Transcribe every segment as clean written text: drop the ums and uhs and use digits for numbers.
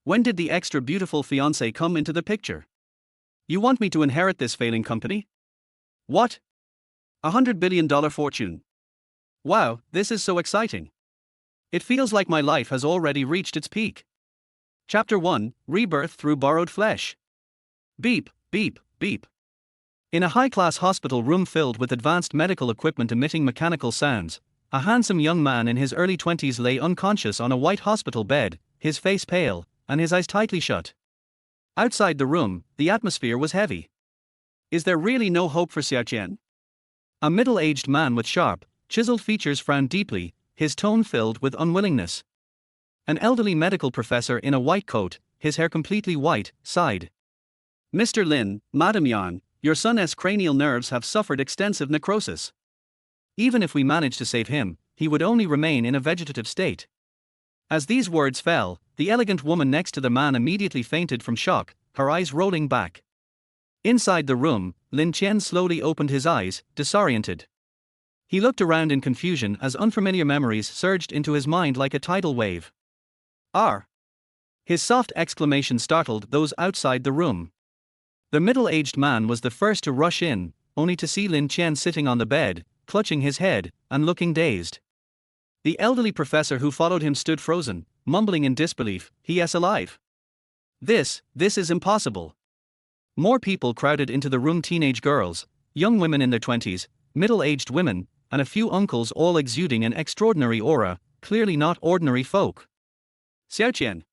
When did the extra beautiful fiancée come into the picture? You want me to inherit this failing company? What? $100 billion fortune. Wow, this is so exciting. It feels like my life has already reached its peak. Chapter 1, Rebirth Through Borrowed Flesh. Beep, beep, beep. In a high-class hospital room filled with advanced medical equipment emitting mechanical sounds, a handsome young man in his early 20s lay unconscious on a white hospital bed, his face pale, and his eyes tightly shut. Outside the room, the atmosphere was heavy. Is there really no hope for Xiaoqian? A middle-aged man with sharp, chiseled features frowned deeply, his tone filled with unwillingness. An elderly medical professor in a white coat, his hair completely white, sighed. Mr. Lin, Madam Yan, your son's cranial nerves have suffered extensive necrosis. Even if we manage to save him, he would only remain in a vegetative state. As these words fell, the elegant woman next to the man immediately fainted from shock, her eyes rolling back. Inside the room, Lin Qian slowly opened his eyes, disoriented. He looked around in confusion as unfamiliar memories surged into his mind like a tidal wave. "R!" His soft exclamation startled those outside the room. The middle-aged man was the first to rush in, only to see Lin Qian sitting on the bed, clutching his head, and looking dazed. The elderly professor who followed him stood frozen, mumbling in disbelief, "He is alive. This is impossible." More people crowded into the room, teenage girls, young women in their 20s, middle-aged women, and a few uncles, all exuding an extraordinary aura, clearly not ordinary folk. "Xiaoqian,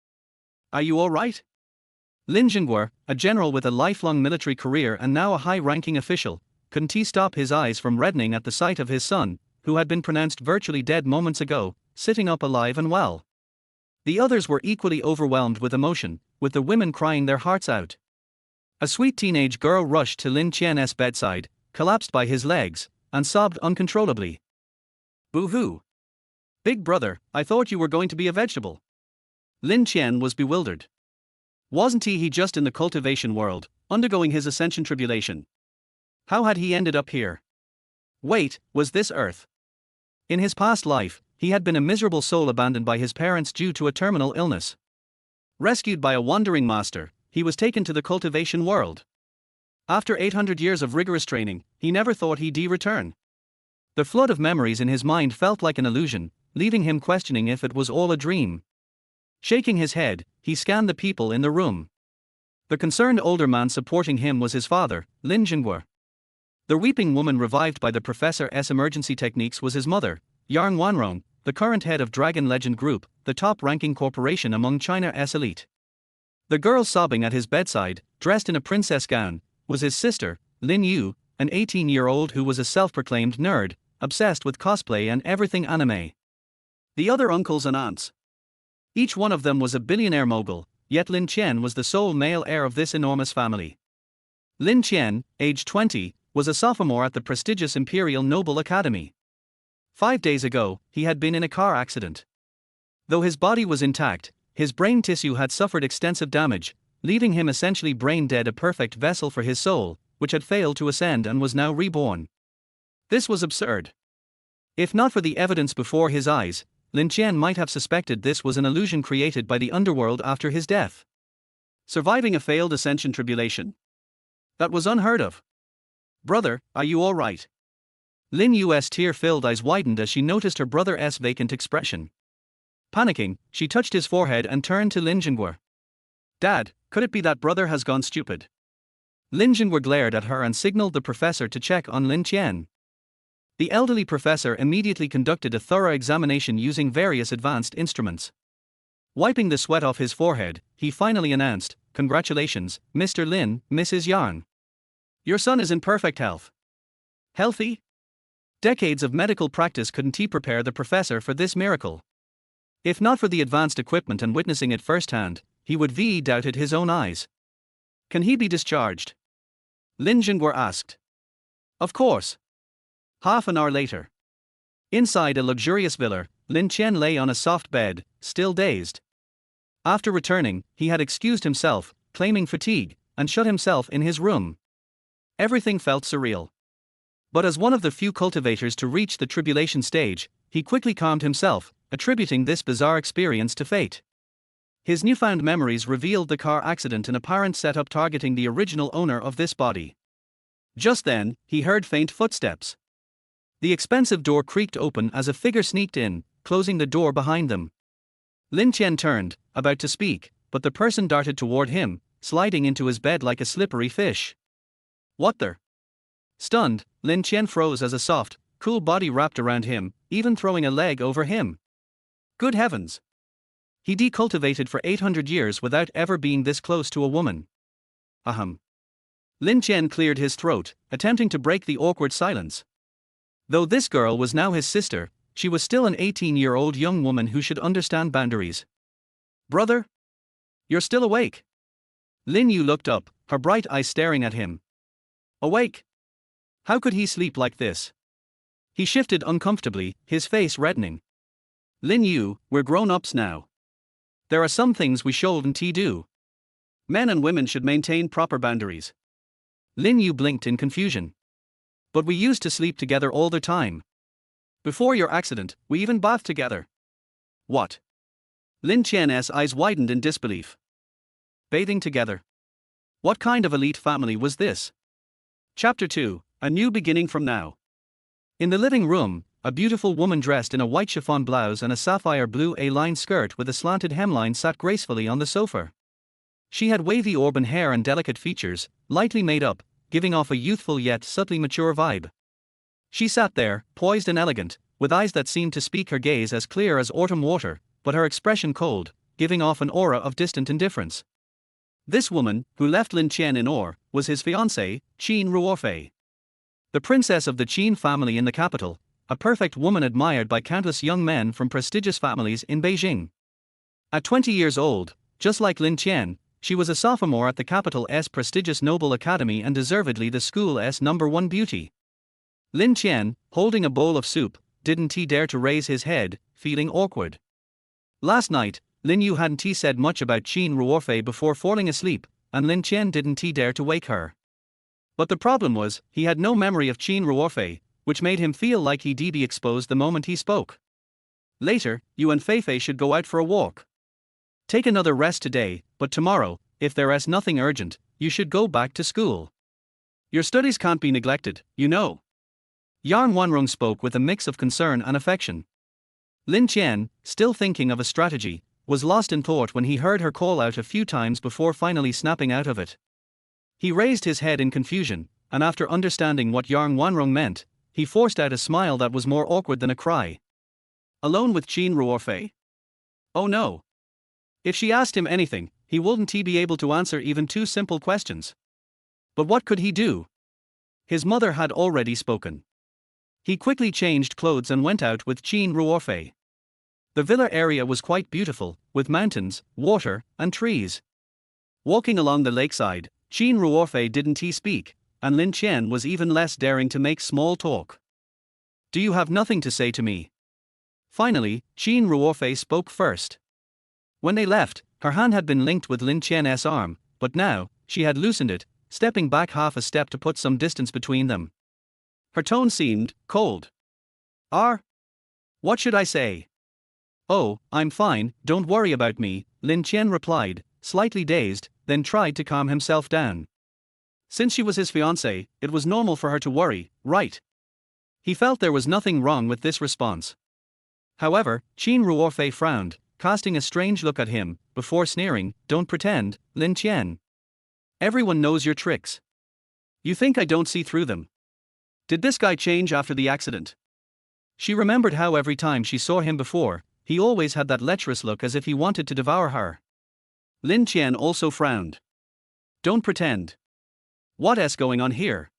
are you all right?" Lin Zhenguo, a general with a lifelong military career and now a high-ranking official, couldn't he stop his eyes from reddening at the sight of his son, who had been pronounced virtually dead moments ago, sitting up alive and well. The others were equally overwhelmed with emotion, with the women crying their hearts out. A sweet teenage girl rushed to Lin Qian's bedside, collapsed by his legs, and sobbed uncontrollably. "Boo-hoo! Big brother, I thought you were going to be a vegetable." Lin Qian was bewildered. Wasn't he just in the cultivation world, undergoing his ascension tribulation? How had he ended up here? Wait, was this Earth? In his past life, he had been a miserable soul abandoned by his parents due to a terminal illness. Rescued by a wandering master, he was taken to the cultivation world. After 800 years of rigorous training, he never thought he'd return. The flood of memories in his mind felt like an illusion, leaving him questioning if it was all a dream. Shaking his head, he scanned the people in the room. The concerned older man supporting him was his father, Lin Zhenguo. The weeping woman revived by the professor's emergency techniques was his mother, Yang Wanrong, the current head of Dragon Legend Group, the top-ranking corporation among China's elite. The girl sobbing at his bedside, dressed in a princess gown, was his sister, Lin Yu, an 18-year-old who was a self-proclaimed nerd, obsessed with cosplay and everything anime. The other uncles and aunts. Each one of them was a billionaire mogul, yet Lin Qian was the sole male heir of this enormous family. Lin Qian, aged 20, was a sophomore at the prestigious Imperial Noble Academy. 5 days ago, he had been in a car accident. Though his body was intact, his brain tissue had suffered extensive damage, leaving him essentially brain dead, a perfect vessel for his soul, which had failed to ascend and was now reborn. This was absurd. If not for the evidence before his eyes, Lin Qian might have suspected this was an illusion created by the underworld after his death. Surviving a failed ascension tribulation. That was unheard of. "Brother, are you all right?" Lin Yu's tear-filled eyes widened as she noticed her brother's vacant expression. Panicking, she touched his forehead and turned to Lin Zhenguo. "Dad, could it be that brother has gone stupid?" Lin Zhenguo glared at her and signaled the professor to check on Lin Qian. The elderly professor immediately conducted a thorough examination using various advanced instruments. Wiping the sweat off his forehead, he finally announced, "Congratulations, Mr. Lin, Mrs. Yang. Your son is in perfect health." Healthy? Decades of medical practice couldn't prepare the professor for this miracle. If not for the advanced equipment and witnessing it firsthand, he would have doubted his own eyes. "Can he be discharged?" Lin Zhenguo asked. "Of course." Half an hour later. Inside a luxurious villa, Lin Qian lay on a soft bed, still dazed. After returning, he had excused himself, claiming fatigue, and shut himself in his room. Everything felt surreal. But as one of the few cultivators to reach the tribulation stage, he quickly calmed himself, attributing this bizarre experience to fate. His newfound memories revealed the car accident an apparent setup targeting the original owner of this body. Just then, he heard faint footsteps. The expensive door creaked open as a figure sneaked in, closing the door behind them. Lin Chen turned, about to speak, but the person darted toward him, sliding into his bed like a slippery fish. What the? Stunned, Lin Chen froze as a soft, cool body wrapped around him, even throwing a leg over him. Good heavens! He decultivated for 800 years without ever being this close to a woman. Ahem. Lin Chen cleared his throat, attempting to break the awkward silence. Though this girl was now his sister, she was still an 18-year-old young woman who should understand boundaries. Brother? You're still awake? Lin Yu looked up, her bright eyes staring at him. Awake? How could he sleep like this? He shifted uncomfortably, his face reddening. Lin Yu, we're grown-ups now. There are some things we shouldn't do. Men and women should maintain proper boundaries. Lin Yu blinked in confusion. But we used to sleep together all the time. Before your accident, we even bathed together. What? Lin Chen's eyes widened in disbelief. Bathing together? What kind of elite family was this? Chapter 2, A New Beginning from Now. In the living room, a beautiful woman dressed in a white chiffon blouse and a sapphire blue A-line skirt with a slanted hemline sat gracefully on the sofa. She had wavy auburn hair and delicate features, lightly made up, giving off a youthful yet subtly mature vibe. She sat there, poised and elegant, with eyes that seemed to speak, her gaze as clear as autumn water, but her expression cold, giving off an aura of distant indifference. This woman, who left Lin Chen in awe, was his fiancée, Qin Ruofei. The princess of the Qin family in the capital, a perfect woman admired by countless young men from prestigious families in Beijing. At 20 years old, just like Lin Chen, she was a sophomore at the capital's prestigious Noble Academy and deservedly the school's #1 beauty. Lin Chen, holding a bowl of soup, didn't dare to raise his head, feeling awkward. Last night, Lin Yu hadn't said much about Qin Ruofei before falling asleep, and Lin Chen didn't dare to wake her. But the problem was, he had no memory of Qin Ruofei, which made him feel like he'd be exposed the moment he spoke. Later, you and Feifei should go out for a walk. Take another rest today, but tomorrow, if there's nothing urgent, you should go back to school. Your studies can't be neglected, you know. Yang Wanrong spoke with a mix of concern and affection. Lin Chen, still thinking of a strategy, was lost in thought when he heard her call out a few times before finally snapping out of it. He raised his head in confusion, and after understanding what Yang Wanrong meant, he forced out a smile that was more awkward than a cry. Alone with Qin Ruofei? Oh no. If she asked him anything, he wouldn't be able to answer even two simple questions. But what could he do? His mother had already spoken. He quickly changed clothes and went out with Qin Ruofei. The villa area was quite beautiful, with mountains, water, and trees. Walking along the lakeside, Qin Ruofei didn't speak, and Lin Chen was even less daring to make small talk. Do you have nothing to say to me? Finally, Qin Ruofei spoke first. When they left, her hand had been linked with Lin Chen's arm, but now, she had loosened it, stepping back half a step to put some distance between them. Her tone seemed cold. What should I say? Oh, I'm fine, don't worry about me, Lin Chen replied, slightly dazed, then tried to calm himself down. Since she was his fiancée, it was normal for her to worry, right? He felt there was nothing wrong with this response. However, Qin Ruofei frowned, casting a strange look at him, before sneering, don't pretend, Lin Chen. Everyone knows your tricks. You think I don't see through them? Did this guy change after the accident? She remembered how every time she saw him before, he always had that lecherous look as if he wanted to devour her. Lin Chen also frowned. Don't pretend. What's going on here?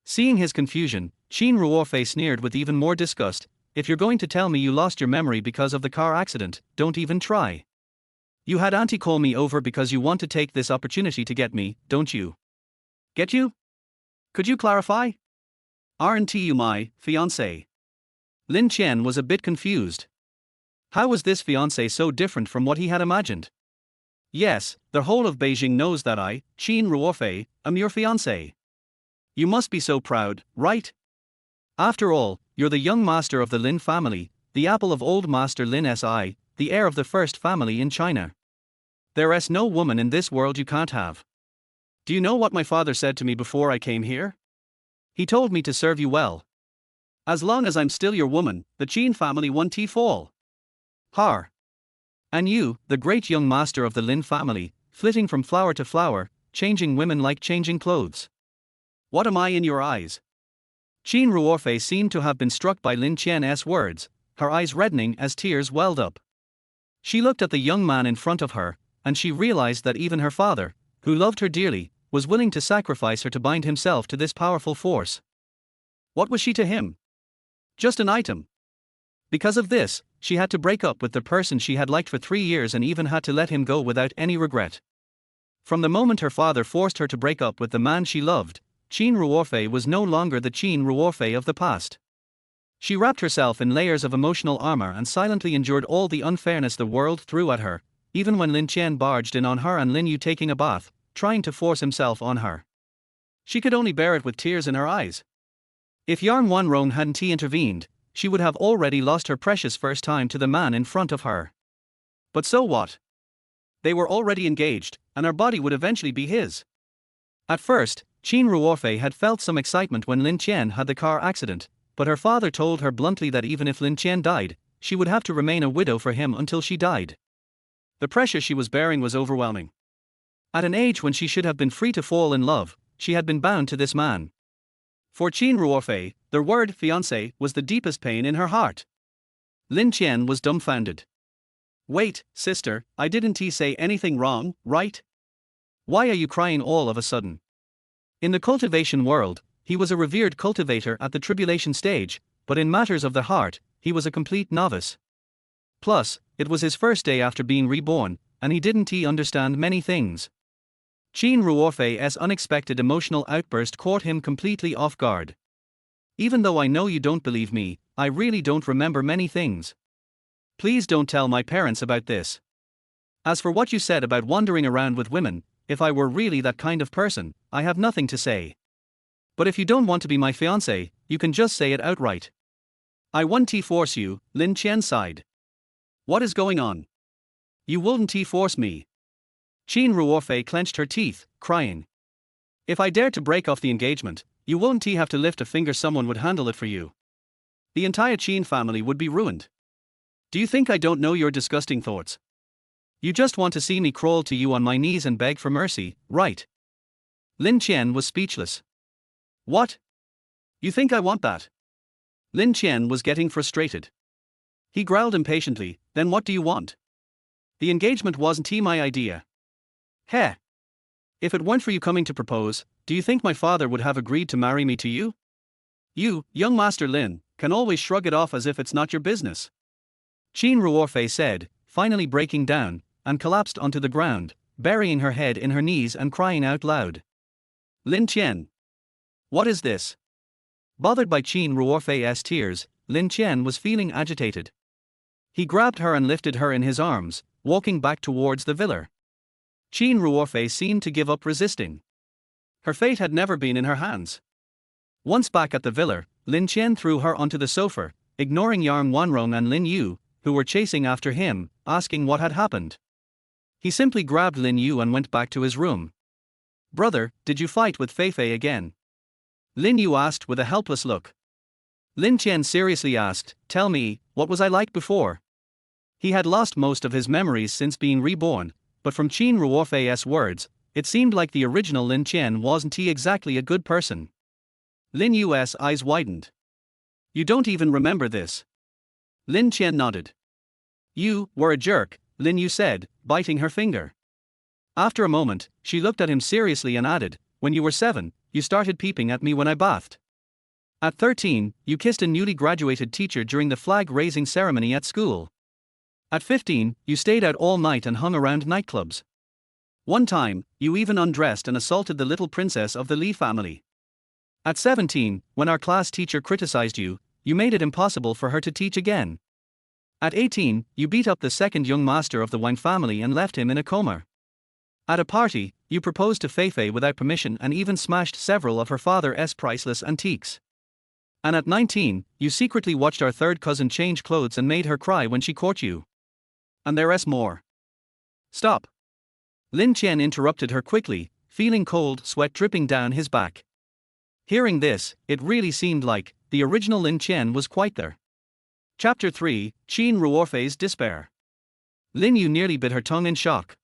Seeing his confusion, Qin Ruofei sneered with even more disgust. If you're going to tell me you lost your memory because of the car accident, don't even try. You had Auntie call me over because you want to take this opportunity to get me, don't you? Get you? Could you clarify? Aren't you my fiancé? Lin Chen was a bit confused. How was this fiancé so different from what he had imagined? Yes, the whole of Beijing knows that I, Qin Ruofei, am your fiancé. You must be so proud, right? After all, you're the young master of the Lin family, the apple of old master Lin Si, the heir of the first family in China. There's no woman in this world you can't have. Do you know what my father said to me before I came here? He told me to serve you well. As long as I'm still your woman, the Chin family won't fall. Har. And you, the great young master of the Lin family, flitting from flower to flower, changing women like changing clothes. What am I in your eyes? Chin Ruorfei seemed to have been struck by Lin Qian's words, her eyes reddening as tears welled up. She looked at the young man in front of her, and she realized that even her father, who loved her dearly, was willing to sacrifice her to bind himself to this powerful force. What was she to him? Just an item. Because of this, she had to break up with the person she had liked for 3 years and even had to let him go without any regret. From the moment her father forced her to break up with the man she loved, Chin Ruorfei was no longer the Chin Ruorfei of the past. She wrapped herself in layers of emotional armor and silently endured all the unfairness the world threw at her, even when Lin Qian barged in on her and Lin Yu taking a bath, trying to force himself on her. She could only bear it with tears in her eyes. If Yarn Wanrong hadn't intervened, she would have already lost her precious first time to the man in front of her. But so what? They were already engaged, and her body would eventually be his. At first, Chin Ruorfei had felt some excitement when Lin Qian had the car accident, but her father told her bluntly that even if Lin Qian died, she would have to remain a widow for him until she died. The pressure she was bearing was overwhelming. At an age when she should have been free to fall in love, she had been bound to this man. For Chin Ruorfei, the word fiancé was the deepest pain in her heart. Lin Qian was dumbfounded. Wait, sister, I didn't say anything wrong, right? Why are you crying all of a sudden? In the cultivation world, he was a revered cultivator at the tribulation stage, but in matters of the heart, he was a complete novice. Plus, it was his first day after being reborn, and he didn't understand many things. Chin Ruorfei's unexpected emotional outburst caught him completely off guard. Even though I know you don't believe me, I really don't remember many things. Please don't tell my parents about this. As for what you said about wandering around with women, if I were really that kind of person, I have nothing to say. But if you don't want to be my fiancé, you can just say it outright. I won't force you, Lin Qian sighed. What is going on? You wouldn't force me. Chin Ruorfei clenched her teeth, crying. If I dared to break off the engagement, you wouldn't have to lift a finger, someone would handle it for you. The entire Chin family would be ruined. Do you think I don't know your disgusting thoughts? You just want to see me crawl to you on my knees and beg for mercy, right? Lin Qian was speechless. What? You think I want that? Lin Qian was getting frustrated. He growled impatiently, then what do you want? The engagement wasn't my idea. Heh. If it weren't for you coming to propose, do you think my father would have agreed to marry me to you? You, young Master Lin, can always shrug it off as if it's not your business. Chin Ruorfei said, finally breaking down, and collapsed onto the ground, burying her head in her knees and crying out loud. Lin Qian. What is this? Bothered by Chin Ruorfei's tears, Lin Qian was feeling agitated. He grabbed her and lifted her in his arms, walking back towards the villa. Chin Ruorfei seemed to give up resisting. Her fate had never been in her hands. Once back at the villa, Lin Qian threw her onto the sofa, ignoring Yarn Wanrong and Lin Yu, who were chasing after him, asking what had happened. He simply grabbed Lin Yu and went back to his room. Brother, did you fight with Feifei again? Lin Yu asked with a helpless look. Lin Qian seriously asked, tell me, what was I like before? He had lost most of his memories since being reborn, but from Chin Ruorfei's words, it seemed like the original Lin Qian wasn't exactly a good person. Lin Yu's eyes widened. You don't even remember this? Lin Qian nodded. You were a jerk, Lin Yu said, biting her finger. After a moment, she looked at him seriously and added, when you were 7, you started peeping at me when I bathed. At 13, you kissed a newly graduated teacher during the flag-raising ceremony at school. At 15, you stayed out all night and hung around nightclubs. One time, you even undressed and assaulted the little princess of the Li family. At 17, when our class teacher criticized you, you made it impossible for her to teach again. At 18, you beat up the second young master of the Wang family and left him in a coma. At a party, you proposed to Feifei without permission and even smashed several of her father's priceless antiques. And at 19, you secretly watched our third cousin change clothes and made her cry when she caught you. And there's more. Stop. Lin Chen interrupted her quickly, feeling cold sweat dripping down his back. Hearing this, it really seemed like the original Lin Chen was quite there. Chapter 3, Qin Ruorfei's Despair. Lin Yu nearly bit her tongue in shock.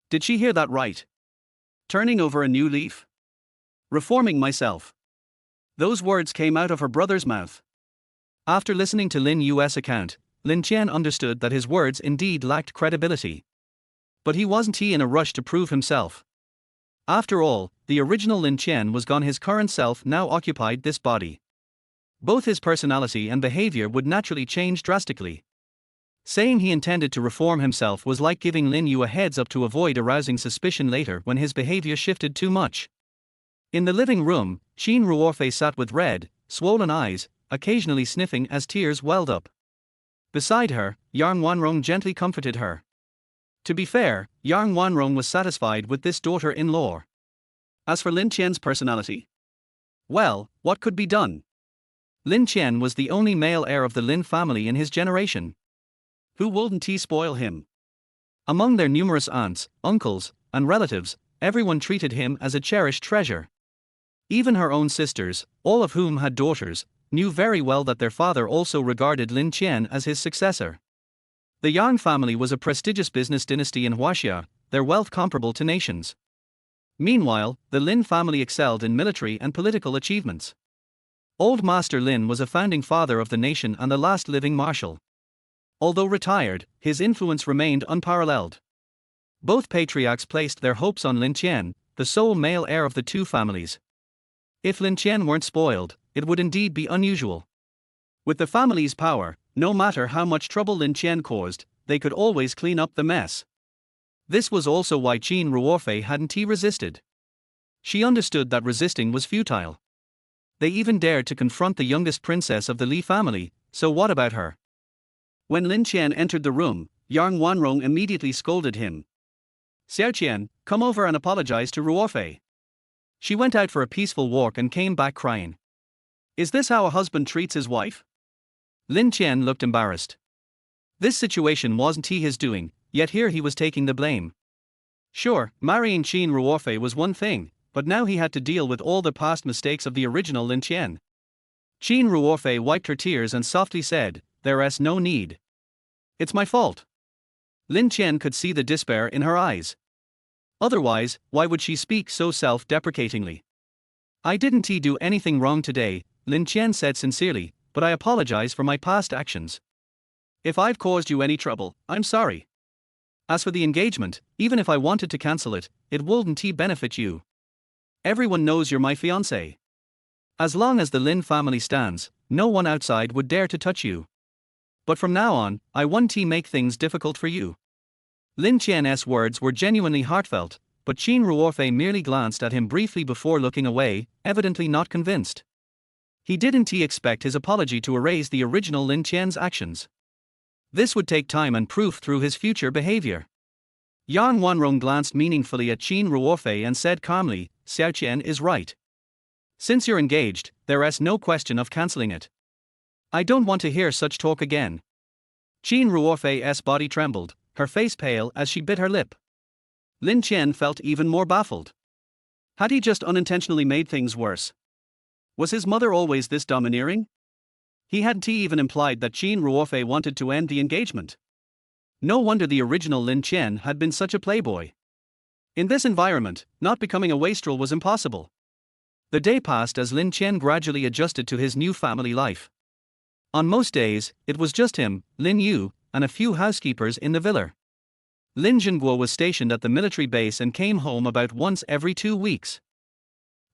Did she hear that right? Turning over a new leaf? Reforming myself. Those words came out of her brother's mouth. After listening to Lin Yu's account, Lin Chen understood that his words indeed lacked credibility. But he wasn't in a rush to prove himself. After all, the original Lin Chen was gone, his current self now occupied this body. Both his personality and behavior would naturally change drastically. Saying he intended to reform himself was like giving Lin Yu a heads up to avoid arousing suspicion later when his behavior shifted too much. In the living room, Qin Ruorfei sat with red, swollen eyes, occasionally sniffing as tears welled up. Beside her, Yang Wanrong gently comforted her. To be fair, Yang Wanrong was satisfied with this daughter-in-law. As for Lin Chen's personality, well, what could be done? Lin Chen was the only male heir of the Lin family in his generation. Who wouldn't he spoil him? Among their numerous aunts, uncles, and relatives, everyone treated him as a cherished treasure. Even her own sisters, all of whom had daughters, knew very well that their father also regarded Lin Chen as his successor. The Yang family was a prestigious business dynasty in Huaxia, their wealth comparable to nations. Meanwhile, the Lin family excelled in military and political achievements. Old Master Lin was a founding father of the nation and the last living marshal. Although retired, his influence remained unparalleled. Both patriarchs placed their hopes on Lin Chen, the sole male heir of the two families. If Lin Chen weren't spoiled, it would indeed be unusual. With the family's power, no matter how much trouble Lin Chen caused, they could always clean up the mess. This was also why Qin Ruorfei hadn't resisted. She understood that resisting was futile. They even dared to confront the youngest princess of the Li family, so what about her? When Lin Chen entered the room, Yang Wanrong immediately scolded him. Xiao Qian, come over and apologize to Ruorfei. She went out for a peaceful walk and came back crying. Is this how a husband treats his wife? Lin Chen looked embarrassed. This situation wasn't his doing, yet here he was taking the blame. Sure, marrying Qin Ruorfei was one thing, but now he had to deal with all the past mistakes of the original Lin Chen. Qin Ruorfei wiped her tears and softly said, "There's no need. It's my fault." Lin Chen could see the despair in her eyes. Otherwise, why would she speak so self-deprecatingly? I didn't do anything wrong today, Lin Chen said sincerely, but I apologize for my past actions. If I've caused you any trouble, I'm sorry. As for the engagement, even if I wanted to cancel it, it wouldn't benefit you. Everyone knows you're my fiancée. As long as the Lin family stands, no one outside would dare to touch you. But from now on, I won't make things difficult for you. Lin Chen's words were genuinely heartfelt, but Qin Ruorfei merely glanced at him briefly before looking away, evidently not convinced. He didn't expect his apology to erase the original Lin Chen's actions. This would take time and proof through his future behavior. Yang Wanrong glanced meaningfully at Qin Ruorfei and said calmly, Xiao Qian is right. Since you're engaged, there's no question of cancelling it. I don't want to hear such talk again. Qin Ruorfei's body trembled, her face pale as she bit her lip. Lin Chen felt even more baffled. Had he just unintentionally made things worse? Was his mother always this domineering? He hadn't even implied that Qin Ruorfei wanted to end the engagement. No wonder the original Lin Chen had been such a playboy. In this environment, not becoming a wastrel was impossible. The day passed as Lin Chen gradually adjusted to his new family life. On most days, it was just him, Lin Yu, and a few housekeepers in the villa. Lin Zhenguo was stationed at the military base and came home about once every 2 weeks.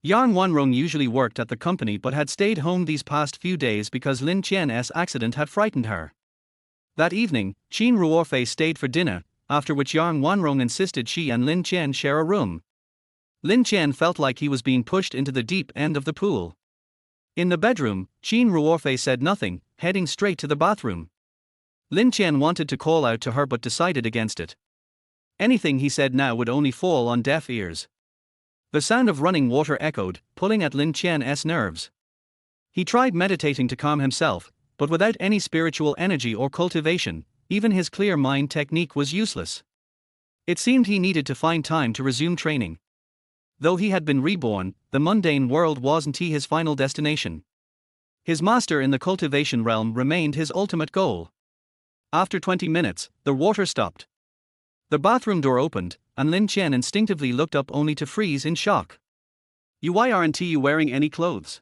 Yang Wanrong usually worked at the company but had stayed home these past few days because Lin Chen's accident had frightened her. That evening, Qin Ruorfei stayed for dinner, after which Yang Wanrong insisted she and Lin Chen share a room. Lin Chen felt like he was being pushed into the deep end of the pool. In the bedroom, Qin Ruorfei said nothing, heading straight to the bathroom. Lin Chen wanted to call out to her but decided against it. Anything he said now would only fall on deaf ears. The sound of running water echoed, pulling at Lin Chen's nerves. He tried meditating to calm himself, but without any spiritual energy or cultivation, even his clear mind technique was useless. It seemed he needed to find time to resume training. Though he had been reborn, the mundane world wasn't his final destination. His master in the cultivation realm remained his ultimate goal. After 20 minutes, the water stopped. The bathroom door opened, and Lin Chen instinctively looked up only to freeze in shock. Why aren't you wearing any clothes?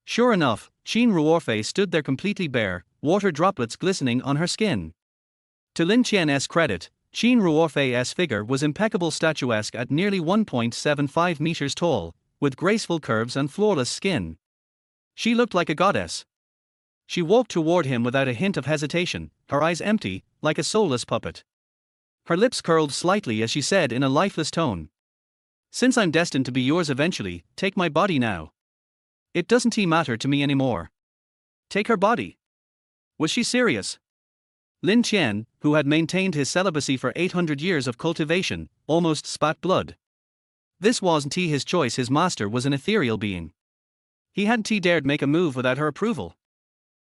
Sure enough, Qin Ruorfei stood there completely bare, water droplets glistening on her skin. To Lin Chen's credit, Qin Ruorfei's figure was impeccable, statuesque at nearly 1.75 meters tall, with graceful curves and flawless skin. She looked like a goddess. She walked toward him without a hint of hesitation, her eyes empty, like a soulless puppet. Her lips curled slightly as she said in a lifeless tone, "Since I'm destined to be yours eventually, take my body now. It doesn't matter to me anymore. Take her body." Was she serious? Lin Chen, who had maintained his celibacy for 800 years of cultivation, almost spat blood. This wasn't his choice. His master was an ethereal being. He hadn't dared make a move without her approval.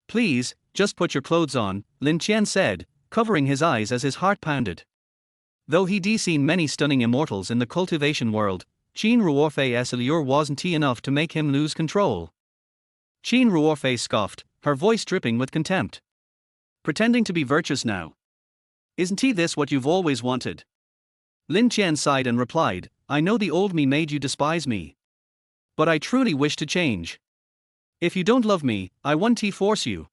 "Please, just put your clothes on," Lin Chen said, covering his eyes as his heart pounded. Though he'd seen many stunning immortals in the cultivation world, Qin Ruorfei's allure wasn't enough to make him lose control. Qin Ruorfei scoffed, her voice dripping with contempt. "Pretending to be virtuous now? Isn't this what you've always wanted?" Lin Chen sighed and replied, "I know the old me made you despise me. But I truly wish to change. If you don't love me, I won't force you.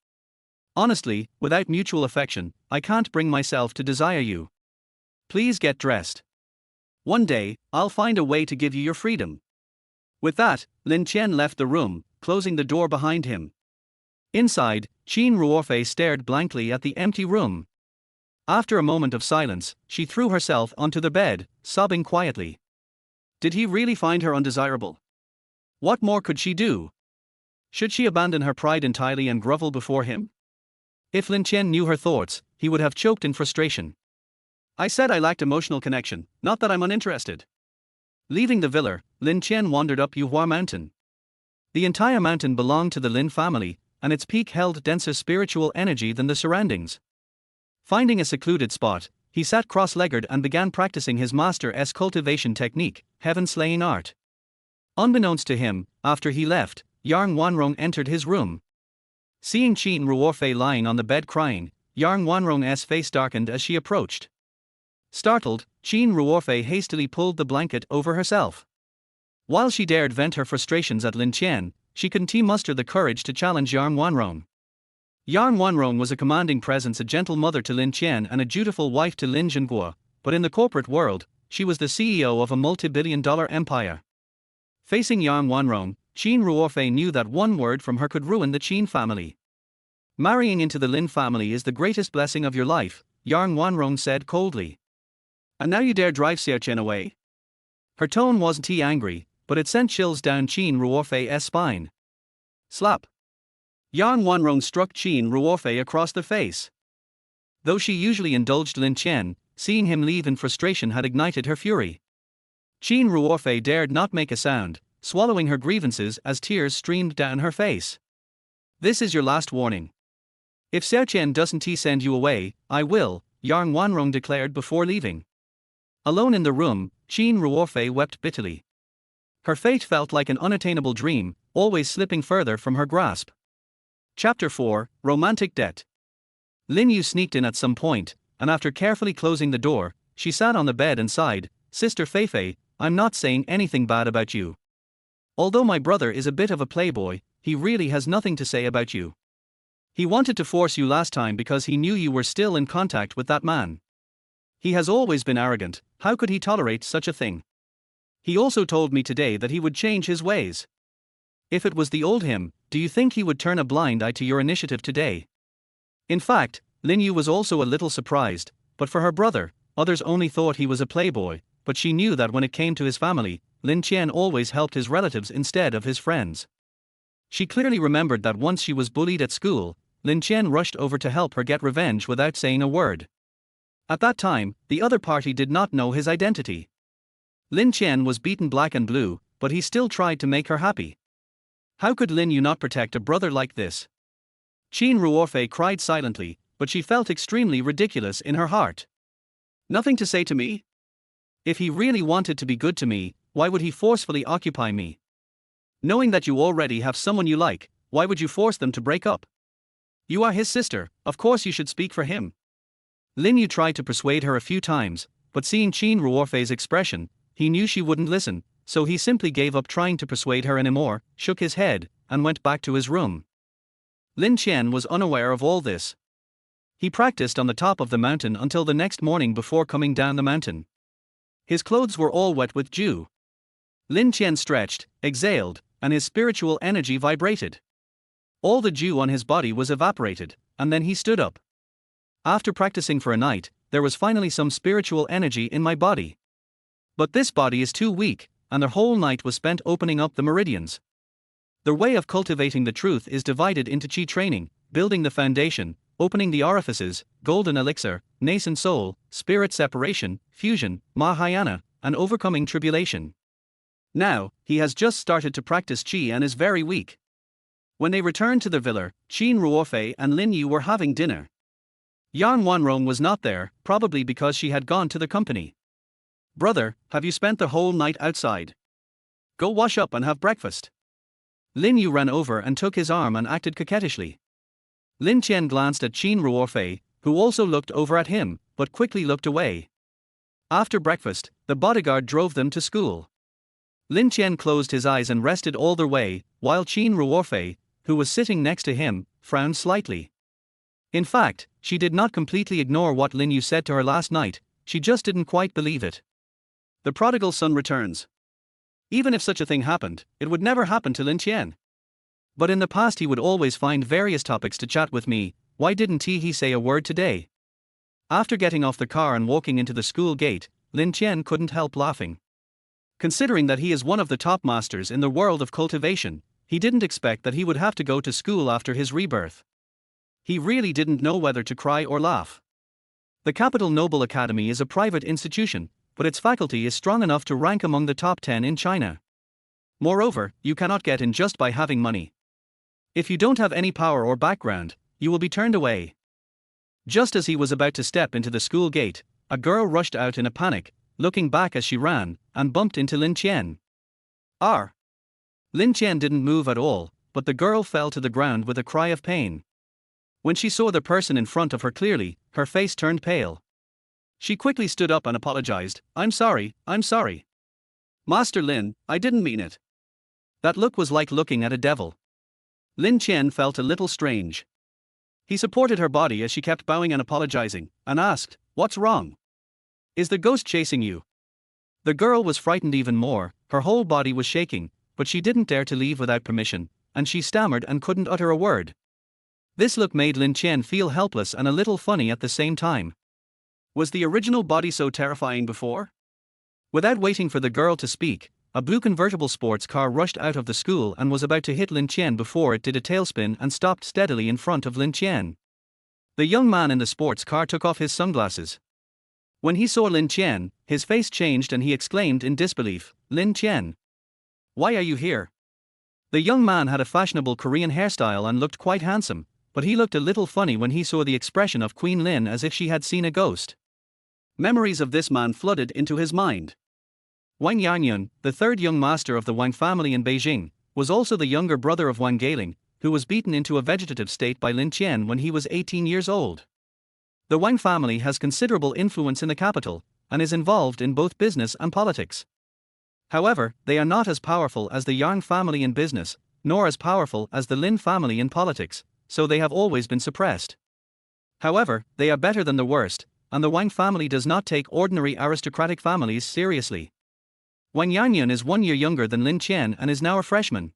Honestly, without mutual affection, I can't bring myself to desire you. Please get dressed. One day, I'll find a way to give you your freedom." With that, Lin Chen left the room, closing the door behind him. Inside, Qin Ruorfei stared blankly at the empty room. After a moment of silence, she threw herself onto the bed, sobbing quietly. Did he really find her undesirable? What more could she do? Should she abandon her pride entirely and grovel before him? If Lin Chen knew her thoughts, he would have choked in frustration. "I said I lacked emotional connection, not that I'm uninterested." Leaving the villa, Lin Chen wandered up Yuhua Mountain. The entire mountain belonged to the Lin family, and its peak held denser spiritual energy than the surroundings. Finding a secluded spot, he sat cross-legged and began practicing his master's cultivation technique, heaven-slaying art. Unbeknownst to him, after he left, Yang Wanrong entered his room. Seeing Qin Ruorfei lying on the bed crying, Yang Wanrong's face darkened as she approached. Startled, Qin Ruorfei hastily pulled the blanket over herself. While she dared vent her frustrations at Lin Chen, she couldn't muster the courage to challenge Yang Wanrong. Yang Wanrong was a commanding presence, a gentle mother to Lin Chen and a dutiful wife to Lin Zhenguo, but in the corporate world, she was the CEO of a multi-billion-dollar empire. Facing Yang Wanrong, Qin Ruorfei knew that one word from her could ruin the Qin family. "Marrying into the Lin family is the greatest blessing of your life," Yang Wanrong said coldly. "And now you dare drive Xiao Chen away?" Her tone wasn't angry, but it sent chills down Qin Ruorfei's spine. Slap. Yang Wanrong struck Qin Ruorfei across the face. Though she usually indulged Lin Chen, seeing him leave in frustration had ignited her fury. Qin Ruorfei dared not make a sound, swallowing her grievances as tears streamed down her face. "This is your last warning. If Xiao Chen doesn't send you away, I will," Yang Wanrong declared before leaving. Alone in the room, Qin Ruorfei wept bitterly. Her fate felt like an unattainable dream, always slipping further from her grasp. Chapter 4, Romantic Debt. Lin Yu sneaked in at some point, and after carefully closing the door, she sat on the bed and sighed, "Sister Feifei, I'm not saying anything bad about you. Although my brother is a bit of a playboy, he really has nothing to say about you. He wanted to force you last time because he knew you were still in contact with that man. He has always been arrogant, how could he tolerate such a thing? He also told me today that he would change his ways. If it was the old him, do you think he would turn a blind eye to your initiative today?" In fact, Lin Yu was also a little surprised, but for her brother, others only thought he was a playboy, but she knew that when it came to his family, Lin Chen always helped his relatives instead of his friends. She clearly remembered that once she was bullied at school, Lin Chen rushed over to help her get revenge without saying a word. At that time, the other party did not know his identity. Lin Chen was beaten black and blue, but he still tried to make her happy. How could Lin Yu not protect a brother like this? Qin Ruorfei cried silently, but she felt extremely ridiculous in her heart. "Nothing to say to me?" If he really wanted to be good to me, why would he forcefully occupy me? Knowing that you already have someone you like, why would you force them to break up? You are his sister, of course you should speak for him. Lin Yu tried to persuade her a few times, but seeing Qin Ruofei's expression, he knew she wouldn't listen, so he simply gave up trying to persuade her anymore, shook his head, and went back to his room. Lin Qian was unaware of all this. He practiced on the top of the mountain until the next morning before coming down the mountain. His clothes were all wet with dew. Lin Qian stretched, exhaled, and his spiritual energy vibrated. All the dew on his body was evaporated, and then he stood up. After practicing for a night, there was finally some spiritual energy in my body. But this body is too weak, and the whole night was spent opening up the meridians. The way of cultivating the truth is divided into Qi training, building the foundation, opening the orifices, golden elixir, nascent soul, spirit separation, fusion, Mahayana, and overcoming tribulation. Now, he has just started to practice Qi and is very weak. When they returned to the villa, Qin Ruofei and Lin Yu were having dinner. Yan Wanrong was not there, probably because she had gone to the company. Brother, have you spent the whole night outside? Go wash up and have breakfast. Lin Yu ran over and took his arm and acted coquettishly. Lin Qian glanced at Qin Ruofei, who also looked over at him, but quickly looked away. After breakfast, the bodyguard drove them to school. Lin Qian closed his eyes and rested all the way, while Qin Ruofei, who was sitting next to him, frowned slightly. In fact, she did not completely ignore what Lin Yu said to her last night, she just didn't quite believe it. The prodigal son returns. Even if such a thing happened, it would never happen to Lin Qian. But in the past he would always find various topics to chat with me, why didn't he say a word today? After getting off the car and walking into the school gate, Lin Qian couldn't help laughing. Considering that he is one of the top masters in the world of cultivation, he didn't expect that he would have to go to school after his rebirth. He really didn't know whether to cry or laugh. The Capital Noble Academy is a private institution, but its faculty is strong enough to rank among the top 10 in China. Moreover, you cannot get in just by having money. If you don't have any power or background, you will be turned away. Just as he was about to step into the school gate, a girl rushed out in a panic, looking back as she ran, and bumped into Lin Qian. Lin Qian didn't move at all, but the girl fell to the ground with a cry of pain. When she saw the person in front of her clearly, her face turned pale. She quickly stood up and apologized. I'm sorry. Master Lin, I didn't mean it. That look was like looking at a devil. Lin Qian felt a little strange. He supported her body as she kept bowing and apologizing, and asked, what's wrong? Is the ghost chasing you? The girl was frightened even more, her whole body was shaking, but she didn't dare to leave without permission, and she stammered and couldn't utter a word. This look made Lin Qian feel helpless and a little funny at the same time. Was the original body so terrifying before? Without waiting for the girl to speak, a blue convertible sports car rushed out of the school and was about to hit Lin Qian before it did a tailspin and stopped steadily in front of Lin Qian. The young man in the sports car took off his sunglasses. When he saw Lin Qian, his face changed and he exclaimed in disbelief, Lin Qian, why are you here? The young man had a fashionable Korean hairstyle and looked quite handsome, but he looked a little funny when he saw the expression of Queen Lin as if she had seen a ghost. Memories of this man flooded into his mind. Wang Yangyun, the third young master of the Wang family in Beijing, was also the younger brother of Wang Gailing, who was beaten into a vegetative state by Lin Qian when he was 18 years old. The Wang family has considerable influence in the capital, and is involved in both business and politics. However, they are not as powerful as the Yang family in business, nor as powerful as the Lin family in politics, so they have always been suppressed. However, they are better than the worst, and the Wang family does not take ordinary aristocratic families seriously. Wang Yangyun is 1 year younger than Lin Qian and is now a freshman.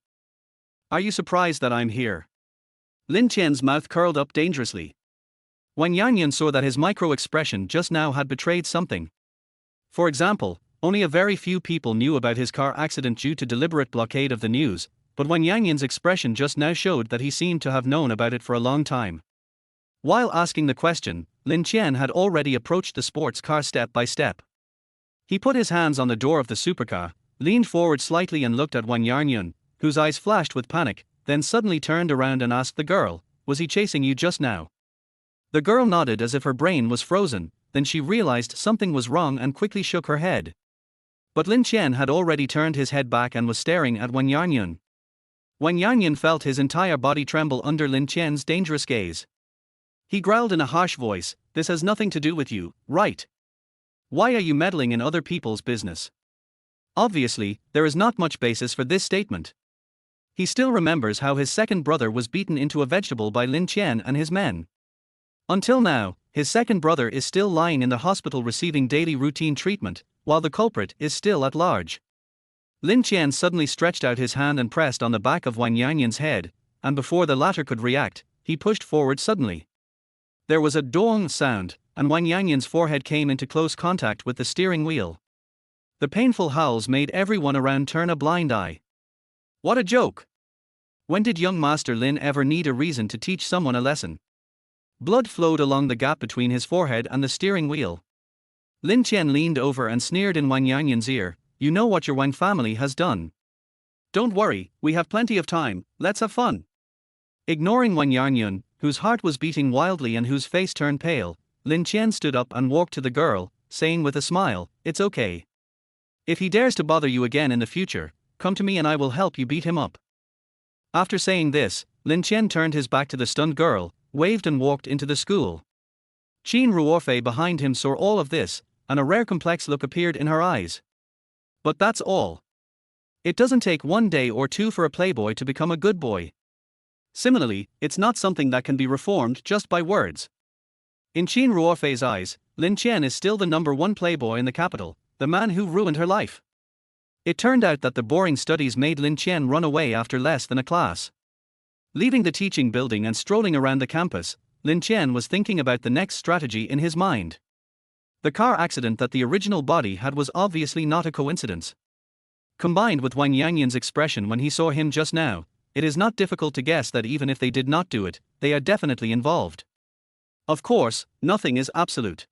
Are you surprised that I'm here? Lin Qian's mouth curled up dangerously. Wang Yangyun saw that his micro-expression just now had betrayed something. For example, only a very few people knew about his car accident due to deliberate blockade of the news, but Wang Yangyun's expression just now showed that he seemed to have known about it for a long time. While asking the question, Lin Qian had already approached the sports car step by step. He put his hands on the door of the supercar, leaned forward slightly and looked at Wang Yangyun, whose eyes flashed with panic, then suddenly turned around and asked the girl, was he chasing you just now? The girl nodded as if her brain was frozen, then she realized something was wrong and quickly shook her head. But Lin Qian had already turned his head back and was staring at Wang Yanyan. Wang Yanyan felt his entire body tremble under Lin Qian's dangerous gaze. He growled in a harsh voice, "This has nothing to do with you, right? Why are you meddling in other people's business?" Obviously, there is not much basis for this statement. He still remembers how his second brother was beaten into a vegetable by Lin Qian and his men. Until now, his second brother is still lying in the hospital receiving daily routine treatment, while the culprit is still at large. Lin Qian suddenly stretched out his hand and pressed on the back of Wang Yanyan's head, and before the latter could react, he pushed forward suddenly. There was a dong sound, and Wang Yanyan's forehead came into close contact with the steering wheel. The painful howls made everyone around turn a blind eye. What a joke! When did young Master Lin ever need a reason to teach someone a lesson? Blood flowed along the gap between his forehead and the steering wheel. Lin Qian leaned over and sneered in Wang Yanyan's ear, "You know what your Wang family has done. Don't worry, we have plenty of time, let's have fun." Ignoring Wang Yanyan, whose heart was beating wildly and whose face turned pale, Lin Qian stood up and walked to the girl, saying with a smile, "It's okay. If he dares to bother you again in the future, come to me and I will help you beat him up." After saying this, Lin Qian turned his back to the stunned girl, waved and walked into the school. Qin Ruofei behind him saw all of this, and a rare complex look appeared in her eyes. But that's all. It doesn't take 1 day or 2 for a playboy to become a good boy. Similarly, it's not something that can be reformed just by words. In Qin Ruofei's eyes, Lin Qian is still the #1 playboy in the capital, the man who ruined her life. It turned out that the boring studies made Lin Qian run away after less than a class. Leaving the teaching building and strolling around the campus, Lin Qian was thinking about the next strategy in his mind. The car accident that the original body had was obviously not a coincidence. Combined with Wang Yanyan's expression when he saw him just now, it is not difficult to guess that even if they did not do it, they are definitely involved. Of course, nothing is absolute.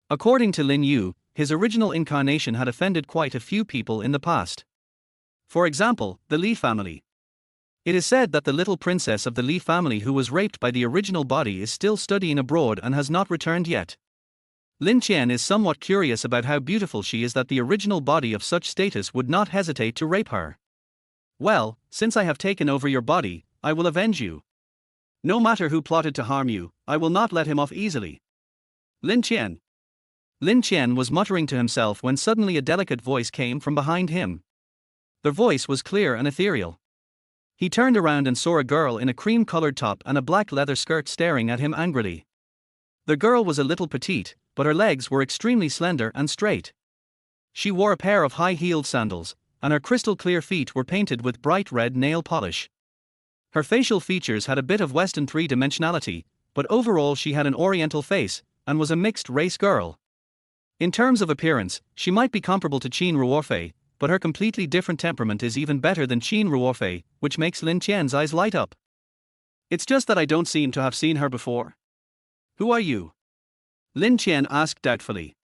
According to Lin Yu, his original incarnation had offended quite a few people in the past. For example, the Li family. It is said that the little princess of the Li family who was raped by the original body is still studying abroad and has not returned yet. Lin Qian is somewhat curious about how beautiful she is that the original body of such status would not hesitate to rape her. "Well, since I have taken over your body, I will avenge you. No matter who plotted to harm you, I will not let him off easily." Lin Qian. Lin Qian was muttering to himself when suddenly a delicate voice came from behind him. The voice was clear and ethereal. He turned around and saw a girl in a cream-colored top and a black leather skirt staring at him angrily. The girl was a little petite, but her legs were extremely slender and straight. She wore a pair of high-heeled sandals, and her crystal-clear feet were painted with bright red nail polish. Her facial features had a bit of Western three-dimensionality, but overall she had an oriental face, and was a mixed-race girl. In terms of appearance, she might be comparable to Qin Ruofei, but her completely different temperament is even better than Qin Ruofei, which makes Lin Qian's eyes light up. "It's just that I don't seem to have seen her before. Who are you?" Lin Qian asked doubtfully.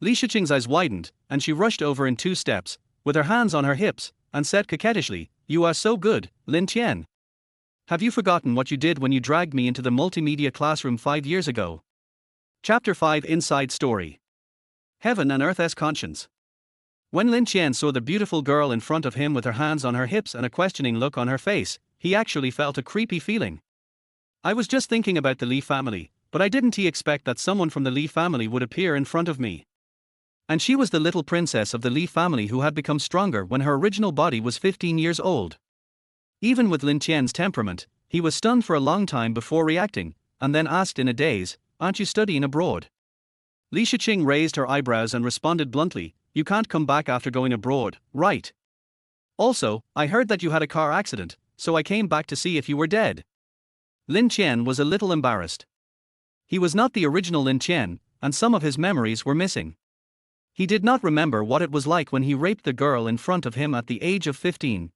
Li Shiqing's eyes widened, and she rushed over in 2 steps, with her hands on her hips, and said coquettishly, "You are so good, Lin Qian. Have you forgotten what you did when you dragged me into the multimedia classroom 5 years ago?" Chapter 5 Inside Story. Heaven and Earth's Conscience. When Lin Qian saw the beautiful girl in front of him with her hands on her hips and a questioning look on her face, he actually felt a creepy feeling. "I was just thinking about the Li family, but I didn't expect that someone from the Li family would appear in front of me." And she was the little princess of the Li family who had become stronger when her original body was 15 years old. Even with Lin Qian's temperament, he was stunned for a long time before reacting, and then asked in a daze, "Aren't you studying abroad?" Li Shiqing raised her eyebrows and responded bluntly, "You can't come back after going abroad, right? Also, I heard that you had a car accident, so I came back to see if you were dead." Lin Qian was a little embarrassed. He was not the original Lin Qian, and some of his memories were missing. He did not remember what it was like when he raped the girl in front of him at the age of 15.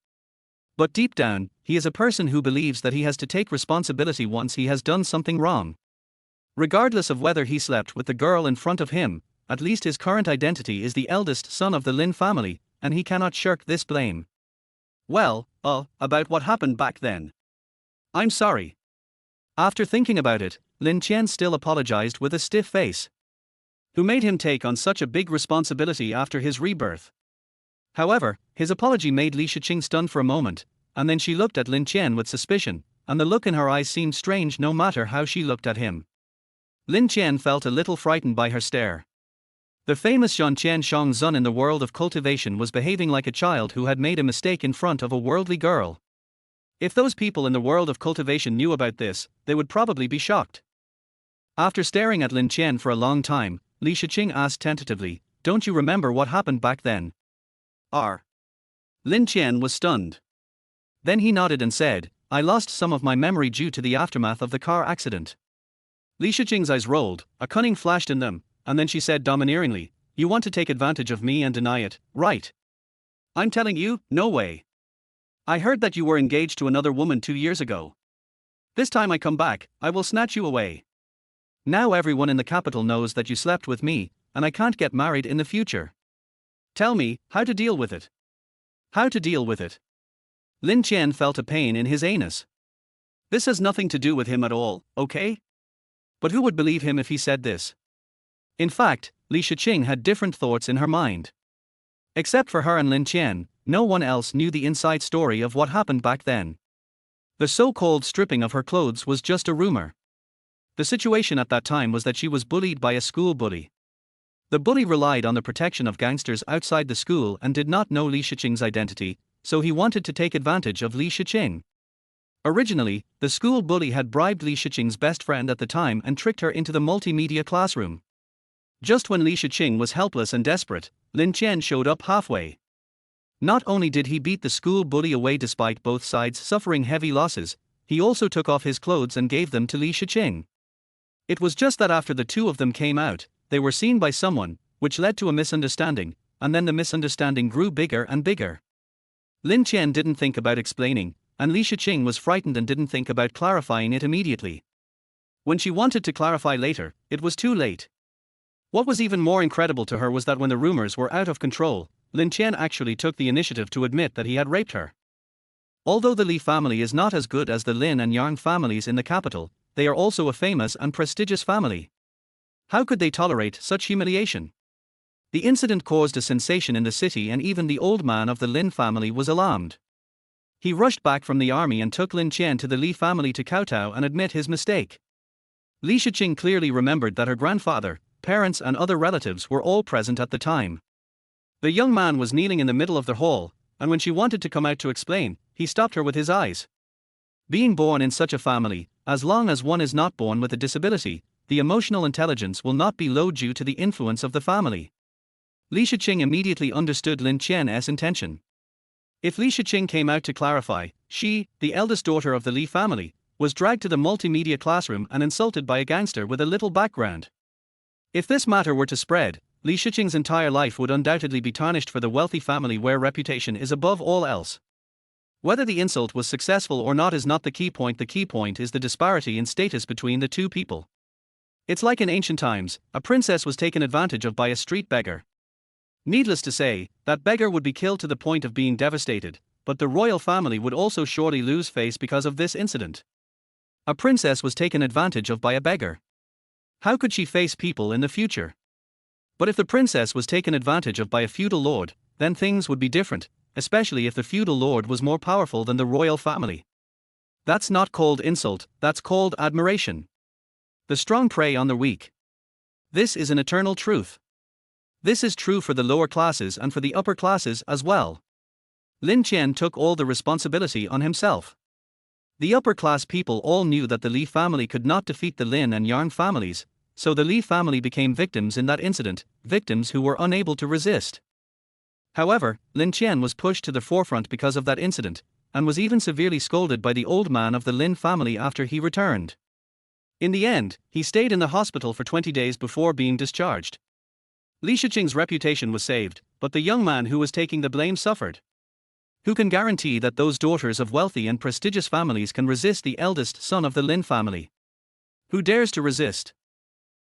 But deep down, he is a person who believes that he has to take responsibility once he has done something wrong. Regardless of whether he slept with the girl in front of him, at least his current identity is the eldest son of the Lin family, and he cannot shirk this blame. "Well, about what happened back then. I'm sorry." After thinking about it, Lin Qian still apologized with a stiff face. who made him take on such a big responsibility after his rebirth. However, his apology made Li Shiqing stunned for a moment, and then she looked at Lin Qian with suspicion, and the look in her eyes seemed strange no matter how she looked at him. Lin Qian felt a little frightened by her stare. The famous Zhanqian Shangzun in the world of cultivation was behaving like a child who had made a mistake in front of a worldly girl. If those people in the world of cultivation knew about this, they would probably be shocked. After staring at Lin Qian for a long time, Li Shiqing asked tentatively, "Don't you remember what happened back then?" Lin Qian was stunned. Then he nodded and said, "I lost some of my memory due to the aftermath of the car accident." Li Shiqing's eyes rolled, a cunning flashed in them, and then she said domineeringly, "You want to take advantage of me and deny it, right? I'm telling you, no way. I heard that you were engaged to another woman 2 years ago. This time I come back, I will snatch you away. Now everyone in the capital knows that you slept with me, and I can't get married in the future. Tell me, how to deal with it? How to deal with it?" Lin Qian felt a pain in his anus. This has nothing to do with him at all, okay? But who would believe him if he said this? In fact, Li Shiqing had different thoughts in her mind. Except for her and Lin Qian, no one else knew the inside story of what happened back then. The so-called stripping of her clothes was just a rumor. The situation at that time was that she was bullied by a school bully. The bully relied on the protection of gangsters outside the school and did not know Li Shiqing's identity, so he wanted to take advantage of Li Shiqing. Originally, the school bully had bribed Li Shiqing's best friend at the time and tricked her into the multimedia classroom. Just when Li Shiqing was helpless and desperate, Lin Qian showed up halfway. Not only did he beat the school bully away despite both sides suffering heavy losses, he also took off his clothes and gave them to Li Shiqing. It was just that after the two of them came out, they were seen by someone, which led to a misunderstanding, and then the misunderstanding grew bigger and bigger. Lin Qian didn't think about explaining, and Li Shiqing was frightened and didn't think about clarifying it immediately. When she wanted to clarify later, it was too late. What was even more incredible to her was that when the rumors were out of control, Lin Qian actually took the initiative to admit that he had raped her. Although the Li family is not as good as the Lin and Yang families in the capital, they are also a famous and prestigious family. How could they tolerate such humiliation? The incident caused a sensation in the city, and even the old man of the Lin family was alarmed. He rushed back from the army and took Lin Qian to the Li family to kowtow and admit his mistake. Li Shiqing clearly remembered that her grandfather, parents and other relatives were all present at the time. The young man was kneeling in the middle of the hall, and when she wanted to come out to explain, he stopped her with his eyes. Being born in such a family, as long as one is not born with a disability, the emotional intelligence will not be low due to the influence of the family. Li Shiqing immediately understood Lin Qian's intention. If Li Shiqing came out to clarify, she, the eldest daughter of the Li family, was dragged to the multimedia classroom and insulted by a gangster with a little background. If this matter were to spread, Li Shiqing's entire life would undoubtedly be tarnished for the wealthy family where reputation is above all else. Whether the insult was successful or not is not the key point is the disparity in status between the two people. It's like in ancient times, a princess was taken advantage of by a street beggar. Needless to say, that beggar would be killed to the point of being devastated, but the royal family would also surely lose face because of this incident. A princess was taken advantage of by a beggar. How could she face people in the future? But if the princess was taken advantage of by a feudal lord, then things would be different, especially if the feudal lord was more powerful than the royal family. That's not called insult, that's called admiration. The strong prey on the weak. This is an eternal truth. This is true for the lower classes and for the upper classes as well. Lin Qian took all the responsibility on himself. The upper class people all knew that the Li family could not defeat the Lin and Yang families, so the Li family became victims in that incident, victims who were unable to resist. However, Lin Qian was pushed to the forefront because of that incident, and was even severely scolded by the old man of the Lin family after he returned. In the end, he stayed in the hospital for 20 days before being discharged. Li Shiqing's reputation was saved, but the young man who was taking the blame suffered. Who can guarantee that those daughters of wealthy and prestigious families can resist the eldest son of the Lin family? Who dares to resist?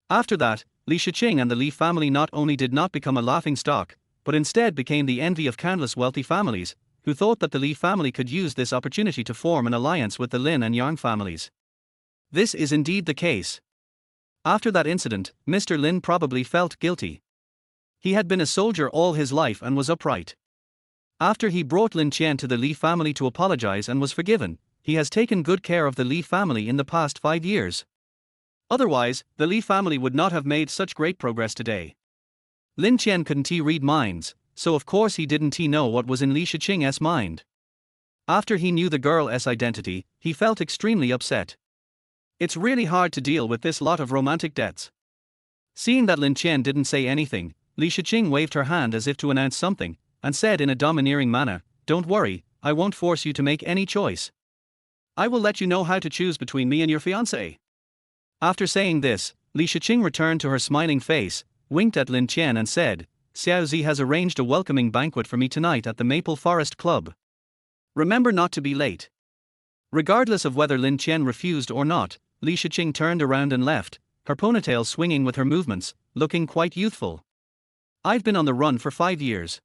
After that, Li Shiqing and the Li family not only did not become a laughingstock, but instead became the envy of countless wealthy families, who thought that the Li family could use this opportunity to form an alliance with the Lin and Yang families. This is indeed the case. After that incident, Mr. Lin probably felt guilty. He had been a soldier all his life and was upright. After he brought Lin Qian to the Li family to apologize and was forgiven, he has taken good care of the Li family in the past 5 years. Otherwise, the Li family would not have made such great progress today. Lin Qian couldn't read minds, so of course he didn't know what was in Li Shiqing's mind. After he knew the girl's identity, he felt extremely upset. It's really hard to deal with this lot of romantic debts. Seeing that Lin Qian didn't say anything, Li Shiqing waved her hand as if to announce something, and said in a domineering manner, "Don't worry, I won't force you to make any choice. I will let you know how to choose between me and your fiancé." After saying this, Li Shiqing returned to her smiling face, winked at Lin Qian and said, "Xiaozi has arranged a welcoming banquet for me tonight at the Maple Forest Club. Remember not to be late." Regardless of whether Lin Qian refused or not, Li Shiqing turned around and left, her ponytail swinging with her movements, looking quite youthful. "I've been on the run for 5 years.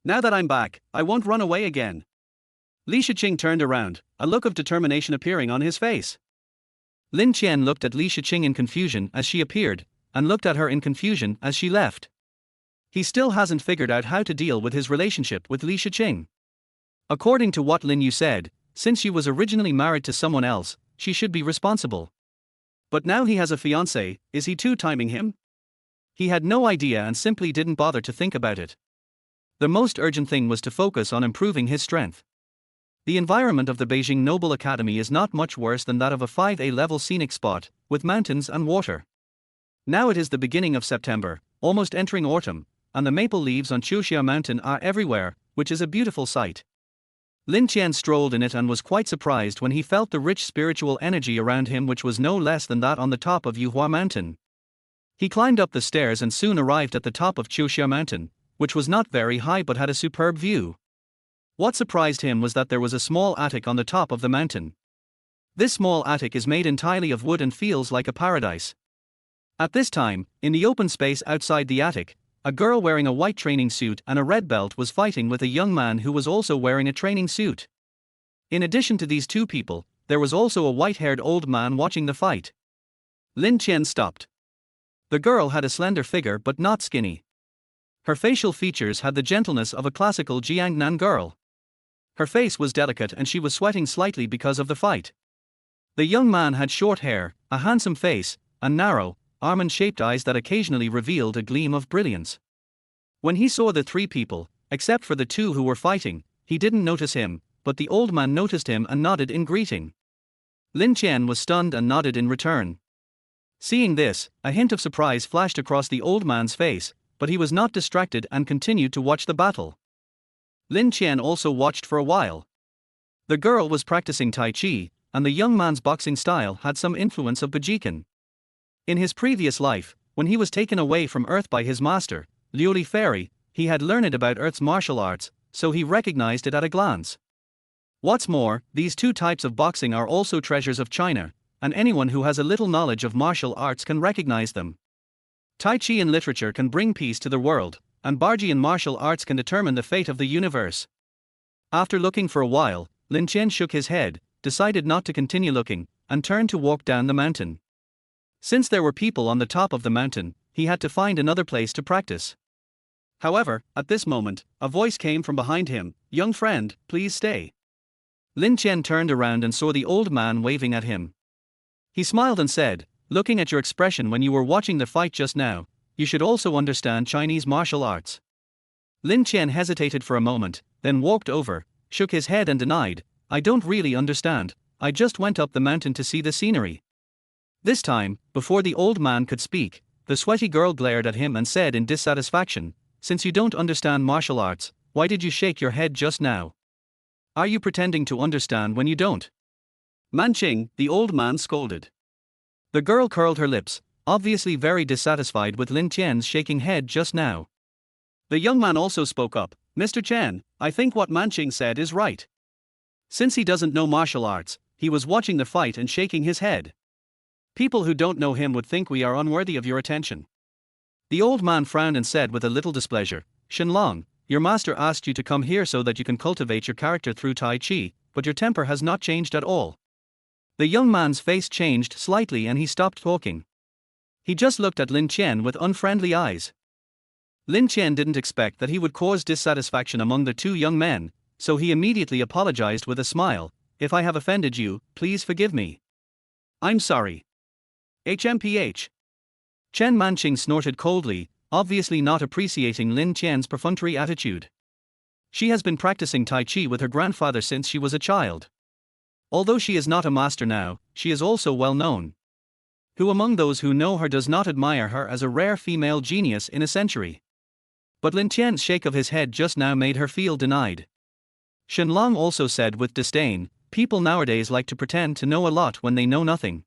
Now that I'm back, I won't run away again." Li Shiqing turned around, a look of determination appearing on his face. Lin Qian looked at Li Shiqing in confusion as she appeared, and looked at her in confusion as she left. He still hasn't figured out how to deal with his relationship with Li Shiqing. According to what Lin Yu said, since she was originally married to someone else, she should be responsible. But now he has a fiancé, is he two-timing him? He had no idea and simply didn't bother to think about it. The most urgent thing was to focus on improving his strength. The environment of the Beijing Noble Academy is not much worse than that of a 5A level scenic spot, with mountains and water. Now it is the beginning of September, almost entering autumn, and the maple leaves on Chuxia Mountain are everywhere, which is a beautiful sight. Lin Qian strolled in it and was quite surprised when he felt the rich spiritual energy around him, which was no less than that on the top of Yuhua Mountain. He climbed up the stairs and soon arrived at the top of Chuxia Mountain, which was not very high but had a superb view. What surprised him was that there was a small attic on the top of the mountain. This small attic is made entirely of wood and feels like a paradise. At this time, in the open space outside the attic, a girl wearing a white training suit and a red belt was fighting with a young man who was also wearing a training suit. In addition to these two people, there was also a white-haired old man watching the fight. Lin Qian stopped. The girl had a slender figure but not skinny. Her facial features had the gentleness of a classical Jiangnan girl. Her face was delicate and she was sweating slightly because of the fight. The young man had short hair, a handsome face, and narrow, almond-shaped eyes that occasionally revealed a gleam of brilliance. When he saw the three people, except for the two who were fighting, he didn't notice him, but the old man noticed him and nodded in greeting. Lin Qian was stunned and nodded in return. Seeing this, a hint of surprise flashed across the old man's face, but he was not distracted and continued to watch the battle. Lin Qian also watched for a while. The girl was practicing Tai Chi, and the young man's boxing style had some influence of Bajikan. In his previous life, when he was taken away from Earth by his master, Liuli Fairy, he had learned about Earth's martial arts, so he recognized it at a glance. What's more, these two types of boxing are also treasures of China, and anyone who has a little knowledge of martial arts can recognize them. Tai Chi in literature can bring peace to the world, and Barji in martial arts can determine the fate of the universe. After looking for a while, Lin Qian shook his head, decided not to continue looking, and turned to walk down the mountain. Since there were people on the top of the mountain, he had to find another place to practice. However, at this moment, a voice came from behind him, "Young friend, please stay." Lin Qian turned around and saw the old man waving at him. He smiled and said, "Looking at your expression when you were watching the fight just now, you should also understand Chinese martial arts." Lin Qian hesitated for a moment, then walked over, shook his head and denied, "I don't really understand, I just went up the mountain to see the scenery." This time, before the old man could speak, the sweaty girl glared at him and said in dissatisfaction, "Since you don't understand martial arts, why did you shake your head just now? Are you pretending to understand when you don't?" "Manqing," the old man scolded. The girl curled her lips, obviously very dissatisfied with Lin Qian's shaking head just now. The young man also spoke up, "Mr. Chen, I think what Manqing said is right. Since he doesn't know martial arts, he was watching the fight and shaking his head. People who don't know him would think we are unworthy of your attention." The old man frowned and said with a little displeasure, "Shenlong, your master asked you to come here so that you can cultivate your character through Tai Chi, but your temper has not changed at all." The young man's face changed slightly and he stopped talking. He just looked at Lin Qian with unfriendly eyes. Lin Qian didn't expect that he would cause dissatisfaction among the two young men, so he immediately apologized with a smile. If I have offended you, please forgive me. I'm sorry. HMPH. Chen Manqing snorted coldly, obviously not appreciating Lin Qian's perfunctory attitude. She has been practicing Tai Chi with her grandfather since she was a child. Although she is not a master now, she is also well known. Who among those who know her does not admire her as a rare female genius in a century? But Lin Qian's shake of his head just now made her feel denied. Shenlong also said with disdain, people nowadays like to pretend to know a lot when they know nothing.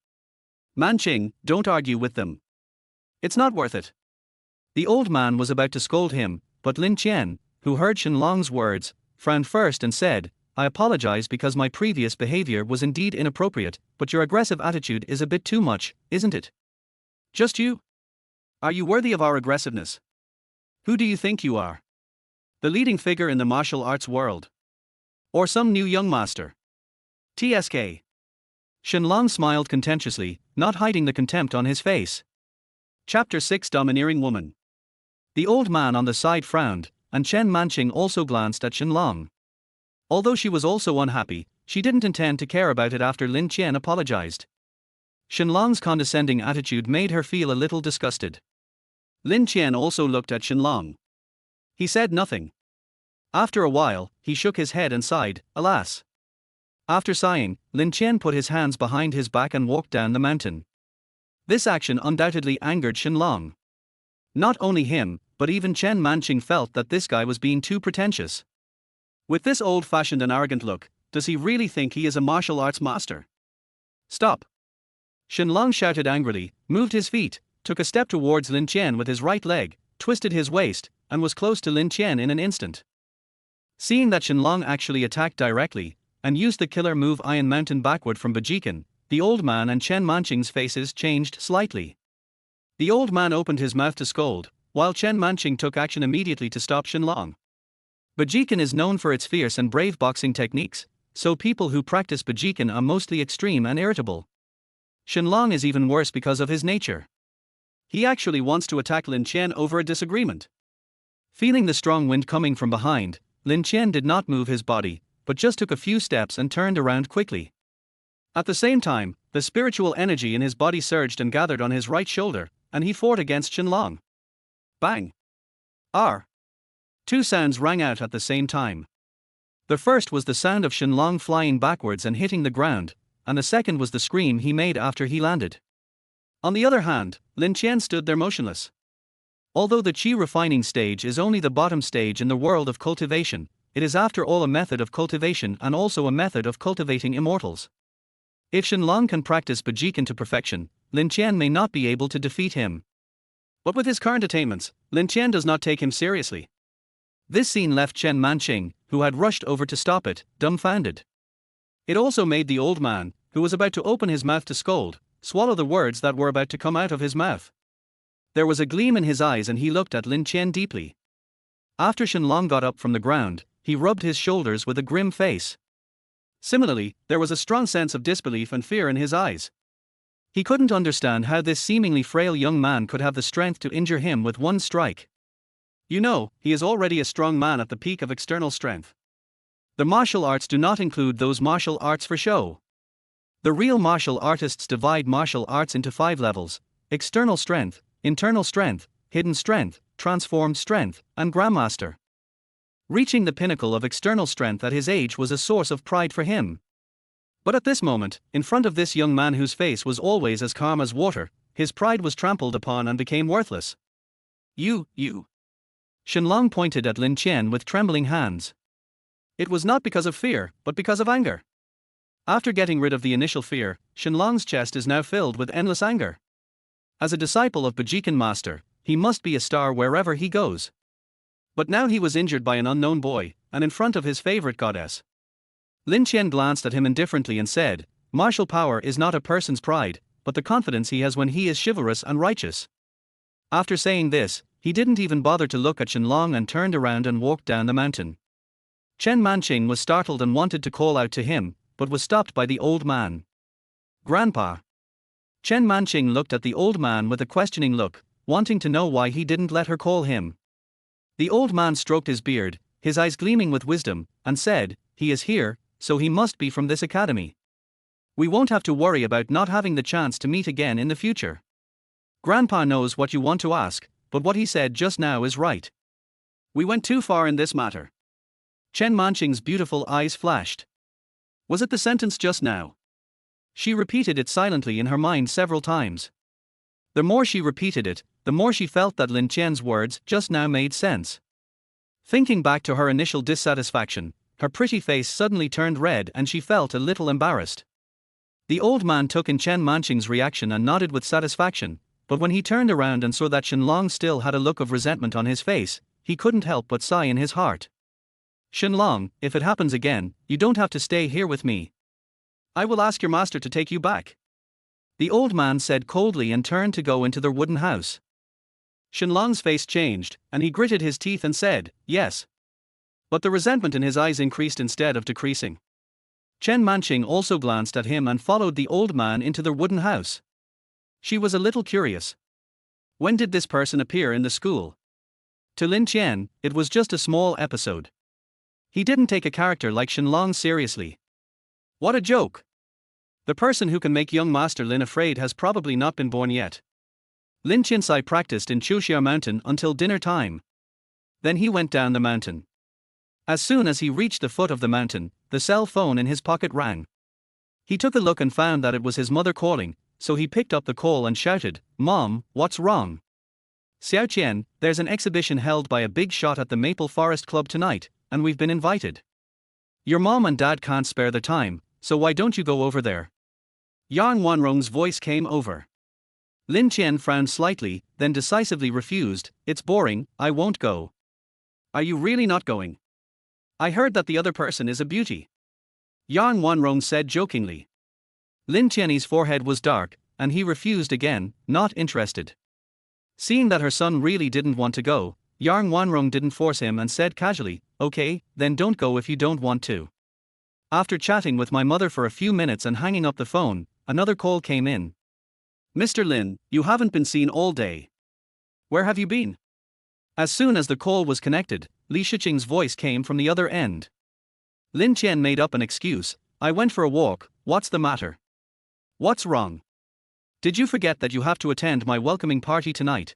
Manqing, don't argue with them. It's not worth it. The old man was about to scold him, but Lin Qian, who heard Shenlong's words, frowned first and said, I apologize because my previous behavior was indeed inappropriate, but your aggressive attitude is a bit too much, isn't it? Just you? Are you worthy of our aggressiveness? Who do you think you are? The leading figure in the martial arts world? Or some new young master? TSK. Shenlong smiled contemptuously, not hiding the contempt on his face. Chapter 6 Domineering Woman. The old man on the side frowned, and Chen Manqing also glanced at Shenlong. Although she was also unhappy, she didn't intend to care about it after Lin Qian apologized. Shenlong's condescending attitude made her feel a little disgusted. Lin Qian also looked at Shenlong. He said nothing. After a while, he shook his head and sighed, alas. After sighing, Lin Qian put his hands behind his back and walked down the mountain. This action undoubtedly angered Shenlong. Not only him, but even Chen Manqing felt that this guy was being too pretentious. With this old-fashioned and arrogant look, does he really think he is a martial arts master? Stop! Shenlong shouted angrily, moved his feet, took a step towards Lin Qian with his right leg, twisted his waist, and was close to Lin Qian in an instant. Seeing that Shenlong actually attacked directly, and used the killer move Iron Mountain backward from Bajikan, the old man and Chen Manqing's faces changed slightly. The old man opened his mouth to scold, while Chen Manqing took action immediately to stop Shenlong. Bajikan is known for its fierce and brave boxing techniques, so people who practice Bajikan are mostly extreme and irritable. Shenlong is even worse because of his nature. He actually wants to attack Lin Qian over a disagreement. Feeling the strong wind coming from behind, Lin Qian did not move his body, but just took a few steps and turned around quickly. At the same time, the spiritual energy in his body surged and gathered on his right shoulder, and he fought against Shenlong. Bang! R. Two sounds rang out at the same time. The first was the sound of Shenlong flying backwards and hitting the ground, and the second was the scream he made after he landed. On the other hand, Lin Qian stood there motionless. Although the qi refining stage is only the bottom stage in the world of cultivation, it is after all a method of cultivation and also a method of cultivating immortals. If Shenlong can practice Bajikan to perfection, Lin Qian may not be able to defeat him. But with his current attainments, Lin Qian does not take him seriously. This scene left Chen Manqing, who had rushed over to stop it, dumbfounded. It also made the old man, who was about to open his mouth to scold, swallow the words that were about to come out of his mouth. There was a gleam in his eyes and he looked at Lin Qian deeply. After Shenlong got up from the ground, he rubbed his shoulders with a grim face. Similarly, there was a strong sense of disbelief and fear in his eyes. He couldn't understand how this seemingly frail young man could have the strength to injure him with one strike. You know, he is already a strong man at the peak of external strength. The martial arts do not include those martial arts for show. The real martial artists divide martial arts into 5 levels: external strength, internal strength, hidden strength, transformed strength, and grandmaster. Reaching the pinnacle of external strength at his age was a source of pride for him. But at this moment, in front of this young man whose face was always as calm as water, his pride was trampled upon and became worthless. You. Shenlong pointed at Lin Qian with trembling hands. It was not because of fear, but because of anger. After getting rid of the initial fear, Shenlong's chest is now filled with endless anger. As a disciple of Bajikan Master, he must be a star wherever he goes. But now he was injured by an unknown boy, and in front of his favorite goddess. Lin Qian glanced at him indifferently and said, martial power is not a person's pride, but the confidence he has when he is chivalrous and righteous. After saying this, he didn't even bother to look at Shenlong and turned around and walked down the mountain. Chen Manqing was startled and wanted to call out to him, but was stopped by the old man. Grandpa. Chen Manqing looked at the old man with a questioning look, wanting to know why he didn't let her call him. The old man stroked his beard, his eyes gleaming with wisdom, and said, "He is here, so he must be from this academy. We won't have to worry about not having the chance to meet again in the future. Grandpa knows what you want to ask, but what he said just now is right. We went too far in this matter." Chen Manqing's beautiful eyes flashed. Was it the sentence just now? She repeated it silently in her mind several times. The more she repeated it, the more she felt that Lin Qian's words just now made sense. Thinking back to her initial dissatisfaction, her pretty face suddenly turned red and she felt a little embarrassed. The old man took in Chen Manqing's reaction and nodded with satisfaction, but when he turned around and saw that Shenlong still had a look of resentment on his face, he couldn't help but sigh in his heart. "Shenlong, if it happens again, you don't have to stay here with me. I will ask your master to take you back," the old man said coldly and turned to go into their wooden house. Shenlong's face changed, and he gritted his teeth and said, "Yes." But the resentment in his eyes increased instead of decreasing. Chen Manqing also glanced at him and followed the old man into their wooden house. She was a little curious. When did this person appear in the school? To Lin Qian, it was just a small episode. He didn't take a character like Shenlong seriously. What a joke! The person who can make young Master Lin afraid has probably not been born yet. Lin Qiansai practiced in Chuxia Mountain until dinner time. Then he went down the mountain. As soon as he reached the foot of the mountain, the cell phone in his pocket rang. He took a look and found that it was his mother calling, so he picked up the call and shouted, "Mom, what's wrong?" "Xiao Qian, there's an exhibition held by a big shot at the Maple Forest Club tonight, and we've been invited. Your mom and dad can't spare the time, so why don't you go over there?" Yang Wanrong's voice came over. Lin Qian frowned slightly, then decisively refused. "It's boring, I won't go." "Are you really not going? I heard that the other person is a beauty," Yang Wanrong said jokingly. Lin Qian's forehead was dark, and he refused again, not interested. Seeing that her son really didn't want to go, Yang Wanrong didn't force him and said casually, "Okay, then don't go if you don't want to." After chatting with my mother for a few minutes and hanging up the phone, another call came in. "Mr. Lin, you haven't been seen all day. Where have you been?" As soon as the call was connected, Li Shiqing's voice came from the other end. Lin Qian made up an excuse. "I went for a walk, what's the matter? What's wrong? Did you forget that you have to attend my welcoming party tonight?"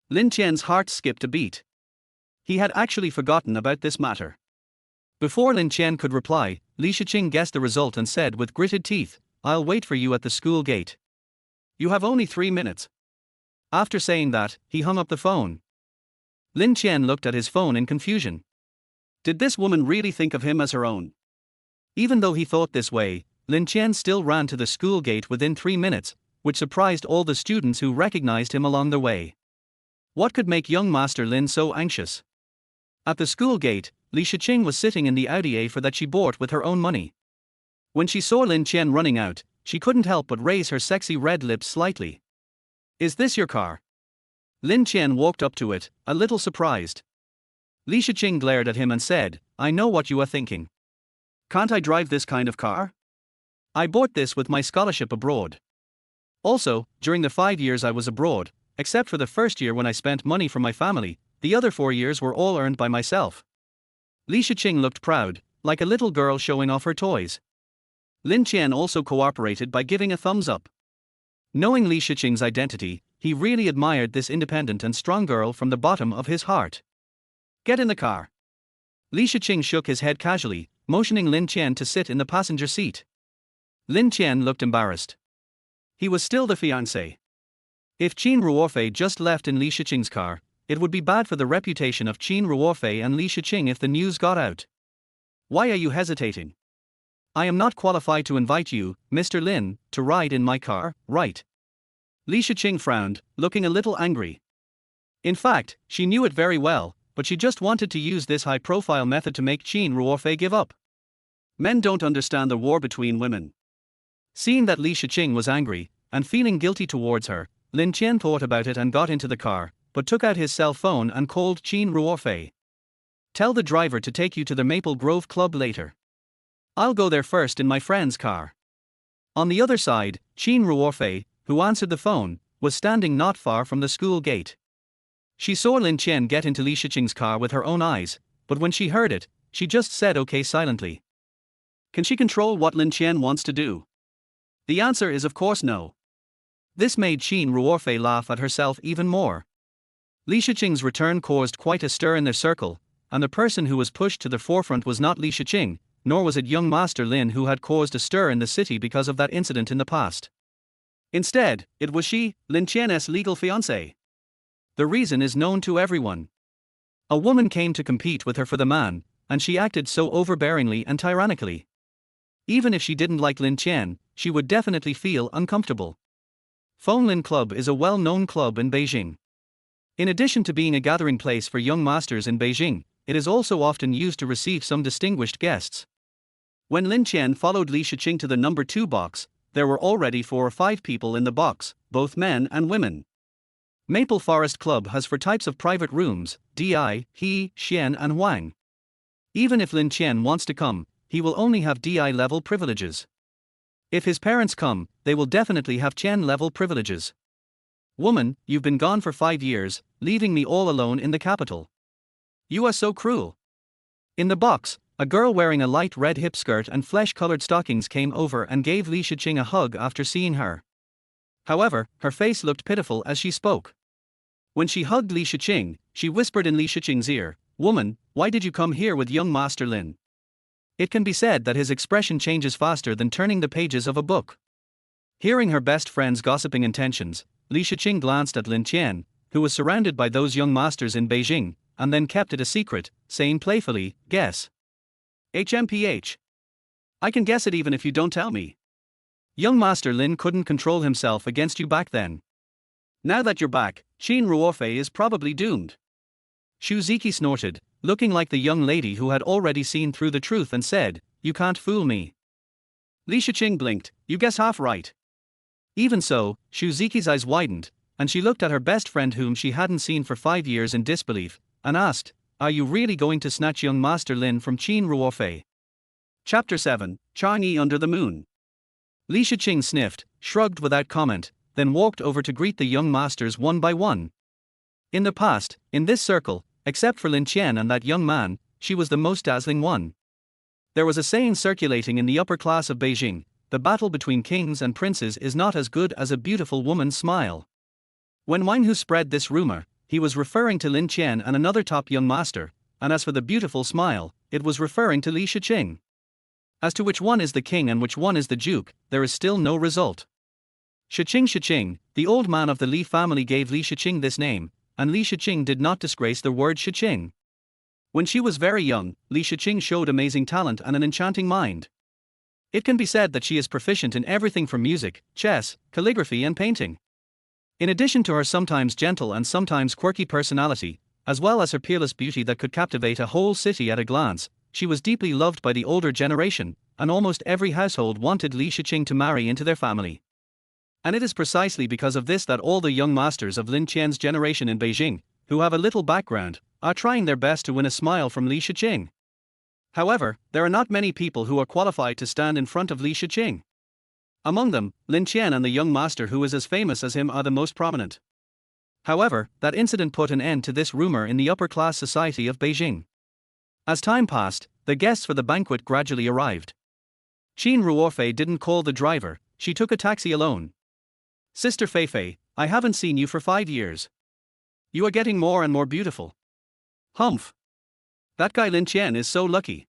Lin Qian's heart skipped a beat. He had actually forgotten about this matter. Before Lin Qian could reply, Li Shiqing guessed the result and said with gritted teeth, "I'll wait for you at the school gate. You have only 3 minutes." After saying that, he hung up the phone. Lin Qian looked at his phone in confusion. Did this woman really think of him as her own? Even though he thought this way, Lin Qian still ran to the school gate within 3 minutes, which surprised all the students who recognized him along the way. What could make young Master Lin so anxious? At the school gate, Li Shiqing was sitting in the Audi A4 that she bought with her own money. When she saw Lin Qian running out, she couldn't help but raise her sexy red lips slightly. "Is this your car?" Lin Qian walked up to it, a little surprised. Li Shiqing glared at him and said, "I know what you are thinking. Can't I drive this kind of car? I bought this with my scholarship abroad. Also, during the 5 years I was abroad, except for the first year when I spent money from my family, the other 4 years were all earned by myself." Li Shiqing looked proud, like a little girl showing off her toys. Lin Qian also cooperated by giving a thumbs up. Knowing Li Shiqing's identity, he really admired this independent and strong girl from the bottom of his heart. "Get in the car." Li Shiqing shook his head casually, motioning Lin Qian to sit in the passenger seat. Lin Qian looked embarrassed. He was still the fiancé. If Qin Ruofei just left in Li Shiqing's car, it would be bad for the reputation of Qin Ruofei and Li Shiqing if the news got out. "Why are you hesitating? I am not qualified to invite you, Mr. Lin, to ride in my car, right?" Li Shiqing frowned, looking a little angry. In fact, she knew it very well, but she just wanted to use this high-profile method to make Qin Ruofei give up. Men don't understand the war between women. Seeing that Li Shiqing was angry, and feeling guilty towards her, Lin Qian thought about it and got into the car, but took out his cell phone and called Qin Ruofei. "Tell the driver to take you to the Maple Grove Club later. I'll go there first in my friend's car." On the other side, Qin Ruofei, who answered the phone, was standing not far from the school gate. She saw Lin Qian get into Li Shiqing's car with her own eyes, but when she heard it, she just said okay silently. Can she control what Lin Qian wants to do? The answer is of course no. This made Qin Ruorfei laugh at herself even more. Li Shiqing's return caused quite a stir in their circle, and the person who was pushed to the forefront was not Li Shiqing, nor was it young Master Lin who had caused a stir in the city because of that incident in the past. Instead, it was she, Lin Qian's legal fiancée. The reason is known to everyone. A woman came to compete with her for the man, and she acted so overbearingly and tyrannically. Even if she didn't like Lin Qian, she would definitely feel uncomfortable. Fenglin Club is a well-known club in Beijing. In addition to being a gathering place for young masters in Beijing, it is also often used to receive some distinguished guests. When Lin Qian followed Li Shiqing to the number 2 box, there were already 4 or 5 people in the box, both men and women. Maple Forest Club has 4 types of private rooms: Di, He, Xian and Huang. Even if Lin Qian wants to come, he will only have Di level privileges. If his parents come, they will definitely have Qian level privileges. Woman, you've been gone for 5 years, leaving me all alone in the capital. You are so cruel. In the box, a girl wearing a light red hip skirt and flesh-colored stockings came over and gave Li Shiqing a hug after seeing her. However, her face looked pitiful as she spoke. When she hugged Li Shiqing, she whispered in Li Shiqing's ear, "Woman, why did you come here with young Master Lin?" It can be said that his expression changes faster than turning the pages of a book. Hearing her best friend's gossiping intentions, Li Shiqing glanced at Lin Qian, who was surrounded by those young masters in Beijing, and then kept it a secret, saying playfully, "Guess." HMPH. I can guess it even if you don't tell me. Young Master Lin couldn't control himself against you back then. Now that you're back, Qin Ruorfei is probably doomed. Shu Ziki snorted, looking like the young lady who had already seen through the truth and said, "You can't fool me." Li Shiqing blinked, "You guess half right." Even so, Shu Ziki's eyes widened, and she looked at her best friend whom she hadn't seen for 5 years in disbelief, and asked, "Are you really going to snatch young Master Lin from Qin Ruorfei?" Chapter 7, Chang'e Under the Moon. Li Shiqing sniffed, shrugged without comment, then walked over to greet the young masters one by one. In the past, in this circle, except for Lin Qian and that young man, she was the most dazzling one. There was a saying circulating in the upper class of Beijing: the battle between kings and princes is not as good as a beautiful woman's smile. When Wang Hu spread this rumor, he was referring to Lin Qian and another top young master, and as for the beautiful smile, it was referring to Li Shiqing. As to which one is the king and which one is the duke, there is still no result. Shiqing, the old man of the Li family, gave Li Shiqing this name, and Li Shiqing did not disgrace the word Shiqing. When she was very young, Li Shiqing showed amazing talent and an enchanting mind. It can be said that she is proficient in everything from music, chess, calligraphy and painting. In addition to her sometimes gentle and sometimes quirky personality, as well as her peerless beauty that could captivate a whole city at a glance, she was deeply loved by the older generation, and almost every household wanted Li Shiqing to marry into their family. And it is precisely because of this that all the young masters of Lin Qian's generation in Beijing, who have a little background, are trying their best to win a smile from Li Shiqing. However, there are not many people who are qualified to stand in front of Li Shiqing. Among them, Lin Qian and the young master who is as famous as him are the most prominent. However, that incident put an end to this rumor in the upper-class society of Beijing. As time passed, the guests for the banquet gradually arrived. Qin Ruorfei didn't call the driver, she took a taxi alone. "Sister Feifei, I haven't seen you for 5 years. You are getting more and more beautiful." "Humph. That guy Lin Qian is so lucky."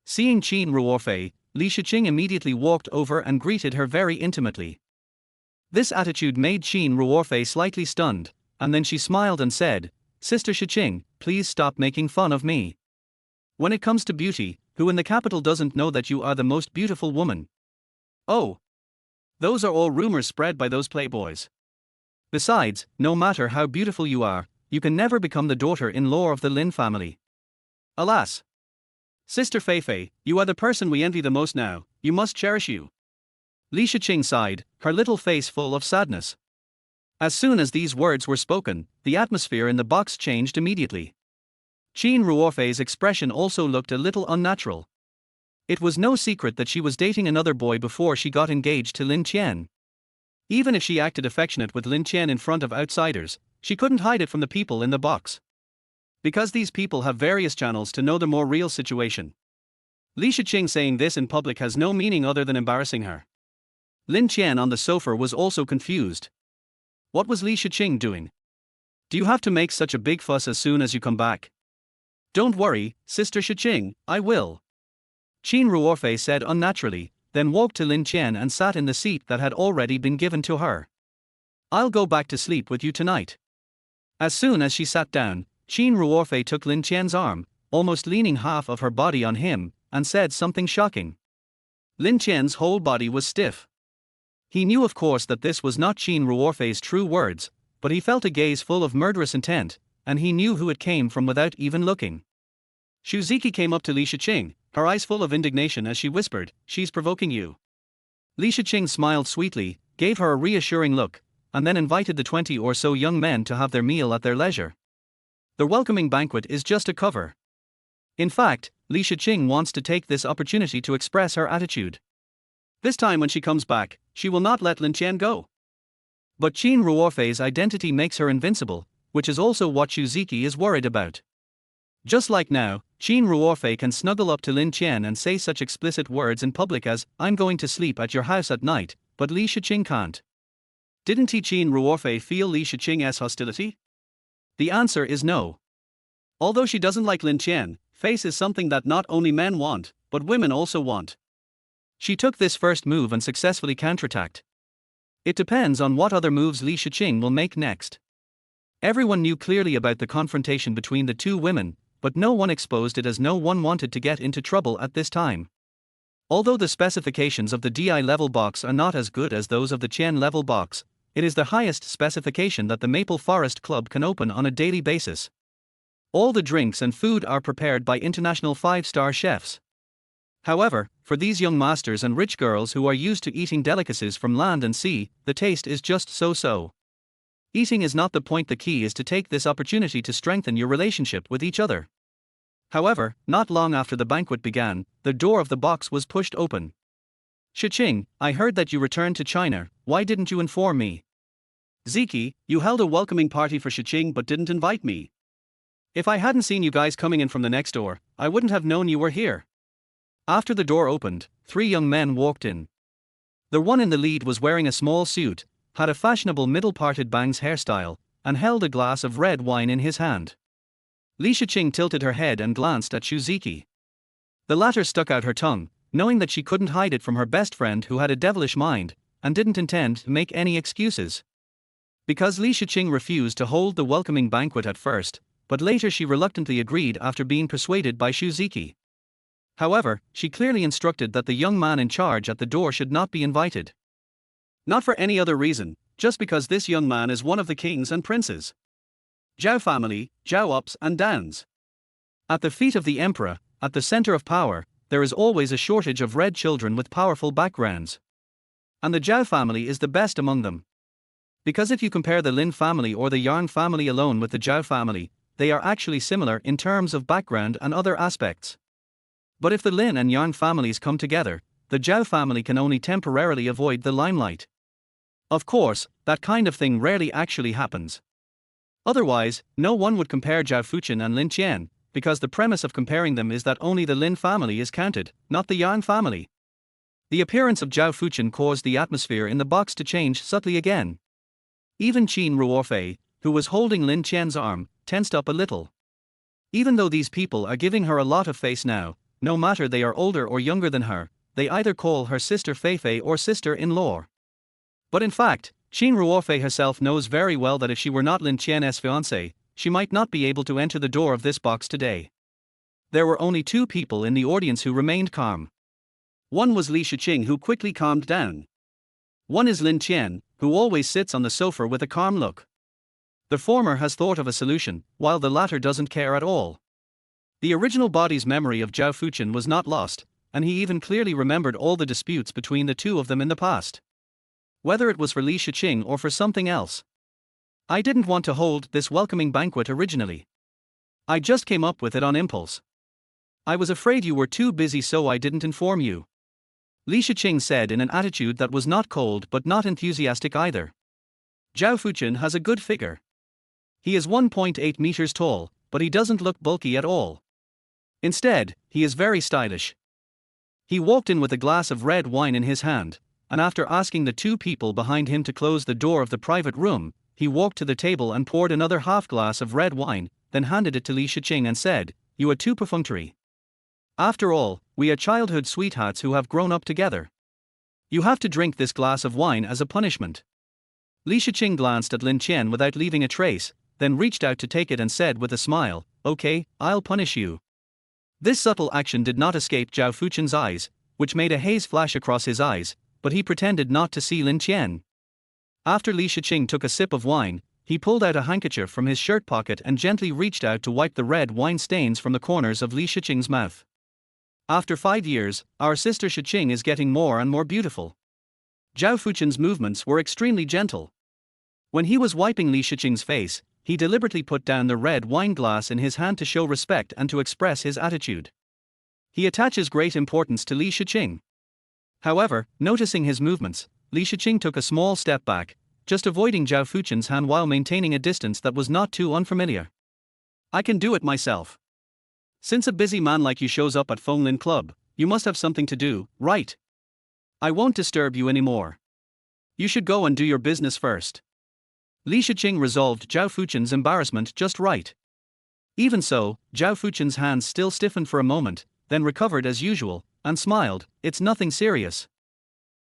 Seeing Qin Ruorfei, Li Shiqing immediately walked over and greeted her very intimately. This attitude made Qin Ruorfei slightly stunned, and then she smiled and said, "Sister Shiqing, please stop making fun of me. When it comes to beauty, who in the capital doesn't know that you are the most beautiful woman?" "Oh. Those are all rumors spread by those playboys. Besides, no matter how beautiful you are, you can never become the daughter-in-law of the Lin family. Alas. Sister Feifei, you are the person we envy the most now, you must cherish you." Li Shiqing sighed, her little face full of sadness. As soon as these words were spoken, the atmosphere in the box changed immediately. Qin Ruorfei's expression also looked a little unnatural. It was no secret that she was dating another boy before she got engaged to Lin Qian. Even if she acted affectionate with Lin Qian in front of outsiders, she couldn't hide it from the people in the box. Because these people have various channels to know the more real situation. Li Shiqing saying this in public has no meaning other than embarrassing her. Lin Qian on the sofa was also confused. What was Li Shiqing doing? Do you have to make such a big fuss as soon as you come back? Don't worry, Sister Shiqing, I will. Qin Ruorfei said unnaturally, then walked to Lin Qian and sat in the seat that had already been given to her. I'll go back to sleep with you tonight. As soon as she sat down, Qin Ruorfei took Lin Qian's arm, almost leaning half of her body on him, and said something shocking. Lin Qian's whole body was stiff. He knew of course that this was not Qin Ruorfei's true words, but he felt a gaze full of murderous intent, and he knew who it came from without even looking. Xu Ziki came up to Li Shiqing, her eyes full of indignation as she whispered, "She's provoking you." Li Shiqing smiled sweetly, gave her a reassuring look, and then invited the 20 or so young men to have their meal at their leisure. The welcoming banquet is just a cover. In fact, Li Shiqing wants to take this opportunity to express her attitude. This time when she comes back, she will not let Lin Qian go. But Qin Ruorfei's identity makes her invincible, which is also what Xu Ziki is worried about. Just like now, Qin Ruorfei can snuggle up to Lin Qian and say such explicit words in public as, "I'm going to sleep at your house at night," but Li Shiqing can't. Didn't Qin Ruorfei feel Li Shiqing's hostility? The answer is no. Although she doesn't like Lin Qian, face is something that not only men want, but women also want. She took this first move and successfully counterattacked. It depends on what other moves Li Shiqing will make next. Everyone knew clearly about the confrontation between the two women, but no one exposed it as no one wanted to get into trouble at this time. Although the specifications of the DI level box are not as good as those of the Qian level box, it is the highest specification that the Maple Forest Club can open on a daily basis. All the drinks and food are prepared by international 5-star chefs. However, for these young masters and rich girls who are used to eating delicacies from land and sea, the taste is just so-so. Eating is not the point, the key is to take this opportunity to strengthen your relationship with each other. However, not long after the banquet began, the door of the box was pushed open. "Shiqing, I heard that you returned to China, why didn't you inform me?" "Ziki, you held a welcoming party for Shiqing but didn't invite me. If I hadn't seen you guys coming in from the next door, I wouldn't have known you were here." After the door opened, 3 young men walked in. The one in the lead was wearing a small suit, had a fashionable middle-parted bangs hairstyle, and held a glass of red wine in his hand. Li Shiqing tilted her head and glanced at Xu Ziki. The latter stuck out her tongue, knowing that she couldn't hide it from her best friend who had a devilish mind, and didn't intend to make any excuses. Because Li Shiqing refused to hold the welcoming banquet at first, but later she reluctantly agreed after being persuaded by Xu Ziki. However, she clearly instructed that the young man in charge at the door should not be invited. Not for any other reason, just because this young man is one of the kings and princes. Zhao family, Zhao ups and downs. At the feet of the emperor, at the center of power, there is always a shortage of red children with powerful backgrounds. And the Zhao family is the best among them. Because if you compare the Lin family or the Yang family alone with the Zhao family, they are actually similar in terms of background and other aspects. But if the Lin and Yang families come together, the Zhao family can only temporarily avoid the limelight. Of course, that kind of thing rarely actually happens. Otherwise, no one would compare Zhao Fuqian and Lin Qian, because the premise of comparing them is that only the Lin family is counted, not the Yang family. The appearance of Zhao Fuqian caused the atmosphere in the box to change subtly again. Even Qin Ruorfei, who was holding Lin Qian's arm, tensed up a little. Even though these people are giving her a lot of face now, no matter they are older or younger than her, they either call her sister Feifei or sister-in-law. But in fact, Qin Ruorfei herself knows very well that if she were not Lin Qian's fiancée, she might not be able to enter the door of this box today. There were only 2 people in the audience who remained calm. One was Li Shiqing, who quickly calmed down. One is Lin Qian, who always sits on the sofa with a calm look. The former has thought of a solution, while the latter doesn't care at all. The original body's memory of Zhao Fuqian was not lost, and he even clearly remembered all the disputes between the 2 of them in the past. Whether it was for Li Shiqing or for something else. "I didn't want to hold this welcoming banquet originally. I just came up with it on impulse. I was afraid you were too busy, so I didn't inform you. Li Shiqing said in an attitude that was not cold but not enthusiastic either. Zhao Fuchen has a good figure. He is 1.8 meters tall, but he doesn't look bulky at all. Instead, he is very stylish. He walked in with a glass of red wine in his hand, and after asking the two people behind him to close the door of the private room, he walked to the table and poured another half glass of red wine, then handed it to Li Shiqing and said, "You are too perfunctory. After all, we are childhood sweethearts who have grown up together. You have to drink this glass of wine as a punishment." Li Shiqing glanced at Lin Qian without leaving a trace, then reached out to take it and said with a smile, "Okay, I'll punish you." This subtle action did not escape Zhao Fuchen's eyes, which made a haze flash across his eyes, but he pretended not to see Lin Qian. After Li Shiqing took a sip of wine, he pulled out a handkerchief from his shirt pocket and gently reached out to wipe the red wine stains from the corners of Li Shiqing's mouth. "After 5 years, our sister Shiqing is getting more and more beautiful." Zhao Fuchen's movements were extremely gentle. When he was wiping Li Shiqing's face, he deliberately put down the red wine glass in his hand to show respect and to express his attitude. He attaches great importance to Li Shiqing. However, noticing his movements, Li Shiqing took a small step back, just avoiding Zhao Fuchen's hand while maintaining a distance that was not too unfamiliar. "I can do it myself. Since a busy man like you shows up at Fonglin Club, you must have something to do, right? I won't disturb you anymore. You should go and do your business first." Li Shiqing resolved Zhao Fuchen's embarrassment just right. Even so, Zhao Fuchen's hands still stiffened for a moment, then recovered as usual, and smiled, "It's nothing serious.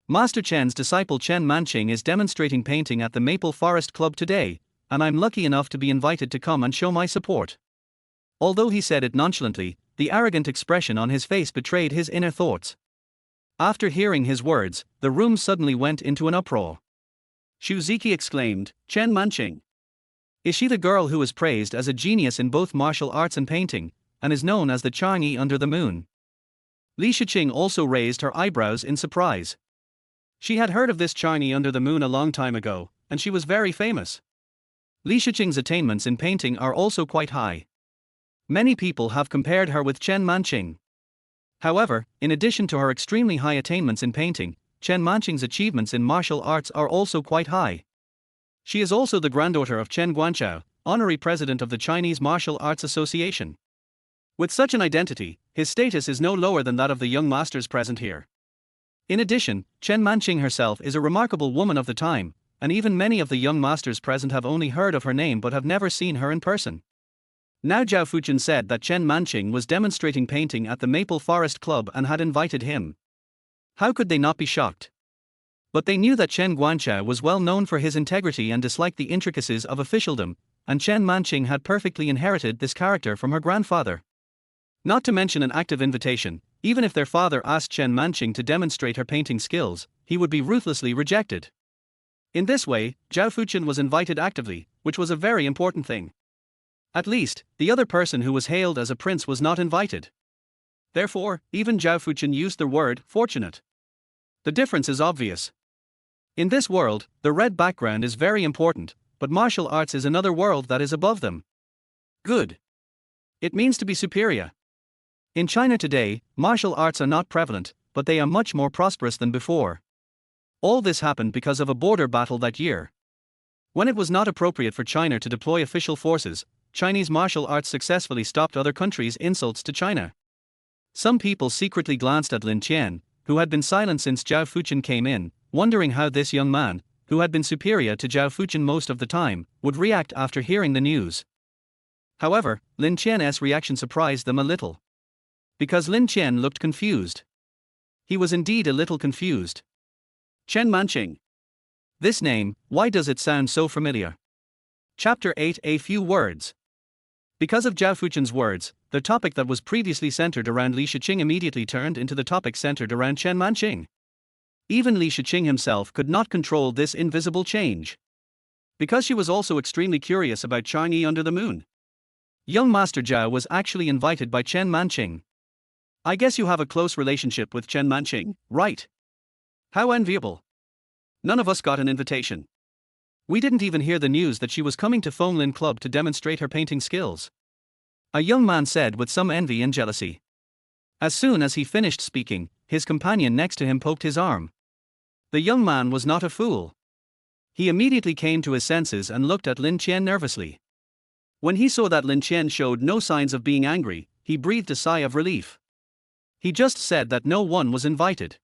Master Chen's disciple Chen Manqing is demonstrating painting at the Maple Forest Club today, and I'm lucky enough to be invited to come and show my support." Although he said it nonchalantly, the arrogant expression on his face betrayed his inner thoughts. After hearing his words, the room suddenly went into an uproar. Xu Ziki exclaimed, "Chen Manqing. Is she the girl who is praised as a genius in both martial arts and painting, and is known as the Chang'e under the moon?" Li Shiqing also raised her eyebrows in surprise. She had heard of this Chang'e under the moon a long time ago, and she was very famous. Li Shiqing's attainments in painting are also quite high. Many people have compared her with Chen Manqing. However, in addition to her extremely high attainments in painting, Chen Manqing's achievements in martial arts are also quite high. She is also the granddaughter of Chen Guanchao, honorary president of the Chinese Martial Arts Association. With such an identity, his status is no lower than that of the young masters present here. In addition, Chen Manqing herself is a remarkable woman of the time, and even many of the young masters present have only heard of her name but have never seen her in person. Now Zhao Fuchen said that Chen Manqing was demonstrating painting at the Maple Forest Club and had invited him. How could they not be shocked? But they knew that Chen Guanchao was well known for his integrity and disliked the intricacies of officialdom, and Chen Manqing had perfectly inherited this character from her grandfather. Not to mention an active invitation, even if their father asked Chen Manqing to demonstrate her painting skills, he would be ruthlessly rejected. In this way, Zhao Fuchen was invited actively, which was a very important thing. At least, the other person who was hailed as a prince was not invited. Therefore, even Zhao Fuchen used the word fortunate. The difference is obvious. In this world, the red background is very important, but martial arts is another world that is above them. Good. It means to be superior. In China today, martial arts are not prevalent, but they are much more prosperous than before. All this happened because of a border battle that year. When it was not appropriate for China to deploy official forces, Chinese martial arts successfully stopped other countries' insults to China. Some people secretly glanced at Lin Qian, who had been silent since Zhao Fuchen came in, wondering how this young man, who had been superior to Zhao Fuchen most of the time, would react after hearing the news. However, Lin Qian's reaction surprised them a little. Because Lin Qian looked confused. He was indeed a little confused. Chen Manqing. This name, why does it sound so familiar? Chapter 8: A few words. Because of Zhao Fuchen's words, the topic that was previously centered around Li Shiqing immediately turned into the topic centered around Chen Manqing. Even Li Shiqing himself could not control this invisible change. Because she was also extremely curious about Chang'e under the moon. Young Master Zhao was actually invited by Chen Manqing. I guess you have a close relationship with Chen Manqing, right? How enviable. None of us got an invitation. We didn't even hear the news that she was coming to Fonglin Club to demonstrate her painting skills. A young man said with some envy and jealousy. As soon as he finished speaking, his companion next to him poked his arm. The young man was not a fool. He immediately came to his senses and looked at Lin Qian nervously. When he saw that Lin Qian showed no signs of being angry, he breathed a sigh of relief. He just said that no one was invited.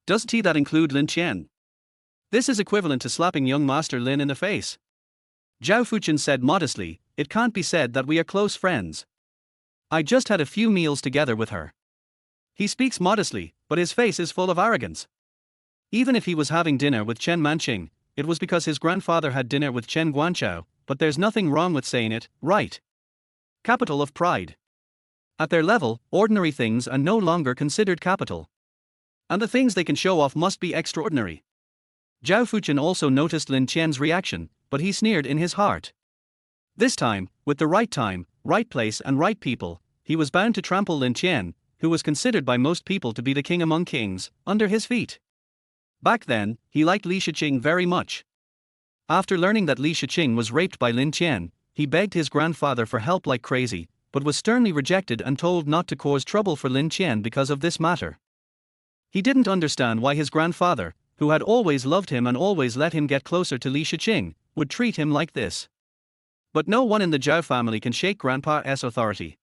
Doesn't that include Lin Qian? This is equivalent to slapping young Master Lin in the face. Zhao Fuchen said modestly, it can't be said that we are close friends. I just had a few meals together with her. He speaks modestly, but his face is full of arrogance. Even if he was having dinner with Chen Manqing, it was because his grandfather had dinner with Chen Guanchao, but there's nothing wrong with saying it, right? Capital of pride. At their level, ordinary things are no longer considered capital. And the things they can show off must be extraordinary. Zhao Fuchen also noticed Lin Qian's reaction, but he sneered in his heart. This time, with the right time, right place and right people, he was bound to trample Lin Qian, who was considered by most people to be the king among kings, under his feet. Back then, he liked Li Shiqing very much. After learning that Li Shiqing was raped by Lin Qian, he begged his grandfather for help like crazy, but was sternly rejected and told not to cause trouble for Lin Qian because of this matter. He didn't understand why his grandfather, who had always loved him and always let him get closer to Li Shiqing, would treat him like this. But no one in the Zhao family can shake Grandpa's authority.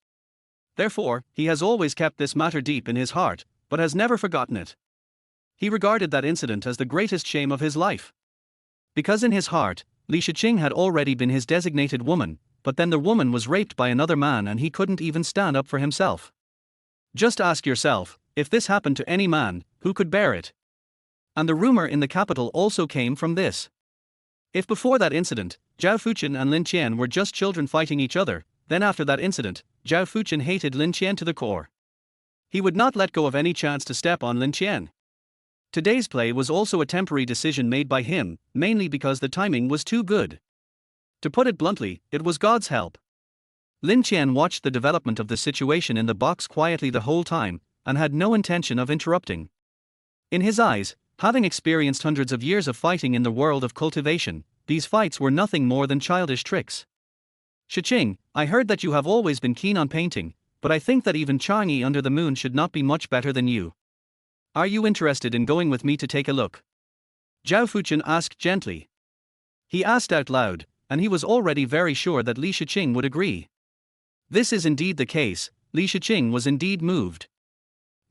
Therefore, he has always kept this matter deep in his heart, but has never forgotten it. He regarded that incident as the greatest shame of his life. Because in his heart, Li Shiqing had already been his designated woman, but then the woman was raped by another man and he couldn't even stand up for himself. Just ask yourself, if this happened to any man, who could bear it? And the rumor in the capital also came from this. If before that incident, Zhao Fuchen and Lin Qian were just children fighting each other, then after that incident, Zhao Fuchen hated Lin Qian to the core. He would not let go of any chance to step on Lin Qian. Today's play was also a temporary decision made by him, mainly because the timing was too good. To put it bluntly, it was God's help. Lin Qian watched the development of the situation in the box quietly the whole time, and had no intention of interrupting. In his eyes, having experienced hundreds of years of fighting in the world of cultivation, these fights were nothing more than childish tricks. Shiqing, I heard that you have always been keen on painting, but I think that even Chang'e under the moon should not be much better than you. Are you interested in going with me to take a look? Zhao Fuchen asked gently. He asked out loud, and he was already very sure that Li Shiqing would agree. This is indeed the case, Li Shiqing was indeed moved.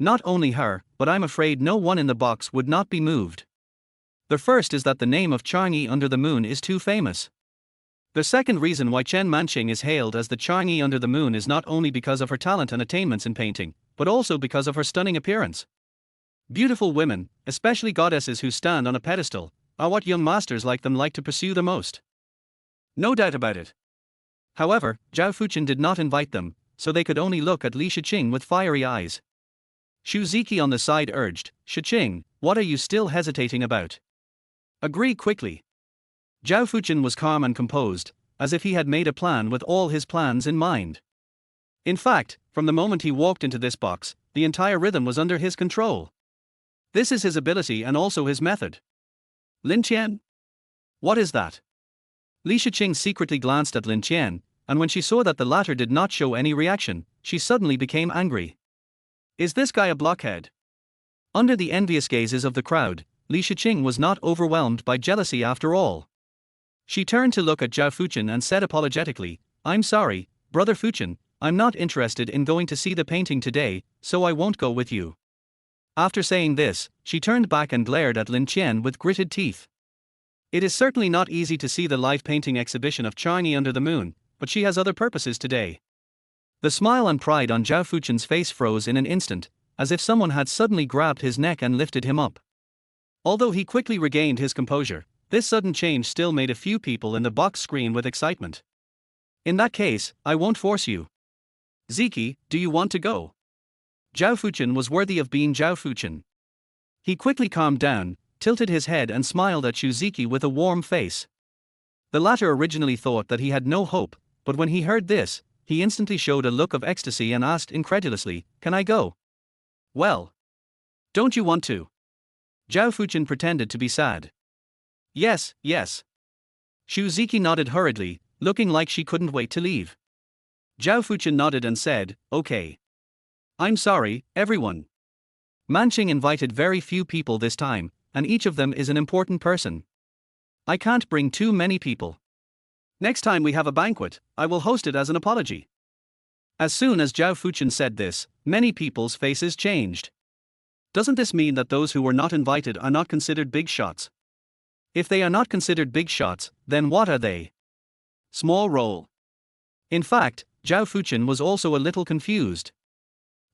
Not only her, but I'm afraid no one in the box would not be moved. The first is that the name of Chang'e under the moon is too famous. The second reason why Chen Manqing is hailed as the Chang'e under the moon is not only because of her talent and attainments in painting, but also because of her stunning appearance. Beautiful women, especially goddesses who stand on a pedestal, are what young masters like them like to pursue the most. No doubt about it. However, Zhao Fuchen did not invite them, so they could only look at Li Shiqing with fiery eyes. Xu Ziki on the side urged, Shiqing, what are you still hesitating about? Agree quickly. Zhao Fuchen was calm and composed, as if he had made a plan with all his plans in mind. In fact, from the moment he walked into this box, the entire rhythm was under his control. This is his ability and also his method. Lin Qian? What is that? Li Shiqing secretly glanced at Lin Qian, and when she saw that the latter did not show any reaction, she suddenly became angry. Is this guy a blockhead? Under the envious gazes of the crowd, Li Shiqing was not overwhelmed by jealousy after all. She turned to look at Zhao Fuchen and said apologetically, I'm sorry, Brother Fuchen, I'm not interested in going to see the painting today, so I won't go with you. After saying this, she turned back and glared at Lin Qian with gritted teeth. It is certainly not easy to see the live painting exhibition of Chang'e under the moon, but she has other purposes today. The smile and pride on Zhao Fuchen's face froze in an instant, as if someone had suddenly grabbed his neck and lifted him up. Although he quickly regained his composure, this sudden change still made a few people in the box scream with excitement. In that case, I won't force you. Ziki, do you want to go? Zhao Fuchen was worthy of being Zhao Fuchen. He quickly calmed down, tilted his head and smiled at Xu Ziki with a warm face. The latter originally thought that he had no hope, but when he heard this, he instantly showed a look of ecstasy and asked incredulously, Can I go? Well. Don't you want to? Zhao Fuchen pretended to be sad. Yes, yes. Xu Ziki nodded hurriedly, looking like she couldn't wait to leave. Zhao Fuchen nodded and said, Okay. I'm sorry, everyone. Manqing invited very few people this time, and each of them is an important person. I can't bring too many people. Next time we have a banquet, I will host it as an apology. As soon as Zhao Fuchen said this, many people's faces changed. Doesn't this mean that those who were not invited are not considered big shots? If they are not considered big shots, then what are they? Small role. In fact, Zhao Fuchen was also a little confused.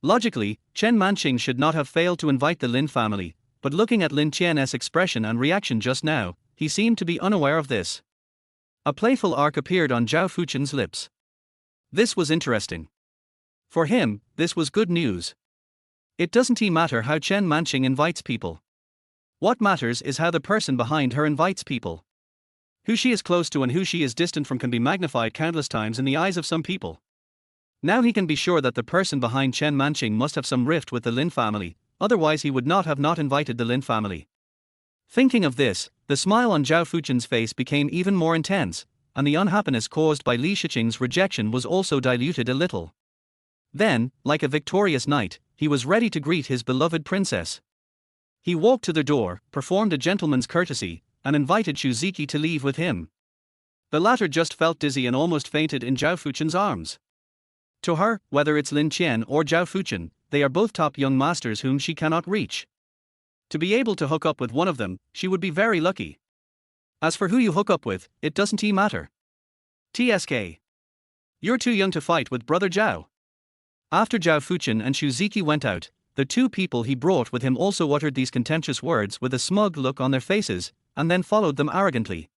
Logically, Chen Manqing should not have failed to invite the Lin family, but looking at Lin Qian's expression and reaction just now, he seemed to be unaware of this. A playful arc appeared on Zhao Fuchen's lips. This was interesting. For him, this was good news. It doesn't matter how Chen Manqing invites people. What matters is how the person behind her invites people. Who she is close to and who she is distant from can be magnified countless times in the eyes of some people. Now he can be sure that the person behind Chen Manqing must have some rift with the Lin family, otherwise he would not have invited the Lin family. Thinking of this, the smile on Zhao Fuchen's face became even more intense, and the unhappiness caused by Li Shiqing's rejection was also diluted a little. Then, like a victorious knight, he was ready to greet his beloved princess. He walked to the door, performed a gentleman's courtesy, and invited Xu Ziki to leave with him. The latter just felt dizzy and almost fainted in Zhao Fuchen's arms. To her, whether it's Lin Qian or Zhao Fuchen, they are both top young masters whom she cannot reach. To be able to hook up with one of them, she would be very lucky. As for who you hook up with, it doesn't matter. TSK. You're too young to fight with brother Zhao. After Zhao Fuchen and Xu Ziki went out, the two people he brought with him also uttered these contentious words with a smug look on their faces, and then followed them arrogantly.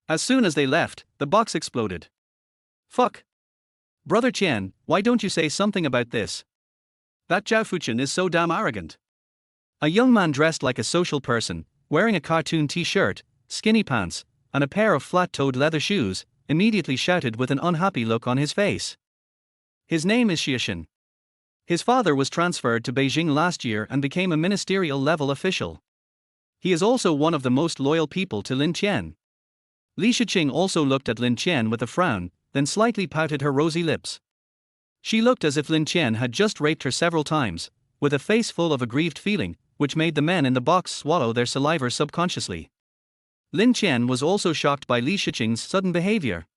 As soon as they left, the box exploded. Fuck. Brother Qian, why don't you say something about this? That Zhao Fuchen is so damn arrogant. A young man dressed like a social person, wearing a cartoon t-shirt, skinny pants, and a pair of flat-toed leather shoes, immediately shouted with an unhappy look on his face. His name is Xiaxin. His father was transferred to Beijing last year and became a ministerial-level official. He is also one of the most loyal people to Lin Qian. Li Shiqing also looked at Lin Qian with a frown, then slightly pouted her rosy lips. She looked as if Lin Qian had just raped her several times, with a face full of aggrieved feeling, which made the men in the box swallow their saliva subconsciously. Lin Qian was also shocked by Li Shiqing's sudden behavior.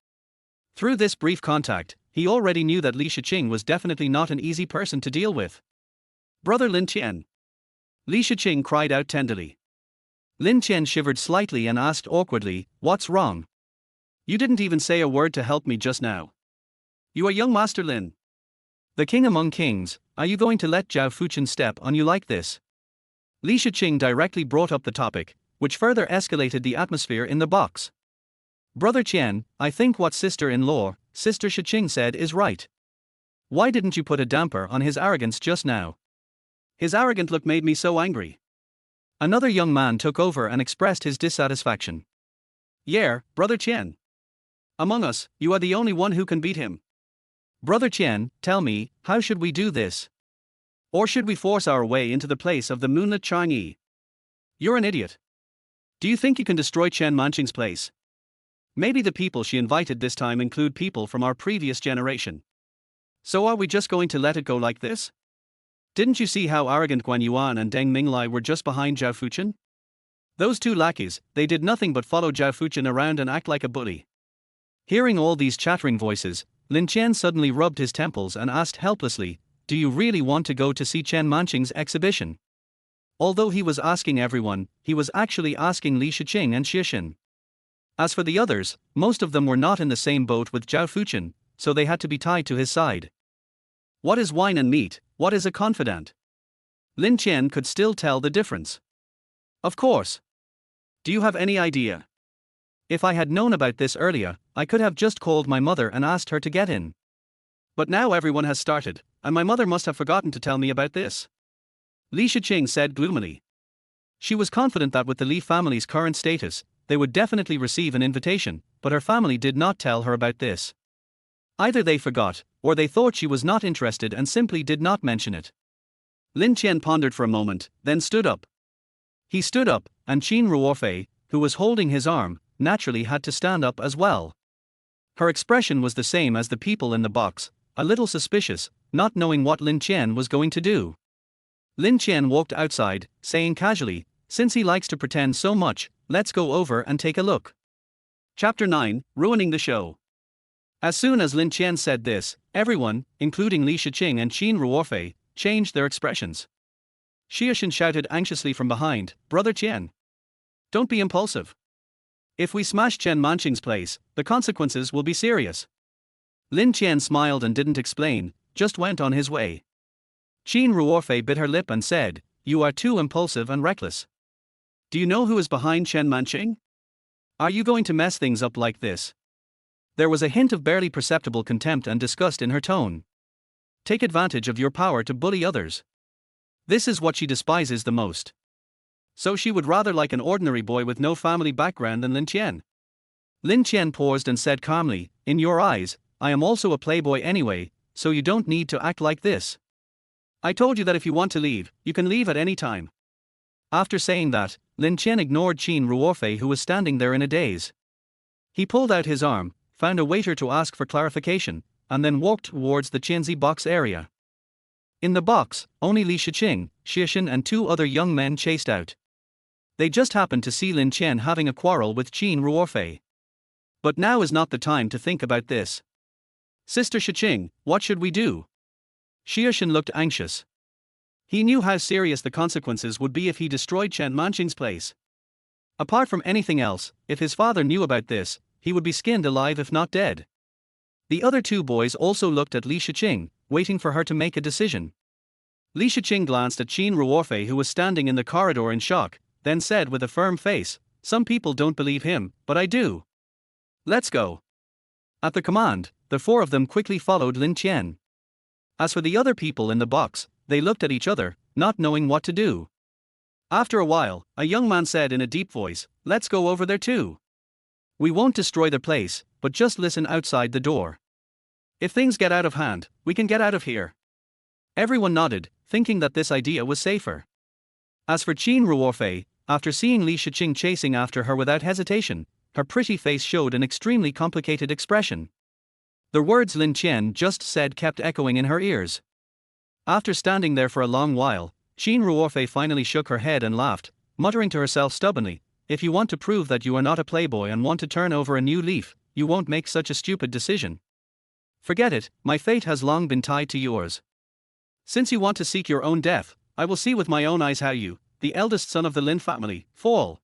Through this brief contact, he already knew that Li Shiqing was definitely not an easy person to deal with. Brother Lin Qian. Li Shiqing cried out tenderly. Lin Qian shivered slightly and asked awkwardly, "What's wrong? You didn't even say a word to help me just now. You are young Master Lin. The king among kings, are you going to let Zhao Fuchen step on you like this?" Li Shiqing directly brought up the topic, which further escalated the atmosphere in the box. Brother Qian, I think what sister-in-law, Sister Shiqing said is right. Why didn't you put a damper on his arrogance just now? His arrogant look made me so angry. Another young man took over and expressed his dissatisfaction. Yeah, Brother Qian. Among us, you are the only one who can beat him. Brother Qian, tell me, how should we do this? Or should we force our way into the place of the moonlit Chang'e? You're an idiot. Do you think you can destroy Chen Manqing's place? Maybe the people she invited this time include people from our previous generation. So are we just going to let it go like this? Didn't you see how arrogant Guan Yuan and Deng Minglai were just behind Zhao Fuchen? Those two lackeys, they did nothing but follow Zhao Fuchen around and act like a bully. Hearing all these chattering voices, Lin Qian suddenly rubbed his temples and asked helplessly, "Do you really want to go to see Chen Manqing's exhibition?" Although he was asking everyone, he was actually asking Li Shiqing and Xiaxin. As for the others, most of them were not in the same boat with Zhao Fuchen, so they had to be tied to his side. What is wine and meat? What is a confidant? Lin Qian could still tell the difference. Of course. Do you have any idea? If I had known about this earlier, I could have just called my mother and asked her to get in. But now everyone has started, and my mother must have forgotten to tell me about this. Li Shiqing said gloomily. She was confident that with the Li family's current status, they would definitely receive an invitation, but her family did not tell her about this. Either they forgot, or they thought she was not interested and simply did not mention it. Lin Qian pondered for a moment, then stood up. He stood up, and Qin Ruorfei, who was holding his arm, naturally had to stand up as well. Her expression was the same as the people in the box, a little suspicious, not knowing what Lin Qian was going to do. Lin Qian walked outside, saying casually, since he likes to pretend so much, let's go over and take a look. Chapter 9, Ruining the Show. As soon as Lin Qian said this, everyone, including Li Shiqing and Qin Ruorfei, changed their expressions. Xiaoshen shouted anxiously from behind, Brother Qian, don't be impulsive. If we smash Chen Manqing's place, the consequences will be serious. Lin Qian smiled and didn't explain, just went on his way. Qin Ruorfei bit her lip and said, you are too impulsive and reckless. Do you know who is behind Chen Manqing? Are you going to mess things up like this? There was a hint of barely perceptible contempt and disgust in her tone. Take advantage of your power to bully others. This is what she despises the most. So she would rather like an ordinary boy with no family background than Lin Qian. Lin Qian paused and said calmly, in your eyes, I am also a playboy anyway, so you don't need to act like this. I told you that if you want to leave, you can leave at any time. After saying that, Lin Qian ignored Qin Ruorfei who was standing there in a daze. He pulled out his arm, found a waiter to ask for clarification, and then walked towards the Qianzi box area. In the box, only Li Shiqing, Xiaoshen and 2 other young men chased out. They just happened to see Lin Qian having a quarrel with Qin Ruorfei. But now is not the time to think about this. Sister Shiqing, what should we do? Xiaoshen looked anxious. He knew how serious the consequences would be if he destroyed Chen Manqing's place. Apart from anything else, if his father knew about this, he would be skinned alive if not dead. The other 2 boys also looked at Li Shiqing, waiting for her to make a decision. Li Shiqing glanced at Qin Ruorfei who was standing in the corridor in shock, then said with a firm face, some people don't believe him, but I do. Let's go. At the command, the 4 of them quickly followed Lin Qian. As for the other people in the box, they looked at each other, not knowing what to do. After a while, a young man said in a deep voice, let's go over there too. We won't destroy the place, but just listen outside the door. If things get out of hand, we can get out of here. Everyone nodded, thinking that this idea was safer. As for Qin Ruorfei, after seeing Li Shiqing chasing after her without hesitation, her pretty face showed an extremely complicated expression. The words Lin Qian just said kept echoing in her ears. After standing there for a long while, Qin Ruorfei finally shook her head and laughed, muttering to herself stubbornly, if you want to prove that you are not a playboy and want to turn over a new leaf, you won't make such a stupid decision. Forget it, my fate has long been tied to yours. Since you want to seek your own death, I will see with my own eyes how you, the eldest son of the Lin family, fall.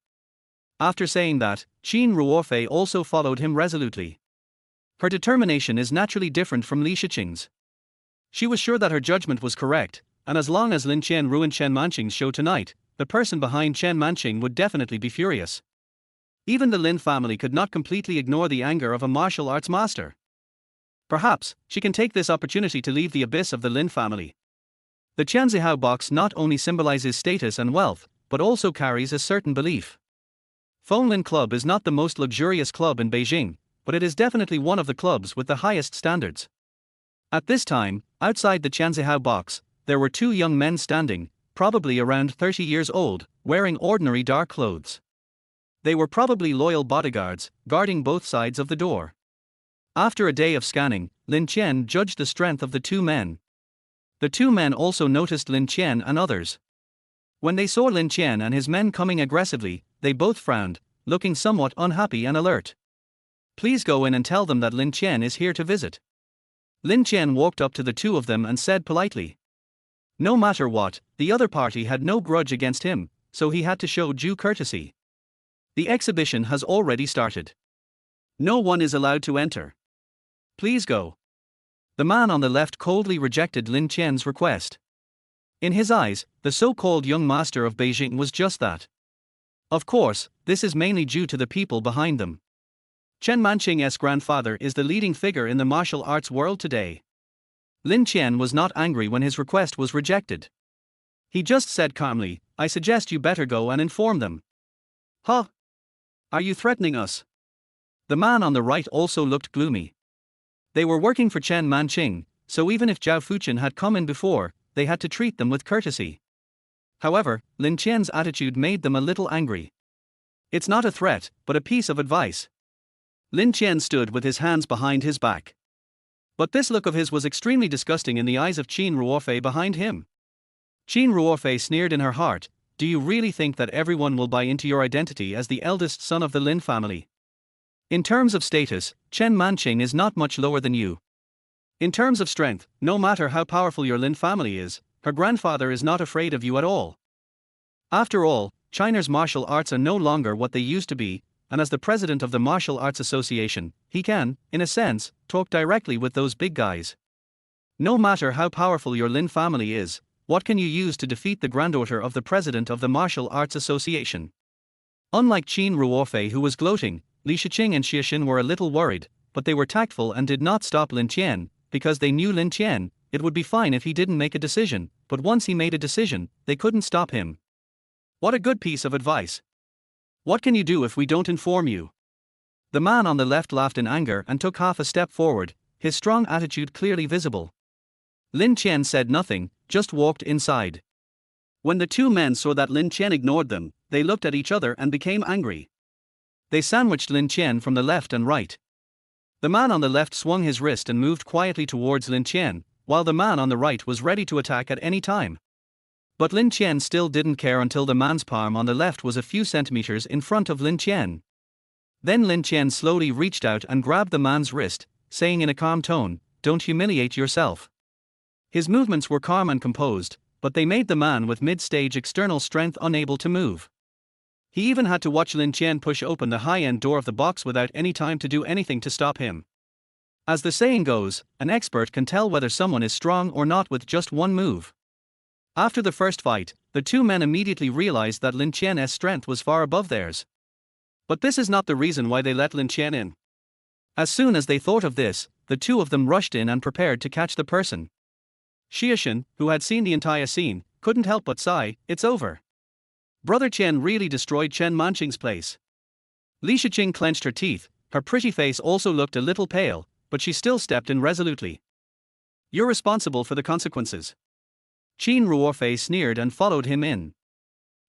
After saying that, Qin Ruorfei also followed him resolutely. Her determination is naturally different from Li Shiqing's. She was sure that her judgment was correct, and as long as Lin Qian ruined Chen Manqing's show tonight, the person behind Chen Manqing would definitely be furious. Even the Lin family could not completely ignore the anger of a martial arts master. Perhaps, she can take this opportunity to leave the abyss of the Lin family. The Qianzihao box not only symbolizes status and wealth, but also carries a certain belief. Fenglin Club is not the most luxurious club in Beijing, but it is definitely one of the clubs with the highest standards. At this time, outside the Qianzihao box, there were 2 young men standing, probably around 30 years old, wearing ordinary dark clothes. They were probably loyal bodyguards, guarding both sides of the door. After a day of scanning, Lin Qian judged the strength of the 2 men. The 2 men also noticed Lin Qian and others. When they saw Lin Qian and his men coming aggressively, they both frowned, looking somewhat unhappy and alert. Please go in and tell them that Lin Qian is here to visit. Lin Qian walked up to the 2 of them and said politely. No matter what, the other party had no grudge against him, so he had to show due courtesy. The exhibition has already started. No one is allowed to enter. Please go. The man on the left coldly rejected Lin Qian's request. In his eyes, the so-called young master of Beijing was just that. Of course, this is mainly due to the people behind them. Chen Manqing's grandfather is the leading figure in the martial arts world today. Lin Qian was not angry when his request was rejected. He just said calmly, I suggest you better go and inform them. Huh? Are you threatening us? The man on the right also looked gloomy. They were working for Chen Manqing, so even if Zhao Fuqian had come in before, they had to treat them with courtesy. However, Lin Qian's attitude made them a little angry. It's not a threat, but a piece of advice. Lin Qian stood with his hands behind his back. But this look of his was extremely disgusting in the eyes of Qin Ruorfei behind him. Qin Ruofei sneered in her heart, do you really think that everyone will buy into your identity as the eldest son of the Lin family? In terms of status, Chen Manqing is not much lower than you. In terms of strength, no matter how powerful your Lin family is, her grandfather is not afraid of you at all. After all, China's martial arts are no longer what they used to be, and as the president of the Martial Arts Association, he can, in a sense, talk directly with those big guys. No matter how powerful your Lin family is, what can you use to defeat the granddaughter of the president of the Martial Arts Association? Unlike Qin Ruofei, who was gloating, Li Shiqing and Xie Xin were a little worried, but they were tactful and did not stop Lin Qian, because they knew Lin Qian, it would be fine if he didn't make a decision, but once he made a decision, they couldn't stop him. What a good piece of advice. What can you do if we don't inform you? The man on the left laughed in anger and took half a step forward, his strong attitude clearly visible. Lin Qian said nothing, just walked inside. When the two men saw that Lin Qian ignored them, they looked at each other and became angry. They sandwiched Lin Qian from the left and right. The man on the left swung his wrist and moved quietly towards Lin Qian, while the man on the right was ready to attack at any time. But Lin Qian still didn't care until the man's palm on the left was a few centimeters in front of Lin Qian. Then Lin Qian slowly reached out and grabbed the man's wrist, saying in a calm tone, "Don't humiliate yourself." His movements were calm and composed, but they made the man with mid-stage external strength unable to move. He even had to watch Lin Qian push open the high-end door of the box without any time to do anything to stop him. As the saying goes, an expert can tell whether someone is strong or not with just one move. After the first fight, the two men immediately realized that Lin Qian's strength was far above theirs. But this is not the reason why they let Lin Qian in. As soon as they thought of this, the two of them rushed in and prepared to catch the person. Xie Xin, who had seen the entire scene, couldn't help but sigh, it's over. Brother Qian really destroyed Chen Manqing's place. Li Shiqing clenched her teeth, her pretty face also looked a little pale, but she still stepped in resolutely. You're responsible for the consequences. Qin Ruofei sneered and followed him in.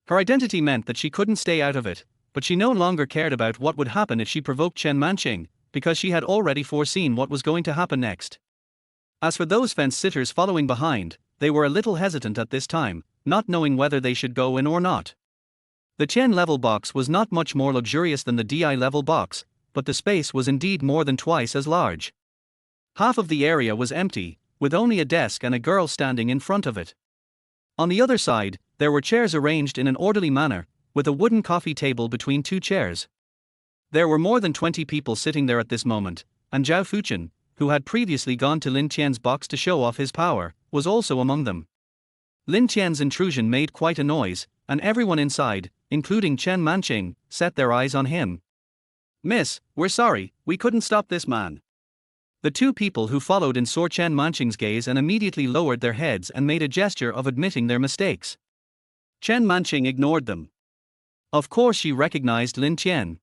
Her identity meant that she couldn't stay out of it, but she no longer cared about what would happen if she provoked Chen Manqing, because she had already foreseen what was going to happen next. As for those fence-sitters following behind, they were a little hesitant at this time, not knowing whether they should go in or not. The Chen level box was not much more luxurious than the DI level box, but the space was indeed more than twice as large. Half of the area was empty, with only a desk and a girl standing in front of it. On the other side, there were chairs arranged in an orderly manner, with a wooden coffee table between two chairs. There were more than 20 people sitting there at this moment, and Zhao Fuchen, who had previously gone to Lin Qian's box to show off his power, was also among them. Lin Qian's intrusion made quite a noise, and everyone inside, including Chen Manqing, set their eyes on him. "Miss, we're sorry, we couldn't stop this man." The two people who followed in saw Chen Manqing's gaze and immediately lowered their heads and made a gesture of admitting their mistakes. Chen Manqing ignored them. Of course she recognized Lin Qian.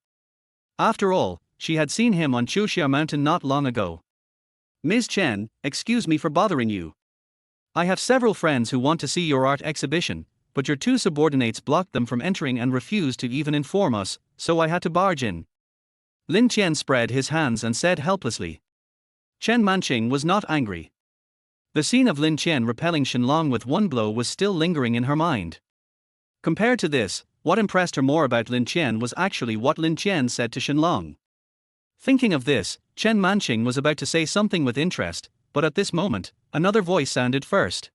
After all, she had seen him on Chuxia Mountain not long ago. "Ms. Chen, excuse me for bothering you. I have several friends who want to see your art exhibition, but your two subordinates blocked them from entering and refused to even inform us, so I had to barge in." Lin Qian spread his hands and said helplessly. Chen Manqing was not angry. The scene of Lin Qian repelling Shenlong with one blow was still lingering in her mind. Compared to this, what impressed her more about Lin Qian was actually what Lin Qian said to Shenlong. Thinking of this, Chen Manqing was about to say something with interest, but at this moment, another voice sounded first.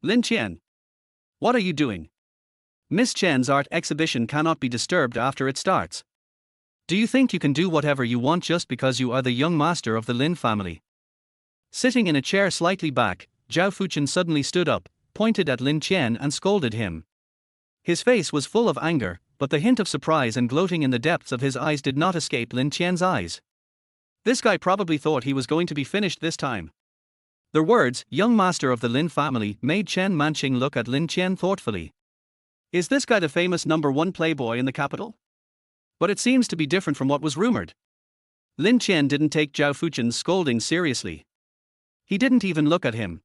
"Lin Qian. What are you doing? Miss Chen's art exhibition cannot be disturbed after it starts. Do you think you can do whatever you want just because you are the young master of the Lin family?" Sitting in a chair slightly back, Zhao Fuchen suddenly stood up, pointed at Lin Qian and scolded him. His face was full of anger, but the hint of surprise and gloating in the depths of his eyes did not escape Lin Qian's eyes. This guy probably thought he was going to be finished this time. The words, "young master of the Lin family," made Chen Manqing look at Lin Qian thoughtfully. Is this guy the famous #1 playboy in the capital? But it seems to be different from what was rumored. Lin Qian didn't take Zhao Fuchen's scolding seriously. He didn't even look at him.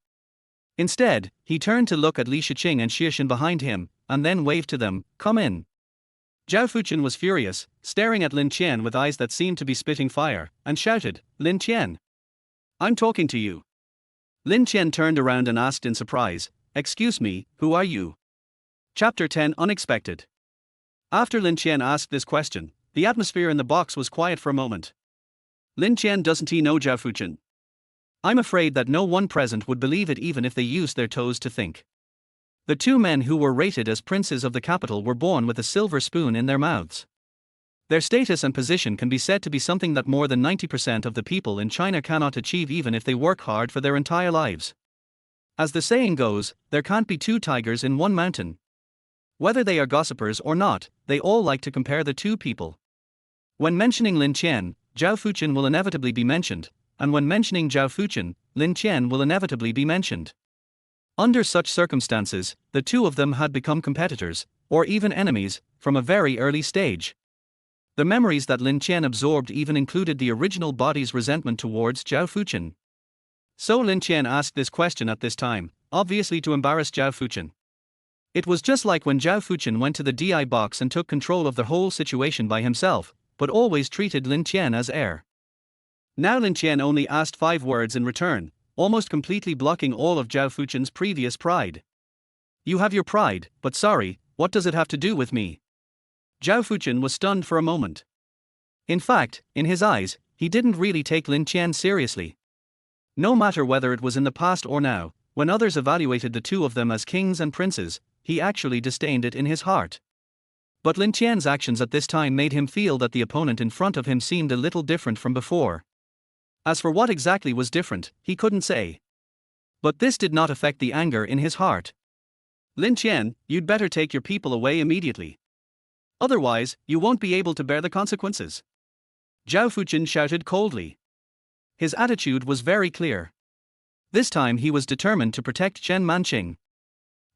Instead, he turned to look at Li Shiqing and Xie Xin behind him, and then waved to them, "Come in." Zhao Fuchen was furious, staring at Lin Qian with eyes that seemed to be spitting fire, and shouted, "Lin Qian! I'm talking to you." Lin Qian turned around and asked in surprise, Excuse me, who are you? Chapter 10 Unexpected. After Lin Qian asked this question, the atmosphere in the box was quiet for a moment. Lin Qian, doesn't he know Zhao Fuchen? I'm afraid that no one present would believe it even if they used their toes to think. The two men who were rated as princes of the capital were born with a silver spoon in their mouths. Their status and position can be said to be something that more than 90% of the people in China cannot achieve even if they work hard for their entire lives. As the saying goes, there can't be two tigers in one mountain. Whether they are gossipers or not, they all like to compare the two people. When mentioning Lin Qian, Zhao Fuchen will inevitably be mentioned, and when mentioning Zhao Fuchen, Lin Qian will inevitably be mentioned. Under such circumstances, the two of them had become competitors, or even enemies, from a very early stage. The memories that Lin Qian absorbed even included the original body's resentment towards Zhao Fuchen. So Lin Qian asked this question at this time, obviously to embarrass Zhao Fuchen. It was just like when Zhao Fuchen went to the DI box and took control of the whole situation by himself, but always treated Lin Qian as heir. Now Lin Qian only asked 5 words in return, almost completely blocking all of Zhao Fuchen's previous pride. You have your pride, but sorry, what does it have to do with me? Zhao Fuchen was stunned for a moment. In fact, in his eyes, he didn't really take Lin Qian seriously. No matter whether it was in the past or now, when others evaluated the two of them as kings and princes, he actually disdained it in his heart. But Lin Qian's actions at this time made him feel that the opponent in front of him seemed a little different from before. As for what exactly was different, he couldn't say. But this did not affect the anger in his heart. Lin Qian, you'd better take your people away immediately. Otherwise, you won't be able to bear the consequences. Zhao Fuchen shouted coldly. His attitude was very clear. This time he was determined to protect Chen Manqing.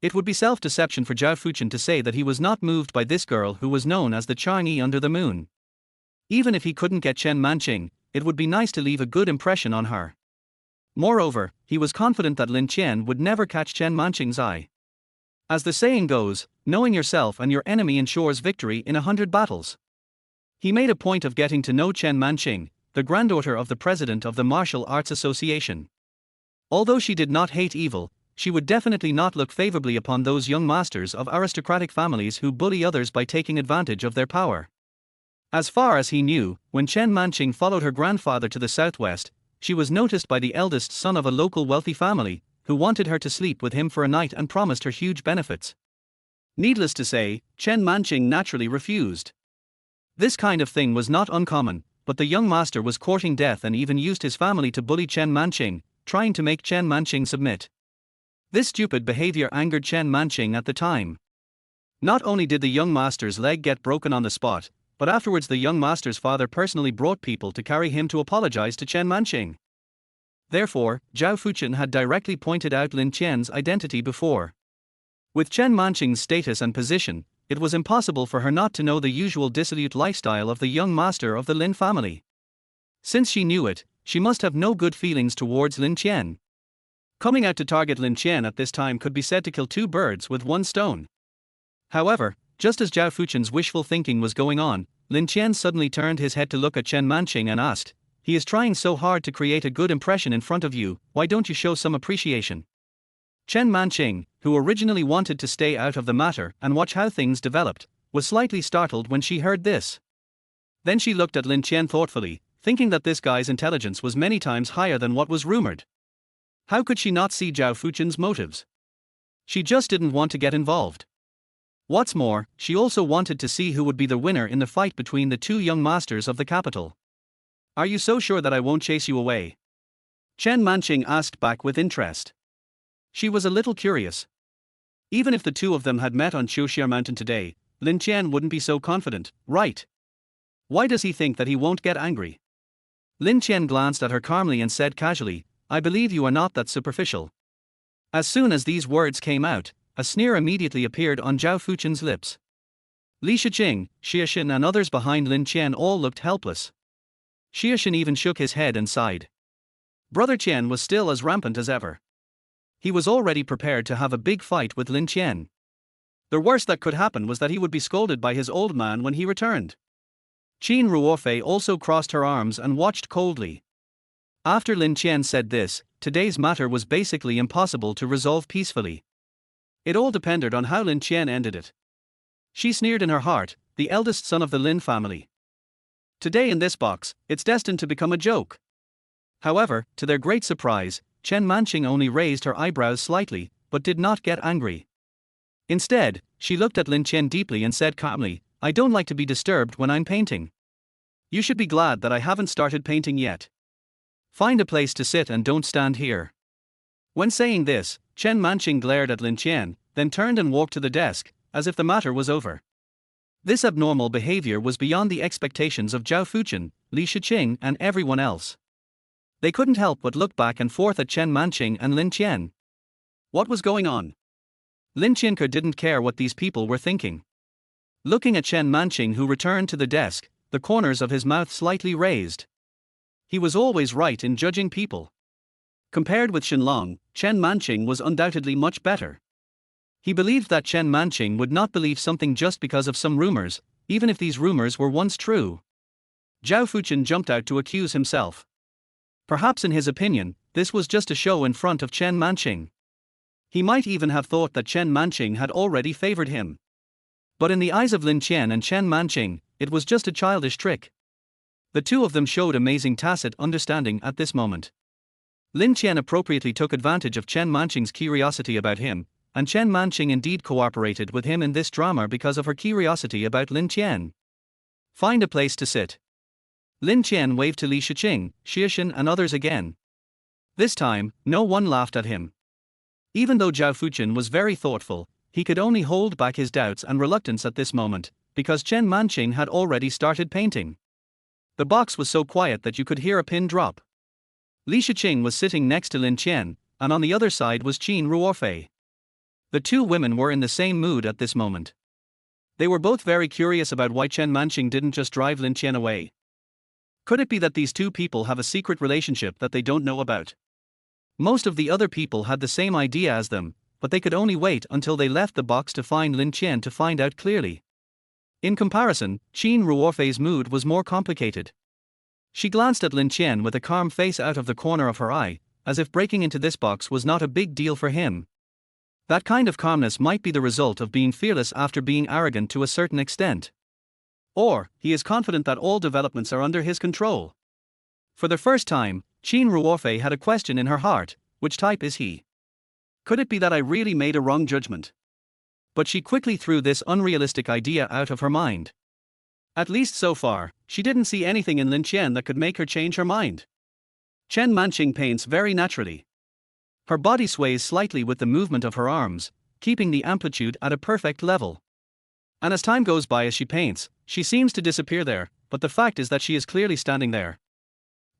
It would be self-deception for Zhao Fuchen to say that he was not moved by this girl who was known as the Chinese under the moon. Even if he couldn't get Chen Manqing, it would be nice to leave a good impression on her. Moreover, he was confident that Lin Qian would never catch Chen Manqing's eye. As the saying goes, knowing yourself and your enemy ensures victory in 100 battles. He made a point of getting to know Chen Manqing, the granddaughter of the president of the Martial Arts Association. Although she did not hate evil, she would definitely not look favorably upon those young masters of aristocratic families who bully others by taking advantage of their power. As far as he knew, when Chen Manqing followed her grandfather to the southwest, she was noticed by the eldest son of a local wealthy family, who wanted her to sleep with him for a night and promised her huge benefits. Needless to say, Chen Manqing naturally refused. This kind of thing was not uncommon, but the young master was courting death and even used his family to bully Chen Manqing, trying to make Chen Manqing submit. This stupid behavior angered Chen Manqing at the time. Not only did the young master's leg get broken on the spot, but afterwards the young master's father personally brought people to carry him to apologize to Chen Manqing. Therefore, Zhao Fuchen had directly pointed out Lin Qian's identity before. With Chen Manqing's status and position, it was impossible for her not to know the usual dissolute lifestyle of the young master of the Lin family. Since she knew it, she must have no good feelings towards Lin Qian. Coming out to target Lin Qian at this time could be said to kill 2 birds with 1 stone. However, just as Zhao Fuchen's wishful thinking was going on, Lin Qian suddenly turned his head to look at Chen Manqing and asked, "He is trying so hard to create a good impression in front of you, why don't you show some appreciation?" Chen Manqing, who originally wanted to stay out of the matter and watch how things developed, was slightly startled when she heard this. Then she looked at Lin Qian thoughtfully, thinking that this guy's intelligence was many times higher than what was rumored. How could she not see Zhao Fuchen's motives? She just didn't want to get involved. What's more, she also wanted to see who would be the winner in the fight between the 2 young masters of the capital. "Are you so sure that I won't chase you away?" Chen Manqing asked back with interest. She was a little curious. Even if the 2 of them had met on Qiuxia Mountain today, Lin Qian wouldn't be so confident, right? Why does he think that he won't get angry? Lin Qian glanced at her calmly and said casually, "I believe you are not that superficial." As soon as these words came out, a sneer immediately appeared on Zhao Fuchen's lips. Li Shiqing, Xiaxin and others behind Lin Qian all looked helpless. Xiaxin even shook his head and sighed. Brother Qian was still as rampant as ever. He was already prepared to have a big fight with Lin Qian. The worst that could happen was that he would be scolded by his old man when he returned. Qin Ruofei also crossed her arms and watched coldly. After Lin Qian said this, today's matter was basically impossible to resolve peacefully. It all depended on how Lin Qian ended it. She sneered in her heart, the eldest son of the Lin family. Today in this box, it's destined to become a joke. However, to their great surprise, Chen Manqing only raised her eyebrows slightly, but did not get angry. Instead, she looked at Lin Qian deeply and said calmly, "I don't like to be disturbed when I'm painting. You should be glad that I haven't started painting yet. Find a place to sit and don't stand here." When saying this, Chen Manqing glared at Lin Qian, then turned and walked to the desk, as if the matter was over. This abnormal behavior was beyond the expectations of Zhao Fuchen, Li Shiqing, and everyone else. They couldn't help but look back and forth at Chen Manqing and Lin Qian. What was going on? Lin Qianke didn't care what these people were thinking. Looking at Chen Manqing, who returned to the desk, the corners of his mouth slightly raised. He was always right in judging people. Compared with Shenlong, Chen Manqing was undoubtedly much better. He believed that Chen Manqing would not believe something just because of some rumors, even if these rumors were once true. Zhao Fuchen jumped out to accuse himself. Perhaps in his opinion, this was just a show in front of Chen Manqing. He might even have thought that Chen Manqing had already favored him. But in the eyes of Lin Qian and Chen Manqing, it was just a childish trick. The two of them showed amazing tacit understanding at this moment. Lin Qian appropriately took advantage of Chen Manqing's curiosity about him, and Chen Manqing indeed cooperated with him in this drama because of her curiosity about Lin Qian. Find a place to sit. Lin Qian waved to Li Shiqing, Xiaxin and others again. This time, no one laughed at him. Even though Zhao Fuchen was very thoughtful, he could only hold back his doubts and reluctance at this moment, because Chen Manqing had already started painting. The box was so quiet that you could hear a pin drop. Li Shiqing was sitting next to Lin Qian, and on the other side was Qin Ruorfei. The two women were in the same mood at this moment. They were both very curious about why Chen Manqing didn't just drive Lin Qian away. Could it be that these two people have a secret relationship that they don't know about? Most of the other people had the same idea as them, but they could only wait until they left the box to find Lin Qian to find out clearly. In comparison, Qin Ruorfei's mood was more complicated. She glanced at Lin Qian with a calm face out of the corner of her eye, as if breaking into this box was not a big deal for him. That kind of calmness might be the result of being fearless after being arrogant to a certain extent. Or, he is confident that all developments are under his control. For the first time, Qin Ruorfei had a question in her heart: which type is he? Could it be that I really made a wrong judgment? But she quickly threw this unrealistic idea out of her mind. At least so far, she didn't see anything in Lin Qian that could make her change her mind. Chen Manqing paints very naturally. Her body sways slightly with the movement of her arms, keeping the amplitude at a perfect level. And as time goes by as she paints, she seems to disappear there, but the fact is that she is clearly standing there.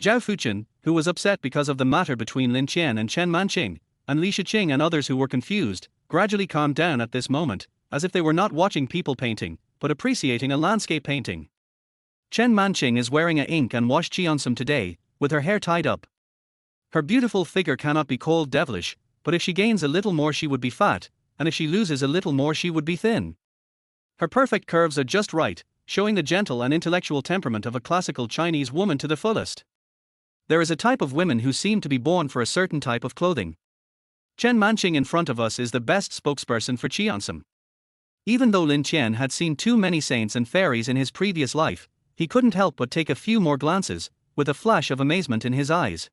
Zhao Fuchen, who was upset because of the matter between Lin Qian and Chen Manqing, and Li Shiqing and others who were confused, gradually calmed down at this moment, as if they were not watching people painting, but appreciating a landscape painting. Chen Manqing is wearing a ink and wash cheongsam today, with her hair tied up. Her beautiful figure cannot be called devilish, but if she gains a little more she would be fat, and if she loses a little more she would be thin. Her perfect curves are just right, showing the gentle and intellectual temperament of a classical Chinese woman to the fullest. There is a type of women who seem to be born for a certain type of clothing. Chen Manqing in front of us is the best spokesperson for cheongsam. Even though Lin Qian had seen too many saints and fairies in his previous life, he couldn't help but take a few more glances, with a flash of amazement in his eyes.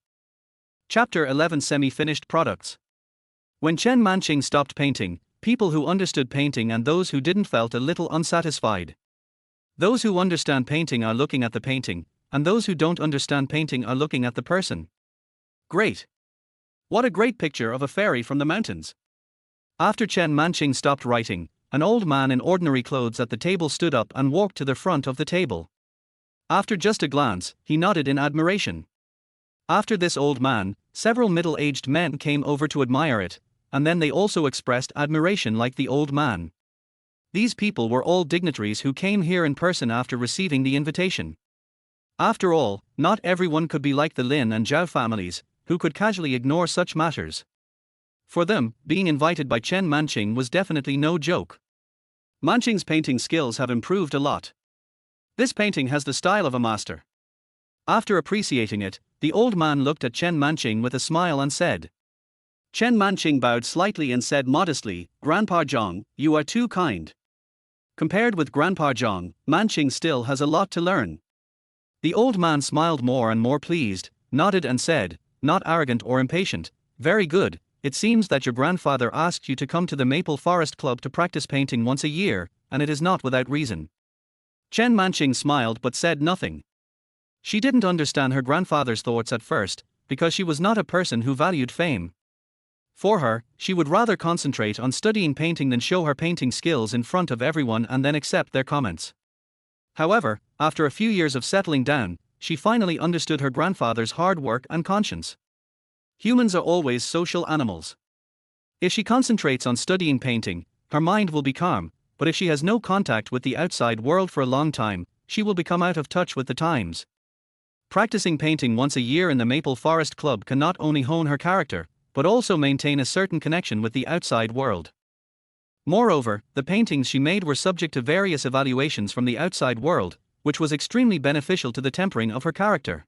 Chapter 11: Semi-Finished Products. When Chen Manqing stopped painting, people who understood painting and those who didn't felt a little unsatisfied. Those who understand painting are looking at the painting, and those who don't understand painting are looking at the person. Great! What a great picture of a fairy from the mountains! After Chen Manqing stopped writing, an old man in ordinary clothes at the table stood up and walked to the front of the table. After just a glance, he nodded in admiration. After this old man, several middle-aged men came over to admire it, and then they also expressed admiration like the old man. These people were all dignitaries who came here in person after receiving the invitation. After all, not everyone could be like the Lin and Zhao families, who could casually ignore such matters. For them, being invited by Chen Manqing was definitely no joke. Manqing's painting skills have improved a lot. This painting has the style of a master. After appreciating it, the old man looked at Chen Manqing with a smile and said, Chen Manqing bowed slightly and said modestly, Grandpa Zhang, you are too kind. Compared with Grandpa Zhang, Manqing still has a lot to learn. The old man smiled more and more pleased, nodded and said, not arrogant or impatient, very good, it seems that your grandfather asked you to come to the Maple Forest Club to practice painting once a year, and it is not without reason. Chen Manqing smiled but said nothing. She didn't understand her grandfather's thoughts at first, because she was not a person who valued fame. For her, she would rather concentrate on studying painting than show her painting skills in front of everyone and then accept their comments. However, after a few years of settling down, she finally understood her grandfather's hard work and conscience. Humans are always social animals. If she concentrates on studying painting, her mind will be calm, but if she has no contact with the outside world for a long time, she will become out of touch with the times. Practicing painting once a year in the Maple Forest Club can not only hone her character, but also maintain a certain connection with the outside world. Moreover, the paintings she made were subject to various evaluations from the outside world, which was extremely beneficial to the tempering of her character.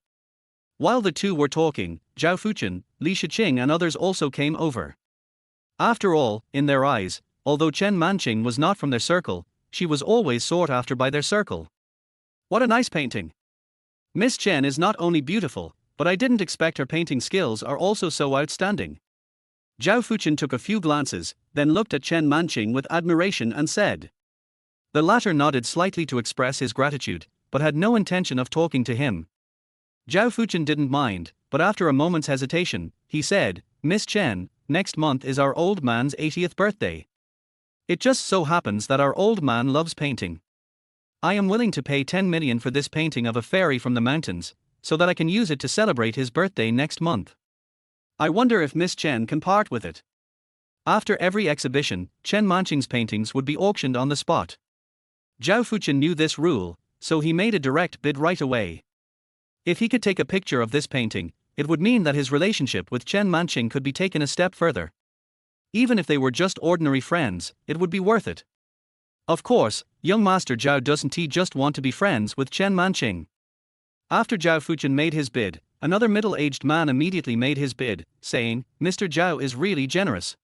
While the two were talking, Zhao Fuchen, Li Shiqing and others also came over. After all, in their eyes, although Chen Manqing was not from their circle, she was always sought after by their circle. What a nice painting! Miss Chen is not only beautiful, but I didn't expect her painting skills are also so outstanding. Zhao Fuchen took a few glances, then looked at Chen Manqing with admiration and said. The latter nodded slightly to express his gratitude, but had no intention of talking to him. Zhao Fuchen didn't mind, but after a moment's hesitation, he said, Miss Chen, next month is our old man's 80th birthday. It just so happens that our old man loves painting. I am willing to pay 10 million for this painting of a fairy from the mountains, so that I can use it to celebrate his birthday next month. I wonder if Miss Chen can part with it. After every exhibition, Chen Manqing's paintings would be auctioned on the spot. Zhao Fuchen knew this rule, so he made a direct bid right away. If he could take a picture of this painting, it would mean that his relationship with Chen Manqing could be taken a step further. Even if they were just ordinary friends, it would be worth it. Of course, young Master Zhao doesn't just want to be friends with Chen Manqing. After Zhao Fuchen made his bid, another middle-aged man immediately made his bid, saying, Mr. Zhao is really generous.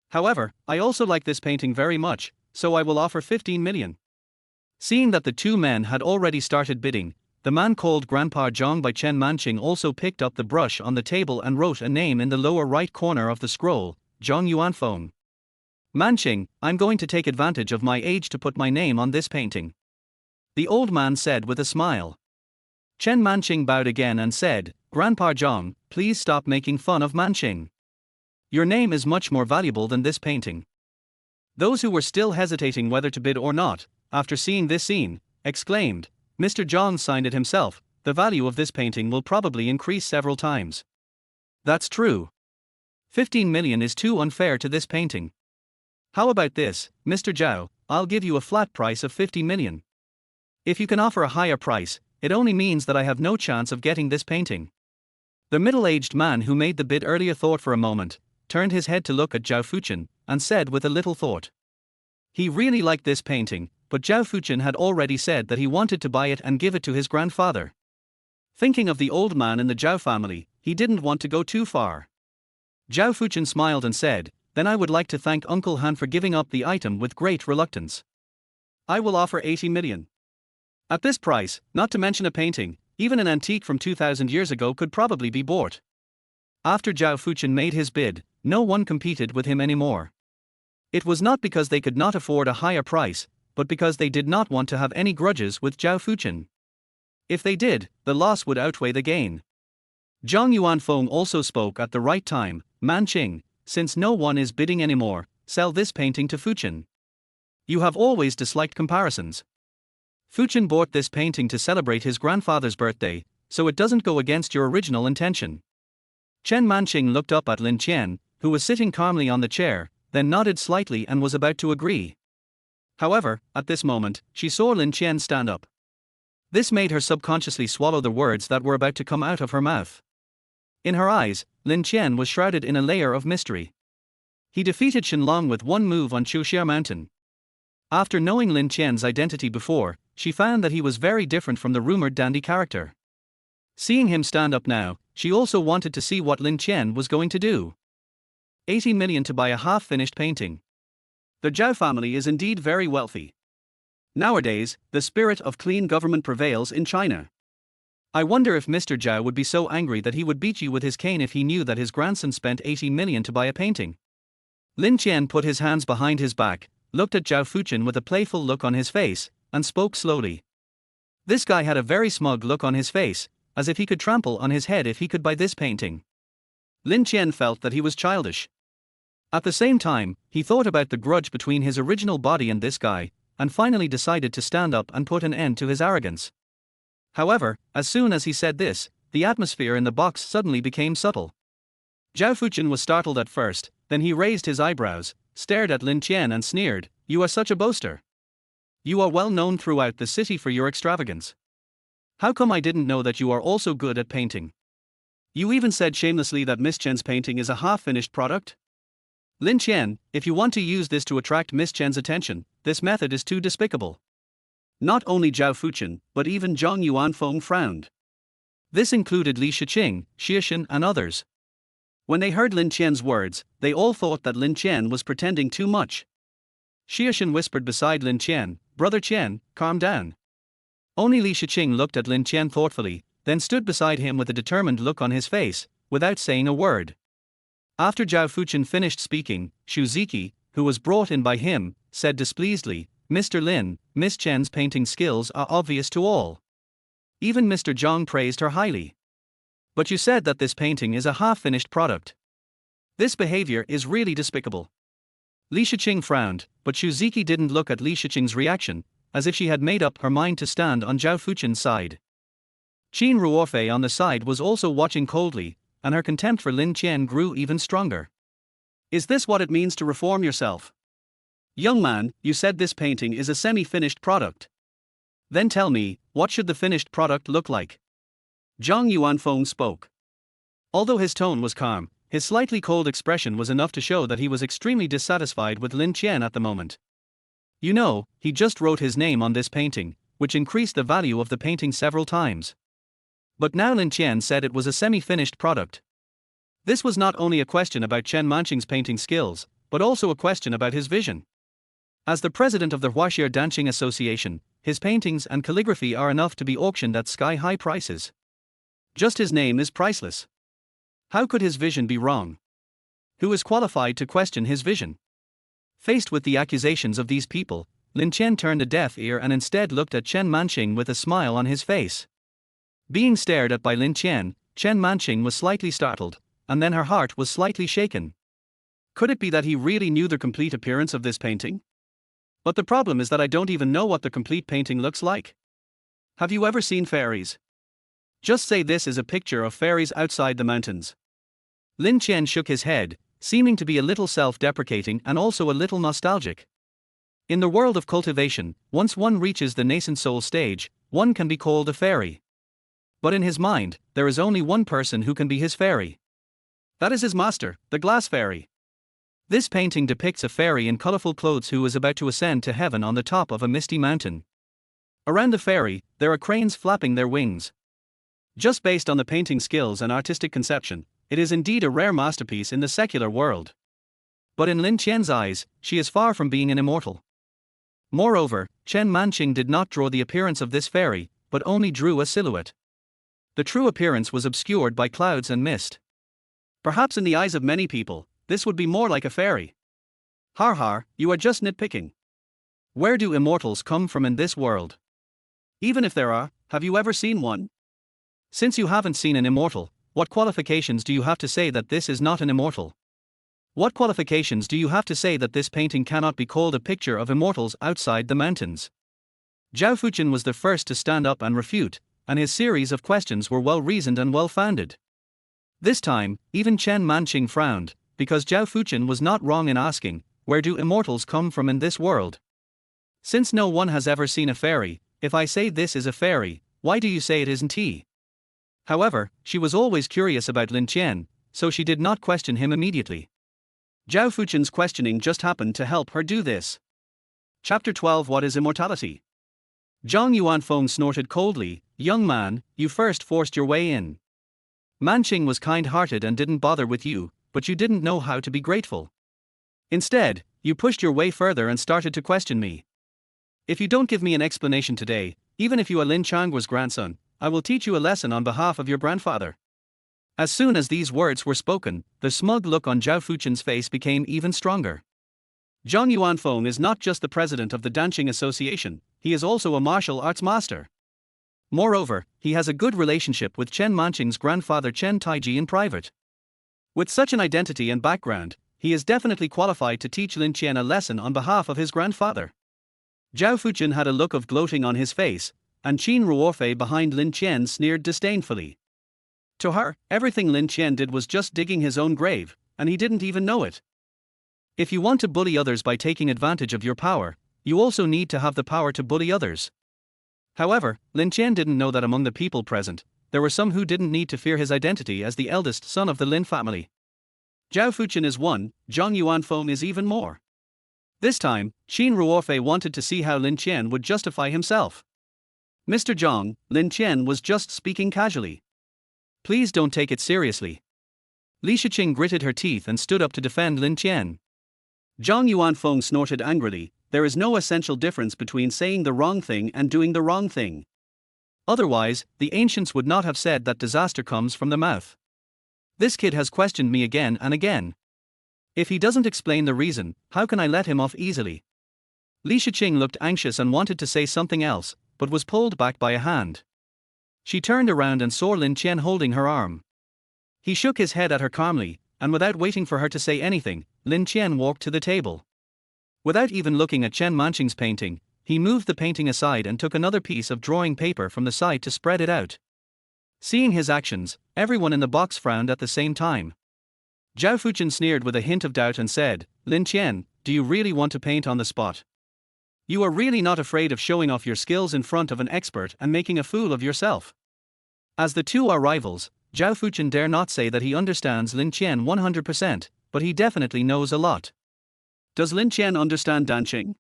However, I also like this painting very much, so I will offer 15 million. Seeing that the two men had already started bidding, the man called Grandpa Zhang by Chen Manqing also picked up the brush on the table and wrote a name in the lower right corner of the scroll, Zhang Yuanfeng. Manqing, I'm going to take advantage of my age to put my name on this painting. The old man said with a smile. Chen Manqing bowed again and said, Grandpa Zhang, please stop making fun of Manqing. Your name is much more valuable than this painting. Those who were still hesitating whether to bid or not, after seeing this scene, exclaimed, Mr. Zhang signed it himself, the value of this painting will probably increase several times. That's true. 15 million is too unfair to this painting. How about this, Mr. Zhao, I'll give you a flat price of 50 million. If you can offer a higher price, it only means that I have no chance of getting this painting. The middle-aged man who made the bid earlier thought for a moment, turned his head to look at Zhao Fuchen, and said with a little thought. He really liked this painting, but Zhao Fuchen had already said that he wanted to buy it and give it to his grandfather. Thinking of the old man in the Zhao family, he didn't want to go too far. Zhao Fuchen smiled and said, Then I would like to thank Uncle Han for giving up the item with great reluctance. I will offer 80 million. At this price, not to mention a painting, even an antique from 2000 years ago could probably be bought. After Zhao Fuchen made his bid, no one competed with him anymore. It was not because they could not afford a higher price, but because they did not want to have any grudges with Zhao Fuchen. If they did, the loss would outweigh the gain. Zhang Yuanfeng also spoke at the right time, Manqing, since no one is bidding anymore, sell this painting to Fuchen. You have always disliked comparisons. Fuchen bought this painting to celebrate his grandfather's birthday, so it doesn't go against your original intention. Chen Manqing looked up at Lin Qian, who was sitting calmly on the chair, then nodded slightly and was about to agree. However, at this moment, she saw Lin Qian stand up. This made her subconsciously swallow the words that were about to come out of her mouth. In her eyes, Lin Qian was shrouded in a layer of mystery. He defeated Shenlong with one move on Chuxia Mountain. After knowing Lin Qian's identity before, she found that he was very different from the rumored dandy character. Seeing him stand up now, she also wanted to see what Lin Qian was going to do. $80 million to buy a half-finished painting. The Zhao family is indeed very wealthy. Nowadays, the spirit of clean government prevails in China. I wonder if Mr. Zhao would be so angry that he would beat you with his cane if he knew that his grandson spent $80 million to buy a painting. Lin Qian put his hands behind his back, looked at Zhao Fuchen with a playful look on his face, and spoke slowly. This guy had a very smug look on his face, as if he could trample on his head if he could buy this painting. Lin Qian felt that he was childish. At the same time, he thought about the grudge between his original body and this guy, and finally decided to stand up and put an end to his arrogance. However, as soon as he said this, the atmosphere in the box suddenly became subtle. Zhao Fuchen was startled at first, then he raised his eyebrows, stared at Lin Qian and sneered, "You are such a boaster. You are well known throughout the city for your extravagance. How come I didn't know that you are also good at painting? You even said shamelessly that Miss Chen's painting is a half-finished product? Lin Qian, if you want to use this to attract Miss Chen's attention, this method is too despicable." Not only Zhao Fuchen, but even Zhang Yuanfeng frowned. This included Li Shiqing, Xiaxin and others. When they heard Lin Qian's words, they all thought that Lin Qian was pretending too much. Xiaxin whispered beside Lin Qian, "Brother Qian, calm down." Only Li Shiqing looked at Lin Qian thoughtfully, then stood beside him with a determined look on his face, without saying a word. After Zhao Fuchen finished speaking, Xu Ziki, who was brought in by him, said displeasedly, "Mr. Lin, Miss Chen's painting skills are obvious to all. Even Mr. Zhang praised her highly. But you said that this painting is a half-finished product. This behavior is really despicable." Li Shiqing frowned, but Xu Ziki didn't look at Li Shiqing's reaction, as if she had made up her mind to stand on Zhao Fuchen's side. Qin Ruorfei on the side was also watching coldly, and her contempt for Lin Qian grew even stronger. "Is this what it means to reform yourself? Young man, you said this painting is a semi-finished product. Then tell me, what should the finished product look like?" Zhang Yuanfeng spoke. Although his tone was calm, his slightly cold expression was enough to show that he was extremely dissatisfied with Lin Qian at the moment. You know, he just wrote his name on this painting, which increased the value of the painting several times. But now Lin Qian said it was a semi-finished product. This was not only a question about Chen Manqing's painting skills, but also a question about his vision. As the president of the Huaxia Dancing Association, his paintings and calligraphy are enough to be auctioned at sky-high prices. Just his name is priceless. How could his vision be wrong? Who is qualified to question his vision? Faced with the accusations of these people, Lin Qian turned a deaf ear and instead looked at Chen Manqing with a smile on his face. Being stared at by Lin Qian, Chen Manqing was slightly startled, and then her heart was slightly shaken. Could it be that he really knew the complete appearance of this painting? But the problem is that I don't even know what the complete painting looks like. Have you ever seen fairies? Just say this is a picture of fairies outside the mountains. Lin Qian shook his head, seeming to be a little self-deprecating and also a little nostalgic. In the world of cultivation, once one reaches the nascent soul stage, one can be called a fairy. But in his mind, there is only one person who can be his fairy. That is his master, the glass fairy. This painting depicts a fairy in colorful clothes who is about to ascend to heaven on the top of a misty mountain. Around the fairy, there are cranes flapping their wings. Just based on the painting skills and artistic conception, it is indeed a rare masterpiece in the secular world. But in Lin Qian's eyes, she is far from being an immortal. Moreover, Chen Manqing did not draw the appearance of this fairy, but only drew a silhouette. The true appearance was obscured by clouds and mist. Perhaps in the eyes of many people, this would be more like a fairy. Har har, you are just nitpicking. Where do immortals come from in this world? Even if there are, have you ever seen one? Since you haven't seen an immortal, what qualifications do you have to say that this is not an immortal? What qualifications do you have to say that this painting cannot be called a picture of immortals outside the mountains? Zhao Fuchen was the first to stand up and refute, and his series of questions were well-reasoned and well-founded. This time, even Chen Manqing frowned, because Zhao Fuchen was not wrong in asking, where do immortals come from in this world? Since no one has ever seen a fairy, if I say this is a fairy, why do you say it isn't he? However, she was always curious about Lin Qian, so she did not question him immediately. Zhao Fuchen's questioning just happened to help her do this. Chapter 12 What is immortality? Zhang Yuanfeng snorted coldly, "Young man, you first forced your way in. Manqing was kind-hearted and didn't bother with you, but you didn't know how to be grateful. Instead, you pushed your way further and started to question me. If you don't give me an explanation today, even if you are Lin Changwa's grandson, I will teach you a lesson on behalf of your grandfather. As soon as these words were spoken, the smug look on Zhao Fuchen's face became even stronger. Zhang Yuanfeng is not just the president of the Dancing Association, he is also a martial arts master. Moreover, he has a good relationship with Chen Manqing's grandfather Chen Taiji in private. With such an identity and background, he is definitely qualified to teach Lin Qian a lesson on behalf of his grandfather. Zhao Fuchen had a look of gloating on his face, and Qin Ruorfei behind Lin Qian sneered disdainfully. To her, everything Lin Qian did was just digging his own grave, and he didn't even know it. If you want to bully others by taking advantage of your power, you also need to have the power to bully others. However, Lin Qian didn't know that among the people present, there were some who didn't need to fear his identity as the eldest son of the Lin family. Zhao Fuchen is one, Zhang Yuanfeng is even more. This time, Qin Ruorfei wanted to see how Lin Qian would justify himself. Mr. Zhang, Lin Qian was just speaking casually. Please don't take it seriously. Li Shiqing gritted her teeth and stood up to defend Lin Qian. Zhang Yuanfeng snorted angrily, there is no essential difference between saying the wrong thing and doing the wrong thing. Otherwise, the ancients would not have said that disaster comes from the mouth. This kid has questioned me again and again. If he doesn't explain the reason, how can I let him off easily? Li Shiqing looked anxious and wanted to say something else, but was pulled back by a hand. She turned around and saw Lin Qian holding her arm. He shook his head at her calmly, and without waiting for her to say anything, Lin Qian walked to the table. Without even looking at Chen Manqing's painting, he moved the painting aside and took another piece of drawing paper from the side to spread it out. Seeing his actions, everyone in the box frowned at the same time. Zhao Fuchen sneered with a hint of doubt and said, Lin Qian, do you really want to paint on the spot? You are really not afraid of showing off your skills in front of an expert and making a fool of yourself? As the two are rivals, Zhao Fuchen dare not say that he understands Lin Qian 100%, but he definitely knows a lot. Does Lin Qian understand dancing?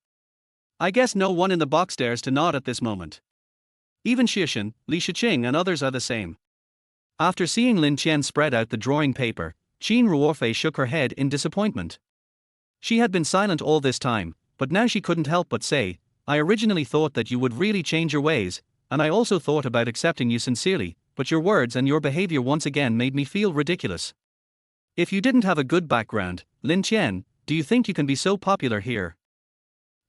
I guess no one in the box dares to nod at this moment. Even Xishan, Li Shiqing and others are the same. After seeing Lin Qian spread out the drawing paper, Qin Ruorfei shook her head in disappointment. She had been silent all this time, but now she couldn't help but say, I originally thought that you would really change your ways, and I also thought about accepting you sincerely, but your words and your behavior once again made me feel ridiculous. If you didn't have a good background, Lin Qian, do you think you can be so popular here?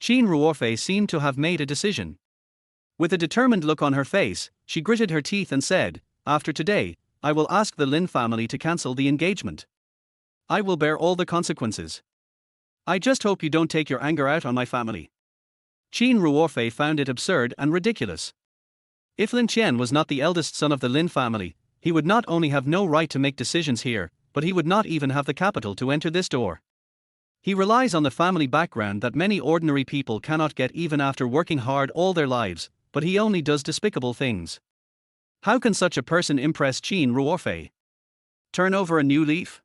Qin Ruorfei seemed to have made a decision. With a determined look on her face, she gritted her teeth and said, after today, I will ask the Lin family to cancel the engagement. I will bear all the consequences. I just hope you don't take your anger out on my family. Qin Ruorfei found it absurd and ridiculous. If Lin Qian was not the eldest son of the Lin family, he would not only have no right to make decisions here, but he would not even have the capital to enter this door. He relies on the family background that many ordinary people cannot get even after working hard all their lives, but he only does despicable things. How can such a person impress Qin Ruorfei? Turn over a new leaf?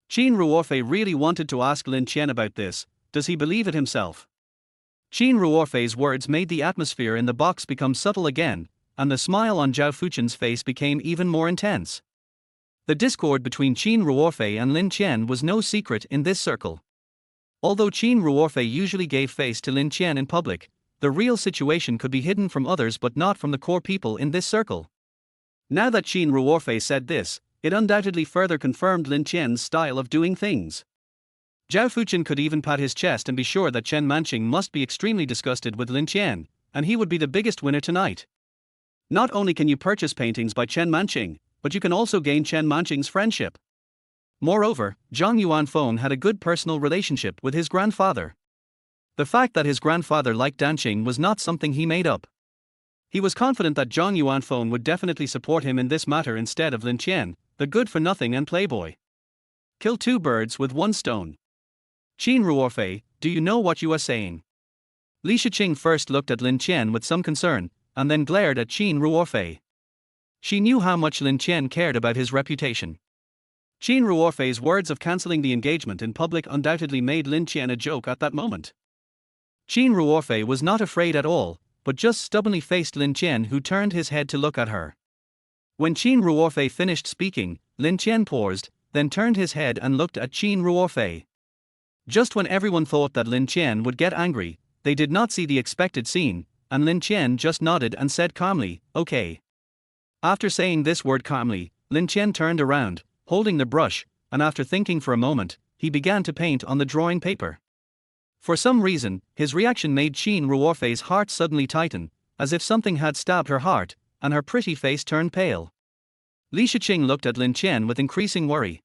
Qin Ruorfei really wanted to ask Lin Qian about this, does he believe it himself? Qin Ruorfei's words made the atmosphere in the box become subtle again, and the smile on Zhao Fuchen's face became even more intense. The discord between Qin Ruorfei and Lin Qian was no secret in this circle. Although Qin Ruorfei usually gave face to Lin Qian in public, the real situation could be hidden from others but not from the core people in this circle. Now that Qin Ruorfei said this, it undoubtedly further confirmed Lin Qian's style of doing things. Zhao Fuchen could even pat his chest and be sure that Chen Manqing must be extremely disgusted with Lin Qian, and he would be the biggest winner tonight. Not only can you purchase paintings by Chen Manqing, but you can also gain Chen Manqing's friendship. Moreover, Zhang Yuanfeng had a good personal relationship with his grandfather. The fact that his grandfather liked dancing was not something he made up. He was confident that Zhang Yuanfeng would definitely support him in this matter instead of Lin Qian, the good-for-nothing and playboy. Kill two birds with one stone. Qin Ruorfei, do you know what you are saying? Li Shiqing first looked at Lin Qian with some concern, and then glared at Qin Ruorfei. She knew how much Lin Qian cared about his reputation. Qin Ruorfei's words of cancelling the engagement in public undoubtedly made Lin Qian a joke at that moment. Qin Ruorfei was not afraid at all, but just stubbornly faced Lin Qian, who turned his head to look at her. When Qin Ruorfei finished speaking, Lin Qian paused, then turned his head and looked at Qin Ruofei. Just when everyone thought that Lin Qian would get angry, they did not see the expected scene, and Lin Qian just nodded and said calmly, "Okay." After saying this word calmly, Lin Qian turned around, holding the brush, and after thinking for a moment, he began to paint on the drawing paper. For some reason, his reaction made Qin Ruofei's heart suddenly tighten, as if something had stabbed her heart, and her pretty face turned pale. Li Shiqing looked at Lin Qian with increasing worry.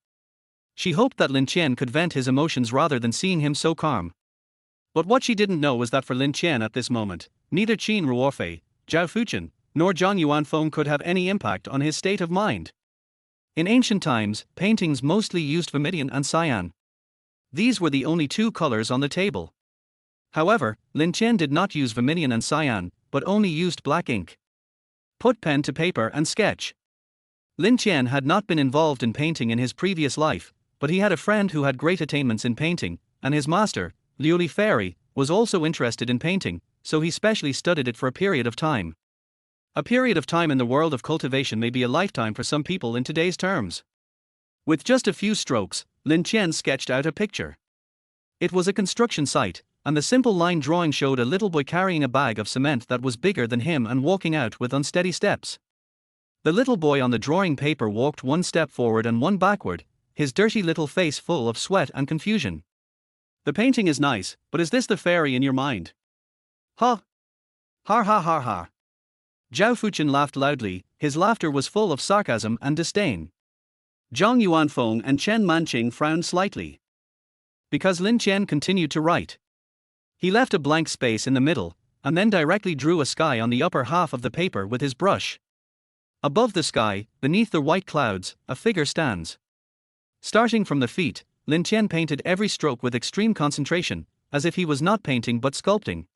She hoped that Lin Qian could vent his emotions rather than seeing him so calm. But what she didn't know was that for Lin Qian at this moment, neither Qin Ruofei, Zhao Fuqian, nor Zhang Yuanfeng could have any impact on his state of mind. In ancient times, paintings mostly used vermilion and cyan. These were the only two colors on the table. However, Lin Qian did not use vermilion and cyan, but only used black ink. Put pen to paper and sketch. Lin Qian had not been involved in painting in his previous life, but he had a friend who had great attainments in painting, and his master, Liu Fairy, was also interested in painting, so he specially studied it for a period of time. A period of time in the world of cultivation may be a lifetime for some people in today's terms. With just a few strokes, Lin Qian sketched out a picture. It was a construction site, and the simple line drawing showed a little boy carrying a bag of cement that was bigger than him and walking out with unsteady steps. The little boy on the drawing paper walked one step forward and one backward, his dirty little face full of sweat and confusion. "The painting is nice, but is this the fairy in your mind?" "Ha! Ha ha ha ha!" Zhao Fuqian laughed loudly, his laughter was full of sarcasm and disdain. Zhang Yuanfeng and Chen Manqing frowned slightly. Because Lin Qian continued to write. He left a blank space in the middle, and then directly drew a sky on the upper half of the paper with his brush. Above the sky, beneath the white clouds, a figure stands. Starting from the feet, Lin Qian painted every stroke with extreme concentration, as if he was not painting but sculpting.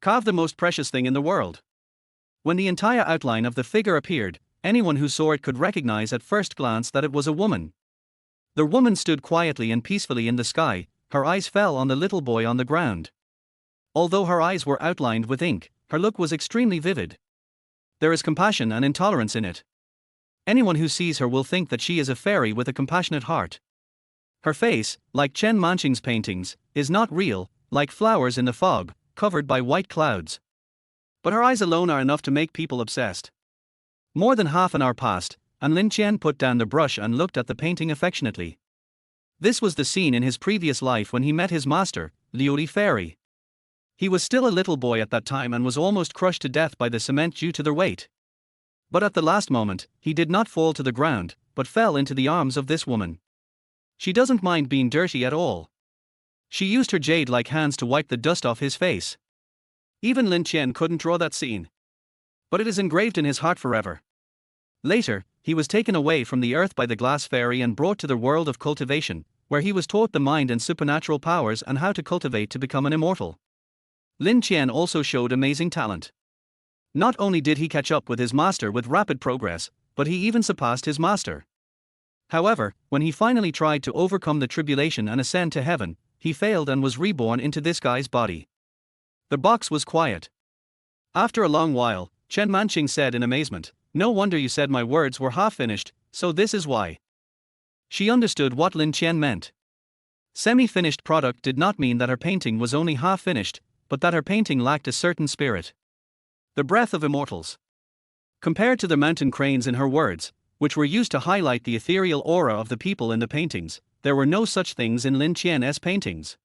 Carve the most precious thing in the world. When the entire outline of the figure appeared, anyone who saw it could recognize at first glance that it was a woman. The woman stood quietly and peacefully in the sky, her eyes fell on the little boy on the ground. Although her eyes were outlined with ink, her look was extremely vivid. There is compassion and intolerance in it. Anyone who sees her will think that she is a fairy with a compassionate heart. Her face, like Chen Manqing's paintings, is not real, like flowers in the fog, covered by white clouds. But her eyes alone are enough to make people obsessed. More than half an hour passed, and Lin Qian put down the brush and looked at the painting affectionately. This was the scene in his previous life when he met his master, Liu Fairy. He was still a little boy at that time and was almost crushed to death by the cement due to their weight. But at the last moment, he did not fall to the ground, but fell into the arms of this woman. She doesn't mind being dirty at all. She used her jade-like hands to wipe the dust off his face. Even Lin Qian couldn't draw that scene. But it is engraved in his heart forever. Later, he was taken away from the earth by the glass fairy and brought to the world of cultivation, where he was taught the mind and supernatural powers and how to cultivate to become an immortal. Lin Qian also showed amazing talent. Not only did he catch up with his master with rapid progress, but he even surpassed his master. However, when he finally tried to overcome the tribulation and ascend to heaven, he failed and was reborn into this guy's body. The box was quiet. After a long while, Chen Manqing said in amazement, "No wonder you said my words were half finished, so this is why." She understood what Lin Qian meant. Semi-finished product did not mean that her painting was only half finished, but that her painting lacked a certain spirit. The breath of immortals. Compared to the mountain cranes in her words, which were used to highlight the ethereal aura of the people in the paintings, there were no such things in Lin Qian's paintings.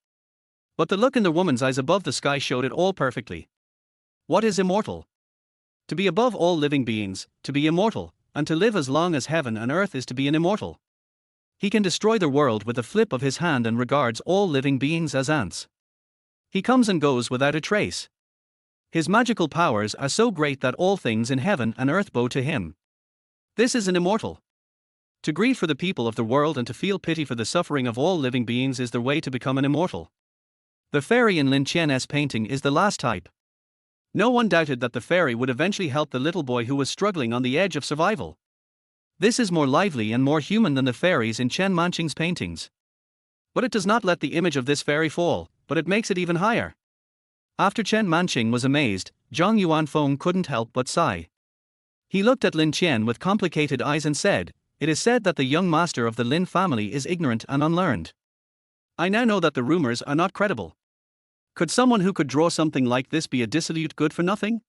But the look in the woman's eyes above the sky showed it all perfectly. What is immortal? To be above all living beings, to be immortal, and to live as long as heaven and earth is to be an immortal. He can destroy the world with a flip of his hand and regards all living beings as ants. He comes and goes without a trace. His magical powers are so great that all things in heaven and earth bow to him. This is an immortal. To grieve for the people of the world and to feel pity for the suffering of all living beings is the way to become an immortal. The fairy in Lin Qian's painting is the last type. No one doubted that the fairy would eventually help the little boy who was struggling on the edge of survival. This is more lively and more human than the fairies in Chen Manqing's paintings. But it does not let the image of this fairy fall, but it makes it even higher. After Chen Manqing was amazed, Zhang Yuanfeng couldn't help but sigh. He looked at Lin Qian with complicated eyes and said, it is said that the young master of the Lin family is ignorant and unlearned. I now know that the rumors are not credible. Could someone who could draw something like this be a dissolute good-for-nothing?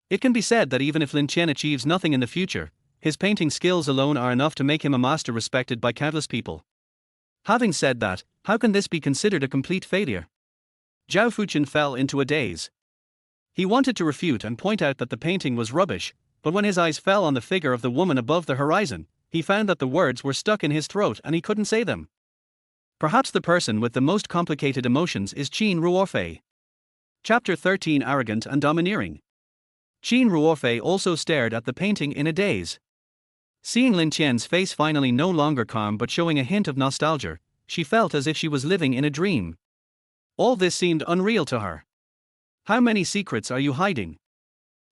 It can be said that even if Lin Qian achieves nothing in the future, his painting skills alone are enough to make him a master respected by countless people. Having said that, how can this be considered a complete failure? Zhao Fuqian fell into a daze. He wanted to refute and point out that the painting was rubbish, but when his eyes fell on the figure of the woman above the horizon, he found that the words were stuck in his throat and he couldn't say them. Perhaps the person with the most complicated emotions is Qin Ruorfei. Chapter 13 Arrogant and Domineering. Qin Ruorfei also stared at the painting in a daze. Seeing Lin Qian's face finally no longer calm but showing a hint of nostalgia, she felt as if she was living in a dream. All this seemed unreal to her. How many secrets are you hiding?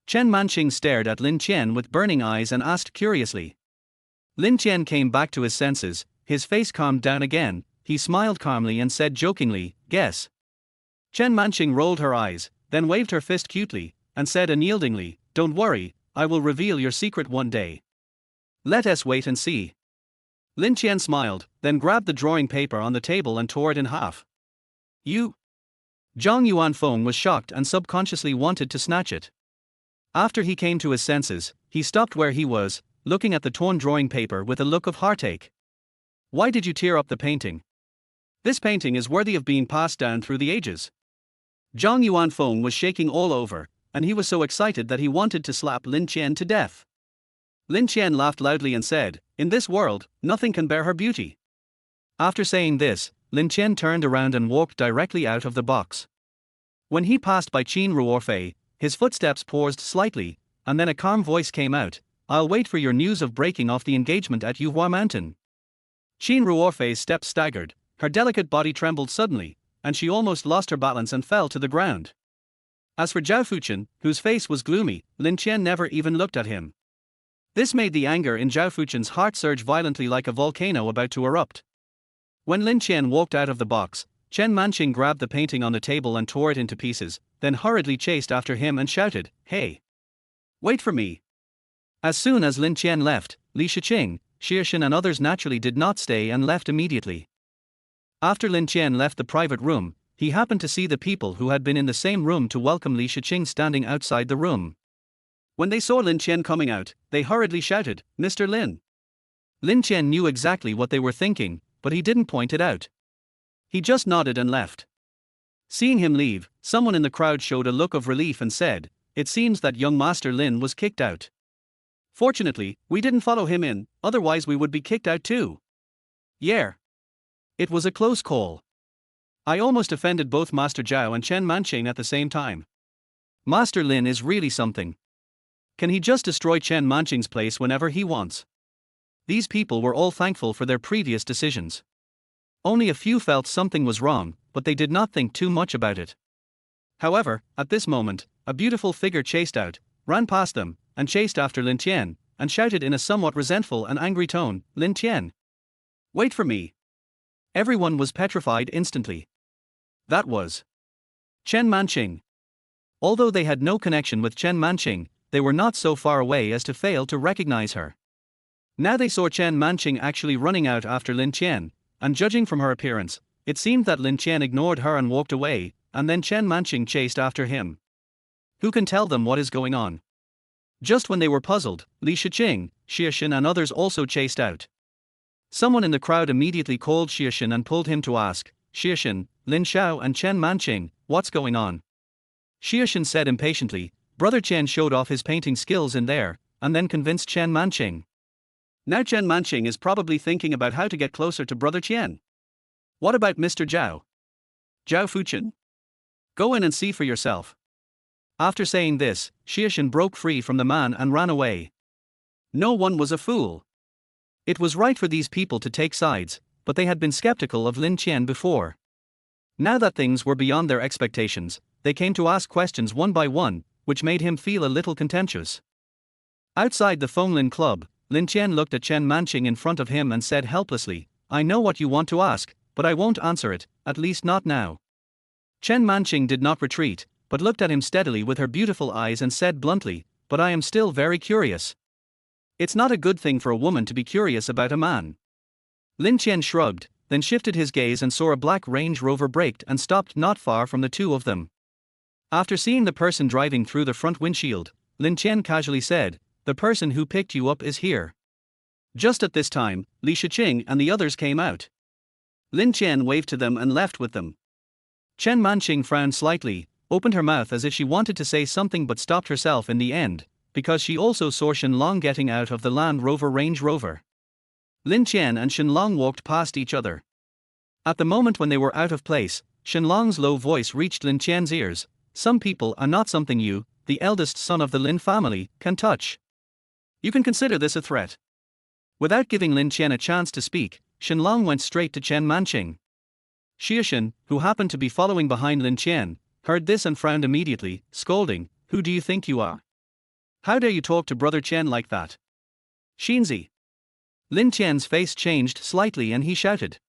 Chen Manqing stared at Lin Qian with burning eyes and asked curiously. Lin Qian came back to his senses, his face calmed down again, he smiled calmly and said jokingly, "Guess." Chen Manqing rolled her eyes, then waved her fist cutely, and said unyieldingly, "Don't worry, I will reveal your secret one day. Let us wait and see." Lin Qian smiled, then grabbed the drawing paper on the table and tore it in half. "You?" Zhang Yuanfeng was shocked and subconsciously wanted to snatch it. After he came to his senses, he stopped where he was, looking at the torn drawing paper with a look of heartache. "Why did you tear up the painting? This painting is worthy of being passed down through the ages." Zhang Yuanfeng was shaking all over, and he was so excited that he wanted to slap Lin Qian to death. Lin Qian laughed loudly and said, "In this world, nothing can bear her beauty." After saying this, Lin Qian turned around and walked directly out of the box. When he passed by Qin Ruorfei, his footsteps paused slightly, and then a calm voice came out, "I'll wait for your news of breaking off the engagement at Yuhua Mountain." Qin Ruorfei's steps staggered, her delicate body trembled suddenly, and she almost lost her balance and fell to the ground. As for Zhao Fuqian, whose face was gloomy, Lin Qian never even looked at him. This made the anger in Zhao Fuqian's heart surge violently like a volcano about to erupt. When Lin Qian walked out of the box, Chen Manqing grabbed the painting on the table and tore it into pieces, then hurriedly chased after him and shouted, "Hey! Wait for me!" As soon as Lin Qian left, Li Shiqing, Xiaxin and others naturally did not stay and left immediately. After Lin Qian left the private room, he happened to see the people who had been in the same room to welcome Li Shiqing standing outside the room. When they saw Lin Qian coming out, they hurriedly shouted, "Mr. Lin!" Lin Qian knew exactly what they were thinking, but he didn't point it out. He just nodded and left. Seeing him leave, someone in the crowd showed a look of relief and said, "It seems that young Master Lin was kicked out. Fortunately, we didn't follow him in, otherwise we would be kicked out too." Yeah. It was a close call. I almost offended both Master Zhao and Chen Manqing at the same time. Master Lin is really something. Can he just destroy Chen Manqing's place whenever he wants? These people were all thankful for their previous decisions. Only a few felt something was wrong, but they did not think too much about it. However, at this moment, a beautiful figure chased out, ran past them, and chased after Lin Qian, and shouted in a somewhat resentful and angry tone, "Lin Qian! Wait for me!" Everyone was petrified instantly. That was Chen Manqing. Although they had no connection with Chen Manqing, they were not so far away as to fail to recognize her. Now they saw Chen Manqing actually running out after Lin Qian, and judging from her appearance, it seemed that Lin Qian ignored her and walked away, and then Chen Manqing chased after him. Who can tell them what is going on? Just when they were puzzled, Li Shiqing, Xiaxin and others also chased out. Someone in the crowd immediately called Xiaxin and pulled him to ask, "Xiaxin, Lin Xiao and Chen Manqing, what's going on?" Xiaxin said impatiently, "Brother Chen showed off his painting skills in there, and then convinced Chen Manqing. Now Chen Manqing is probably thinking about how to get closer to Brother Qian. What about Mr. Zhao? Zhao Fuqian? Go in and see for yourself." After saying this, Xiaxin broke free from the man and ran away. No one was a fool. It was right for these people to take sides, but they had been skeptical of Lin Qian before. Now that things were beyond their expectations, they came to ask questions one by one, which made him feel a little contemptuous. Outside the Fenglin Club, Lin Qian looked at Chen Manqing in front of him and said helplessly, "I know what you want to ask, but I won't answer it, at least not now." Chen Manqing did not retreat, but looked at him steadily with her beautiful eyes and said bluntly, "But I am still very curious. It's not a good thing for a woman to be curious about a man. Lin Qian shrugged, then shifted his gaze and saw a black Range Rover braked and stopped not far from the two of them. After seeing the person driving through the front windshield, Lin Qian casually said, "The person who picked you up is here." Just at this time, Li Shiqing and the others came out. Lin Qian waved to them and left with them. Chen Manqing frowned slightly, opened her mouth as if she wanted to say something but stopped herself in the end, because she also saw Shenlong getting out of the Land Rover Range Rover. Lin Qian and Shenlong walked past each other. At the moment when they were out of place, Shenlong's low voice reached Lin Qian's ears. "Some people are not something you, the eldest son of the Lin family, can touch. You can consider this a threat." Without giving Lin Qian a chance to speak, Shenlong went straight to Chen Manqing. Xie, who happened to be following behind Lin Qian, heard this and frowned immediately, scolding, "Who do you think you are? How dare you talk to Brother Chen like that? Xinzi." Lin Qian's face changed slightly and he shouted.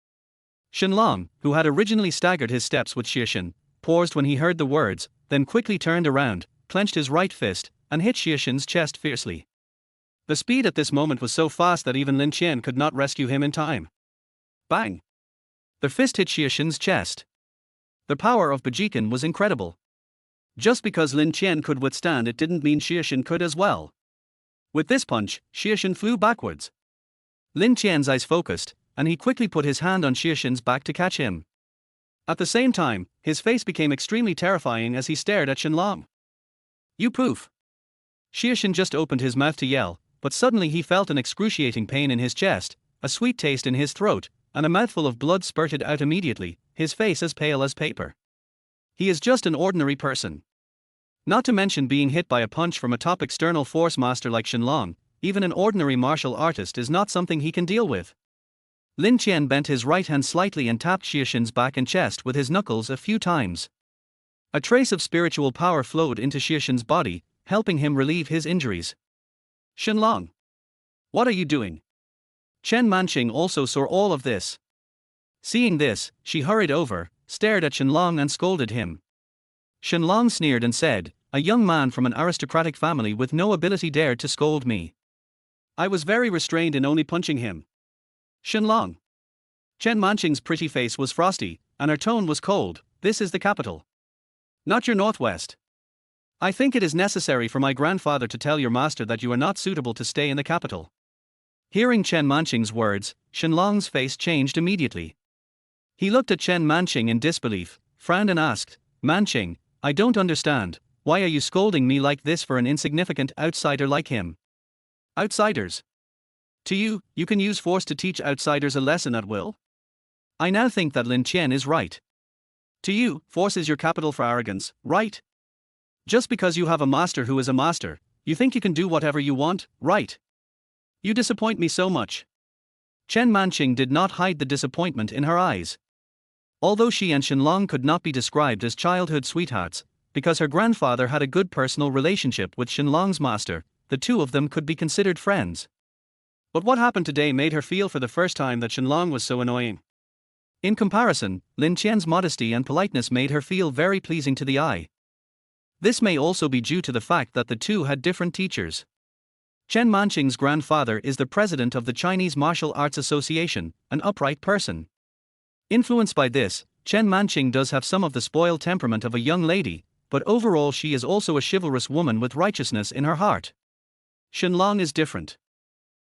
Shenlong, who had originally staggered his steps with Xie, paused when he heard the words, then quickly turned around, clenched his right fist, and hit Xie's chest fiercely. The speed at this moment was so fast that even Lin Qian could not rescue him in time. Bang! The fist hit Xie's chest. The power of Bajikan was incredible. Just because Lin Qian could withstand it didn't mean Xie could as well. With this punch, Xie flew backwards. Lin Qian's eyes focused, and he quickly put his hand on Xie's back to catch him. At the same time, his face became extremely terrifying as he stared at Shenlong. "You poof!" Xie just opened his mouth to yell, but suddenly he felt an excruciating pain in his chest, a sweet taste in his throat, and a mouthful of blood spurted out immediately, his face as pale as paper. He is just an ordinary person. Not to mention being hit by a punch from a top external force master like Shenlong, even an ordinary martial artist is not something he can deal with. Lin Qian bent his right hand slightly and tapped Xie's back and chest with his knuckles a few times. A trace of spiritual power flowed into Xie's body, helping him relieve his injuries. "Shenlong! What are you doing?" Chen Manqing also saw all of this. Seeing this, she hurried over, stared at Shenlong and scolded him. Shenlong sneered and said, "A young man from an aristocratic family with no ability dared to scold me. I was very restrained in only punching him." "Shenlong." Chen Manqing's pretty face was frosty, and her tone was cold. "This is the capital. Not your northwest. I think it is necessary for my grandfather to tell your master that you are not suitable to stay in the capital." Hearing Chen Manqing's words, Shenlong's face changed immediately. He looked at Chen Manqing in disbelief, frowned and asked, "Manqing, I don't understand, why are you scolding me like this for an insignificant outsider like him?" "Outsiders? To you, you can use force to teach outsiders a lesson at will? I now think that Lin Qian is right. To you, force is your capital for arrogance, right? Just because you have a master who is a master, you think you can do whatever you want, right? You disappoint me so much." Chen Manqing did not hide the disappointment in her eyes. Although she and Shenlong could not be described as childhood sweethearts, because her grandfather had a good personal relationship with Shenlong's master, the two of them could be considered friends. But what happened today made her feel for the first time that Shenlong was so annoying. In comparison, Lin Qian's modesty and politeness made her feel very pleasing to the eye. This may also be due to the fact that the two had different teachers. Chen Manqing's grandfather is the president of the Chinese Martial Arts Association, an upright person. Influenced by this, Chen Manqing does have some of the spoiled temperament of a young lady, but overall she is also a chivalrous woman with righteousness in her heart. Shenlong is different.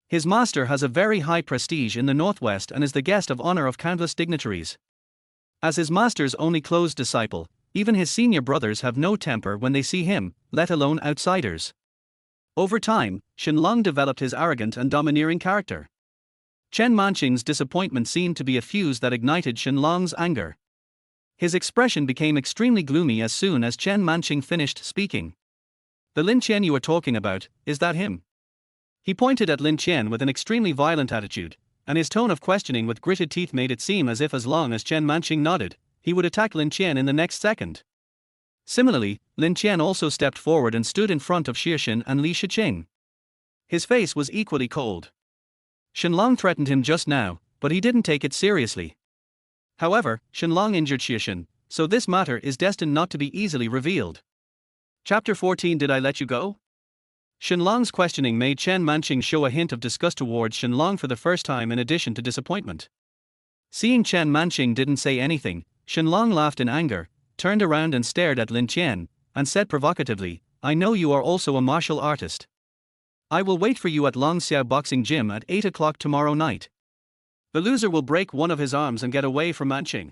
His master has a very high prestige in the Northwest and is the guest of honor of countless dignitaries. As his master's only close disciple, even his senior brothers have no temper when they see him, let alone outsiders. Over time, Shenlong developed his arrogant and domineering character. Chen Manqing's disappointment seemed to be a fuse that ignited Shenlong's anger. His expression became extremely gloomy as soon as Chen Manqing finished speaking. "The Lin Qian you are talking about, is that him?" He pointed at Lin Qian with an extremely violent attitude, and his tone of questioning with gritted teeth made it seem as if as long as Chen Manqing nodded, he would attack Lin Qian in the next second. Similarly, Lin Qian also stepped forward and stood in front of Xie and Li Shiqing. His face was equally cold. Shenlong threatened him just now, but he didn't take it seriously. However, Shenlong injured Xie, so this matter is destined not to be easily revealed. Chapter 14. Did I let you go? Shenlong's questioning made Chen Manqing show a hint of disgust towards Shenlong for the first time in addition to disappointment. Seeing Chen Manqing didn't say anything, Shenlong laughed in anger, turned around and stared at Lin Qian, and said provocatively, "I know you are also a martial artist. I will wait for you at Long Xiao Boxing Gym at 8 o'clock tomorrow night. The loser will break one of his arms and get away from Manqing."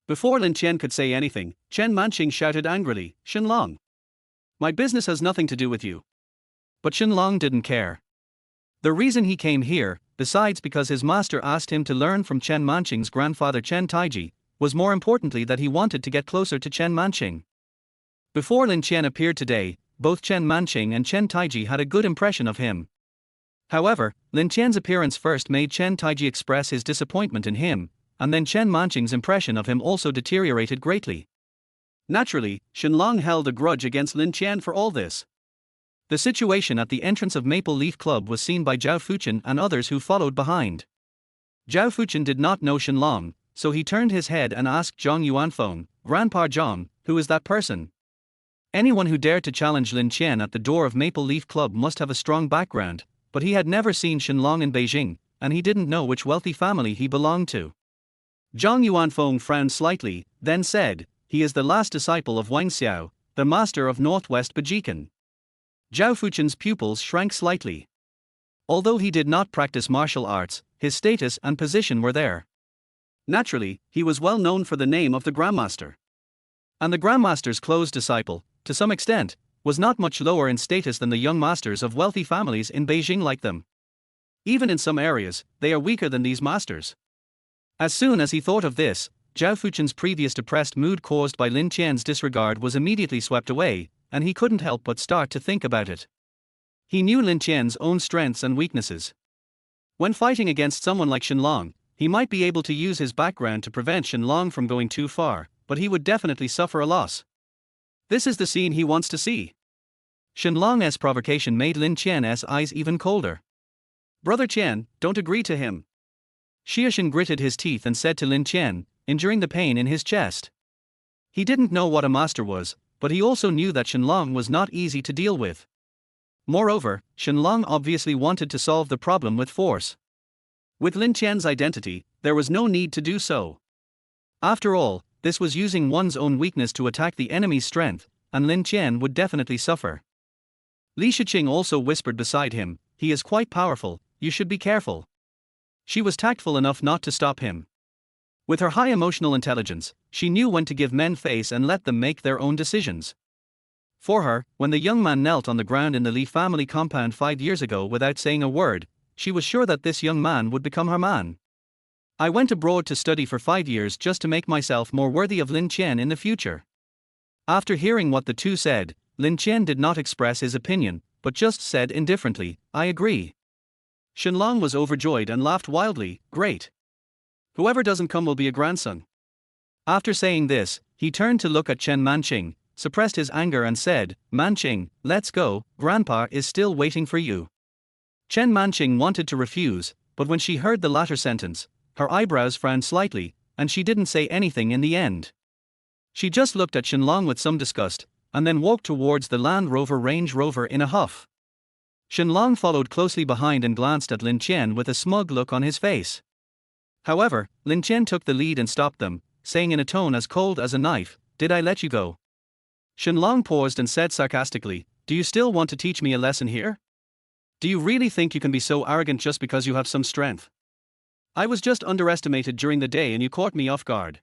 Before Lin Qian could say anything, Chen Manqing shouted angrily, "Shenlong! My business has nothing to do with you." But Shenlong didn't care. The reason he came here, besides because his master asked him to learn from Chen Manqing's grandfather Chen Taiji, was more importantly that he wanted to get closer to Chen Manqing. Before Lin Qian appeared today, both Chen Manqing and Chen Taiji had a good impression of him. However, Lin Qian's appearance first made Chen Taiji express his disappointment in him, and then Chen Manqing's impression of him also deteriorated greatly. Naturally, Shenlong held a grudge against Lin Qian for all this. The situation at the entrance of Maple Leaf Club was seen by Zhao Fuchen and others who followed behind. Zhao Fuchen did not know Shenlong, so he turned his head and asked Zhang Yuanfeng, "Grandpa Zhang, who is that person?" Anyone who dared to challenge Lin Qian at the door of Maple Leaf Club must have a strong background, but he had never seen Shenlong in Beijing, and he didn't know which wealthy family he belonged to. Zhang Yuanfeng frowned slightly, then said, "He is the last disciple of Wang Xiao, the master of Northwest Bajikan." Zhao Fuchen's pupils shrank slightly. Although he did not practice martial arts, his status and position were there. Naturally, he was well known for the name of the Grandmaster. And the Grandmaster's close disciple, to some extent, was not much lower in status than the young masters of wealthy families in Beijing like them. Even in some areas, they are weaker than these masters. As soon as he thought of this, Zhao Fuchen's previous depressed mood caused by Lin Qian's disregard was immediately swept away, and he couldn't help but start to think about it. He knew Lin Qian's own strengths and weaknesses. When fighting against someone like Shenlong, he might be able to use his background to prevent Shenlong from going too far, but he would definitely suffer a loss. This is the scene he wants to see. Shenlong's provocation made Lin Qian's eyes even colder. "Brother Qian, don't agree to him." Xiaoshen gritted his teeth and said to Lin Qian, enduring the pain in his chest. He didn't know what a master was, but he also knew that Shenlong was not easy to deal with. Moreover, Shenlong obviously wanted to solve the problem with force. With Lin Qian's identity, there was no need to do so. After all, this was using one's own weakness to attack the enemy's strength, and Lin Qian would definitely suffer. Li Shiqing also whispered beside him, "He is quite powerful, you should be careful." She was tactful enough not to stop him. With her high emotional intelligence, she knew when to give men face and let them make their own decisions. For her, when the young man knelt on the ground in the Li family compound 5 years ago without saying a word, she was sure that this young man would become her man. "I went abroad to study for 5 years just to make myself more worthy of Lin Qian in the future." After hearing what the two said, Lin Qian did not express his opinion, but just said indifferently, "I agree." Shenlong was overjoyed and laughed wildly, "Great. Whoever doesn't come will be a grandson." After saying this, he turned to look at Chen Manqing, suppressed his anger and said, "Manqing, let's go, Grandpa is still waiting for you." Chen Manqing wanted to refuse, but when she heard the latter sentence, her eyebrows frowned slightly, and she didn't say anything in the end. She just looked at Shenlong with some disgust, and then walked towards the Land Rover Range Rover in a huff. Shenlong followed closely behind and glanced at Lin Qian with a smug look on his face. However, Lin Qian took the lead and stopped them, saying in a tone as cold as a knife, "Did I let you go?" Shenlong paused and said sarcastically, "Do you still want to teach me a lesson here? Do you really think you can be so arrogant just because you have some strength? I was just underestimated during the day and you caught me off guard."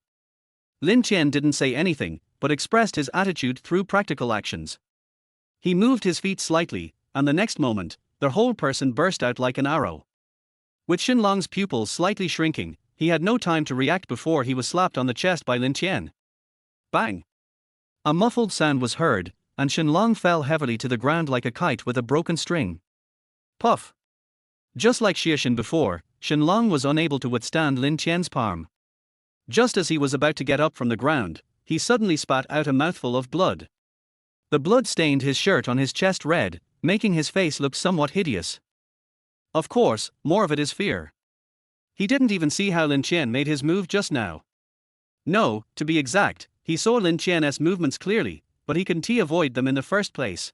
Lin Qian didn't say anything, but expressed his attitude through practical actions. He moved his feet slightly, and the next moment, the whole person burst out like an arrow. With Shenlong's pupils slightly shrinking, he had no time to react before he was slapped on the chest by Lin Qian. Bang! A muffled sound was heard, and Shenlong fell heavily to the ground like a kite with a broken string. Puff! Just like Xiaoshen before, Shenlong was unable to withstand Lin Qian's palm. Just as he was about to get up from the ground, he suddenly spat out a mouthful of blood. The blood stained his shirt on his chest red, making his face look somewhat hideous. Of course, more of it is fear. He didn't even see how Lin Qian made his move just now. No, to be exact, he saw Lin Qian's movements clearly, but he couldn't avoid them in the first place.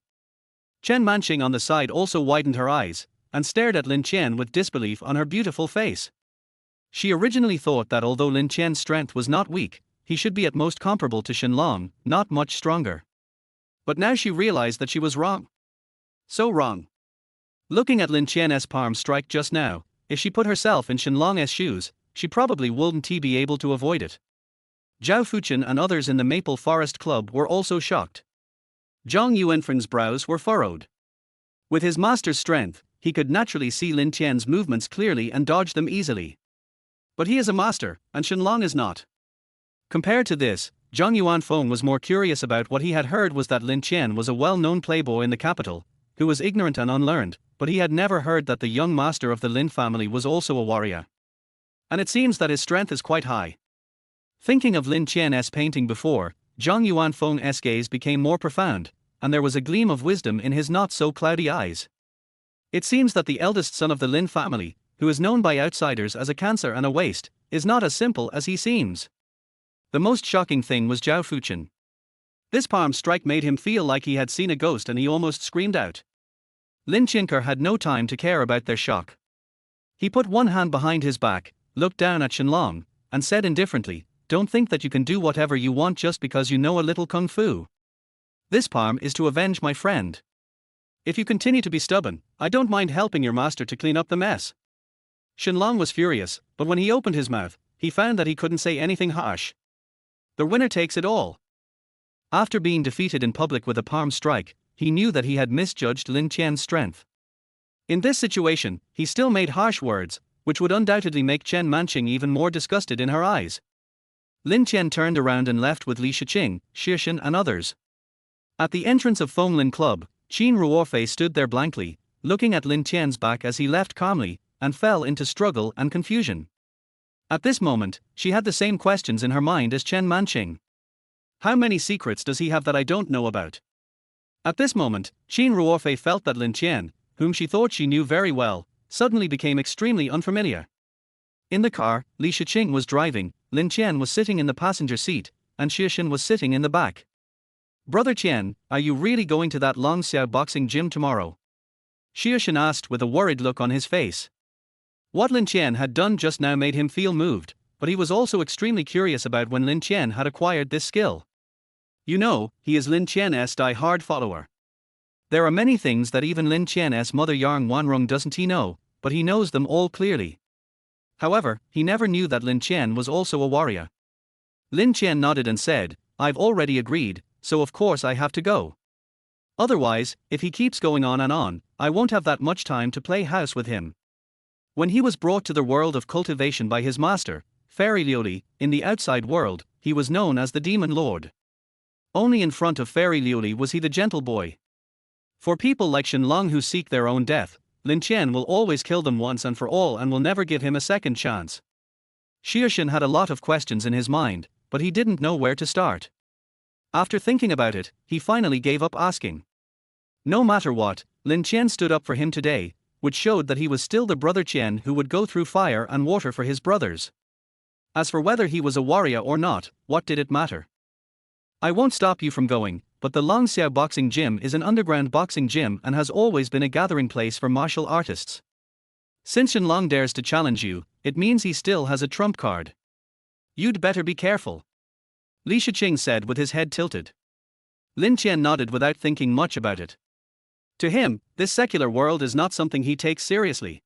Chen Manqing on the side also widened her eyes, and stared at Lin Qian with disbelief on her beautiful face. She originally thought that although Lin Qian's strength was not weak, he should be at most comparable to Shenlong, not much stronger. But now she realized that she was wrong. So wrong. Looking at Lin Qian's palm strike just now, if she put herself in Shenlong's shoes, she probably wouldn't be able to avoid it. Zhao Fuchen and others in the Maple Forest Club were also shocked. Zhang Yuanfeng's brows were furrowed. With his master's strength, he could naturally see Lin Qian's movements clearly and dodge them easily. But he is a master, and Shenlong is not. Compared to this, Zhang Yuanfeng was more curious about what he had heard was that Lin Qian was a well-known playboy in the capital, who was ignorant and unlearned, but he had never heard that the young master of the Lin family was also a warrior. And it seems that his strength is quite high. Thinking of Lin Qian's painting before, Zhang Yuanfeng's gaze became more profound, and there was a gleam of wisdom in his not-so-cloudy eyes. It seems that the eldest son of the Lin family, who is known by outsiders as a cancer and a waste, is not as simple as he seems. The most shocking thing was Zhao Fuchen. This palm strike made him feel like he had seen a ghost and he almost screamed out. Lin Qinker had no time to care about their shock. He put one hand behind his back, looked down at Shenlong, and said indifferently, "Don't think that you can do whatever you want just because you know a little kung fu. This palm is to avenge my friend. If you continue to be stubborn, I don't mind helping your master to clean up the mess." Shenlong was furious, but when he opened his mouth, he found that he couldn't say anything harsh. The winner takes it all. After being defeated in public with a palm strike, he knew that he had misjudged Lin Qian's strength. In this situation, he still made harsh words, which would undoubtedly make Chen Manqing even more disgusted in her eyes. Lin Qian turned around and left with Li Shiqing, Xishan and others. At the entrance of Fenglin Club, Qin Ruofei stood there blankly, looking at Lin Qian's back as he left calmly, and fell into struggle and confusion. At this moment, she had the same questions in her mind as Chen Manqing. How many secrets does he have that I don't know about? At this moment, Qin Ruofei felt that Lin Qian, whom she thought she knew very well, suddenly became extremely unfamiliar. In the car, Li Shiqing was driving, Lin Qian was sitting in the passenger seat, and Xishan was sitting in the back. "Brother Qian, are you really going to that Longxiao boxing gym tomorrow?" Xishan asked with a worried look on his face. What Lin Qian had done just now made him feel moved, but he was also extremely curious about when Lin Qian had acquired this skill. You know, he is Lin Qian's die-hard follower. There are many things that even Lin Qian's mother Yang Wanrong doesn't know, but he knows them all clearly. However, he never knew that Lin Qian was also a warrior. Lin Qian nodded and said, "I've already agreed, so of course I have to go. Otherwise, if he keeps going on and on, I won't have that much time to play house with him." When he was brought to the world of cultivation by his master, Fairy Liuli, in the outside world, he was known as the Demon Lord. Only in front of Fairy Liuli was he the gentle boy. For people like Shenlong who seek their own death, Lin Qian will always kill them once and for all and will never give him a second chance. Xishan had a lot of questions in his mind, but he didn't know where to start. After thinking about it, he finally gave up asking. No matter what, Lin Qian stood up for him today, which showed that he was still the brother Qian who would go through fire and water for his brothers. As for whether he was a warrior or not, what did it matter? "I won't stop you from going, but the Longxiao Boxing Gym is an underground boxing gym and has always been a gathering place for martial artists. Since Shenlong dares to challenge you, it means he still has a trump card. You'd better be careful," Li Shiqing said with his head tilted. Lin Qian nodded without thinking much about it. To him, this secular world is not something he takes seriously.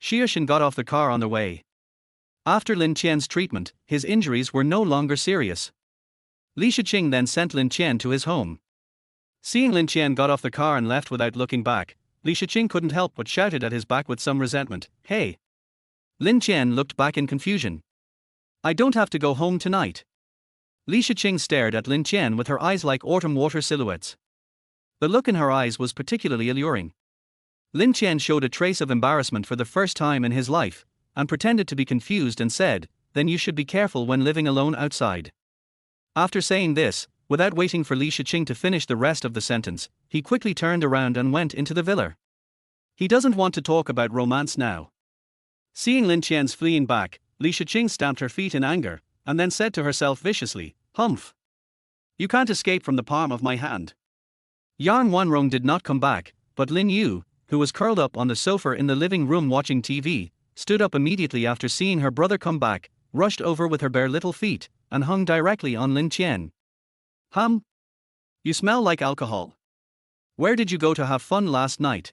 Xishan got off the car on the way. After Lin Qian's treatment, his injuries were no longer serious. Li Shiqing then sent Lin Qian to his home. Seeing Lin Qian got off the car and left without looking back, Li Shiqing couldn't help but shouted at his back with some resentment, "Hey!" Lin Qian looked back in confusion. "I don't have to go home tonight." Li Shiqing stared at Lin Qian with her eyes like autumn water silhouettes. The look in her eyes was particularly alluring. Lin Qian showed a trace of embarrassment for the first time in his life, and pretended to be confused and said, "Then you should be careful when living alone outside." After saying this, without waiting for Li Shiqing to finish the rest of the sentence, he quickly turned around and went into the villa. He doesn't want to talk about romance now. Seeing Lin Qian's fleeing back, Li Shiqing stamped her feet in anger, and then said to herself viciously, "Humph! You can't escape from the palm of my hand." Yang Wanrong did not come back, but Lin Yu, who was curled up on the sofa in the living room watching TV, stood up immediately after seeing her brother come back, rushed over with her bare little feet, and hung directly on Lin Qian. You smell like alcohol. Where did you go to have fun last night?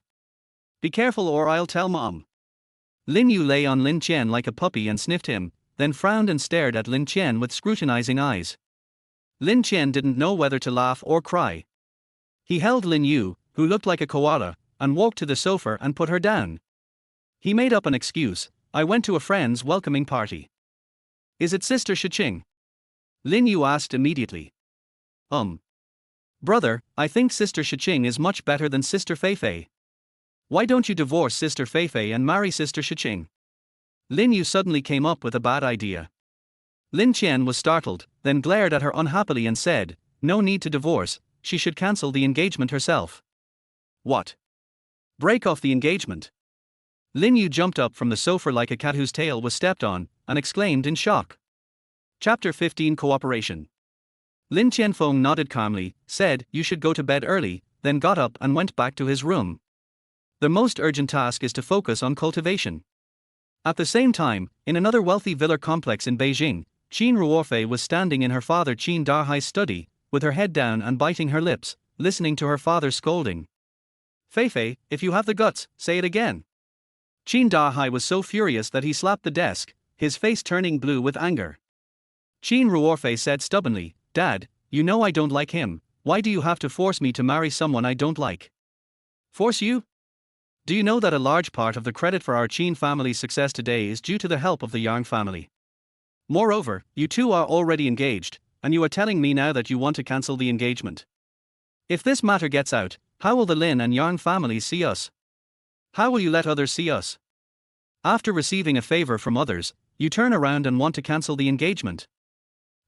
Be careful or I'll tell Mom. Lin Yu lay on Lin Qian like a puppy and sniffed him, then frowned and stared at Lin Qian with scrutinizing eyes. Lin Qian didn't know whether to laugh or cry. He held Lin Yu, who looked like a koala, and walked to the sofa and put her down. He made up an excuse. I went to a friend's welcoming party. Is it Sister Shiqing? Lin Yu asked immediately. Brother, I think Sister Shiqing is much better than Sister Feifei. Why don't you divorce Sister Feifei and marry Sister Shiqing? Lin Yu suddenly came up with a bad idea. Lin Qian was startled, then glared at her unhappily and said, no need to divorce, she should cancel the engagement herself. What? Break off the engagement? Lin Yu jumped up from the sofa like a cat whose tail was stepped on, and exclaimed in shock. Chapter 15 Cooperation. Lin Qianfeng nodded calmly, said, you should go to bed early, then got up and went back to his room. The most urgent task is to focus on cultivation. At the same time, in another wealthy villa complex in Beijing, Qin Ruorfei was standing in her father Qin Dahai's study, with her head down and biting her lips, listening to her father's scolding. Feifei, if you have the guts, say it again. Qin Dahai was so furious that he slapped the desk, his face turning blue with anger. Qin Ruorfei said stubbornly, Dad, you know I don't like him, why do you have to force me to marry someone I don't like? Force you? Do you know that a large part of the credit for our Qin family's success today is due to the help of the Yang family? Moreover, you two are already engaged, and you are telling me now that you want to cancel the engagement. If this matter gets out, how will the Lin and Yang families see us? How will you let others see us? After receiving a favor from others, you turn around and want to cancel the engagement.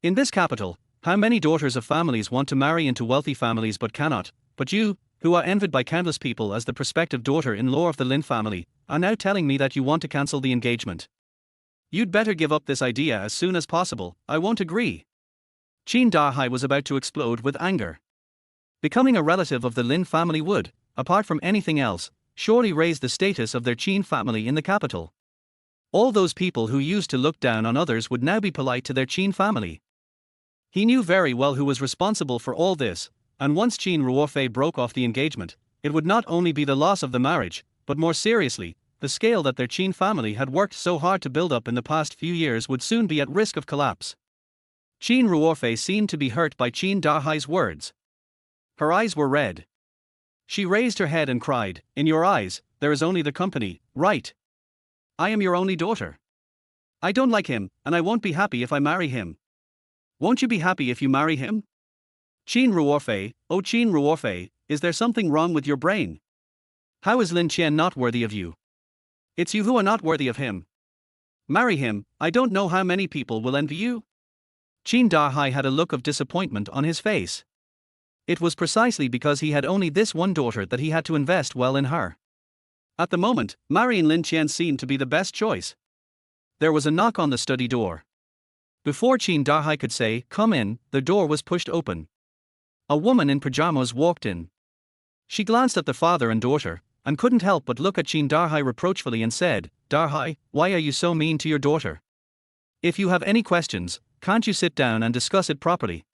In this capital, how many daughters of families want to marry into wealthy families but cannot, but you, who are envied by countless people as the prospective daughter-in-law of the Lin family, are now telling me that you want to cancel the engagement. You'd better give up this idea as soon as possible, I won't agree. Qin Dahai was about to explode with anger. Becoming a relative of the Lin family would, apart from anything else, surely raise the status of their Qin family in the capital. All those people who used to look down on others would now be polite to their Qin family. He knew very well who was responsible for all this, and once Qin Ruorfei broke off the engagement, it would not only be the loss of the marriage, but more seriously, the scale that their Qin family had worked so hard to build up in the past few years would soon be at risk of collapse. Qin Ruorfei seemed to be hurt by Qin Dahai's words. Her eyes were red. She raised her head and cried, in your eyes, there is only the company, right? I am your only daughter. I don't like him, and I won't be happy if I marry him. Won't you be happy if you marry him? Qin Ruorfei, oh Qin Ruorfei, is there something wrong with your brain? How is Lin Qian not worthy of you? It's you who are not worthy of him. Marry him, I don't know how many people will envy you. Qin Dahai had a look of disappointment on his face. It was precisely because he had only this one daughter that he had to invest well in her. At the moment, marrying Lin Qian seemed to be the best choice. There was a knock on the study door. Before Qin Dahai could say, come in, the door was pushed open. A woman in pajamas walked in. She glanced at the father and daughter, and couldn't help but look at Qin Dahai reproachfully and said, Dahai, why are you so mean to your daughter? If you have any questions, can't you sit down and discuss it properly?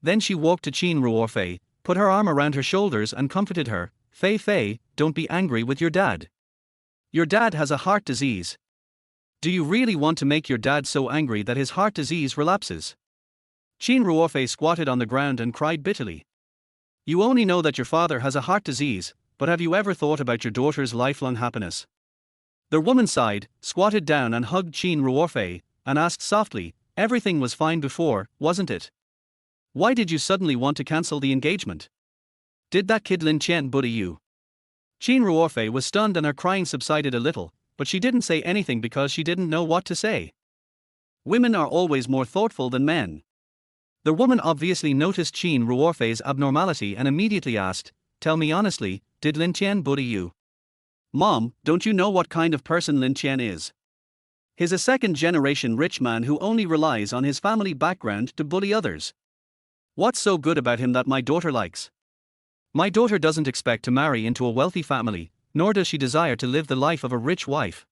Then she walked to Qin Ruorfei, put her arm around her shoulders and comforted her, Fei, don't be angry with your dad. Your dad has a heart disease. Do you really want to make your dad so angry that his heart disease relapses? Qin Ruorfei squatted on the ground and cried bitterly. You only know that your father has a heart disease, but have you ever thought about your daughter's lifelong happiness? The woman sighed, squatted down and hugged Qin Ruorfei, and asked softly, everything was fine before, wasn't it? Why did you suddenly want to cancel the engagement? Did that kid Lin Qian bully you? Qin Ruorfei was stunned and her crying subsided a little, but she didn't say anything because she didn't know what to say. Women are always more thoughtful than men. The woman obviously noticed Qin Ruorfei's abnormality and immediately asked, tell me honestly, did Lin Qian bully you? Mom, don't you know what kind of person Lin Qian is? He's a second-generation rich man who only relies on his family background to bully others. What's so good about him that my daughter likes? My daughter doesn't expect to marry into a wealthy family, nor does she desire to live the life of a rich wife.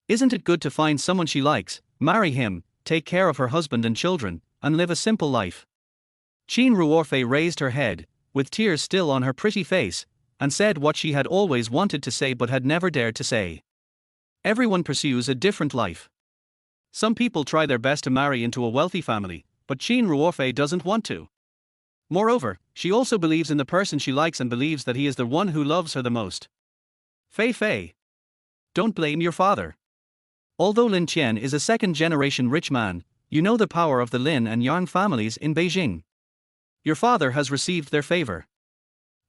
Isn't it good to find someone she likes, marry him, take care of her husband and children, and live a simple life? Chin Ruorfei raised her head, with tears still on her pretty face, and said what she had always wanted to say but had never dared to say. Everyone pursues a different life. Some people try their best to marry into a wealthy family, but Chin Ruorfei doesn't want to. Moreover, she also believes in the person she likes and believes that he is the one who loves her the most. Fei. Don't blame your father. Although Lin Qian is a second-generation rich man, you know the power of the Lin and Yang families in Beijing. Your father has received their favor.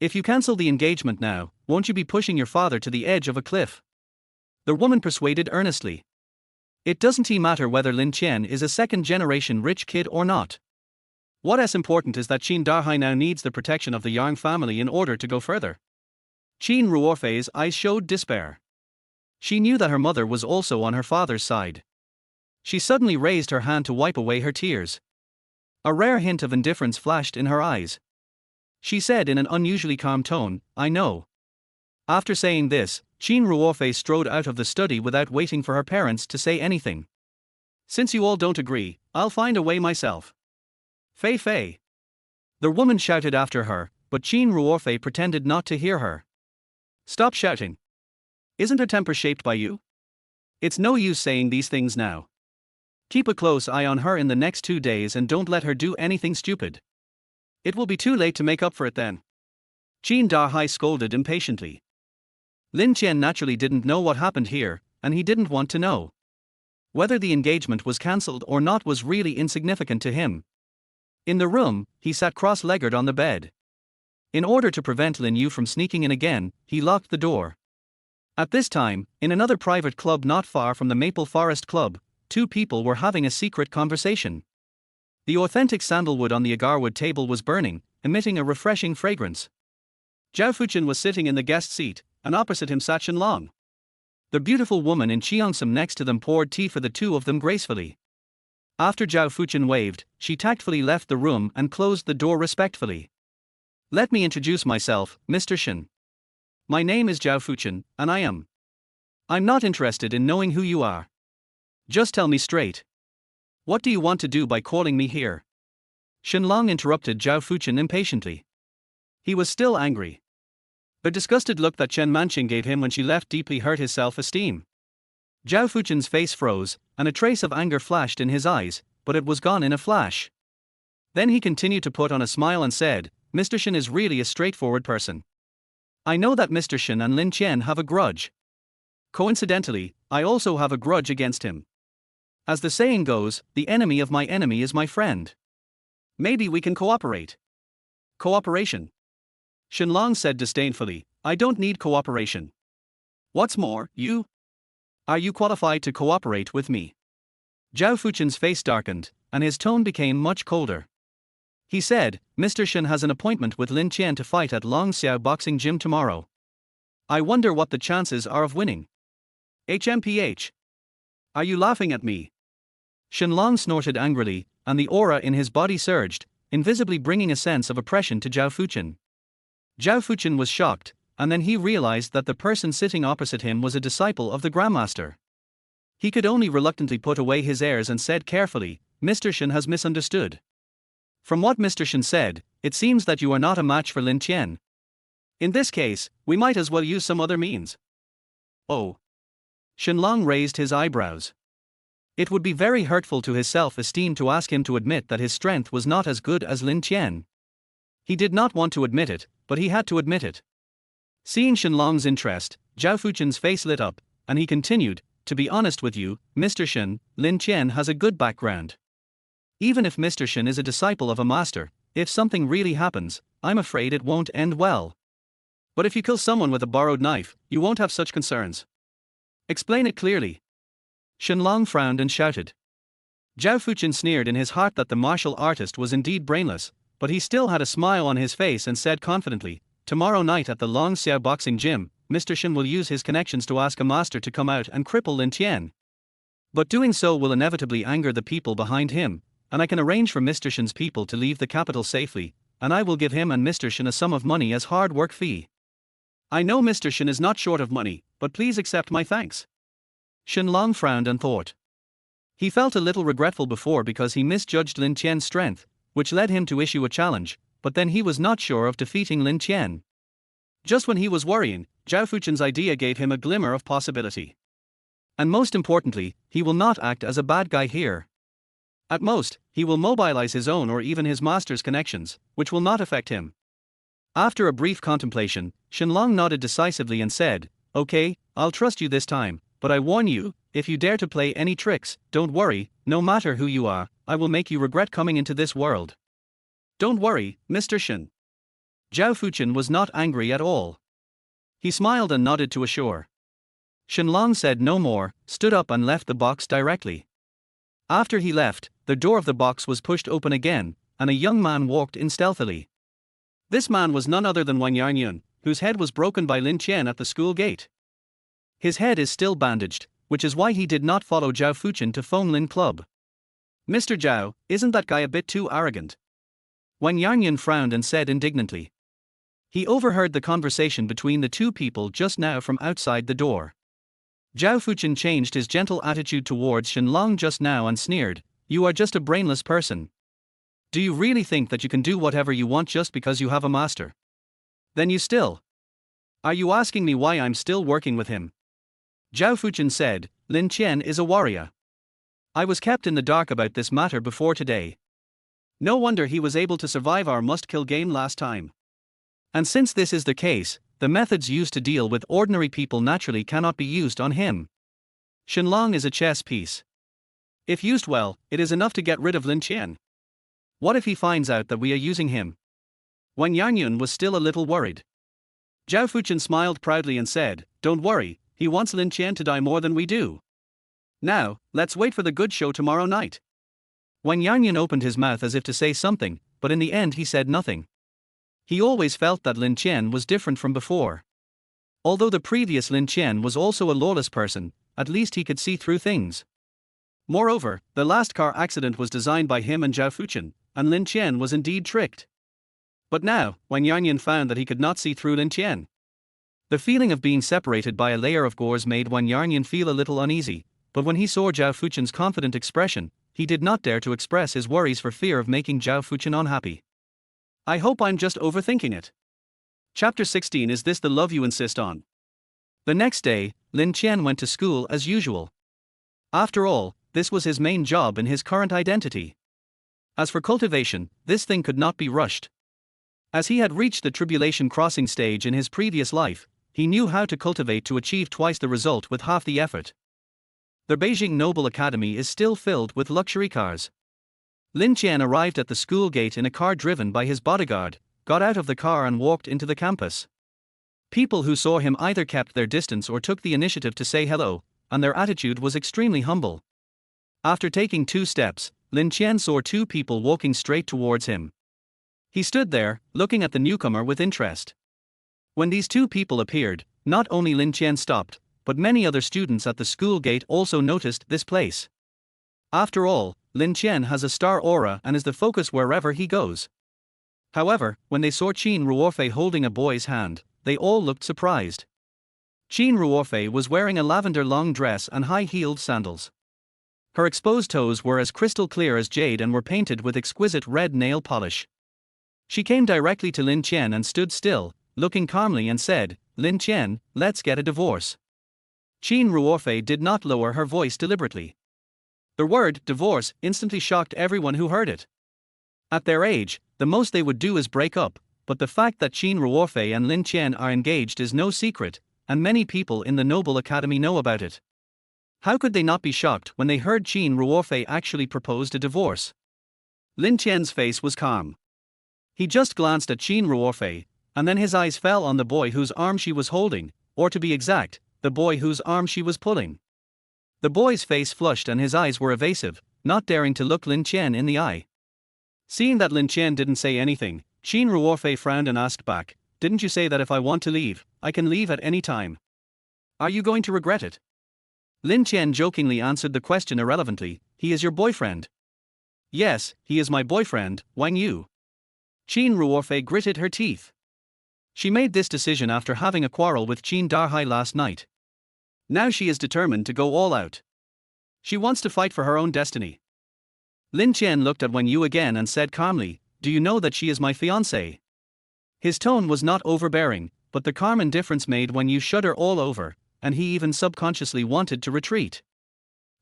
If you cancel the engagement now, won't you be pushing your father to the edge of a cliff? The woman persuaded earnestly. It doesn't matter whether Lin Qian is a second-generation rich kid or not. What's important is that Qin Dahai now needs the protection of the Yang family in order to go further. Qin Ruorfei's eyes showed despair. She knew that her mother was also on her father's side. She suddenly raised her hand to wipe away her tears. A rare hint of indifference flashed in her eyes. She said in an unusually calm tone, I know. After saying this, Qin Ruorfei strode out of the study without waiting for her parents to say anything. Since you all don't agree, I'll find a way myself. Fei. The woman shouted after her, but Qin Ruorfei pretended not to hear her. Stop shouting. Isn't her temper shaped by you? It's no use saying these things now. Keep a close eye on her in the next 2 days and don't let her do anything stupid. It will be too late to make up for it then. Qin Dahai scolded impatiently. Lin Qian naturally didn't know what happened here, and he didn't want to know. Whether the engagement was cancelled or not was really insignificant to him. In the room, he sat cross-legged on the bed. In order to prevent Lin Yu from sneaking in again, he locked the door. At this time, in another private club not far from the Maple Forest Club, 2 people were having a secret conversation. The authentic sandalwood on the agarwood table was burning, emitting a refreshing fragrance. Zhao Fuchen was sitting in the guest seat, and opposite him sat Shenlong. The beautiful woman in Cheongsam next to them poured tea for the 2 of them gracefully. After Zhao Fuchen waved, she tactfully left the room and closed the door respectfully. Let me introduce myself, Mr. Shen. My name is Zhao Fuchen, and I'm not interested in knowing who you are. Just tell me straight. What do you want to do by calling me here? Shenlong interrupted Zhao Fuchen impatiently. He was still angry. The disgusted look that Chen Manqing gave him when she left deeply hurt his self-esteem. Zhao Fuchen's face froze, and a trace of anger flashed in his eyes, but it was gone in a flash. Then he continued to put on a smile and said, Mr. Shen is really a straightforward person. I know that Mr. Shen and Lin Qian have a grudge. Coincidentally, I also have a grudge against him. As the saying goes, the enemy of my enemy is my friend. Maybe we can cooperate. Cooperation? Shenlong said disdainfully, I don't need cooperation. What's more, are you qualified to cooperate with me? Zhao Fuchen's face darkened, and his tone became much colder. He said, Mr. Shen has an appointment with Lin Qian to fight at Longxiao Boxing Gym tomorrow. I wonder what the chances are of winning. HMPH. Are you laughing at me? Shenlong snorted angrily, and the aura in his body surged, invisibly bringing a sense of oppression to Zhao Fuchen. Zhao Fuchen was shocked, and then he realized that the person sitting opposite him was a disciple of the Grandmaster. He could only reluctantly put away his airs and said carefully, Mr. Shen has misunderstood. From what Mr. Shen said, it seems that you are not a match for Lin Qian. In this case, we might as well use some other means. Oh. Shenlong raised his eyebrows. It would be very hurtful to his self-esteem to ask him to admit that his strength was not as good as Lin Qian. He did not want to admit it, but he had to admit it. Seeing Shenlong's interest, Zhao Fuchen's face lit up, and he continued, to be honest with you, Mr. Shen, Lin Qian has a good background. Even if Mr. Shen is a disciple of a master, if something really happens, I'm afraid it won't end well. But if you kill someone with a borrowed knife, you won't have such concerns. Explain it clearly. Shenlong frowned and shouted. Zhao Fuchen sneered in his heart that the martial artist was indeed brainless, but he still had a smile on his face and said confidently, tomorrow night at the Longxiao Boxing Gym, Mr. Shen will use his connections to ask a master to come out and cripple Lin Qian. But doing so will inevitably anger the people behind him, and I can arrange for Mr. Shen's people to leave the capital safely, and I will give him and Mr. Shen a sum of money as hard work fee. I know Mr. Shen is not short of money, but please accept my thanks. Shen Long frowned and thought. He felt a little regretful before because he misjudged Lin Qian's strength, which led him to issue a challenge, but then he was not sure of defeating Lin Qian. Just when he was worrying, Zhao Fuchen's idea gave him a glimmer of possibility. And most importantly, he will not act as a bad guy here. At most, he will mobilize his own or even his master's connections, which will not affect him. After a brief contemplation, Shen Long nodded decisively and said, "Okay, I'll trust you this time, but I warn you, if you dare to play any tricks, don't worry, no matter who you are, I will make you regret coming into this world." "Don't worry, Mr. Shen." Zhao Fuchen was not angry at all. He smiled and nodded to assure. Shen Long said no more, stood up and left the box directly. After he left, the door of the box was pushed open again, and a young man walked in stealthily. This man was none other than Wang Yarnyun, whose head was broken by Lin Qian at the school gate. His head is still bandaged, which is why he did not follow Zhao Fuchen to Feng Lin Club. "Mr. Zhao, isn't that guy a bit too arrogant?" Wang Yarnyun frowned and said indignantly. He overheard the conversation between the two people just now from outside the door. Zhao Fuchen changed his gentle attitude towards Shen Long just now and sneered, "You are just a brainless person. Do you really think that you can do whatever you want just because you have a master? Then you still. Are you asking me why I'm still working with him?" Zhao Fuchen said, "Lin Qian is a warrior. I was kept in the dark about this matter before today. No wonder he was able to survive our must-kill game last time. And since this is the case, the methods used to deal with ordinary people naturally cannot be used on him. Shen Long is a chess piece. If used well, it is enough to get rid of Lin Qian. What if he finds out that we are using him?" Wang Yarnyun was still a little worried. Zhao Fuchen smiled proudly and said, "Don't worry, he wants Lin Qian to die more than we do. Now, let's wait for the good show tomorrow night." Wang Yarnyun opened his mouth as if to say something, but in the end he said nothing. He always felt that Lin Qian was different from before. Although the previous Lin Qian was also a lawless person, at least he could see through things. Moreover, the last car accident was designed by him and Zhao Fuchen, and Lin Qian was indeed tricked. But now, Wang Yarnyun found that he could not see through Lin Qian. The feeling of being separated by a layer of gauze made Wang Yarnyun feel a little uneasy, but when he saw Zhao Fuchen's confident expression, he did not dare to express his worries for fear of making Zhao Fuchen unhappy. I hope I'm just overthinking it. Chapter 16. Is this the love you insist on? The next day, Lin Qian went to school as usual. After all, this was his main job in his current identity. As for cultivation, this thing could not be rushed. As he had reached the tribulation crossing stage in his previous life, he knew how to cultivate to achieve twice the result with half the effort. The Beijing Noble Academy is still filled with luxury cars. Lin Qian arrived at the school gate in a car driven by his bodyguard, got out of the car and walked into the campus. People who saw him either kept their distance or took the initiative to say hello, and their attitude was extremely humble. After taking 2 steps, Lin Qian saw 2 people walking straight towards him. He stood there, looking at the newcomer with interest. When these 2 people appeared, not only Lin Qian stopped, but many other students at the school gate also noticed this place. After all, Lin Qian has a star aura and is the focus wherever he goes. However, when they saw Qin Ruofei holding a boy's hand, they all looked surprised. Qin Ruofei was wearing a lavender long dress and high-heeled sandals. Her exposed toes were as crystal clear as jade and were painted with exquisite red nail polish. She came directly to Lin Qian and stood still, looking calmly and said, "Lin Qian, let's get a divorce." Qin Ruofei did not lower her voice deliberately. The word divorce instantly shocked everyone who heard it. At their age, the most they would do is break up, but the fact that Qin Ruofei and Lin Qian are engaged is no secret, and many people in the Noble Academy know about it. How could they not be shocked when they heard Qin Ruofei actually proposed a divorce? Lin Qian's face was calm. He just glanced at Qin Ruofei, and then his eyes fell on the boy whose arm she was holding, or to be exact, the boy whose arm she was pulling. The boy's face flushed and his eyes were evasive, not daring to look Lin Qian in the eye. Seeing that Lin Qian didn't say anything, Qin Ruofei frowned and asked back, "Didn't you say that if I want to leave, I can leave at any time? Are you going to regret it?" Lin Qian jokingly answered the question irrelevantly, "He is your boyfriend." "Yes, he is my boyfriend, Wang Yu." Chin Ruorfei gritted her teeth. She made this decision after having a quarrel with Chin Darhai last night. Now she is determined to go all out. She wants to fight for her own destiny. Lin Chen looked at Wen Yu again and said calmly, "Do you know that she is my fiancée?" His tone was not overbearing, but the calm indifference made Wen Yu shudder all over, and he even subconsciously wanted to retreat.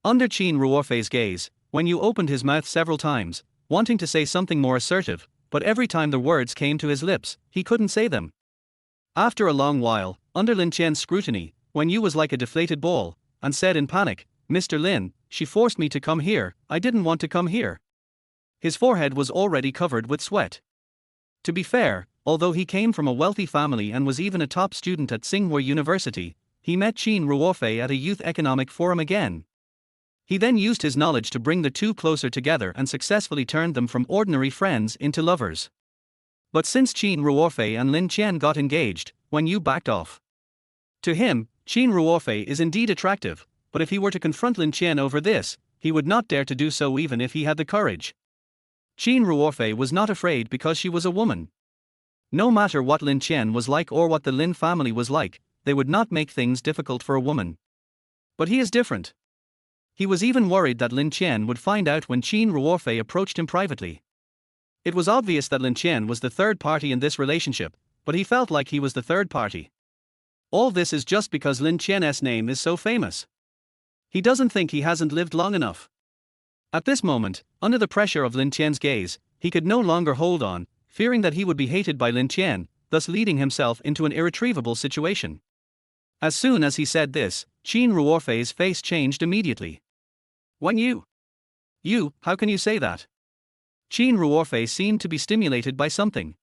Under Chin Ruorfei's gaze, Wen Yu opened his mouth several times, wanting to say something more assertive, but every time the words came to his lips, he couldn't say them. After a long while, under Lin Chen's scrutiny, Wen Yu was like a deflated ball, and said in panic, "Mr. Lin, she forced me to come here, I didn't want to come here." His forehead was already covered with sweat. To be fair, although he came from a wealthy family and was even a top student at Tsinghua University, he met Chin Ruorfei at a youth economic forum again. He then used his knowledge to bring the two closer together and successfully turned them from ordinary friends into lovers. But since Chin Ruorfei and Lin Chen got engaged, Wen Yu backed off. To him, Chin Ruorfei is indeed attractive, but if he were to confront Lin Chen over this, he would not dare to do so even if he had the courage. Chin Ruorfei was not afraid because she was a woman. No matter what Lin Chen was like or what the Lin family was like, they would not make things difficult for a woman. But he is different. He was even worried that Lin Chen would find out when Chin Ruorfei approached him privately. It was obvious that Lin Chen was the third party in this relationship, but he felt like he was the third party. All this is just because Lin Chen's name is so famous. He doesn't think he hasn't lived long enough. At this moment, under the pressure of Lin Chen's gaze, he could no longer hold on, fearing that he would be hated by Lin Chen, thus leading himself into an irretrievable situation. As soon as he said this, Chin Ruorfei's face changed immediately. "Wen Yu? You, how can you say that?" Chin Ruorfei seemed to be stimulated by something.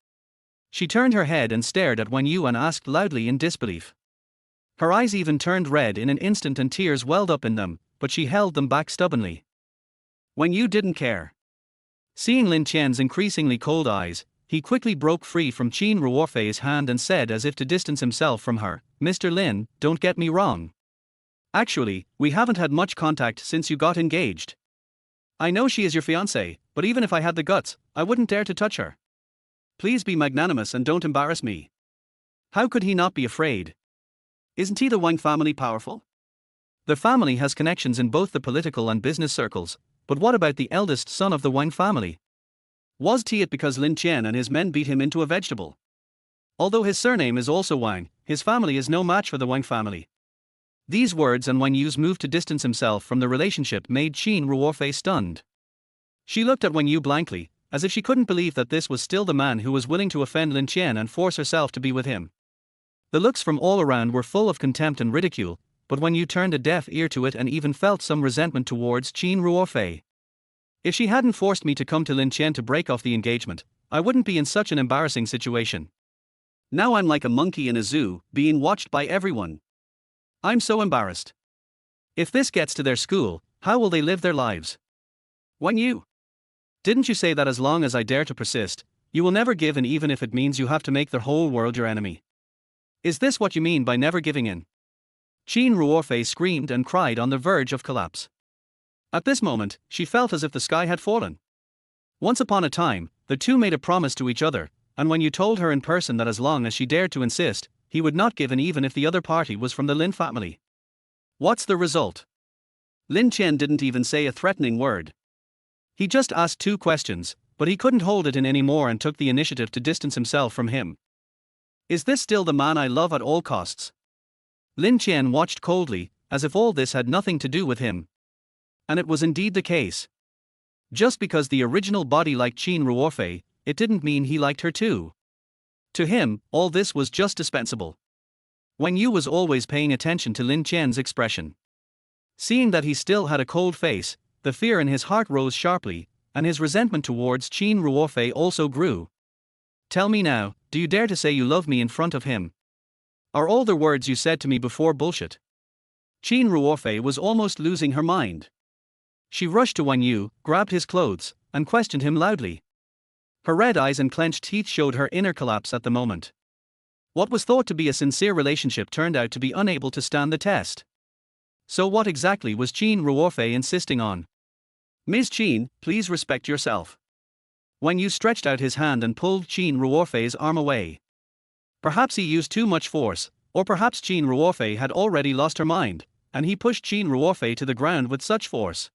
She turned her head and stared at Wen Yu and asked loudly in disbelief. Her eyes even turned red in an instant and tears welled up in them, but she held them back stubbornly. Wen Yu didn't care. Seeing Lin Chen's increasingly cold eyes, he quickly broke free from Chin Ruorfei's hand and said as if to distance himself from her, "Mr. Lin, don't get me wrong. Actually, we haven't had much contact since you got engaged. I know she is your fiancée, but even if I had the guts, I wouldn't dare to touch her. Please be magnanimous and don't embarrass me." How could he not be afraid? Isn't he the Wang family powerful? The family has connections in both the political and business circles, but what about the eldest son of the Wang family? Was it because Lin Chen and his men beat him into a vegetable? Although his surname is also Wang, his family is no match for the Wang family. These words and Wen Yu's move to distance himself from the relationship made Chin Ruorfei stunned. She looked at Wen Yu blankly, as if she couldn't believe that this was still the man who was willing to offend Lin Chen and force herself to be with him. The looks from all around were full of contempt and ridicule, but Wen Yu turned a deaf ear to it and even felt some resentment towards Chin Ruorfei. If she hadn't forced me to come to Lin Chen to break off the engagement, I wouldn't be in such an embarrassing situation. Now I'm like a monkey in a zoo, being watched by everyone. I'm so embarrassed. If this gets to their school, how will they live their lives? Wen Yu, didn't you say that as long as I dare to persist, you will never give in even if it means you have to make the whole world your enemy? Is this what you mean by never giving in? Chin Ruorfei screamed and cried on the verge of collapse. At this moment, she felt as if the sky had fallen. Once upon a time, the two made a promise to each other, and Wen Yu told her in person that as long as she dared to insist, he would not give in even if the other party was from the Lin family. What's the result? Lin Chen didn't even say a threatening word. He just asked two questions, but he couldn't hold it in anymore and took the initiative to distance himself from him. Is this still the man I love at all costs? Lin Chen watched coldly, as if all this had nothing to do with him. And it was indeed the case. Just because the original body liked Chin Ruorfei, it didn't mean he liked her too. To him, all this was just dispensable. Wen Yu was always paying attention to Lin Chen's expression. Seeing that he still had a cold face, the fear in his heart rose sharply, and his resentment towards Chin Ruorfei also grew. Tell me now, do you dare to say you love me in front of him? Are all the words you said to me before bullshit? Chin Ruorfei was almost losing her mind. She rushed to Wen Yu, grabbed his clothes, and questioned him loudly. Her red eyes and clenched teeth showed her inner collapse at the moment. What was thought to be a sincere relationship turned out to be unable to stand the test. So what exactly was Chin Ruorfei insisting on? Ms. Chin, please respect yourself. Wen Yu stretched out his hand and pulled Qin Ruorfei's arm away. Perhaps he used too much force, or perhaps Qin Ruorfei had already lost her mind, and he pushed Qin Ruorfei to the ground with such force.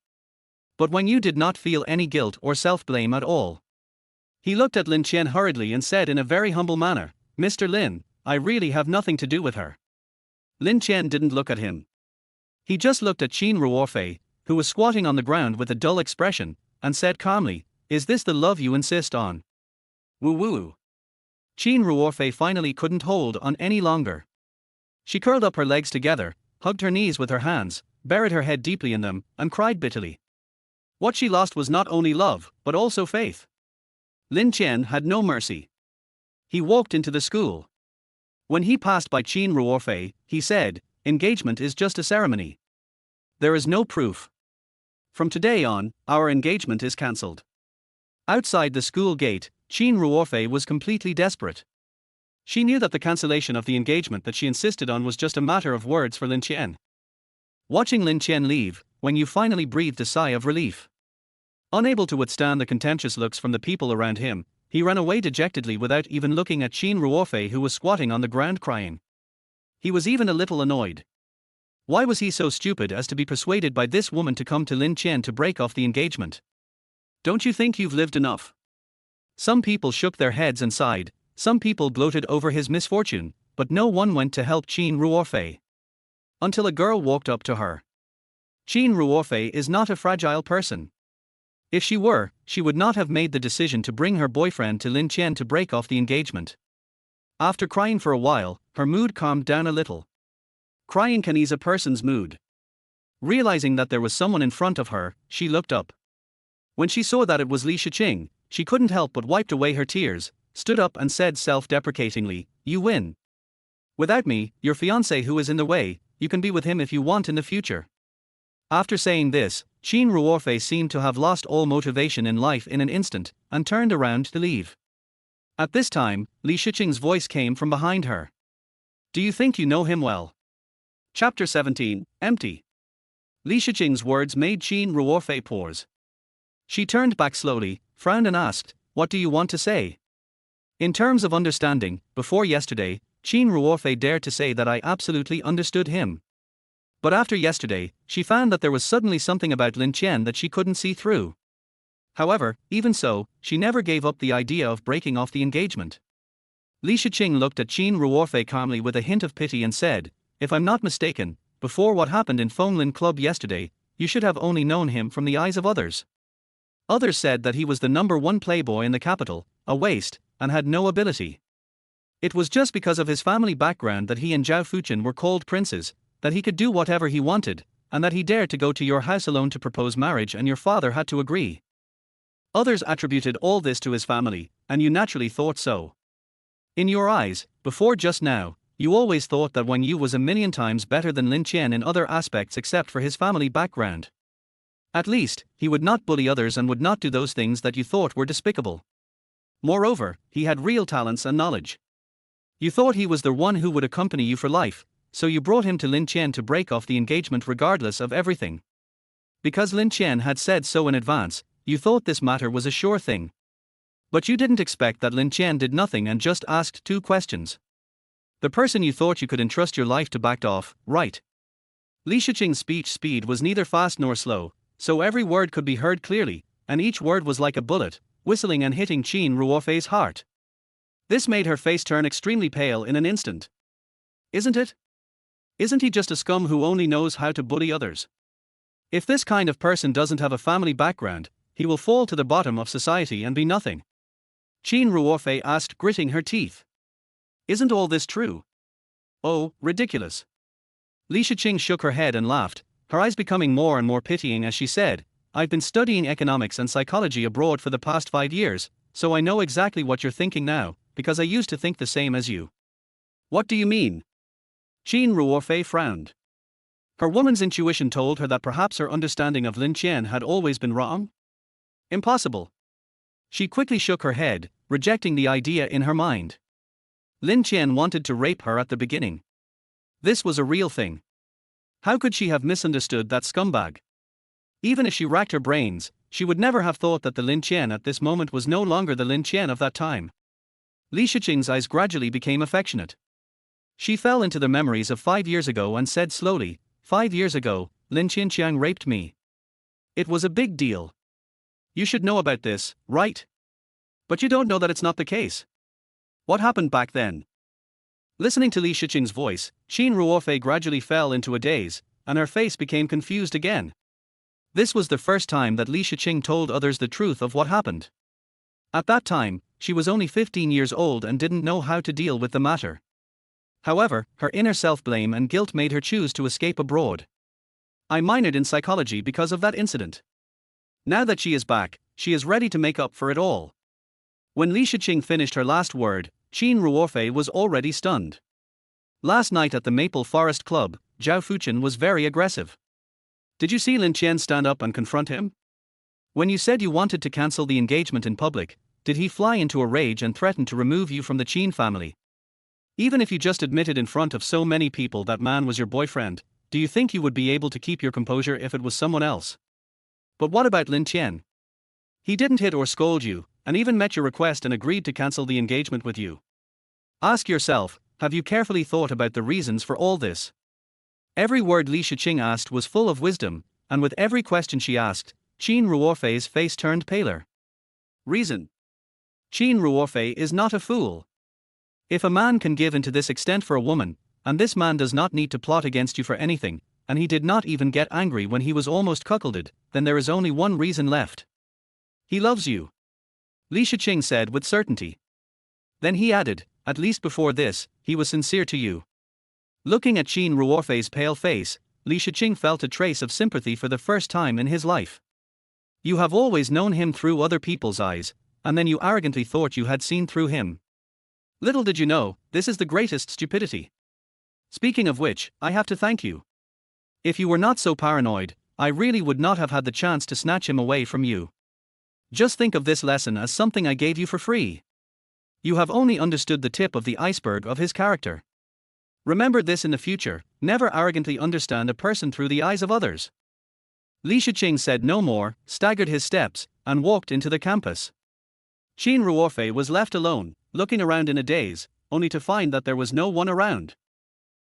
But Wen Yu did not feel any guilt or self-blame at all. He looked at Lin Qian hurriedly and said in a very humble manner, "Mr. Lin, I really have nothing to do with her." Lin Qian didn't look at him. He just looked at Qin Ruorfei, who was squatting on the ground with a dull expression, and said calmly, "Is this the love you insist on?" Woo-woo. Qin Ruorfei finally couldn't hold on any longer. She curled up her legs together, hugged her knees with her hands, buried her head deeply in them, and cried bitterly. What she lost was not only love, but also faith. Lin Qian had no mercy. He walked into the school. When he passed by Qin Ruorfei, he said, "Engagement is just a ceremony. There is no proof. From today on, our engagement is cancelled." Outside the school gate, Qin Ruorfei was completely desperate. She knew that the cancellation of the engagement that she insisted on was just a matter of words for Lin Qian. Watching Lin Qian leave, Wen Yu finally breathed a sigh of relief. Unable to withstand the contemptuous looks from the people around him, he ran away dejectedly without even looking at Qin Ruorfei, who was squatting on the ground crying. He was even a little annoyed. Why was he so stupid as to be persuaded by this woman to come to Lin Qian to break off the engagement? Don't you think you've lived enough? Some people shook their heads and sighed, some people gloated over his misfortune, but no one went to help Qin Ruorfei. Until a girl walked up to her. Qin Ruorfei is not a fragile person. If she were, she would not have made the decision to bring her boyfriend to Lin Qian to break off the engagement. After crying for a while, her mood calmed down a little. Crying can ease a person's mood. Realizing that there was someone in front of her, she looked up. When she saw that it was Li Shiqing, she couldn't help but wiped away her tears, stood up and said self-deprecatingly, "You win. Without me, your fiancé who is in the way, you can be with him if you want in the future." After saying this, Qin Ruorfei seemed to have lost all motivation in life in an instant, and turned around to leave. At this time, Li Shiqing's voice came from behind her. "Do you think you know him well?" Chapter 17, Empty. Li Shiqing's words made Qin Ruorfei pause. She turned back slowly, frowned and asked, "What do you want to say?" In terms of understanding, before yesterday, Qin Ruorfei dared to say that I absolutely understood him. But after yesterday, she found that there was suddenly something about Lin Qian that she couldn't see through. However, even so, she never gave up the idea of breaking off the engagement. Li Shiqing looked at Qin Ruorfei calmly with a hint of pity and said, "If I'm not mistaken, before what happened in Fenglin Club yesterday, you should have only known him from the eyes of others. Others said that he was the #1 playboy in the capital, a waste, and had no ability. It was just because of his family background that he and Zhao Fuchen were called princes, that he could do whatever he wanted, and that he dared to go to your house alone to propose marriage and your father had to agree. Others attributed all this to his family, and you naturally thought so. In your eyes, before just now, you always thought that Wen Yu was a million times better than Lin Qian in other aspects except for his family background. At least, he would not bully others and would not do those things that you thought were despicable. Moreover, he had real talents and knowledge. You thought he was the one who would accompany you for life, so you brought him to Lin Qian to break off the engagement regardless of everything. Because Lin Qian had said so in advance, you thought this matter was a sure thing. But you didn't expect that Lin Qian did nothing and just asked 2 questions. The person you thought you could entrust your life to backed off, right? Li Shiqing's speech speed was neither fast nor slow, so every word could be heard clearly, and each word was like a bullet, whistling and hitting Qin Ruorfei's heart. This made her face turn extremely pale in an instant. Isn't it? Isn't he just a scum who only knows how to bully others? If this kind of person doesn't have a family background, he will fall to the bottom of society and be nothing. Qin Ruorfei asked, gritting her teeth. Isn't all this true? Oh, ridiculous. Li Shiqing shook her head and laughed, her eyes becoming more and more pitying as she said, I've been studying economics and psychology abroad for the past 5 years, so I know exactly what you're thinking now, because I used to think the same as you. What do you mean? Qin Ruorfei frowned. Her woman's intuition told her that perhaps her understanding of Lin Qian had always been wrong. Impossible. She quickly shook her head, rejecting the idea in her mind. Lin Qian wanted to rape her at the beginning. This was a real thing. How could she have misunderstood that scumbag? Even if she racked her brains, She would never have thought that the Lin Qian at this moment was no longer the Lin Qian of that time. Li Shiqing's eyes gradually became affectionate. She fell into the memories of 5 years ago and said slowly, 5 years ago, Lin Qianqiang raped me. It was a big deal. You should know about this, right? But you don't know that it's not the case. What happened back then? Listening to Li Shiqing's voice, Qin Ruofei gradually fell into a daze, and her face became confused again. This was the first time that Li Shiqing told others the truth of what happened. At that time, she was only 15 years old and didn't know how to deal with the matter. However, her inner self-blame and guilt made her choose to escape abroad. I minored in psychology because of that incident. Now that she is back, she is ready to make up for it all. When Li Shiqing finished her last word, Qin Ruofei was already stunned. Last night at the Maple Forest Club, Zhao Fuchen was very aggressive. Did you see Lin Qian stand up and confront him? When you said you wanted to cancel the engagement in public, did he fly into a rage and threaten to remove you from the Qin family? Even if you just admitted in front of so many people that man was your boyfriend, do you think you would be able to keep your composure if it was someone else? But what about Lin Qian? He didn't hit or scold you, and even met your request and agreed to cancel the engagement with you. Ask yourself, have you carefully thought about the reasons for all this? Every word Li Shiqing asked was full of wisdom, and with every question she asked, Qin Ruofei's face turned paler. Reason. Qin Ruofei is not a fool. If a man can give in to this extent for a woman, and this man does not need to plot against you for anything, and he did not even get angry when he was almost cuckolded, then there is only one reason left. He loves you. Li Shiqing said with certainty. Then he added, at least before this, he was sincere to you. Looking at Qin Ruofei's pale face, Li Shiqing felt a trace of sympathy for the first time in his life. You have always known him through other people's eyes, and then you arrogantly thought you had seen through him. Little did you know, this is the greatest stupidity. Speaking of which, I have to thank you. If you were not so paranoid, I really would not have had the chance to snatch him away from you. Just think of this lesson as something I gave you for free. You have only understood the tip of the iceberg of his character. Remember this in the future, never arrogantly understand a person through the eyes of others. Li Shiqing said no more, staggered his steps, and walked into the campus. Qin Ruofei was left alone, looking around in a daze, only to find that there was no one around.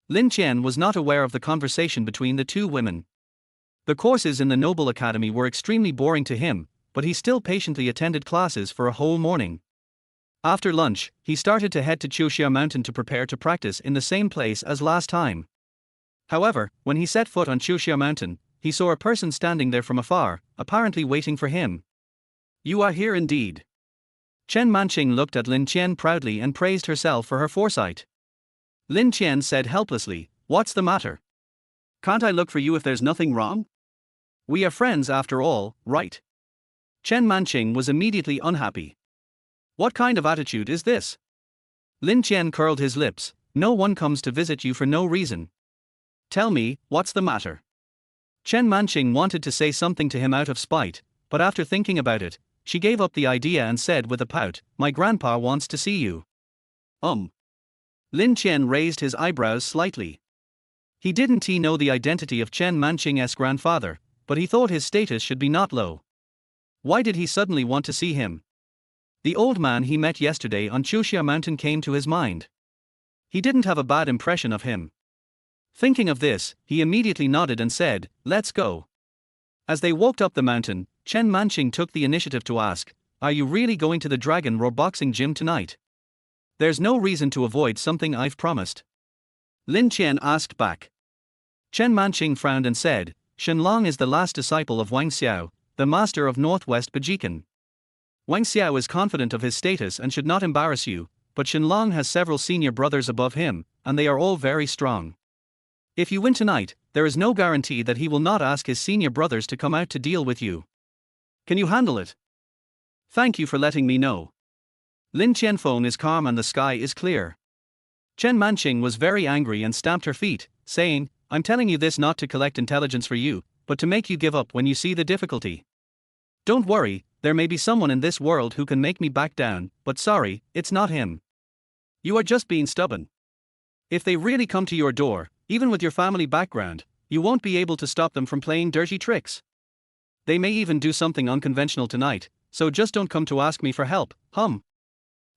Lin Qian was not aware of the conversation between the two women. The courses in the Noble Academy were extremely boring to him, but he still patiently attended classes for a whole morning. After lunch, he started to head to Qiuxia Mountain to prepare to practice in the same place as last time. However, when he set foot on Qiuxia Mountain, he saw a person standing there from afar, apparently waiting for him. You are here indeed. Chen Manqing looked at Lin Qian proudly and praised herself for her foresight. Lin Qian said helplessly, what's the matter? Can't I look for you if there's nothing wrong? We are friends after all, right? Chen Manqing was immediately unhappy. What kind of attitude is this? Lin Qian curled his lips, no one comes to visit you for no reason. Tell me, what's the matter? Chen Manqing wanted to say something to him out of spite, but after thinking about it, she gave up the idea and said with a pout, my grandpa wants to see you. Lin Qian raised his eyebrows slightly. He didn't know the identity of Chen Manqing's grandfather, but he thought his status should be not low. Why did he suddenly want to see him? The old man he met yesterday on Qiuxia Mountain came to his mind. He didn't have a bad impression of him. Thinking of this, he immediately nodded and said, let's go. As they walked up the mountain, Chen Manqing took the initiative to ask, are you really going to the Dragon Roar boxing gym tonight? There's no reason to avoid something I've promised. Lin Qian asked back. Chen Manqing frowned and said, Shenlong is the last disciple of Wang Xiao, the master of Northwest Bajikan. Wang Xiao is confident of his status and should not embarrass you, but Shenlong has several senior brothers above him, and they are all very strong. If you win tonight, there is no guarantee that he will not ask his senior brothers to come out to deal with you. Can you handle it? Thank you for letting me know. Lin Qian phone is calm and the sky is clear. Chen Manqing was very angry and stamped her feet, saying, I'm telling you this not to collect intelligence for you, but to make you give up when you see the difficulty. Don't worry, there may be someone in this world who can make me back down, but sorry, it's not him. You are just being stubborn. If they really come to your door, even with your family background, you won't be able to stop them from playing dirty tricks. They may even do something unconventional tonight, so just don't come to ask me for help, hum.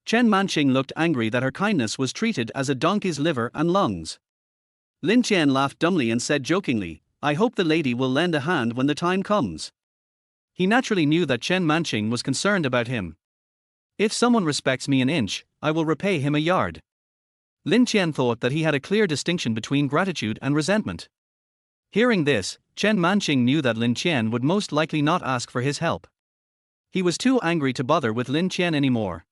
Chen Manqing looked angry that her kindness was treated as a donkey's liver and lungs. Lin Qian laughed dumbly and said jokingly, I hope the lady will lend a hand when the time comes. He naturally knew that Chen Manqing was concerned about him. If someone respects me an inch, I will repay him a yard. Lin Qian thought that he had a clear distinction between gratitude and resentment. Hearing this, Chen Manqing knew that Lin Qian would most likely not ask for his help. He was too angry to bother with Lin Qian anymore.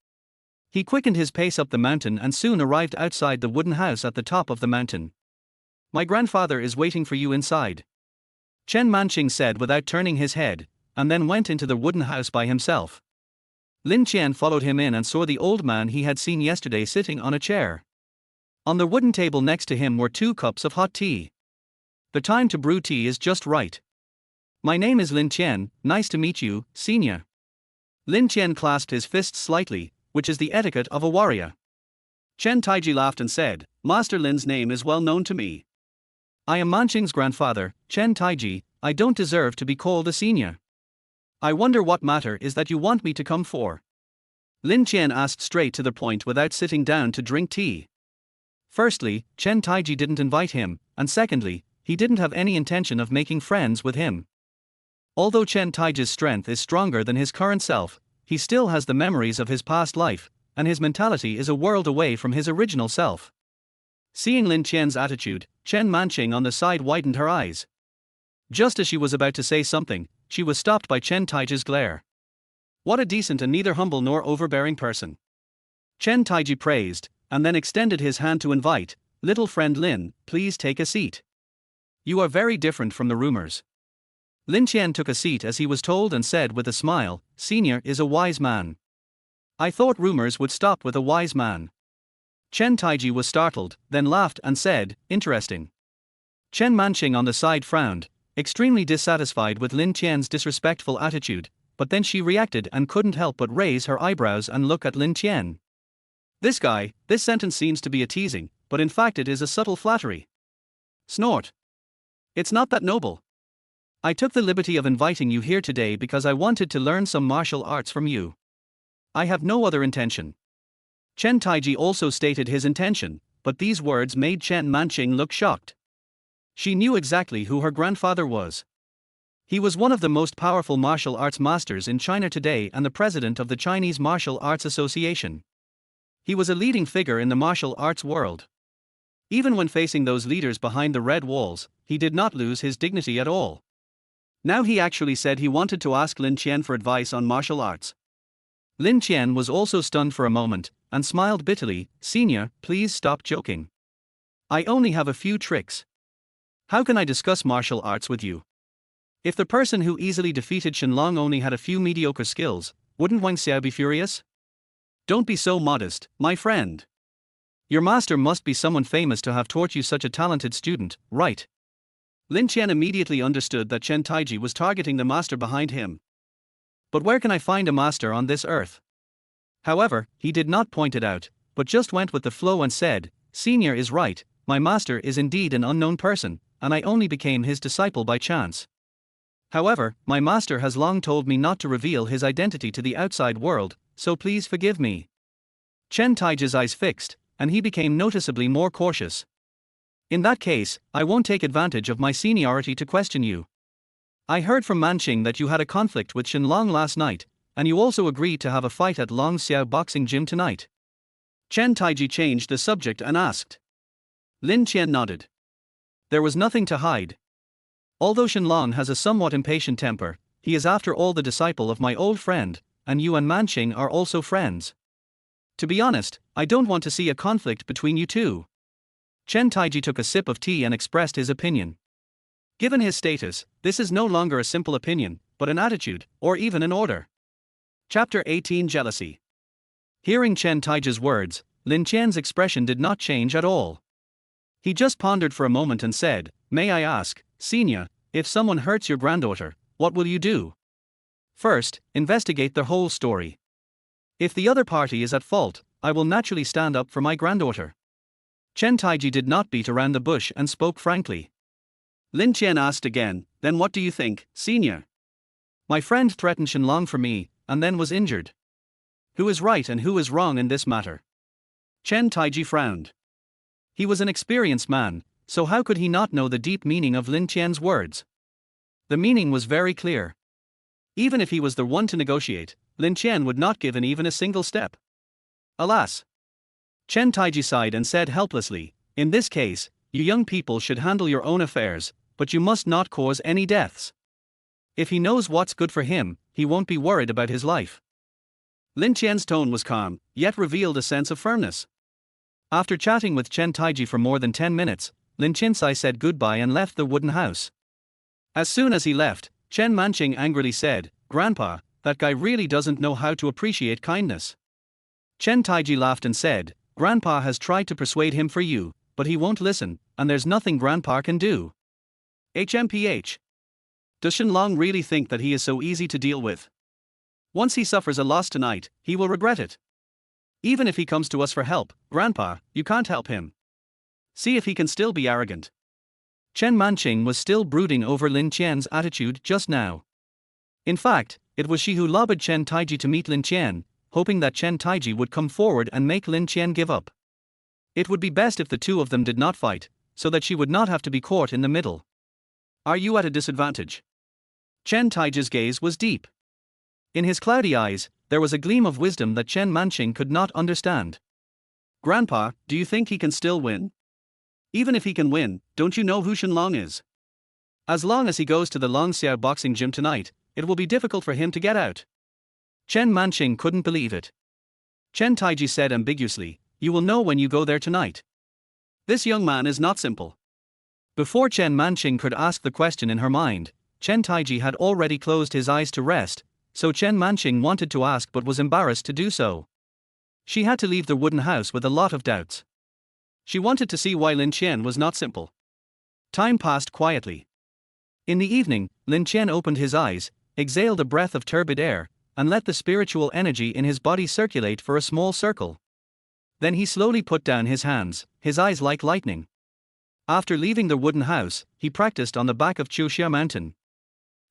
He quickened his pace up the mountain and soon arrived outside the wooden house at the top of the mountain. My grandfather is waiting for you inside, Chen Manqing said without turning his head, and then went into the wooden house by himself. Lin Qian followed him in and saw the old man he had seen yesterday sitting on a chair. On the wooden table next to him were 2 cups of hot tea. The time to brew tea is just right. My name is Lin Qian, nice to meet you, senior. Lin Qian clasped his fists slightly, which is the etiquette of a warrior. Chen Taiji laughed and said, Master Lin's name is well known to me. I am Manqing's grandfather, Chen Taiji, I don't deserve to be called a senior. I wonder what matter is that you want me to come for? Lin Qian asked straight to the point without sitting down to drink tea. Firstly, Chen Taiji didn't invite him, and secondly, he didn't have any intention of making friends with him. Although Chen Taiji's strength is stronger than his current self, he still has the memories of his past life, and his mentality is a world away from his original self. Seeing Lin Qian's attitude, Chen Manqing on the side widened her eyes. Just as she was about to say something, she was stopped by Chen Taiji's glare. What a decent and neither humble nor overbearing person. Chen Taiji praised, and then extended his hand to invite, little friend Lin, please take a seat. You are very different from the rumors. Lin Qian took a seat as he was told and said with a smile, Senior is a wise man. I thought rumors would stop with a wise man. Chen Taiji was startled, then laughed and said, interesting. Chen Manqing on the side frowned, extremely dissatisfied with Lin Qian's disrespectful attitude, but then she reacted and couldn't help but raise her eyebrows and look at Lin Qian. This sentence seems to be a teasing, but in fact it is a subtle flattery. Snort. It's not that noble. I took the liberty of inviting you here today because I wanted to learn some martial arts from you. I have no other intention. Chen Taiji also stated his intention, but these words made Chen Manqing look shocked. She knew exactly who her grandfather was. He was one of the most powerful martial arts masters in China today and the president of the Chinese Martial Arts Association. He was a leading figure in the martial arts world. Even when facing those leaders behind the red walls, he did not lose his dignity at all. Now he actually said he wanted to ask Lin Qian for advice on martial arts. Lin Qian was also stunned for a moment, and smiled bitterly, Senior, please stop joking. I only have a few tricks. How can I discuss martial arts with you? If the person who easily defeated Shenlong only had a few mediocre skills, wouldn't Wang Xiao be furious? Don't be so modest, my friend. Your master must be someone famous to have taught you such a talented student, right? Lin Qian immediately understood that Chen Taiji was targeting the master behind him. But where can I find a master on this earth? However, he did not point it out, but just went with the flow and said, Senior is right, my master is indeed an unknown person, and I only became his disciple by chance. However, my master has long told me not to reveal his identity to the outside world, so please forgive me. Chen Taiji's eyes fixed, and he became noticeably more cautious. In that case, I won't take advantage of my seniority to question you. I heard from Manqing that you had a conflict with Shenlong last night, and you also agreed to have a fight at Long Xiao Boxing Gym tonight. Chen Taiji changed the subject and asked. Lin Qian nodded. There was nothing to hide. Although Shenlong has a somewhat impatient temper, he is after all the disciple of my old friend, and you and Manqing are also friends. To be honest, I don't want to see a conflict between you two. Chen Taiji took a sip of tea and expressed his opinion. Given his status, this is no longer a simple opinion, but an attitude, or even an order. Chapter 18 Jealousy. Hearing Chen Taiji's words, Lin Qian's expression did not change at all. He just pondered for a moment and said, May I ask, Senior, if someone hurts your granddaughter, what will you do? First, investigate the whole story. If the other party is at fault, I will naturally stand up for my granddaughter. Chen Taiji did not beat around the bush and spoke frankly. Lin Qian asked again, then what do you think, Senior? My friend threatened Shenlong for me, and then was injured. Who is right and who is wrong in this matter? Chen Taiji frowned. He was an experienced man, so how could he not know the deep meaning of Lin Qian's words? The meaning was very clear. Even if he was the one to negotiate, Lin Qian would not give in even a single step. Alas! Chen Taiji sighed and said helplessly, in this case, you young people should handle your own affairs, but you must not cause any deaths. If he knows what's good for him, he won't be worried about his life. Lin Qian's tone was calm, yet revealed a sense of firmness. After chatting with Chen Taiji for more than 10 minutes, Lin Qianzai said goodbye and left the wooden house. As soon as he left, Chen Manqing angrily said, Grandpa, that guy really doesn't know how to appreciate kindness. Chen Taiji laughed and said, Grandpa has tried to persuade him for you, but he won't listen, and there's nothing Grandpa can do. HMPH. Does Shenlong really think that he is so easy to deal with? Once he suffers a loss tonight, he will regret it. Even if he comes to us for help, Grandpa, you can't help him. See if he can still be arrogant. Chen Manqing was still brooding over Lin Qian's attitude just now. In fact, it was she who lobbied Chen Taiji to meet Lin Qian, hoping that Chen Taiji would come forward and make Lin Qian give up. It would be best if the two of them did not fight, so that she would not have to be caught in the middle. Are you at a disadvantage? Chen Taiji's gaze was deep. In his cloudy eyes, there was a gleam of wisdom that Chen Manqing could not understand. Grandpa, do you think he can still win? Even if he can win, don't you know who Shenlong is? As long as he goes to the Longxiao boxing gym tonight, it will be difficult for him to get out. Chen Manqing couldn't believe it. Chen Taiji said ambiguously, you will know when you go there tonight. This young man is not simple. Before Chen Manqing could ask the question in her mind, Chen Taiji had already closed his eyes to rest, so Chen Manqing wanted to ask but was embarrassed to do so. She had to leave the wooden house with a lot of doubts. She wanted to see why Lin Qian was not simple. Time passed quietly. In the evening, Lin Qian opened his eyes, exhaled a breath of turbid air, and let the spiritual energy in his body circulate for a small circle. Then he slowly put down his hands, his eyes like lightning. After leaving the wooden house, he practiced on the back of Chuxia Mountain.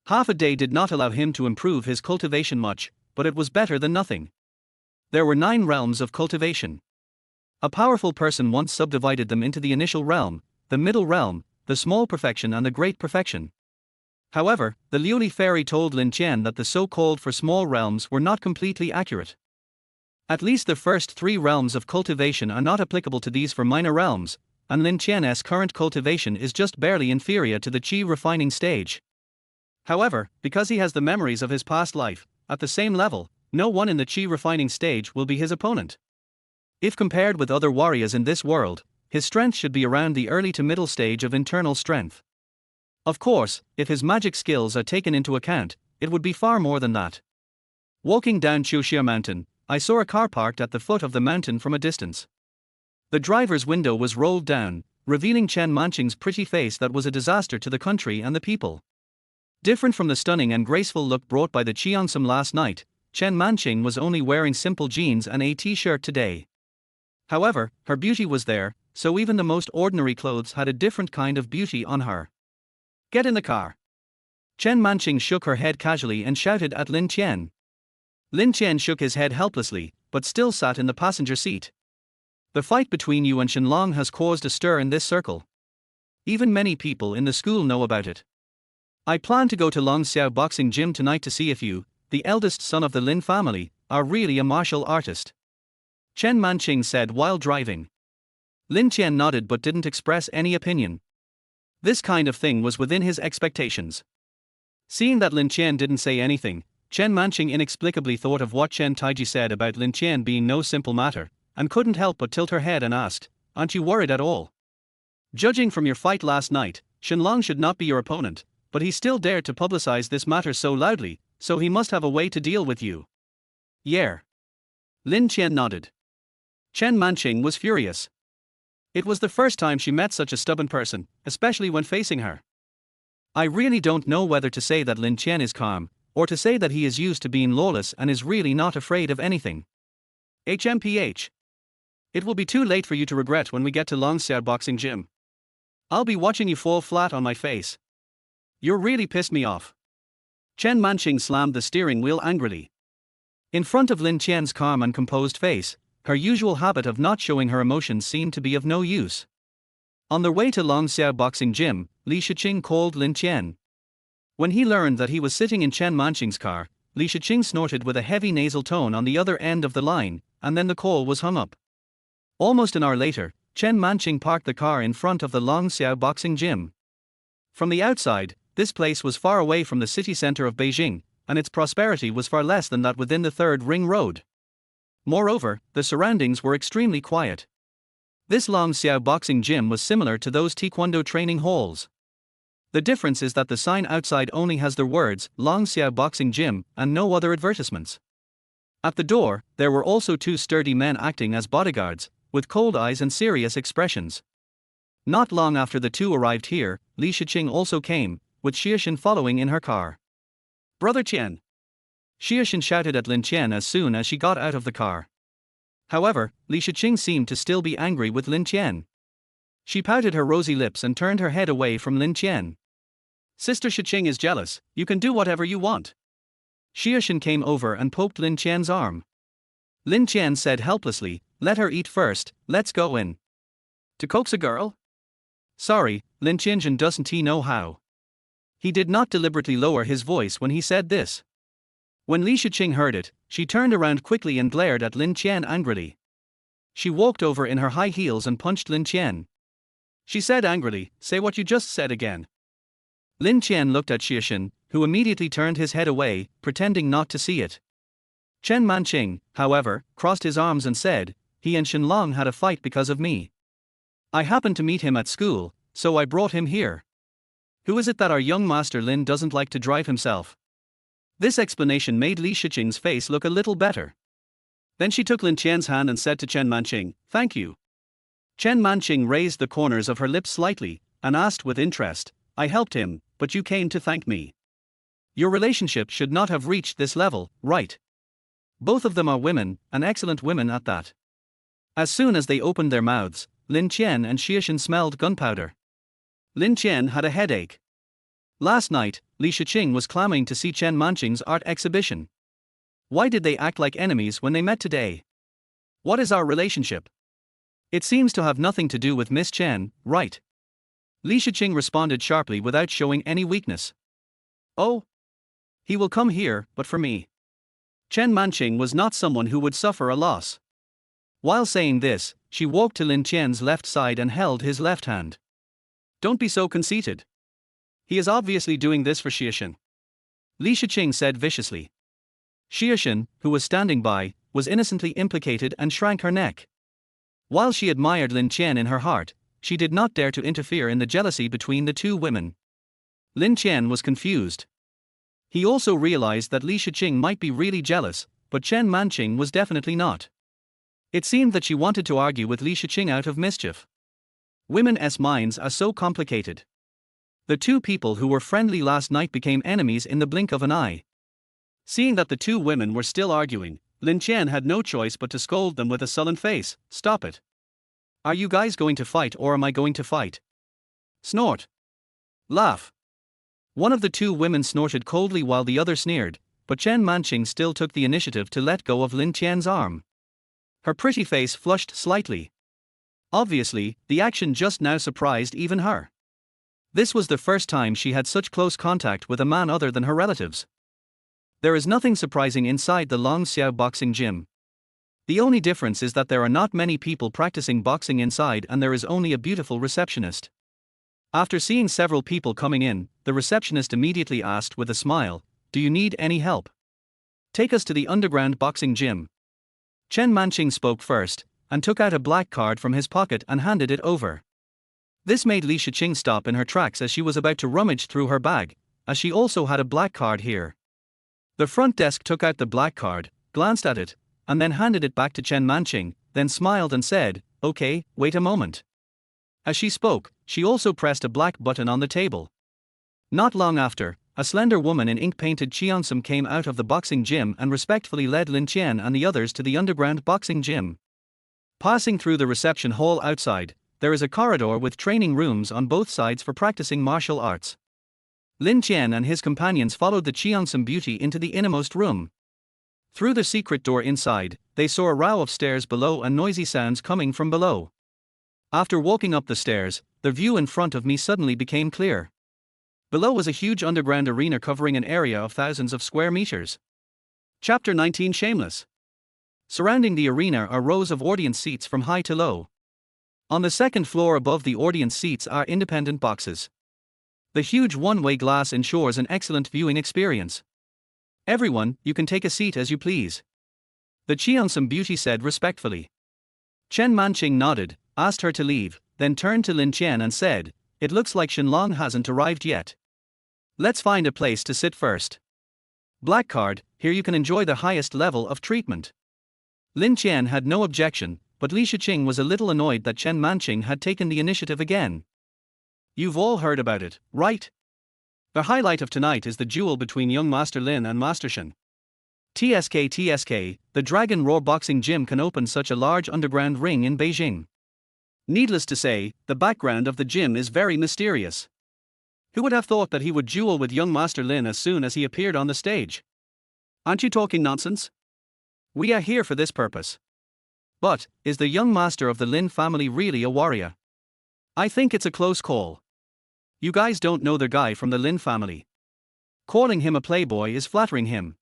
Half a day did not allow him to improve his cultivation much, but it was better than nothing. There were 9 realms of cultivation. A powerful person once subdivided them into the initial realm, the middle realm, the small perfection and the great perfection. However, the Liuli fairy told Lin Qian that the so-called for small realms were not completely accurate. At least the first 3 realms of cultivation are not applicable to these for minor realms, and Lin Qian's current cultivation is just barely inferior to the qi refining stage. However, because he has the memories of his past life, at the same level, no one in the qi refining stage will be his opponent. If compared with other warriors in this world, his strength should be around the early to middle stage of internal strength. Of course, if his magic skills are taken into account, it would be far more than that. Walking down Chuxia Mountain, I saw a car parked at the foot of the mountain from a distance. The driver's window was rolled down, revealing Chen Manqing's pretty face that was a disaster to the country and the people. Different from the stunning and graceful look brought by the Cheongsam last night, Chen Manqing was only wearing simple jeans and a t-shirt today. However, her beauty was there, so even the most ordinary clothes had a different kind of beauty on her. Get in the car. Chen Manqing shook her head casually and shouted at Lin Qian. Lin Qian shook his head helplessly, but still sat in the passenger seat. The fight between you and Shenlong has caused a stir in this circle. Even many people in the school know about it. I plan to go to Longxiao boxing gym tonight to see if you, the eldest son of the Lin family, are really a martial artist. Chen Manqing said while driving. Lin Qian nodded but didn't express any opinion. This kind of thing was within his expectations. Seeing that Lin Qian didn't say anything, Chen Manqing inexplicably thought of what Chen Taiji said about Lin Qian being no simple matter, and couldn't help but tilt her head and asked, aren't you worried at all? Judging from your fight last night, Shenlong should not be your opponent, but he still dared to publicize this matter so loudly, so he must have a way to deal with you. Yeah. Lin Qian nodded. Chen Manqing was furious. It was the first time she met such a stubborn person, especially when facing her. I really don't know whether to say that Lin Qian is calm, or to say that he is used to being lawless and is really not afraid of anything. HMPH. It will be too late for you to regret when we get to Longxiao boxing gym. I'll be watching you fall flat on my face. You're really pissed me off. Chen Manqing slammed the steering wheel angrily. In front of Lin Qian's calm and composed face, her usual habit of not showing her emotions seemed to be of no use. On their way to Longxiao Boxing Gym, Li Shiqing called Lin Qian. When he learned that he was sitting in Chen Manqing's car, Li Shiqing snorted with a heavy nasal tone on the other end of the line, and then the call was hung up. Almost an hour later, Chen Manqing parked the car in front of the Longxiao Boxing Gym. From the outside, this place was far away from the city center of Beijing, and its prosperity was far less than that within the Third Ring Road. Moreover, the surroundings were extremely quiet. This Longxiao Boxing Gym was similar to those Taekwondo training halls. The difference is that the sign outside only has the words Longxiao Boxing Gym and no other advertisements. At the door, there were also two sturdy men acting as bodyguards, with cold eyes and serious expressions. Not long after the two arrived here, Li Shiqing also came, with Xiaoshan following in her car. "Brother Qian!" Xiaoshan shouted at Lin Qian as soon as she got out of the car. However, Li Shiqing seemed to still be angry with Lin Qian. She pouted her rosy lips and turned her head away from Lin Qian. "Sister Shiqing is jealous, you can do whatever you want." Xiaoshan came over and poked Lin Qian's arm. Lin Qian said helplessly, "Let her eat first, let's go in." "To coax a girl?" "Sorry, Lin Qianzhen doesn't he know how." He did not deliberately lower his voice when he said this. When Li Shiqing heard it, she turned around quickly and glared at Lin Qian angrily. She walked over in her high heels and punched Lin Qian. She said angrily, "Say what you just said again." Lin Qian looked at Xiaoshan, who immediately turned his head away, pretending not to see it. Chen Manqing, however, crossed his arms and said, "He and Shenlong had a fight because of me. I happened to meet him at school, so I brought him here. Who is it that our young master Lin doesn't like to drive himself?" This explanation made Li Shiqing's face look a little better. Then she took Lin Qian's hand and said to Chen Manqing, "Thank you." Chen Manqing raised the corners of her lips slightly, and asked with interest, "I helped him, but you came to thank me. Your relationship should not have reached this level, right? Both of them are women, and excellent women at that." As soon as they opened their mouths, Lin Qian and Xiaoshan smelled gunpowder. Lin Qian had a headache. Last night, Li Shiqing was clamoring to see Chen Manqing's art exhibition. Why did they act like enemies when they met today? What is our relationship? It seems to have nothing to do with Miss Chen, right? Li Shiqing responded sharply without showing any weakness. "Oh? He will come here, but for me." Chen Manqing was not someone who would suffer a loss. While saying this, she walked to Lin Qian's left side and held his left hand. "Don't be so conceited. He is obviously doing this for Xiaoshan," Li Shiqing said viciously. Xiaoshan, who was standing by, was innocently implicated and shrank her neck. While she admired Lin Qian in her heart, she did not dare to interfere in the jealousy between the two women. Lin Qian was confused. He also realized that Li Shiqing might be really jealous, but Chen Manqing was definitely not. It seemed that she wanted to argue with Li Shiqing out of mischief. Women's minds are so complicated. The two people who were friendly last night became enemies in the blink of an eye. Seeing that the two women were still arguing, Lin Qian had no choice but to scold them with a sullen face. "Stop it. Are you guys going to fight or am I going to fight?" Snort. Laugh. One of the two women snorted coldly while the other sneered, but Chen Manqing still took the initiative to let go of Lin Qian's arm. Her pretty face flushed slightly. Obviously, the action just now surprised even her. This was the first time she had such close contact with a man other than her relatives. There is nothing surprising inside the Longxiao Boxing Gym. The only difference is that there are not many people practicing boxing inside and there is only a beautiful receptionist. After seeing several people coming in, the receptionist immediately asked with a smile, "Do you need any help? Take us to the underground boxing gym." Chen Manqing spoke first, and took out a black card from his pocket and handed it over. This made Li Shiqing stop in her tracks as she was about to rummage through her bag, as she also had a black card here. The front desk took out the black card, glanced at it, and then handed it back to Chen Manqing, then smiled and said, "Okay, wait a moment." As she spoke, she also pressed a black button on the table. Not long after, a slender woman in ink-painted cheongsam came out of the boxing gym and respectfully led Lin Qian and the others to the underground boxing gym. Passing through the reception hall outside, there is a corridor with training rooms on both sides for practicing martial arts. Lin Qian and his companions followed the Cheongsam beauty into the innermost room. Through the secret door inside, they saw a row of stairs below and noisy sounds coming from below. After walking up the stairs, the view in front of me suddenly became clear. Below was a huge underground arena covering an area of thousands of square meters. Chapter 19 Shameless. Surrounding the arena are rows of audience seats from high to low. On the second floor above the audience seats are independent boxes. The huge one-way glass ensures an excellent viewing experience. Everyone, you can take a seat as you please. The Cheongsam beauty said respectfully. Chen Manqing nodded, asked her to leave, then turned to Lin Qian and said, "It looks like Shenlong hasn't arrived yet. Let's find a place to sit first. Black card, here you can enjoy the highest level of treatment." Lin Qian had no objection, but Li Shiqing was a little annoyed that Chen Manqing had taken the initiative again. "You've all heard about it, right? The highlight of tonight is the duel between young Master Lin and Master Shen. TSK, the Dragon Roar boxing gym can open such a large underground ring in Beijing. Needless to say, the background of the gym is very mysterious. Who would have thought that he would duel with young Master Lin as soon as he appeared on the stage? Aren't you talking nonsense? We are here for this purpose. But, is the young master of the Lin family really a warrior? I think it's a close call. You guys don't know the guy from the Lin family. Calling him a playboy is flattering him.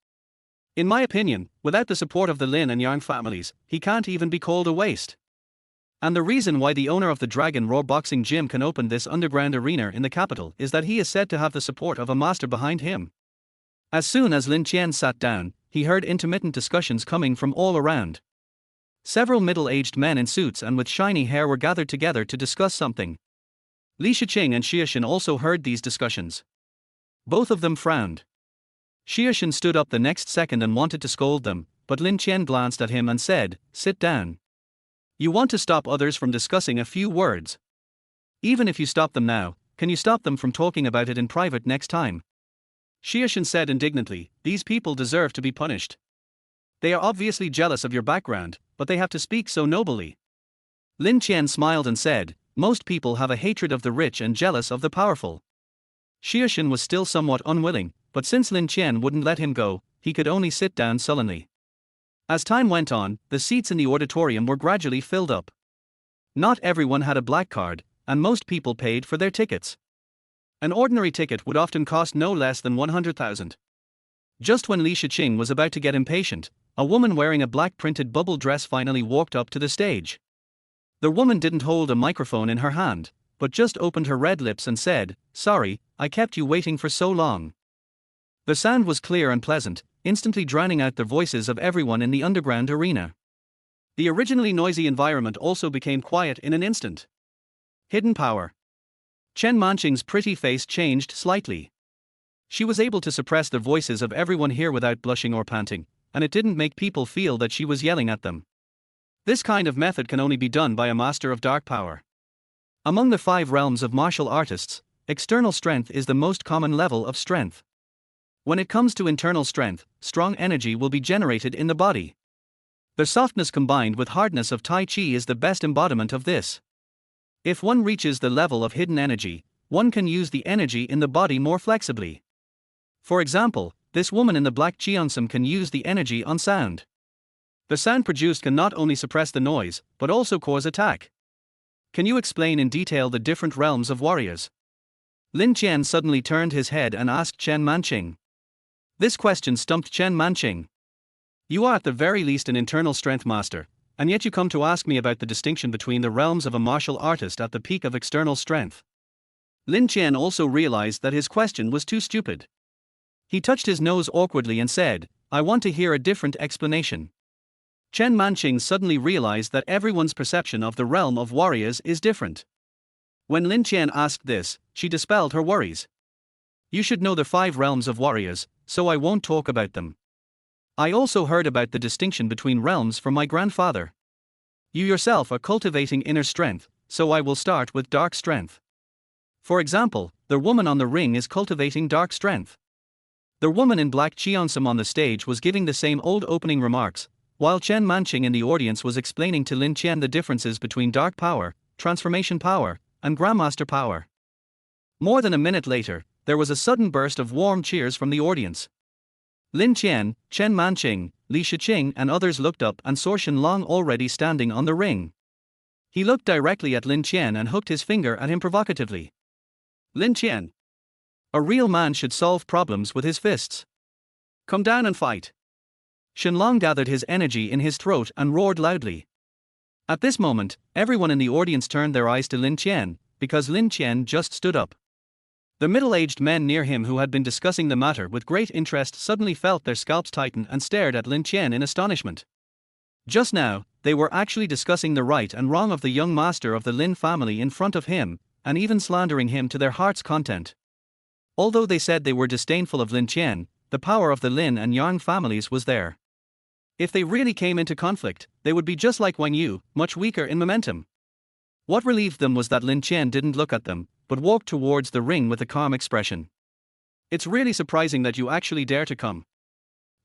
In my opinion, without the support of the Lin and Yang families, he can't even be called a waste. And the reason why the owner of the Dragon Roar boxing gym can open this underground arena in the capital is that he is said to have the support of a master behind him." As soon as Lin Qian sat down, he heard intermittent discussions coming from all around. Several middle-aged men in suits and with shiny hair were gathered together to discuss something. Li Shiqing and Xiaxin also heard these discussions. Both of them frowned. Xiaxin stood up the next second and wanted to scold them, but Lin Qian glanced at him and said, "Sit down. You want to stop others from discussing a few words. Even if you stop them now, can you stop them from talking about it in private next time?" Xiaxin said indignantly, "These people deserve to be punished. They are obviously jealous of your background, but they have to speak so nobly." Lin Qian smiled and said, "Most people have a hatred of the rich and jealous of the powerful." Xiaxin was still somewhat unwilling, but since Lin Qian wouldn't let him go, he could only sit down sullenly. As time went on, the seats in the auditorium were gradually filled up. Not everyone had a black card, and most people paid for their tickets. An ordinary ticket would often cost no less than 100,000. Just when Li Shiqing was about to get impatient, a woman wearing a black printed bubble dress finally walked up to the stage. The woman didn't hold a microphone in her hand, but just opened her red lips and said, "Sorry, I kept you waiting for so long." The sound was clear and pleasant, instantly drowning out the voices of everyone in the underground arena. The originally noisy environment also became quiet in an instant. Hidden power. Chen Manqing's pretty face changed slightly. She was able to suppress the voices of everyone here without blushing or panting, and it didn't make people feel that she was yelling at them. This kind of method can only be done by a master of dark power. Among the 5 realms of martial artists, external strength is the most common level of strength. When it comes to internal strength, strong energy will be generated in the body. The softness combined with hardness of Tai Chi is the best embodiment of this. If one reaches the level of hidden energy, one can use the energy in the body more flexibly. For example, this woman in the black Cheongsam can use the energy on sound. The sound produced can not only suppress the noise, but also cause attack. Can you explain in detail the different realms of warriors? Lin Qian suddenly turned his head and asked Chen Manqing. This question stumped Chen Manqing. You are at the very least an internal strength master, and yet you come to ask me about the distinction between the realms of a martial artist at the peak of external strength. Lin Qian also realized that his question was too stupid. He touched his nose awkwardly and said, "I want to hear a different explanation." Chen Manqing suddenly realized that everyone's perception of the realm of warriors is different. When Lin Qian asked this, she dispelled her worries. "You should know the 5 realms of warriors, so I won't talk about them. I also heard about the distinction between realms from my grandfather. You yourself are cultivating inner strength, so I will start with dark strength. For example, the woman on the ring is cultivating dark strength." The woman in black Cheongsam on the stage was giving the same old opening remarks, while Chen Manqing in the audience was explaining to Lin Qian the differences between dark power, transformation power, and grandmaster power. More than a minute later, there was a sudden burst of warm cheers from the audience. Lin Qian, Chen Manqing, Li Shiqing and others looked up and saw Shenlong already standing on the ring. He looked directly at Lin Qian and hooked his finger at him provocatively. Lin Qian. A real man should solve problems with his fists. Come down and fight. Shenlong gathered his energy in his throat and roared loudly. At this moment, everyone in the audience turned their eyes to Lin Qian, because Lin Qian just stood up. The middle-aged men near him who had been discussing the matter with great interest suddenly felt their scalps tighten and stared at Lin Qian in astonishment. Just now, they were actually discussing the right and wrong of the young master of the Lin family in front of him, and even slandering him to their heart's content. Although they said they were disdainful of Lin Qian, the power of the Lin and Yang families was there. If they really came into conflict, they would be just like Wang Yu, much weaker in momentum. What relieved them was that Lin Qian didn't look at them, but walked towards the ring with a calm expression. It's really surprising that you actually dare to come.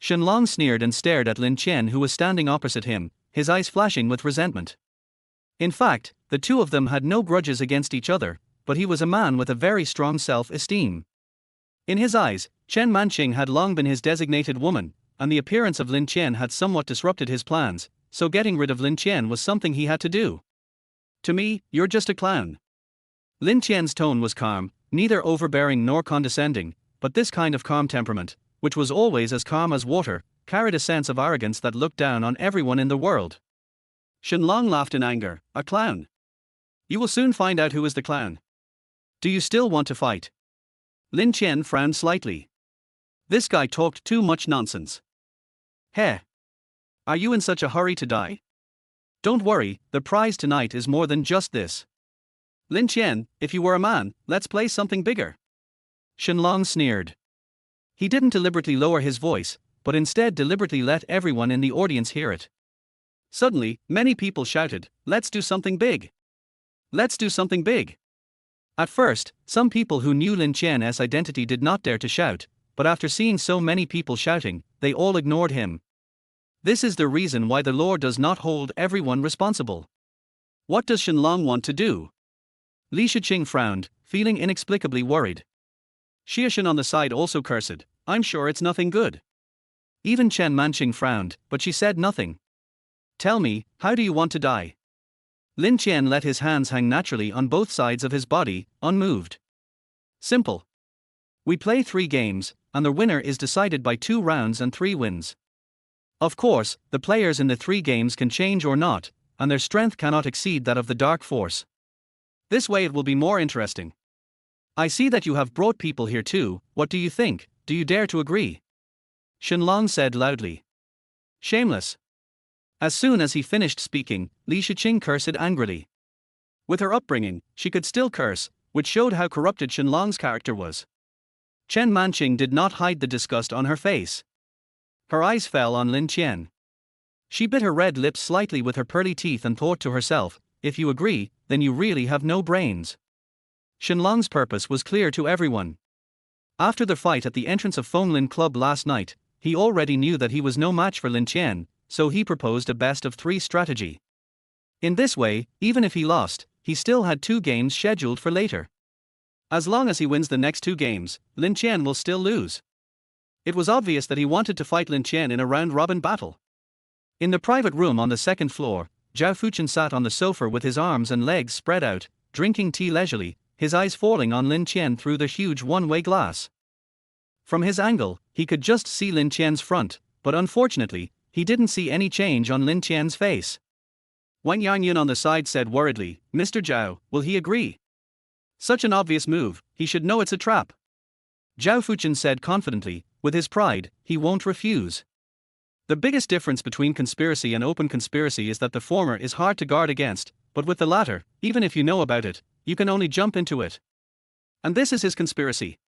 Shenlong sneered and stared at Lin Qian, who was standing opposite him, his eyes flashing with resentment. In fact, the two of them had no grudges against each other, but he was a man with a very strong self-esteem. In his eyes, Chen Manqing had long been his designated woman, and the appearance of Lin Qian had somewhat disrupted his plans, so getting rid of Lin Qian was something he had to do. To me, you're just a clown. Lin Qian's tone was calm, neither overbearing nor condescending, but this kind of calm temperament, which was always as calm as water, carried a sense of arrogance that looked down on everyone in the world. Shenlong laughed in anger. A clown? You will soon find out who is the clown. Do you still want to fight? Lin Qian frowned slightly. This guy talked too much nonsense. Heh. Are you in such a hurry to die? Don't worry, the prize tonight is more than just this. Lin Qian, if you were a man, let's play something bigger. Shenlong sneered. He didn't deliberately lower his voice, but instead deliberately let everyone in the audience hear it. Suddenly, many people shouted, "Let's do something big! Let's do something big!" At first, some people who knew Lin Qian's identity did not dare to shout, but after seeing so many people shouting, they all ignored him. This is the reason why the law does not hold everyone responsible. What does Shenlong want to do? Li Shiqing frowned, feeling inexplicably worried. Xiaxun on the side also cursed, I'm sure it's nothing good. Even Chen Manqing frowned, but she said nothing. Tell me, how do you want to die? Lin Qian let his hands hang naturally on both sides of his body, unmoved. Simple. We play 3 games, and the winner is decided by 2 rounds and 3 wins. Of course, the players in the 3 games can change or not, and their strength cannot exceed that of the dark force. This way it will be more interesting. I see that you have brought people here too. What do you think? Do you dare to agree? Shenlong said loudly. Shameless. As soon as he finished speaking, Li Shiqing cursed angrily. With her upbringing, she could still curse, which showed how corrupted Shenlong's character was. Chen Manqing did not hide the disgust on her face. Her eyes fell on Lin Qian. She bit her red lips slightly with her pearly teeth and thought to herself, if you agree, then you really have no brains. Shenlong's purpose was clear to everyone. After the fight at the entrance of Fenglin Club last night, he already knew that he was no match for Lin Qian, so he proposed a best-of-3 strategy. In this way, even if he lost, he still had 2 games scheduled for later. As long as he wins the next 2 games, Lin Qian will still lose. It was obvious that he wanted to fight Lin Qian in a round-robin battle. In the private room on the 2nd floor, Zhao Fuchen sat on the sofa with his arms and legs spread out, drinking tea leisurely, his eyes falling on Lin Qian through the huge one-way glass. From his angle, he could just see Lin Qian's front, but unfortunately, he didn't see any change on Lin Qian's face. Wang Yangyun on the side said worriedly, Mr. Zhao, will he agree? Such an obvious move, he should know it's a trap. Zhao Fuchen said confidently, with his pride, he won't refuse. The biggest difference between conspiracy and open conspiracy is that the former is hard to guard against, but with the latter, even if you know about it, you can only jump into it. And this is his conspiracy.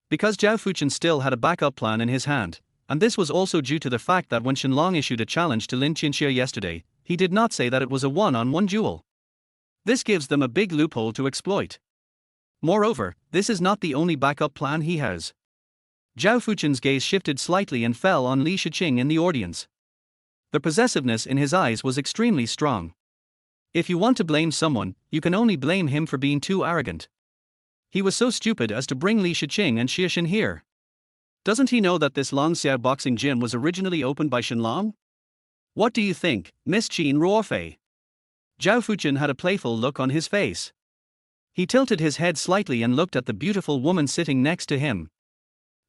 Because Zhao Fuchen still had a backup plan in his hand, and this was also due to the fact that when Shenlong issued a challenge to Lin Qianxia yesterday, he did not say that it was a one-on-one duel. This gives them a big loophole to exploit. Moreover, this is not the only backup plan he has. Zhao Fuchen's gaze shifted slightly and fell on Li Shiqing in the audience. The possessiveness in his eyes was extremely strong. If you want to blame someone, you can only blame him for being too arrogant. He was so stupid as to bring Li Shiqing and Xie Shin here. Doesn't he know that this Longxiao boxing gym was originally opened by Shenlong? What do you think, Miss Qin Ruofei? Zhao Fuchen had a playful look on his face. He tilted his head slightly and looked at the beautiful woman sitting next to him.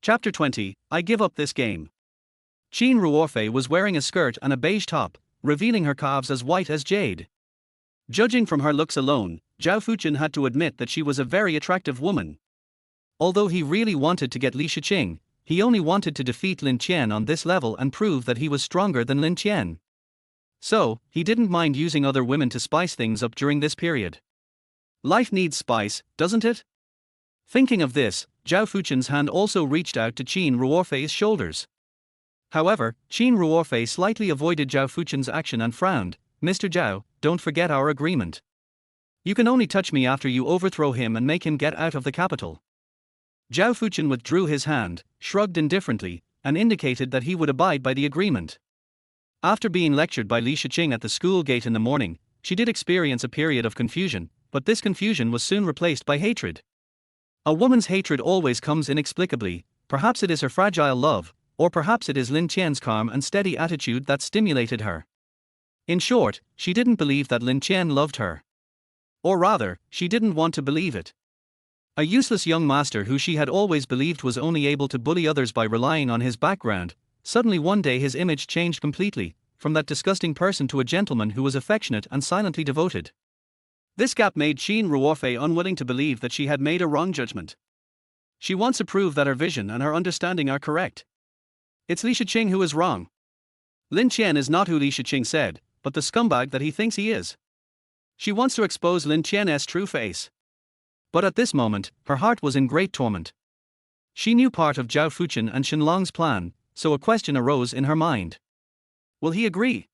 Chapter 20, I give up this game. Qin Ruofei was wearing a skirt and a beige top, revealing her calves as white as jade. Judging from her looks alone, Zhao Fuchen had to admit that she was a very attractive woman. Although he really wanted to get Li Shiqing, he only wanted to defeat Lin Qian on this level and prove that he was stronger than Lin Qian. So, he didn't mind using other women to spice things up during this period. Life needs spice, doesn't it? Thinking of this, Zhao Fuchen's hand also reached out to Qin Ruofei's shoulders. However, Qin Ruofei slightly avoided Zhao Fuchen's action and frowned. Mr. Zhao, don't forget our agreement. You can only touch me after you overthrow him and make him get out of the capital. Zhao Fuchen withdrew his hand, shrugged indifferently, and indicated that he would abide by the agreement. After being lectured by Li Shiqing at the school gate in the morning, she did experience a period of confusion, but this confusion was soon replaced by hatred. A woman's hatred always comes inexplicably. Perhaps it is her fragile love, or perhaps it is Lin Qian's calm and steady attitude that stimulated her. In short, she didn't believe that Lin Qian loved her. Or rather, she didn't want to believe it. A useless young master who she had always believed was only able to bully others by relying on his background, suddenly one day his image changed completely, from that disgusting person to a gentleman who was affectionate and silently devoted. This gap made Qin Ruofei unwilling to believe that she had made a wrong judgment. She wants to prove that her vision and her understanding are correct. It's Li Shiqing who is wrong. Lin Qian is not who Li Shiqing said, but the scumbag that he thinks he is. She wants to expose Lin Qian's true face. But at this moment, her heart was in great torment. She knew part of Zhao Fuchen and Shenlong's plan, so a question arose in her mind. Will he agree?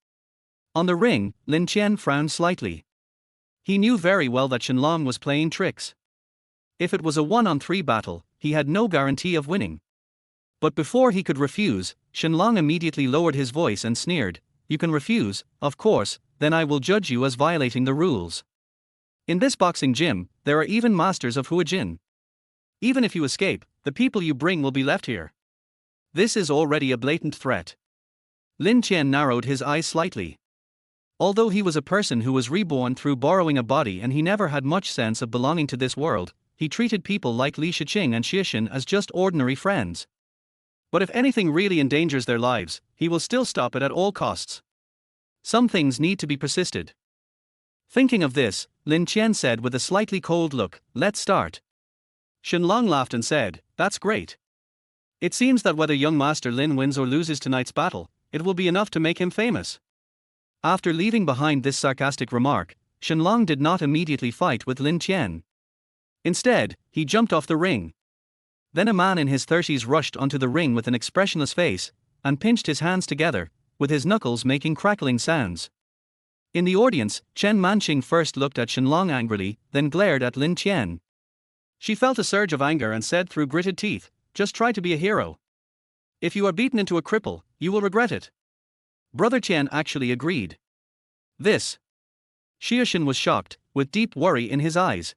On the ring, Lin Qian frowned slightly. He knew very well that Shenlong was playing tricks. If it was a 1-on-3 battle, he had no guarantee of winning. But before he could refuse, Shenlong immediately lowered his voice and sneered, "You can refuse, of course, then I will judge you as violating the rules. In this boxing gym, there are even masters of Huajin. Even if you escape, the people you bring will be left here." This is already a blatant threat. Lin Qian narrowed his eyes slightly. Although he was a person who was reborn through borrowing a body and he never had much sense of belonging to this world, he treated people like Li Shiqing and Xie Shin as just ordinary friends. But if anything really endangers their lives, he will still stop it at all costs. Some things need to be persisted. Thinking of this, Lin Qian said with a slightly cold look, "Let's start." Shenlong laughed and said, "That's great. It seems that whether young Master Lin wins or loses tonight's battle, it will be enough to make him famous." After leaving behind this sarcastic remark, Shenlong did not immediately fight with Lin Qian. Instead, he jumped off the ring. Then a man in his 30s rushed onto the ring with an expressionless face, and pinched his hands together, with his knuckles making crackling sounds. In the audience, Chen Manqing first looked at Shenlong angrily, then glared at Lin Qian. She felt a surge of anger and said through gritted teeth, "Just try to be a hero. If you are beaten into a cripple, you will regret it." Brother Qian actually agreed. This. Xie Shin was shocked, with deep worry in his eyes.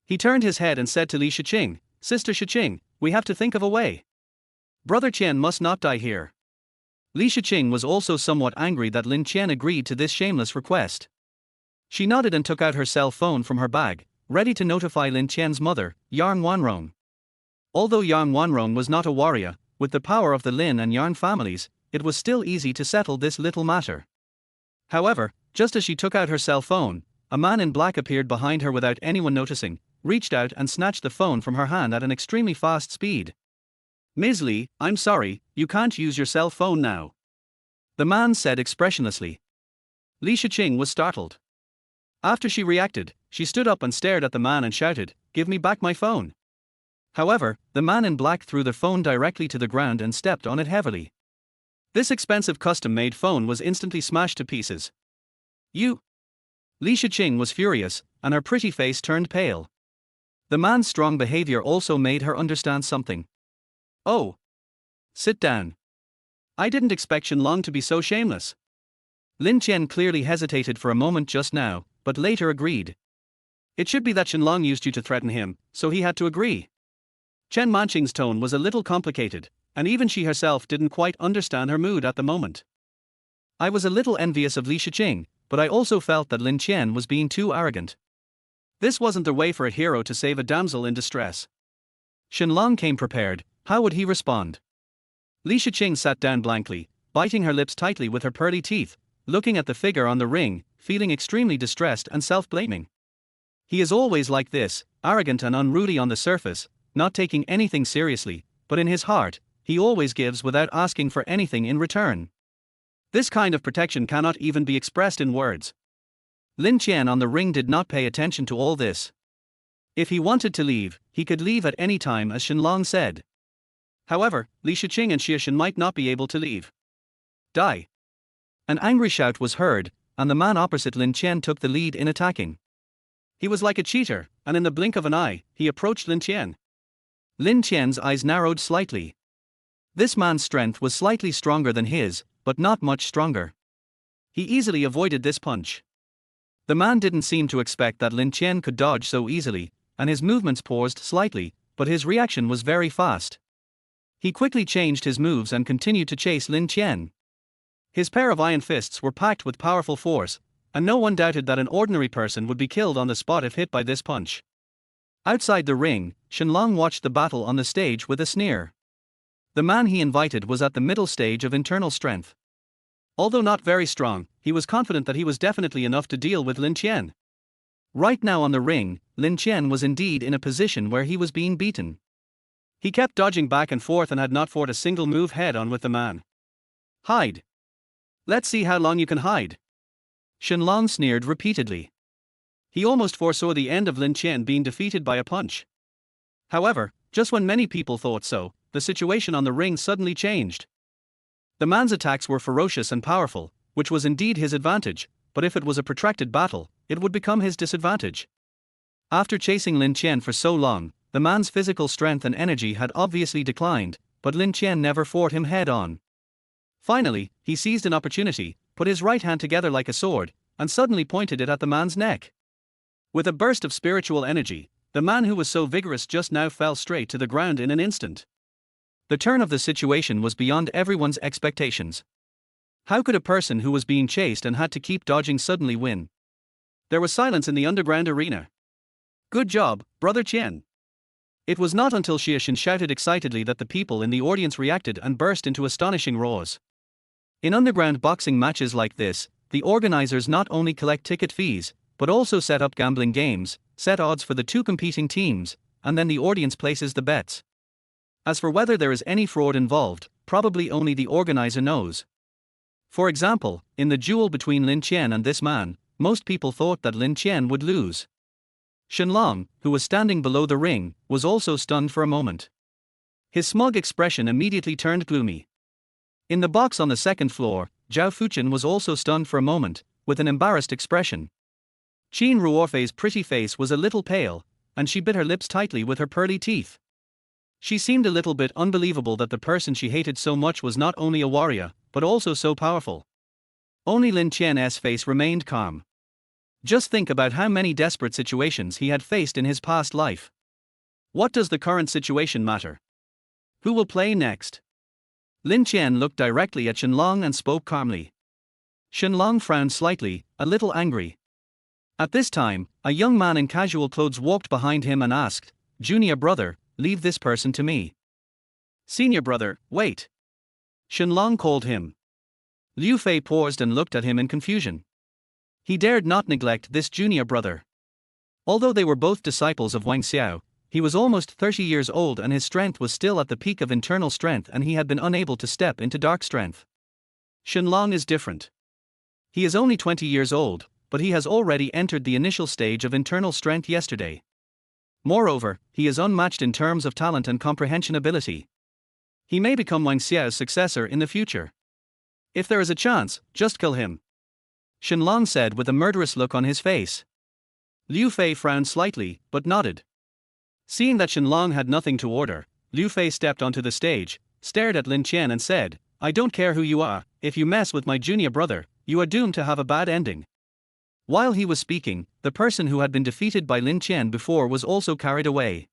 He turned his head and said to Li Shiqing, "Sister Shiqing, we have to think of a way. Brother Qian must not die here." Li Shiqing was also somewhat angry that Lin Qian agreed to this shameless request. She nodded and took out her cell phone from her bag, ready to notify Lin Qian's mother, Yang Wanrong. Although Yang Wanrong was not a warrior, with the power of the Lin and Yang families, it was still easy to settle this little matter. However, just as she took out her cell phone, a man in black appeared behind her without anyone noticing, reached out and snatched the phone from her hand at an extremely fast speed. "Ms. Li, I'm sorry, you can't use your cell phone now," the man said expressionlessly. Li Shiqing was startled. After she reacted, she stood up and stared at the man and shouted, "Give me back my phone." However, the man in black threw the phone directly to the ground and stepped on it heavily. This expensive custom-made phone was instantly smashed to pieces. "You!" Li Shiqing was furious, and her pretty face turned pale. The man's strong behavior also made her understand something. "Oh. Sit down. I didn't expect Shenlong to be so shameless." Lin Qian clearly hesitated for a moment just now, but later agreed. It should be that Shenlong used you to threaten him, so he had to agree. Chen Manqing's tone was a little complicated, and even she herself didn't quite understand her mood at the moment. I was a little envious of Li Shiqing, but I also felt that Lin Qian was being too arrogant. This wasn't the way for a hero to save a damsel in distress. Shenlong came prepared. How would he respond? Li Shiqing sat down blankly, biting her lips tightly with her pearly teeth, looking at the figure on the ring, feeling extremely distressed and self-blaming. He is always like this, arrogant and unruly on the surface, not taking anything seriously, but in his heart, he always gives without asking for anything in return. This kind of protection cannot even be expressed in words. Lin Qian on the ring did not pay attention to all this. If he wanted to leave, he could leave at any time, as Shenlong said. However, Li Shiqing and Xie Shen might not be able to leave. Die! An angry shout was heard, and the man opposite Lin Qian took the lead in attacking. He was like a cheater, and in the blink of an eye, he approached Lin Qian. Lin Qian's eyes narrowed slightly. This man's strength was slightly stronger than his, but not much stronger. He easily avoided this punch. The man didn't seem to expect that Lin Qian could dodge so easily, and his movements paused slightly, but his reaction was very fast. He quickly changed his moves and continued to chase Lin Qian. His pair of iron fists were packed with powerful force, and no one doubted that an ordinary person would be killed on the spot if hit by this punch. Outside the ring, Shenlong watched the battle on the stage with a sneer. The man he invited was at the middle stage of internal strength. Although not very strong, he was confident that he was definitely enough to deal with Lin Qian. Right now on the ring, Lin Qian was indeed in a position where he was being beaten. He kept dodging back and forth and had not fought a single move head-on with the man. Hide. Let's see how long you can hide. Shenlong sneered repeatedly. He almost foresaw the end of Lin Qian being defeated by a punch. However, just when many people thought so, the situation on the ring suddenly changed. The man's attacks were ferocious and powerful, which was indeed his advantage, but if it was a protracted battle, it would become his disadvantage. After chasing Lin Qian for so long, the man's physical strength and energy had obviously declined, but Lin Qian never fought him head-on. Finally, he seized an opportunity, put his right hand together like a sword, and suddenly pointed it at the man's neck. With a burst of spiritual energy, the man who was so vigorous just now fell straight to the ground in an instant. The turn of the situation was beyond everyone's expectations. How could a person who was being chased and had to keep dodging suddenly win? There was silence in the underground arena. Good job, Brother Qian. It was not until Xie Shen shouted excitedly that the people in the audience reacted and burst into astonishing roars. In underground boxing matches like this, the organizers not only collect ticket fees, but also set up gambling games, set odds for the two competing teams, and then the audience places the bets. As for whether there is any fraud involved, probably only the organizer knows. For example, in the duel between Lin Qian and this man, most people thought that Lin Qian would lose. Shenlong, who was standing below the ring, was also stunned for a moment. His smug expression immediately turned gloomy. In the box on the second floor, Zhao Fuchen was also stunned for a moment, with an embarrassed expression. Qin Ruorfei's pretty face was a little pale, and she bit her lips tightly with her pearly teeth. She seemed a little bit unbelievable that the person she hated so much was not only a warrior, but also so powerful. Only Lin Qian's face remained calm. Just think about how many desperate situations he had faced in his past life. What does the current situation matter? Who will play next? Lin Qian looked directly at Shenlong and spoke calmly. Shenlong frowned slightly, a little angry. At this time, a young man in casual clothes walked behind him and asked, "Junior brother, leave this person to me." "Senior brother, wait." Shenlong called him. Liu Fei paused and looked at him in confusion. He dared not neglect this junior brother. Although they were both disciples of Wang Xiao, he was almost 30 years old and his strength was still at the peak of internal strength and he had been unable to step into dark strength. Shenlong is different. He is only 20 years old, but he has already entered the initial stage of internal strength yesterday. Moreover, he is unmatched in terms of talent and comprehension ability. He may become Wang Xiao's successor in the future. If there is a chance, just kill him. Shenlong said with a murderous look on his face. Liu Fei frowned slightly, but nodded. Seeing that Shenlong had nothing to order, Liu Fei stepped onto the stage, stared at Lin Qian and said, "I don't care who you are, if you mess with my junior brother, you are doomed to have a bad ending." While he was speaking, the person who had been defeated by Lin Qian before was also carried away.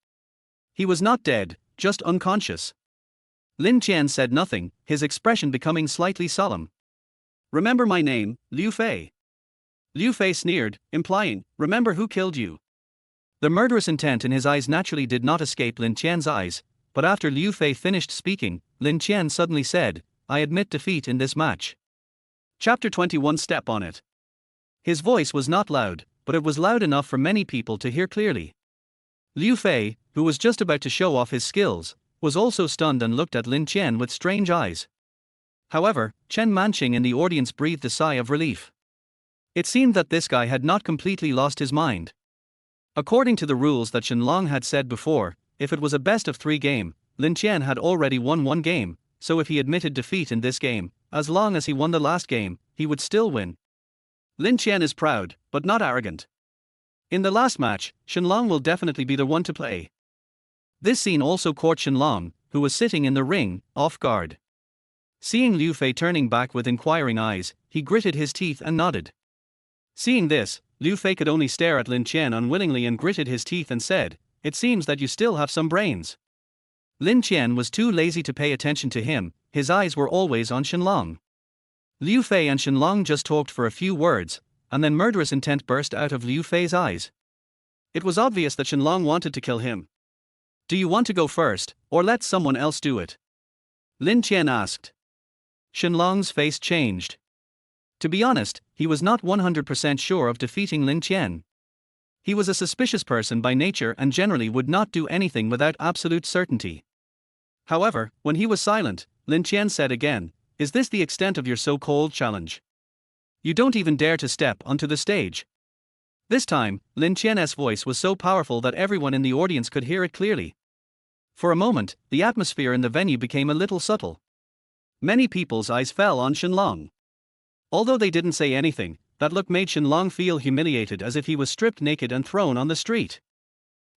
He was not dead, just unconscious. Lin Qian said nothing, his expression becoming slightly solemn. "Remember my name, Liu Fei." Liu Fei sneered, implying, "Remember who killed you." The murderous intent in his eyes naturally did not escape Lin Qian's eyes, but after Liu Fei finished speaking, Lin Qian suddenly said, "I admit defeat in this match." Chapter 21 Step on it. His voice was not loud, but it was loud enough for many people to hear clearly. Liu Fei, who was just about to show off his skills, was also stunned and looked at Lin Qian with strange eyes. However, Chen Manqing in the audience breathed a sigh of relief. It seemed that this guy had not completely lost his mind. According to the rules that Shenlong had said before, if it was a best-of-3 game, Lin Qian had already won one game, so if he admitted defeat in this game, as long as he won the last game, he would still win. Lin Qian is proud, but not arrogant. In the last match, Shenlong will definitely be the one to play. This scene also caught Shenlong, who was sitting in the ring, off guard. Seeing Liu Fei turning back with inquiring eyes, he gritted his teeth and nodded. Seeing this, Liu Fei could only stare at Lin Qian unwillingly and gritted his teeth and said, "It seems that you still have some brains." Lin Qian was too lazy to pay attention to him, his eyes were always on Shenlong. Liu Fei and Shenlong just talked for a few words, and then murderous intent burst out of Liu Fei's eyes. It was obvious that Shenlong wanted to kill him. "Do you want to go first, or let someone else do it?" Lin Qian asked. Shenlong's face changed. To be honest, he was not 100% sure of defeating Lin Qian. He was a suspicious person by nature and generally would not do anything without absolute certainty. However, when he was silent, Lin Qian said again, "Is this the extent of your so-called challenge? You don't even dare to step onto the stage." This time, Lin Qian's voice was so powerful that everyone in the audience could hear it clearly. For a moment, the atmosphere in the venue became a little subtle. Many people's eyes fell on Shenlong. Although they didn't say anything, that look made Shenlong feel humiliated as if he was stripped naked and thrown on the street.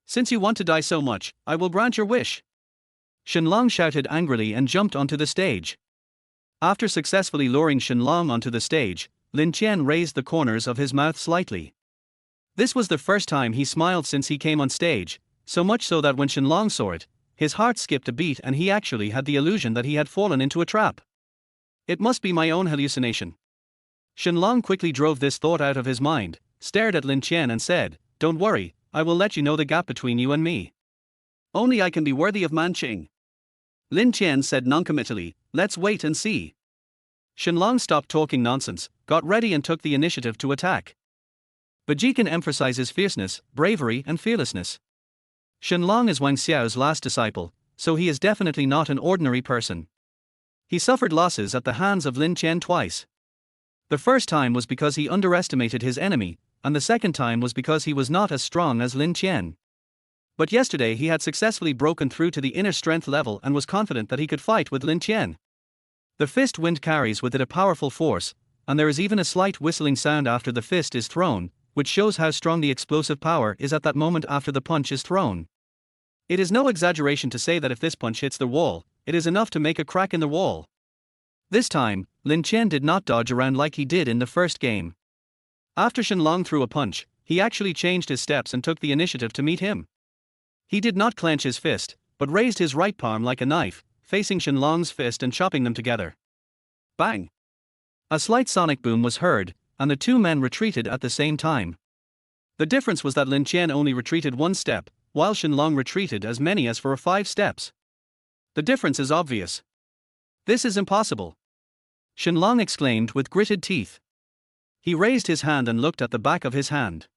"Since you want to die so much, I will grant your wish." Shenlong shouted angrily and jumped onto the stage. After successfully luring Shenlong onto the stage, Lin Qian raised the corners of his mouth slightly. This was the first time he smiled since he came on stage, so much so that when Shenlong saw it, his heart skipped a beat and he actually had the illusion that he had fallen into a trap. It must be my own hallucination. Shenlong quickly drove this thought out of his mind, stared at Lin Qian and said, "Don't worry, I will let you know the gap between you and me. Only I can be worthy of Manqing." Lin Qian said noncommittally, "Let's wait and see." Shenlong stopped talking nonsense, got ready and took the initiative to attack. Bajikan emphasizes fierceness, bravery and fearlessness. Shenlong is Wang Xiao's last disciple, so he is definitely not an ordinary person. He suffered losses at the hands of Lin Qian twice. The first time was because he underestimated his enemy, and the second time was because he was not as strong as Lin Qian. But yesterday he had successfully broken through to the inner strength level and was confident that he could fight with Lin Qian. The fist wind carries with it a powerful force, and there is even a slight whistling sound after the fist is thrown, which shows how strong the explosive power is at that moment after the punch is thrown. It is no exaggeration to say that if this punch hits the wall, it is enough to make a crack in the wall. This time, Lin Qian did not dodge around like he did in the first game. After Shenlong threw a punch, he actually changed his steps and took the initiative to meet him. He did not clench his fist, but raised his right palm like a knife, facing Shenlong's fist and chopping them together. Bang! A slight sonic boom was heard, and the two men retreated at the same time. The difference was that Lin Qian only retreated one step, while Shenlong retreated as many as 5 steps. The difference is obvious. "This is impossible!" Shenlong exclaimed with gritted teeth. He raised his hand and looked at the back of his hand.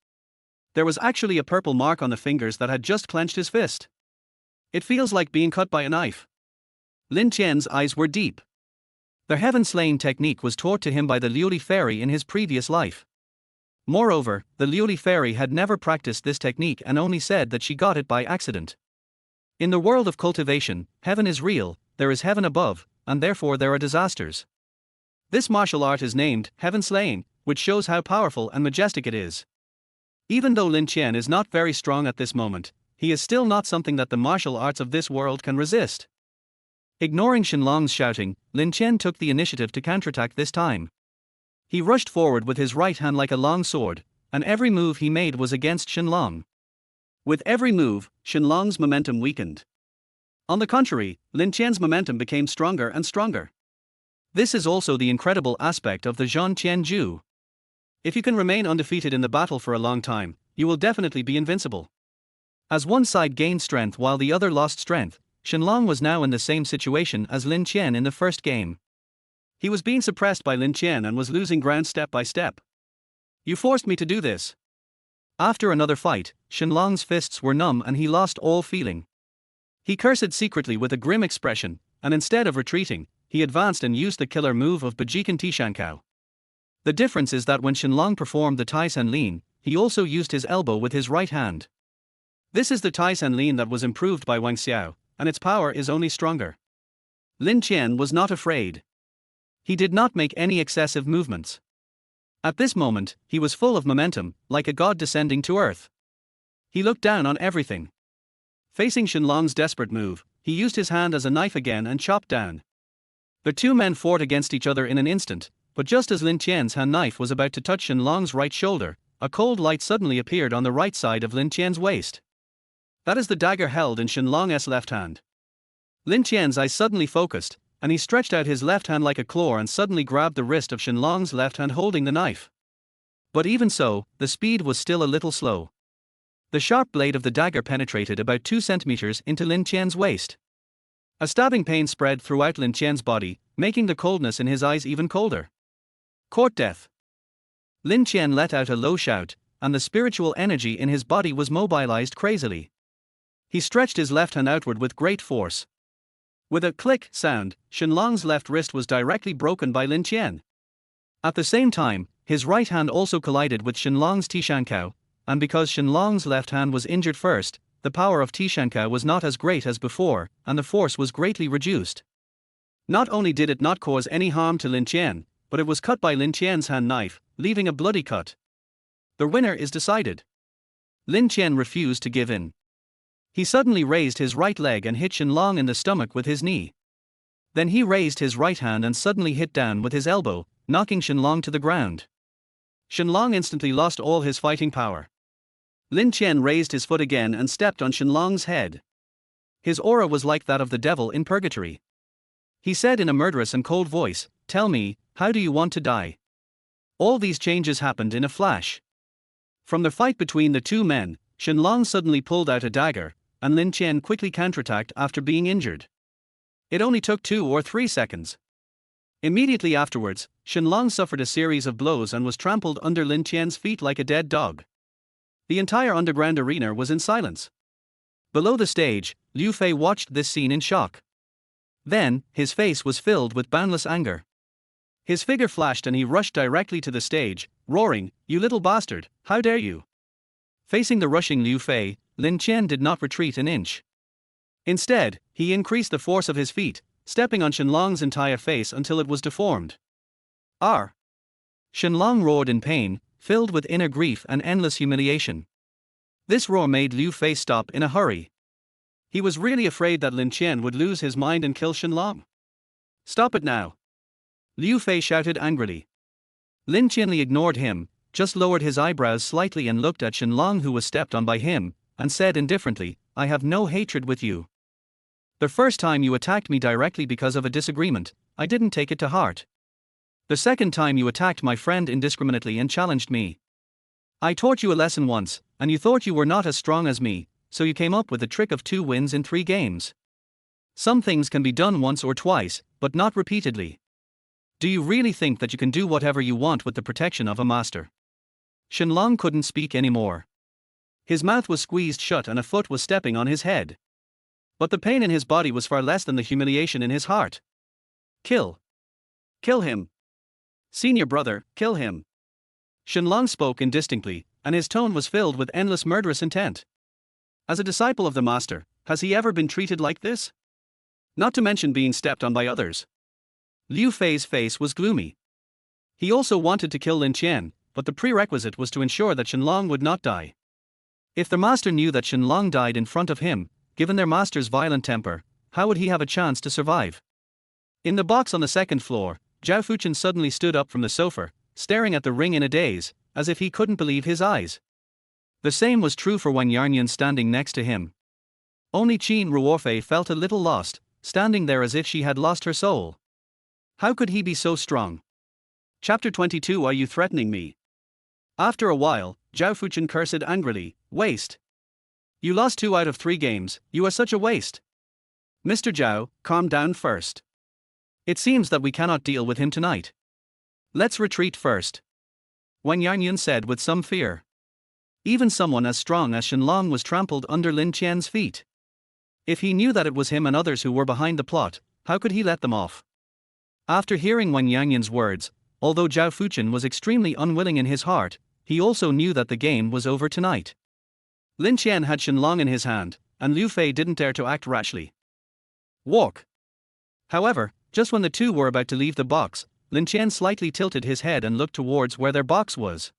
There was actually a purple mark on the fingers that had just clenched his fist. "It feels like being cut by a knife." Lin Qian's eyes were deep. The heaven-slaying technique was taught to him by the Liuli fairy in his previous life. Moreover, the Liuli fairy had never practiced this technique and only said that she got it by accident. In the world of cultivation, heaven is real, there is heaven above, and therefore there are disasters. This martial art is named Heaven Slaying, which shows how powerful and majestic it is. Even though Lin Qian is not very strong at this moment, he is still not something that the martial arts of this world can resist. Ignoring Shenlong's shouting, Lin Qian took the initiative to counterattack this time. He rushed forward with his right hand like a long sword, and every move he made was against Shenlong. With every move, Shenlong's momentum weakened. On the contrary, Lin Qian's momentum became stronger and stronger. This is also the incredible aspect of the Zhan Qianju. If you can remain undefeated in the battle for a long time, you will definitely be invincible. As one side gained strength while the other lost strength, Shenlong was now in the same situation as Lin Qian in the first game. He was being suppressed by Lin Qian and was losing ground step by step. You forced me to do this. After another fight, Shenlong's fists were numb and he lost all feeling. He cursed secretly with a grim expression, and instead of retreating, he advanced and used the killer move of Bajikan Tishankao. The difference is that when Shenlong performed the Tai San Lin, he also used his elbow with his right hand. This is the Tai San Lin that was improved by Wang Xiao, and its power is only stronger. Lin Qian was not afraid. He did not make any excessive movements. At this moment, he was full of momentum, like a god descending to earth. He looked down on everything. Facing Shenlong's desperate move, he used his hand as a knife again and chopped down. The two men fought against each other in an instant, but just as Lin Qian's hand knife was about to touch Shenlong's right shoulder, a cold light suddenly appeared on the right side of Lin Qian's waist. That is the dagger held in Shenlong's left hand. Lin Qian's eyes suddenly focused, and he stretched out his left hand like a claw and suddenly grabbed the wrist of Shenlong's left hand holding the knife. But even so, the speed was still a little slow. The sharp blade of the dagger penetrated about 2 centimeters into Lin Qian's waist. A stabbing pain spread throughout Lin Qian's body, making the coldness in his eyes even colder. Court death. Lin Qian let out a low shout, and the spiritual energy in his body was mobilized crazily. He stretched his left hand outward with great force. With a click sound, Shenlong's left wrist was directly broken by Lin Qian. At the same time, his right hand also collided with Shenlong's Tishankao, and because Shenlong's left hand was injured first, the power of Tishankao was not as great as before, and the force was greatly reduced. Not only did it not cause any harm to Lin Qian, but it was cut by Lin Qian's hand knife, leaving a bloody cut. The winner is decided. Lin Qian refused to give in. He suddenly raised his right leg and hit Shenlong in the stomach with his knee. Then he raised his right hand and suddenly hit down with his elbow, knocking Shenlong to the ground. Shenlong instantly lost all his fighting power. Lin Qian raised his foot again and stepped on Shenlong's head. His aura was like that of the devil in purgatory. He said in a murderous and cold voice, "Tell me, how do you want to die?" All these changes happened in a flash. From the fight between the two men, Shenlong suddenly pulled out a dagger, and Lin Qian quickly counterattacked after being injured. It only took 2 or 3 seconds. Immediately afterwards, Shenlong suffered a series of blows and was trampled under Lin Qian's feet like a dead dog. The entire underground arena was in silence. Below the stage, Liu Fei watched this scene in shock. Then, his face was filled with boundless anger. His figure flashed and he rushed directly to the stage, roaring, "You little bastard, how dare you!" Facing the rushing Liu Fei, Lin Qian did not retreat an inch. Instead, he increased the force of his feet, stepping on Shenlong's entire face until it was deformed. "R!" Shenlong roared in pain, filled with inner grief and endless humiliation. This roar made Liu Fei stop in a hurry. He was really afraid that Lin Qian would lose his mind and kill Shenlong. "Stop it now!" Liu Fei shouted angrily. Lin Qian ignored him, just lowered his eyebrows slightly and looked at Shenlong, who was stepped on by him, and said indifferently, "I have no hatred with you. The first time you attacked me directly because of a disagreement, I didn't take it to heart. The second time you attacked my friend indiscriminately and challenged me. I taught you a lesson once, and you thought you were not as strong as me, so you came up with the trick of 2 wins in 3 games. Some things can be done once or twice, but not repeatedly. Do you really think that you can do whatever you want with the protection of a master?" Shenlong couldn't speak anymore. His mouth was squeezed shut and a foot was stepping on his head. But the pain in his body was far less than the humiliation in his heart. "Kill. Kill him. Senior brother, kill him." Shenlong spoke indistinctly, and his tone was filled with endless murderous intent. As a disciple of the master, has he ever been treated like this? Not to mention being stepped on by others. Liu Fei's face was gloomy. He also wanted to kill Lin Qian, but the prerequisite was to ensure that Shenlong would not die. If the master knew that Shenlong died in front of him, given their master's violent temper, how would he have a chance to survive? In the box on the second floor, Zhao Fuchen suddenly stood up from the sofa, staring at the ring in a daze. as if he couldn't believe his eyes. The same was true for Wang Yarnyan standing next to him. Only Qin Ruorfei felt a little lost, standing there as if she had lost her soul. How could he be so strong? Chapter 22. Are you threatening me? After a while, Zhao Fuchen cursed angrily, "Waste. You lost 2 out of 3 games, you are such a waste. Mr. Zhao, calm down first. It seems that we cannot deal with him tonight. Let's retreat first," Wang Yarnyan said with some fear. Even someone as strong as Shenlong was trampled under Lin Qian's feet. If he knew that it was him and others who were behind the plot, how could he let them off? After hearing Wang Yarnyan's words, although Zhao Fuchen was extremely unwilling in his heart, he also knew that the game was over tonight. Lin Qian had Shenlong in his hand, and Liu Fei didn't dare to act rashly. Walk. However, just when the two were about to leave the box, Lin Qian slightly tilted his head and looked towards where their box was.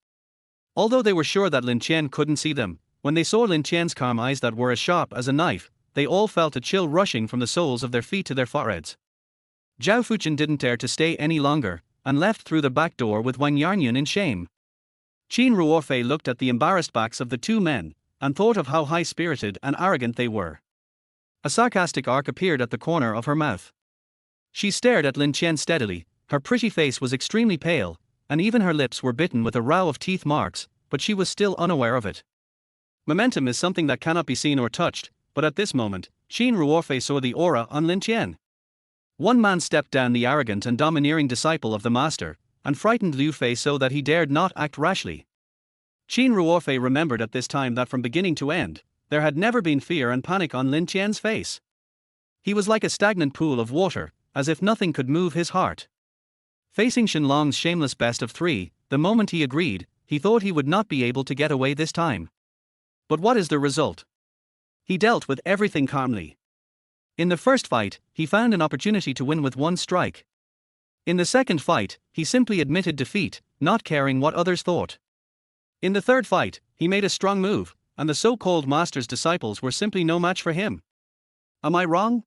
Although they were sure that Lin Qian couldn't see them, when they saw Lin Qian's calm eyes that were as sharp as a knife, they all felt a chill rushing from the soles of their feet to their foreheads. Zhao Fuchen didn't dare to stay any longer, and left through the back door with Wang Yarnyan in shame. Qin Ruorfei looked at the embarrassed backs of the 2 men, and thought of how high-spirited and arrogant they were. A sarcastic arc appeared at the corner of her mouth. She stared at Lin Qian steadily. Her pretty face was extremely pale, and even her lips were bitten with a row of teeth marks, but she was still unaware of it. Momentum is something that cannot be seen or touched, but at this moment, Qin Ruorfei saw the aura on Lin Qian. One man stepped down, the arrogant and domineering disciple of the master, and frightened Liu Fei so that he dared not act rashly. Qin Ruorfei remembered at this time that from beginning to end, there had never been fear and panic on Lin Qian's face. He was like a stagnant pool of water, as if nothing could move his heart. Facing Shenlong's shameless best of 3, the moment he agreed, he thought he would not be able to get away this time. But what is the result? He dealt with everything calmly. In the first fight, he found an opportunity to win with 1 strike. In the second fight, he simply admitted defeat, not caring what others thought. In the third fight, he made a strong move, and the so-called master's disciples were simply no match for him. Am I wrong?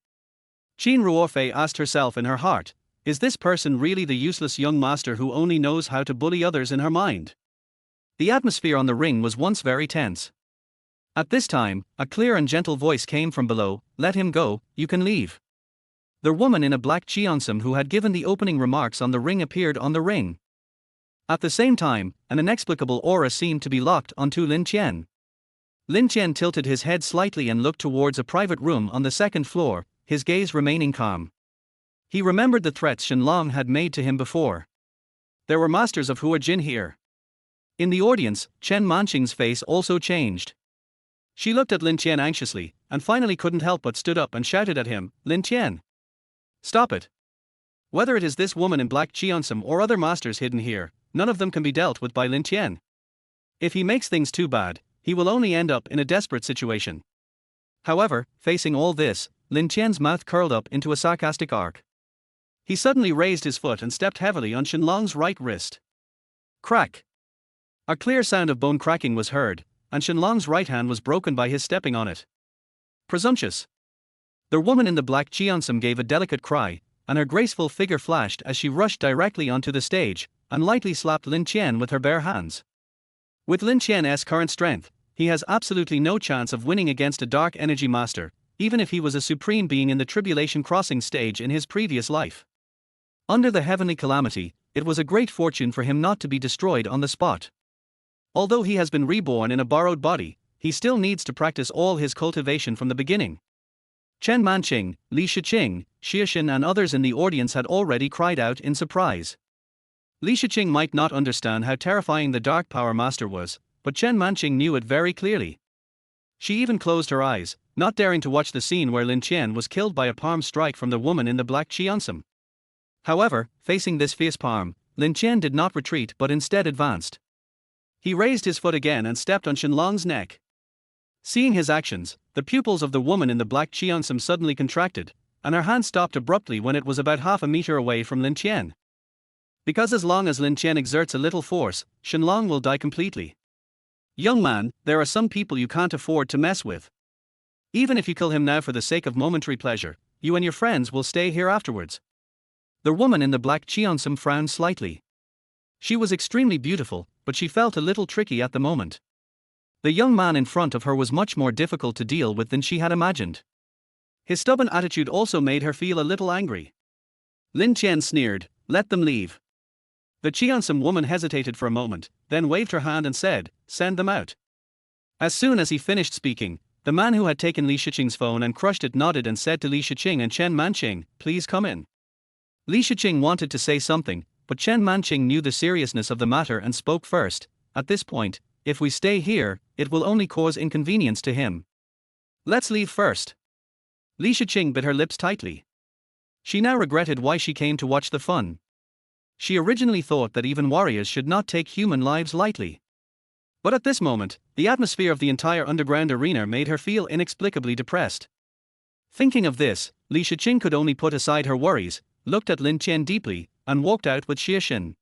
Qin Ruorfei asked herself in her heart, is this person really the useless young master who only knows how to bully others in her mind? The atmosphere on the ring was once very tense. At this time, a clear and gentle voice came from below, "Let him go, you can leave." The woman in a black cheongsam who had given the opening remarks on the ring appeared on the ring. At the same time, an inexplicable aura seemed to be locked onto Lin Qian. Lin Qian tilted his head slightly and looked towards a private room on the 2nd floor, his gaze remaining calm. He remembered the threats Shenlong had made to him before. There were masters of Hua Jin here. In the audience, Chen Manqing's face also changed. She looked at Lin Qian anxiously, and finally couldn't help but stood up and shouted at him, "Lin Qian! Stop it! Whether it is this woman in black cheongsam or other masters hidden here, none of them can be dealt with by Lin Qian. If he makes things too bad, he will only end up in a desperate situation." However, facing all this, Lin Qian's mouth curled up into a sarcastic arc. He suddenly raised his foot and stepped heavily on Shenlong's right wrist. Crack! A clear sound of bone cracking was heard, and Shenlong's right hand was broken by his stepping on it. Presumptuous! The woman in the black cheongsam gave a delicate cry, and her graceful figure flashed as she rushed directly onto the stage, and lightly slapped Lin Qian with her bare hands. With Lin Qian's current strength, he has absolutely no chance of winning against a dark energy master, even if he was a supreme being in the tribulation crossing stage in his previous life. Under the heavenly calamity, it was a great fortune for him not to be destroyed on the spot. Although he has been reborn in a borrowed body, he still needs to practice all his cultivation from the beginning. Chen Manqing, Li Shiqing, Xiaxin and others in the audience had already cried out in surprise. Li Shiqing might not understand how terrifying the Dark Power Master was, but Chen Manqing knew it very clearly. She even closed her eyes, not daring to watch the scene where Lin Qian was killed by a palm strike from the woman in the black cheongsam. However, facing this fierce palm, Lin Qian did not retreat but instead advanced. He raised his foot again and stepped on Shenlong's neck. Seeing his actions, the pupils of the woman in the black cheongsam suddenly contracted, and her hand stopped abruptly when it was about half a meter away from Lin Qian. Because as long as Lin Qian exerts a little force, Shenlong will die completely. Young man, there are some people you can't afford to mess with. Even if you kill him now for the sake of momentary pleasure, you and your friends will stay here afterwards. The woman in the black cheongsam frowned slightly. She was extremely beautiful, but she felt a little tricky at the moment. The young man in front of her was much more difficult to deal with than she had imagined. His stubborn attitude also made her feel a little angry. Lin Chen sneered, "Let them leave." The Cheongsam woman hesitated for a moment, then waved her hand and said, "Send them out." As soon as he finished speaking, the man who had taken Li Shiqing's phone and crushed it nodded and said to Li Shiqing and Chen Manqing, "Please come in." Li Shiqing wanted to say something, but Chen Manqing knew the seriousness of the matter and spoke first. "At this point, if we stay here, it will only cause inconvenience to him. Let's leave first." Li Shiqing bit her lips tightly. She now regretted why she came to watch the fun. She originally thought that even warriors should not take human lives lightly. But at this moment, the atmosphere of the entire underground arena made her feel inexplicably depressed. Thinking of this, Li Shiqing could only put aside her worries, looked at Lin Chen deeply, and walked out with Xie Xin.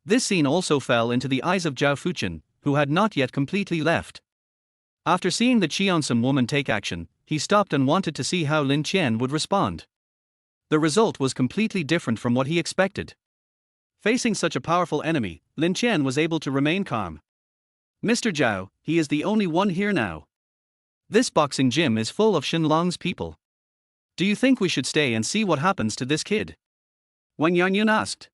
This scene also fell into the eyes of Zhao Fuchen, who had not yet completely left. After seeing the Cheongsam woman take action, he stopped and wanted to see how Lin Chen would respond. The result was completely different from what he expected. Facing such a powerful enemy, Lin Chen was able to remain calm. "Mr. Zhao, he is the only one here now. This boxing gym is full of Shenlong's people. Do you think we should stay and see what happens to this kid?" Wang Yanyan asked.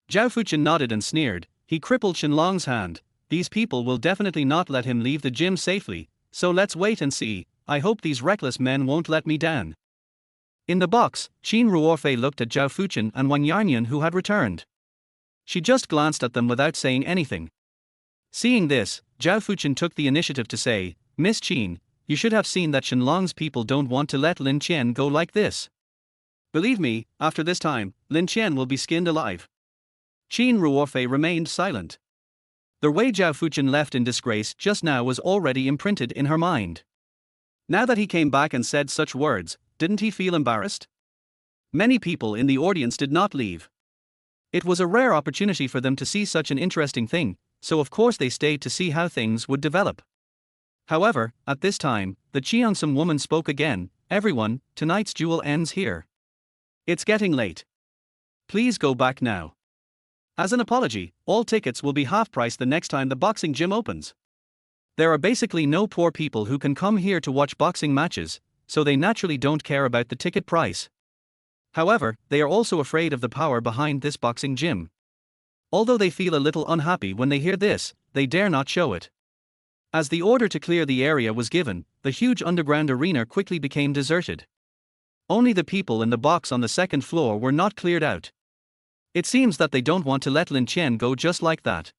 Zhao Fuchen nodded and sneered. He crippled Shenlong's hand. "These people will definitely not let him leave the gym safely, so let's wait and see. I hope these reckless men won't let me down." In the box, Qin Ruorfei looked at Zhao Fuchen and Wang Yanyan, who had returned. She just glanced at them without saying anything. Seeing this, Zhao Fuchen took the initiative to say, "Miss Qin, you should have seen that Shenlong's people don't want to let Lin Chen go like this. Believe me, after this time, Lin Chen will be skinned alive." Qin Ruorfei remained silent. The way Zhao Fuchen left in disgrace just now was already imprinted in her mind. Now that he came back and said such words, didn't he feel embarrassed? Many people in the audience did not leave. It was a rare opportunity for them to see such an interesting thing, so of course they stayed to see how things would develop. However, at this time, the Cheongsam woman spoke again. "Everyone, tonight's duel ends here. It's getting late. Please go back now. As an apology, all tickets will be half price the next time the boxing gym opens. There are basically no poor people who can come here to watch boxing matches, so they naturally don't care about the ticket price. However, they are also afraid of the power behind this boxing gym. Although they feel a little unhappy when they hear this, they dare not show it." As the order to clear the area was given, the huge underground arena quickly became deserted. Only the people in the box on the second floor were not cleared out. It seems that they don't want to let Lin Chen go just like that.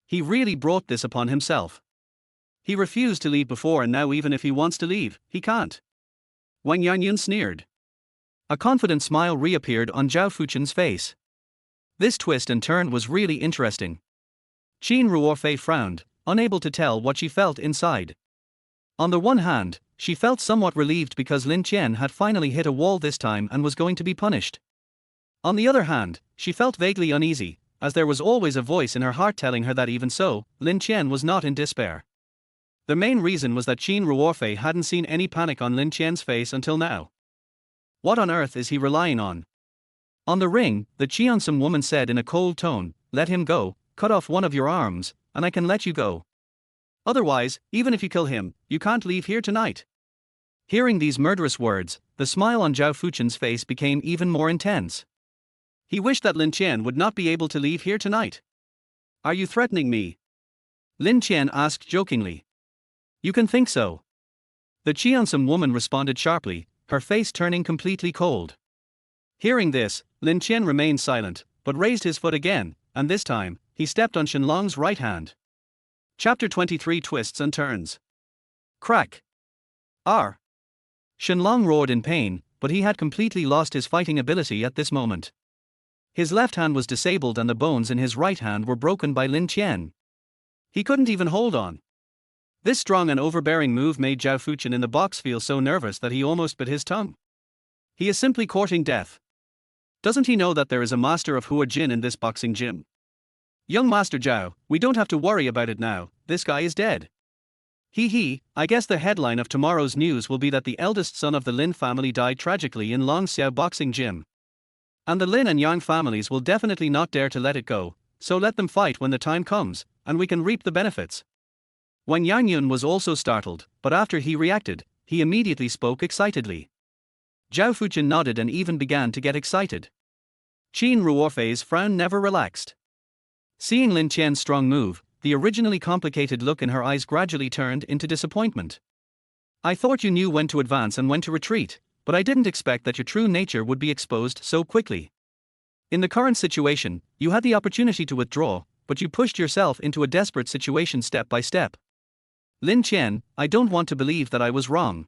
He really brought this upon himself. He refused to leave before, and now even if he wants to leave, he can't. Wang Yanyan sneered. A confident smile reappeared on Zhao Fuchen's face. This twist and turn was really interesting. Qin Ruorfei frowned, unable to tell what she felt inside. On the one hand, she felt somewhat relieved because Lin Chen had finally hit a wall this time and was going to be punished. On the other hand, she felt vaguely uneasy, as there was always a voice in her heart telling her that even so, Lin Chen was not in despair. The main reason was that Qin Ruorfei hadn't seen any panic on Lin Chen's face until now. What on earth is he relying on? On the ring, the Cheongsam woman said in a cold tone, "Let him go, cut off one of your arms, and I can let you go. Otherwise, even if you kill him, you can't leave here tonight." Hearing these murderous words, the smile on Zhao Fuchen's face became even more intense. He wished that Lin Chen would not be able to leave here tonight. "Are you threatening me?" Lin Chen asked jokingly. "You can think so." The Cheongsam woman responded sharply, her face turning completely cold. Hearing this, Lin Chen remained silent, but raised his foot again, and this time, he stepped on Shenlong's right hand. Chapter 23 Twists and Turns. Crack. R. Shenlong roared in pain, but he had completely lost his fighting ability at this moment. His left hand was disabled and the bones in his right hand were broken by Lin Chen. He couldn't even hold on. This strong and overbearing move made Zhao Fuchen in the box feel so nervous that he almost bit his tongue. He is simply courting death. Doesn't he know that there is a master of Hua Jin in this boxing gym? "Young Master Zhao, we don't have to worry about it now, this guy is dead." I guess the headline of tomorrow's news will be that the eldest son of the Lin family died tragically in Longxiao boxing gym. And the Lin and Yang families will definitely not dare to let it go, so let them fight when the time comes, and we can reap the benefits. Wang Yangyun was also startled, but after he reacted, he immediately spoke excitedly. Zhao Fuqian nodded and even began to get excited. Qin Ruorfei's frown never relaxed. Seeing Lin Qian's strong move, the originally complicated look in her eyes gradually turned into disappointment. I thought you knew when to advance and when to retreat, but I didn't expect that your true nature would be exposed so quickly. In the current situation, you had the opportunity to withdraw, but you pushed yourself into a desperate situation step by step. Lin Qian, I don't want to believe that I was wrong.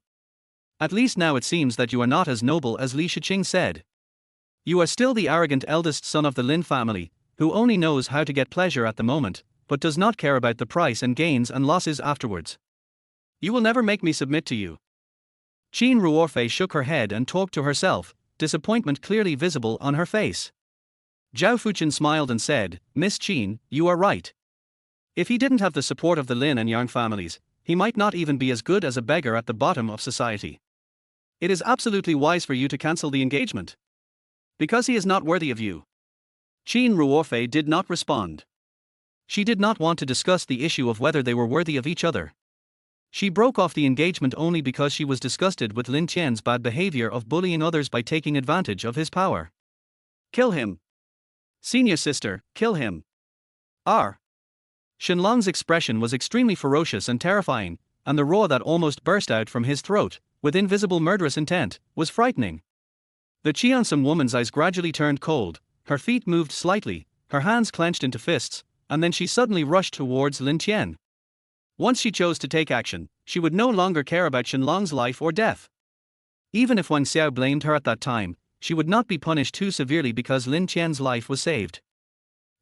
At least now it seems that you are not as noble as Li Shiqing said. You are still the arrogant eldest son of the Lin family, who only knows how to get pleasure at the moment, but does not care about the price and gains and losses afterwards. You will never make me submit to you. Qin Ruorfei shook her head and talked to herself, disappointment clearly visible on her face. Zhao Fuqian smiled and said, Miss Qin, you are right. If he didn't have the support of the Lin and Yang families, he might not even be as good as a beggar at the bottom of society. It is absolutely wise for you to cancel the engagement. Because he is not worthy of you. Qin Ruorfei did not respond. She did not want to discuss the issue of whether they were worthy of each other. She broke off the engagement only because she was disgusted with Lin Qian's bad behavior of bullying others by taking advantage of his power. Kill him. Senior sister, kill him. R. Shenlong's expression was extremely ferocious and terrifying, and the roar that almost burst out from his throat, with invisible murderous intent, was frightening. The Qiansum woman's eyes gradually turned cold, her feet moved slightly, her hands clenched into fists, and then she suddenly rushed towards Lin Qian. Once she chose to take action, she would no longer care about Shenlong's life or death. Even if Wang Xiao blamed her at that time, she would not be punished too severely because Lin Qian's life was saved.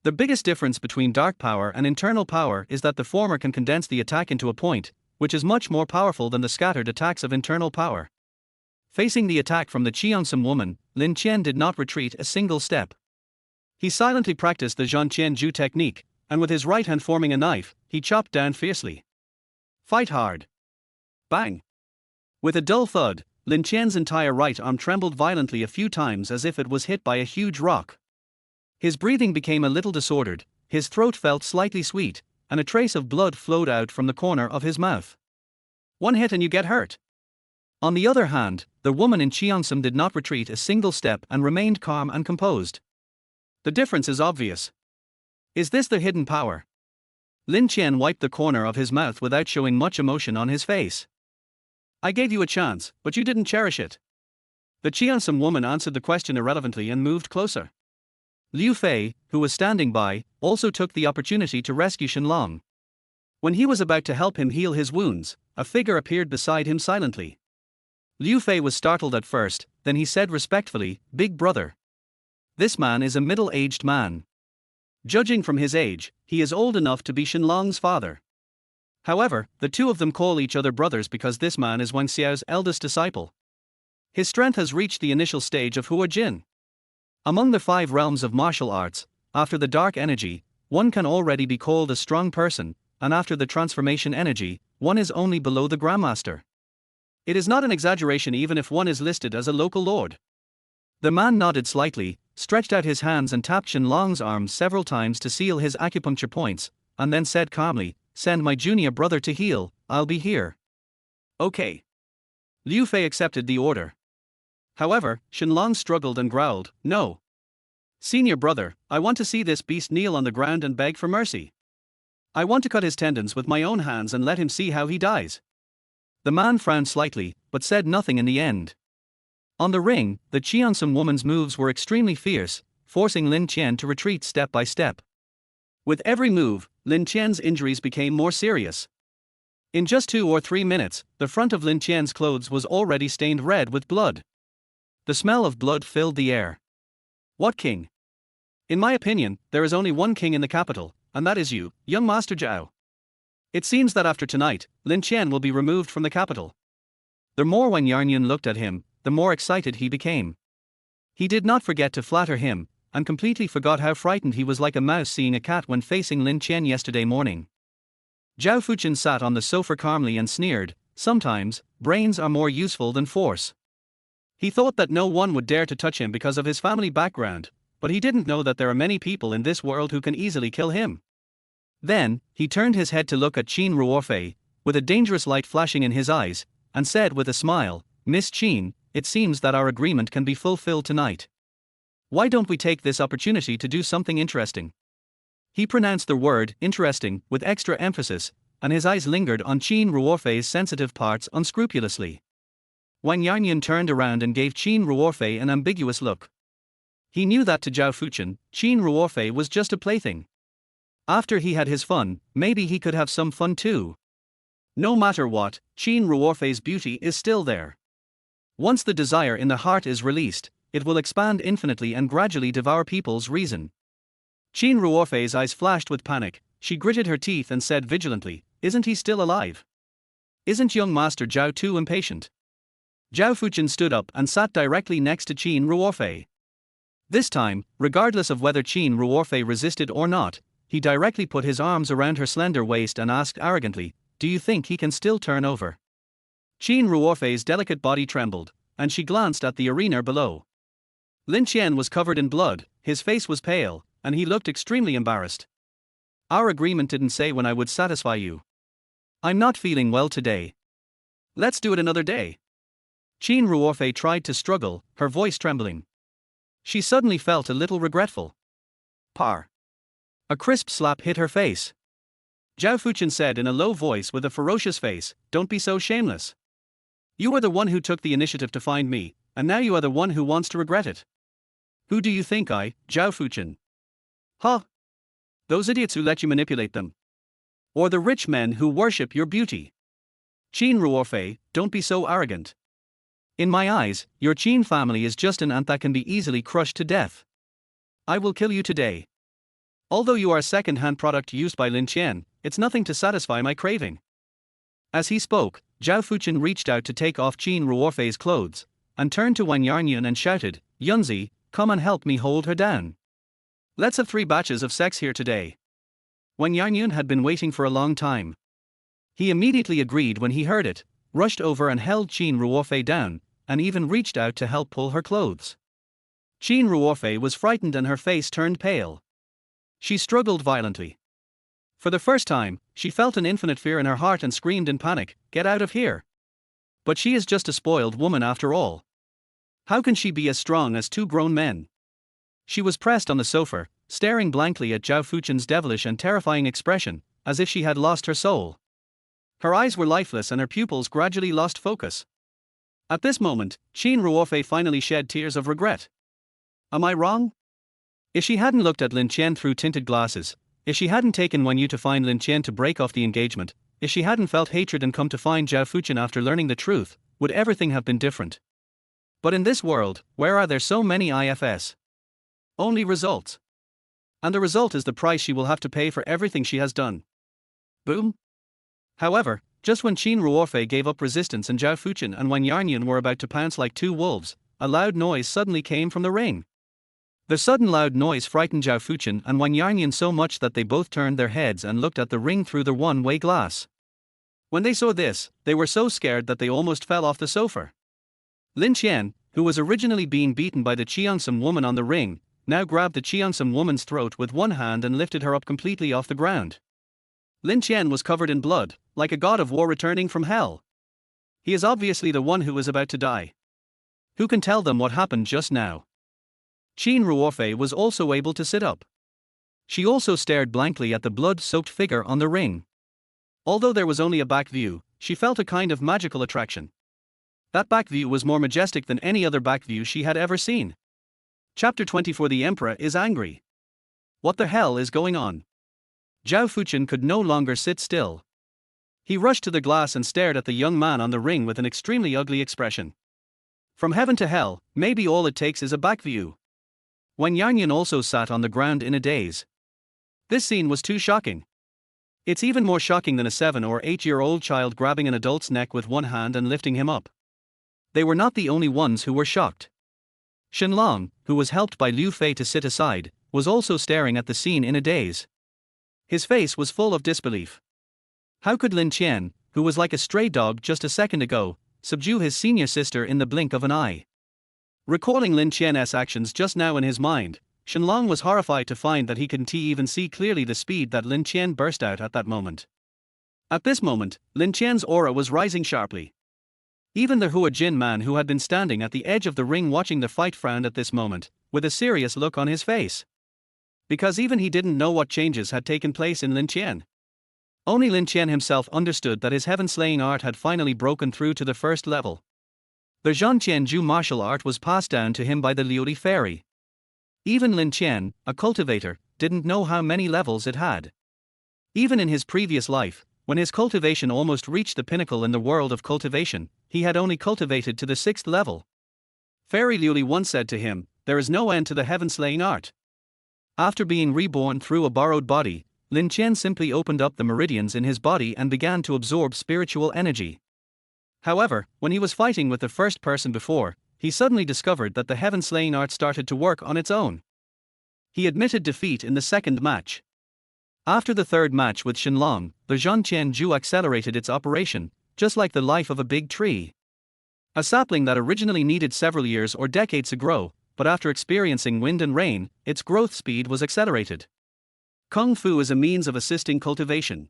The biggest difference between dark power and internal power is that the former can condense the attack into a point, which is much more powerful than the scattered attacks of internal power. Facing the attack from the Qiansum woman, Lin Qian did not retreat a single step. He silently practiced the Zhanqianju technique, and with his right hand forming a knife, he chopped down fiercely. Fight hard. Bang. With a dull thud, Lin Qian's entire right arm trembled violently a few times as if it was hit by a huge rock. His breathing became a little disordered, his throat felt slightly sweet, and a trace of blood flowed out from the corner of his mouth. One hit and you get hurt. On the other hand, the woman in Qiansum did not retreat a single step and remained calm and composed. The difference is obvious. Is this the hidden power? Lin Qian wiped the corner of his mouth without showing much emotion on his face. I gave you a chance, but you didn't cherish it. The Qiansum woman answered the question irrelevantly and moved closer. Liu Fei, who was standing by, also took the opportunity to rescue Shenlong. When he was about to help him heal his wounds, a figure appeared beside him silently. Liu Fei was startled at first, then he said respectfully, Big brother. This man is a middle-aged man. Judging from his age, he is old enough to be Shenlong's father. However, the two of them call each other brothers because this man is Wang Xiao's eldest disciple. His strength has reached the initial stage of Hua Jin. Among the 5 realms of martial arts, after the dark energy, one can already be called a strong person, and after the transformation energy, one is only below the Grandmaster. It is not an exaggeration even if one is listed as a local lord. The man nodded slightly, stretched out his hands and tapped Shenlong's arms several times to seal his acupuncture points, and then said calmly, Send my junior brother to heal, I'll be here. Okay. Liu Fei accepted the order. However, Shenlong struggled and growled, No. Senior brother, I want to see this beast kneel on the ground and beg for mercy. I want to cut his tendons with my own hands and let him see how he dies. The man frowned slightly, but said nothing in the end. On the ring, the Qiansum woman's moves were extremely fierce, forcing Lin Qian to retreat step by step. With every move, Lin Qian's injuries became more serious. In just 2 or 3 minutes, the front of Lin Qian's clothes was already stained red with blood. The smell of blood filled the air. What king? In my opinion, there is only one king in the capital, and that is you, young Master Zhao. It seems that after tonight, Lin Qian will be removed from the capital. The more Wang Yangyun looked at him, the more excited he became. He did not forget to flatter him, and completely forgot how frightened he was like a mouse seeing a cat when facing Lin Qian yesterday morning. Zhao Fuqian sat on the sofa calmly and sneered, Sometimes, brains are more useful than force. He thought that no one would dare to touch him because of his family background, but he didn't know that there are many people in this world who can easily kill him. Then, he turned his head to look at Qin Ruorfei, with a dangerous light flashing in his eyes, and said with a smile, "Miss Qin, it seems that our agreement can be fulfilled tonight. Why don't we take this opportunity to do something interesting?" He pronounced the word interesting with extra emphasis, and his eyes lingered on Qin Ruorfei's sensitive parts unscrupulously. Wang Yarnian turned around and gave Qin Ruorfei an ambiguous look. He knew that to Zhao Fuchen, Qin Ruorfei was just a plaything. After he had his fun, maybe he could have some fun too. No matter what, Qin Ruorfei's beauty is still there. Once the desire in the heart is released, it will expand infinitely and gradually devour people's reason. Qin Ruorfei's eyes flashed with panic. She gritted her teeth and said vigilantly, "Isn't he still alive? Isn't young Master Zhao too impatient?" Zhao Fuchen stood up and sat directly next to Qin Ruorfei. This time, regardless of whether Qin Ruorfei resisted or not, he directly put his arms around her slender waist and asked arrogantly, "Do you think he can still turn over?" Qin Ruorfei's delicate body trembled, and she glanced at the arena below. Lin Qian was covered in blood, his face was pale, and he looked extremely embarrassed. "Our agreement didn't say when I would satisfy you. I'm not feeling well today. Let's do it another day." Qin Ruorfei tried to struggle, her voice trembling. She suddenly felt a little regretful. Par. A crisp slap hit her face. Zhao Fuchen said in a low voice with a ferocious face, "Don't be so shameless. You are the one who took the initiative to find me, and now you are the one who wants to regret it. Who do you think I, Zhao Fuchen? Huh? Those idiots who let you manipulate them? Or the rich men who worship your beauty? Qin Ruorfei, don't be so arrogant. In my eyes, your Qin family is just an ant that can be easily crushed to death. I will kill you today. Although you are a second-hand product used by Lin Qian, it's nothing to satisfy my craving." As he spoke, Zhao Fuchen reached out to take off Qin Ruorfei's clothes, and turned to Wang Yarnian and shouted, "Yunzi, come and help me hold her down. Let's have 3 batches of sex here today." Wang Yarnian had been waiting for a long time. He immediately agreed when he heard it, rushed over and held Qin Ruorfei down, and even reached out to help pull her clothes. Qin Ruorfei was frightened and her face turned pale. She struggled violently. For the first time, she felt an infinite fear in her heart and screamed in panic, "Get out of here!" But she is just a spoiled woman after all. How can she be as strong as 2 grown men? She was pressed on the sofa, staring blankly at Zhao Fuchen's devilish and terrifying expression, as if she had lost her soul. Her eyes were lifeless and her pupils gradually lost focus. At this moment, Qin Ruorfei finally shed tears of regret. Am I wrong? If she hadn't looked at Lin Qian through tinted glasses, if she hadn't taken Wen Yu to find Lin Qian to break off the engagement, if she hadn't felt hatred and come to find Zhao Fuchen after learning the truth, would everything have been different? But in this world, where are there so many IFS? Only results. And the result is the price she will have to pay for everything she has done. Boom. However, just when Qin Ruorfei gave up resistance and Zhao Fuchen and Wang Yarnian were about to pounce like 2 wolves, a loud noise suddenly came from the ring. The sudden loud noise frightened Zhao Fuchen and Wang Yarnian so much that they both turned their heads and looked at the ring through the one-way glass. When they saw this, they were so scared that they almost fell off the sofa. Lin Qian, who was originally being beaten by the Qiangsum woman on the ring, now grabbed the Qiangsum woman's throat with one hand and lifted her up completely off the ground. Lin Qian was covered in blood, like a god of war returning from hell. He is obviously the one who was about to die. Who can tell them what happened just now? Qin Ruorfei was also able to sit up. She also stared blankly at the blood-soaked figure on the ring. Although there was only a back view, she felt a kind of magical attraction. That back view was more majestic than any other back view she had ever seen. Chapter 24. The Emperor is angry. What the hell is going on? Zhao Fuchen could no longer sit still. He rushed to the glass and stared at the young man on the ring with an extremely ugly expression. From heaven to hell, maybe all it takes is a back view. Wang Yarnian also sat on the ground in a daze. This scene was too shocking. It's even more shocking than a 7 or 8-year-old child grabbing an adult's neck with one hand and lifting him up. They were not the only ones who were shocked. Shenlong, who was helped by Liu Fei to sit aside, was also staring at the scene in a daze. His face was full of disbelief. How could Lin Qian, who was like a stray dog just a second ago, subdue his senior sister in the blink of an eye? Recalling Lin Qian's actions just now in his mind, Shenlong was horrified to find that he couldn't even see clearly the speed that Lin Qian burst out at that moment. At this moment, Lin Qian's aura was rising sharply. Even the Hua Jin man who had been standing at the edge of the ring watching the fight frowned at this moment, with a serious look on his face. Because even he didn't know what changes had taken place in Lin Qian. Only Lin Qian himself understood that his heaven-slaying art had finally broken through to the first level. The Zhanqianju martial art was passed down to him by the Liuli fairy. Even Lin Qian, a cultivator, didn't know how many levels it had. Even in his previous life, when his cultivation almost reached the pinnacle in the world of cultivation, he had only cultivated to the 6th level. Fairy Liuli once said to him, "There is no end to the heaven-slaying art." After being reborn through a borrowed body, Lin Qian simply opened up the meridians in his body and began to absorb spiritual energy. However, when he was fighting with the first person before, he suddenly discovered that the heaven-slaying art started to work on its own. He admitted defeat in the second match. After the third match with Shenlong, the Zhanqianju accelerated its operation, just like the life of a big tree. A sapling that originally needed several years or decades to grow, but after experiencing wind and rain, its growth speed was accelerated. Kung Fu is a means of assisting cultivation.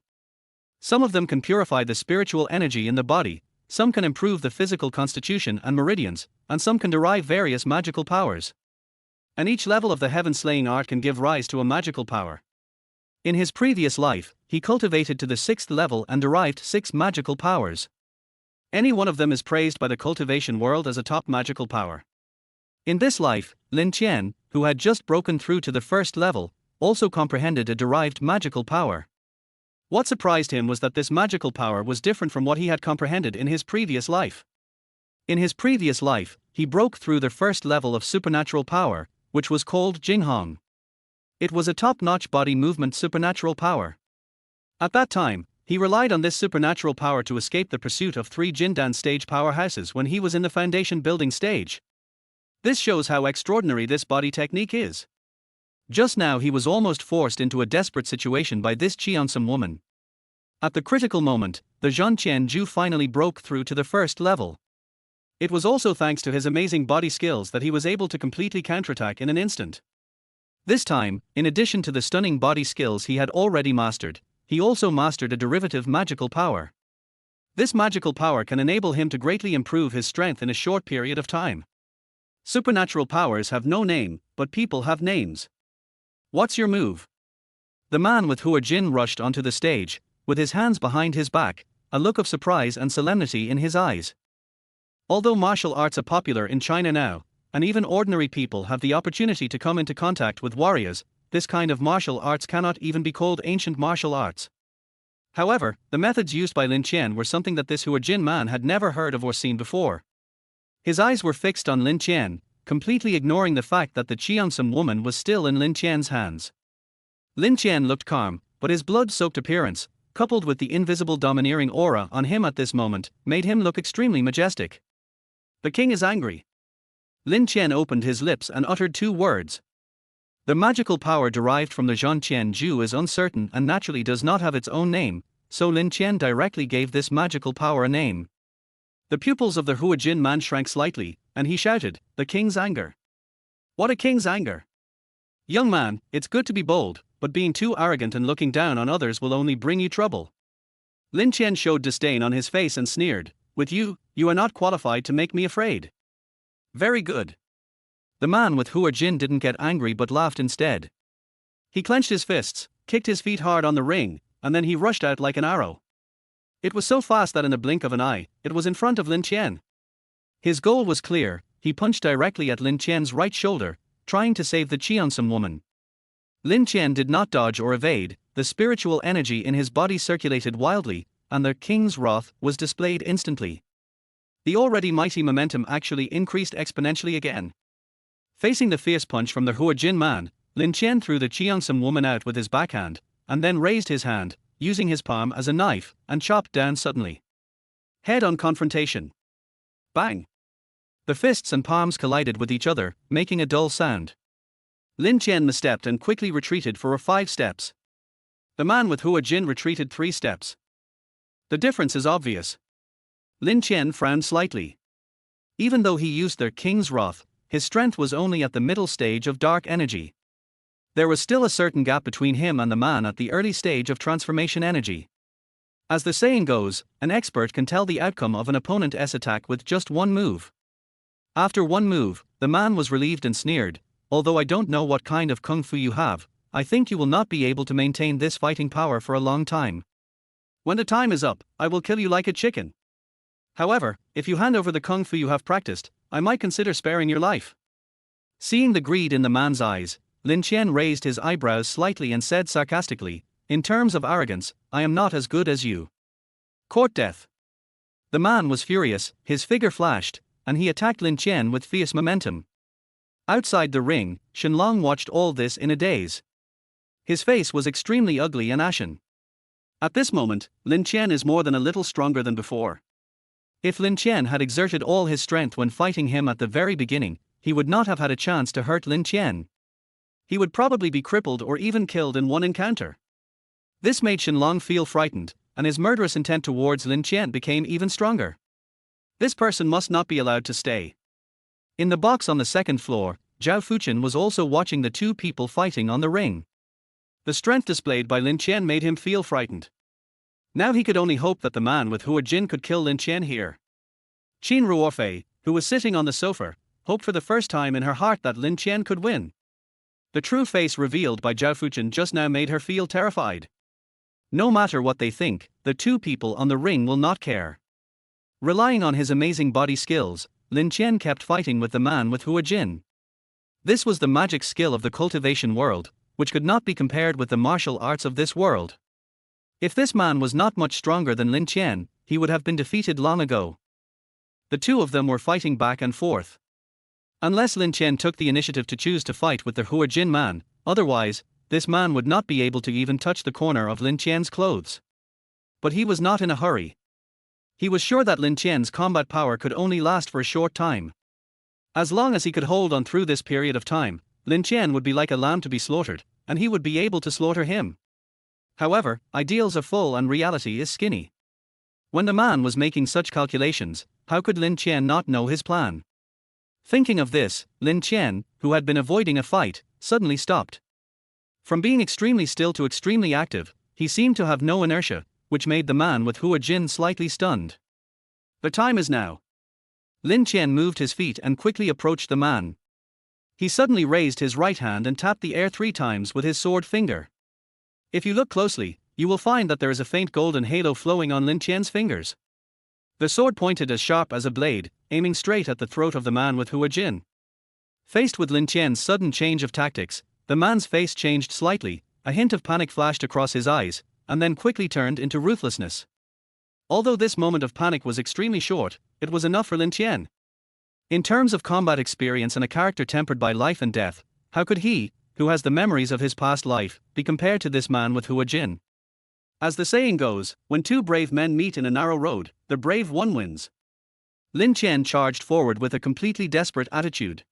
Some of them can purify the spiritual energy in the body, some can improve the physical constitution and meridians, and some can derive various magical powers. And each level of the heaven-slaying art can give rise to a magical power. In his previous life, he cultivated to the 6th level and derived 6 magical powers. Any one of them is praised by the cultivation world as a top magical power. In this life, Lin Qian, who had just broken through to the 1st level, also comprehended a derived magical power. What surprised him was that this magical power was different from what he had comprehended in his previous life. In his previous life, he broke through the 1st level of supernatural power, which was called Jinghong. It was a top-notch body movement supernatural power. At that time, he relied on this supernatural power to escape the pursuit of 3 Jindan stage powerhouses when he was in the foundation building stage. This shows how extraordinary this body technique is. Just now he was almost forced into a desperate situation by this Cheongsam woman. At the critical moment, the Zhanqianju finally broke through to the 1st level. It was also thanks to his amazing body skills that he was able to completely counterattack in an instant. This time, in addition to the stunning body skills he had already mastered, he also mastered a derivative magical power. This magical power can enable him to greatly improve his strength in a short period of time. Supernatural powers have no name, but people have names. What's your move? The man with Hua Jin rushed onto the stage, with his hands behind his back, a look of surprise and solemnity in his eyes. Although martial arts are popular in China now, and even ordinary people have the opportunity to come into contact with warriors, this kind of martial arts cannot even be called ancient martial arts. However, the methods used by Lin Qian were something that this Hua Jin man had never heard of or seen before. His eyes were fixed on Lin Qian, completely ignoring the fact that the Cheongsam woman was still in Lin Qian's hands. Lin Qian looked calm, but his blood-soaked appearance, coupled with the invisible domineering aura on him at this moment, made him look extremely majestic. The king is angry. Lin Qian opened his lips and uttered 2 words. The magical power derived from the Zhanqianju is uncertain and naturally does not have its own name, so Lin Qian directly gave this magical power a name. The pupils of the Hua Jin man shrank slightly, and he shouted, "The king's anger." What a king's anger! Young man, it's good to be bold, but being too arrogant and looking down on others will only bring you trouble. Lin Qian showed disdain on his face and sneered, "With you, you are not qualified to make me afraid." Very good. The man with Hua Jin didn't get angry but laughed instead. He clenched his fists, kicked his feet hard on the ring, and then he rushed out like an arrow. It was so fast that in the blink of an eye, it was in front of Lin Qian. His goal was clear, he punched directly at Lin Qian's right shoulder, trying to save the Cheongsam woman. Lin Qian did not dodge or evade, the spiritual energy in his body circulated wildly, and the king's wrath was displayed instantly. The already mighty momentum actually increased exponentially again. Facing the fierce punch from the Hua Jin man, Lin Qian threw the Cheongsam woman out with his backhand, and then raised his hand, using his palm as a knife, and chopped down suddenly. Head-on confrontation. Bang! The fists and palms collided with each other, making a dull sound. Lin Qian misstepped and quickly retreated for 5 steps. The man with Hua Jin retreated 3 steps. The difference is obvious. Lin Qian frowned slightly. Even though he used their king's wrath, his strength was only at the middle stage of dark energy. There was still a certain gap between him and the man at the early stage of transformation energy. As the saying goes, an expert can tell the outcome of an opponent's attack with just one move. After one move, the man was relieved and sneered, "Although I don't know what kind of kung fu you have, I think you will not be able to maintain this fighting power for a long time. When the time is up, I will kill you like a chicken. However, if you hand over the kung fu you have practiced, I might consider sparing your life." Seeing the greed in the man's eyes, Lin Qian raised his eyebrows slightly and said sarcastically, "In terms of arrogance, I am not as good as you." Court death. The man was furious, his figure flashed, and he attacked Lin Qian with fierce momentum. Outside the ring, Shenlong watched all this in a daze. His face was extremely ugly and ashen. At this moment, Lin Qian is more than a little stronger than before. If Lin Qian had exerted all his strength when fighting him at the very beginning, he would not have had a chance to hurt Lin Qian. He would probably be crippled or even killed in one encounter. This made Shenlong feel frightened, and his murderous intent towards Lin Qian became even stronger. This person must not be allowed to stay. In the box on the second floor, Zhao Fuchen was also watching the two people fighting on the ring. The strength displayed by Lin Qian made him feel frightened. Now he could only hope that the man with Hua Jin could kill Lin Qian here. Qin Ruofei, who was sitting on the sofa, hoped for the first time in her heart that Lin Qian could win. The true face revealed by Zhao Fuchen just now made her feel terrified. No matter what they think, the two people on the ring will not care. Relying on his amazing body skills, Lin Qian kept fighting with the man with Hua Jin. This was the magic skill of the cultivation world, which could not be compared with the martial arts of this world. If this man was not much stronger than Lin Qian, he would have been defeated long ago. The two of them were fighting back and forth. Unless Lin Qian took the initiative to choose to fight with the Hua Jin man, otherwise, this man would not be able to even touch the corner of Lin Qian's clothes. But he was not in a hurry. He was sure that Lin Qian's combat power could only last for a short time. As long as he could hold on through this period of time, Lin Qian would be like a lamb to be slaughtered, and he would be able to slaughter him. However, ideals are full and reality is skinny. When the man was making such calculations, how could Lin Qian not know his plan? Thinking of this, Lin Qian, who had been avoiding a fight, suddenly stopped. From being extremely still to extremely active, he seemed to have no inertia, which made the man with Hua Jin slightly stunned. The time is now. Lin Qian moved his feet and quickly approached the man. He suddenly raised his right hand and tapped the air 3 times with his sword finger. If you look closely, you will find that there is a faint golden halo flowing on Lin Qian's fingers. The sword pointed as sharp as a blade, aiming straight at the throat of the man with Hua Jin. Faced with Lin Qian's sudden change of tactics, the man's face changed slightly, a hint of panic flashed across his eyes, and then quickly turned into ruthlessness. Although this moment of panic was extremely short, it was enough for Lin Qian. In terms of combat experience and a character tempered by life and death, how could he, who has the memories of his past life, be compared to this man with Hua Jin? As the saying goes, when two brave men meet in a narrow road, the brave one wins. Lin Qian charged forward with a completely desperate attitude.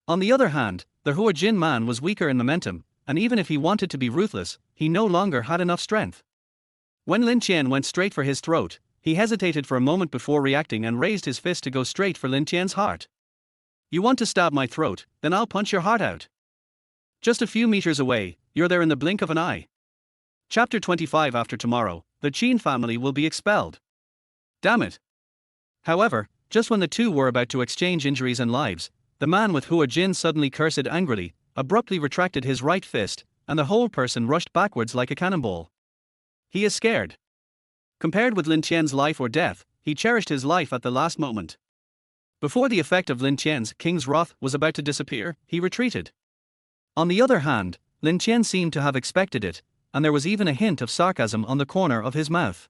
On the other hand, the Hua Jin man was weaker in momentum, and even if he wanted to be ruthless, he no longer had enough strength. When Lin Qian went straight for his throat, he hesitated for a moment before reacting and raised his fist to go straight for Lin Qian's heart. "You want to stab my throat, then I'll punch your heart out. Just a few meters away, you're there in the blink of an eye." Chapter 25. After tomorrow, the Qin family will be expelled. Damn it. However, just when the two were about to exchange injuries and lives, the man with Hua Jin suddenly cursed angrily, abruptly retracted his right fist, and the whole person rushed backwards like a cannonball. He is scared. Compared with Lin Qian's life or death, he cherished his life at the last moment. Before the effect of Lin Qian's king's wrath was about to disappear, he retreated. On the other hand, Lin Qian seemed to have expected it, and there was even a hint of sarcasm on the corner of his mouth.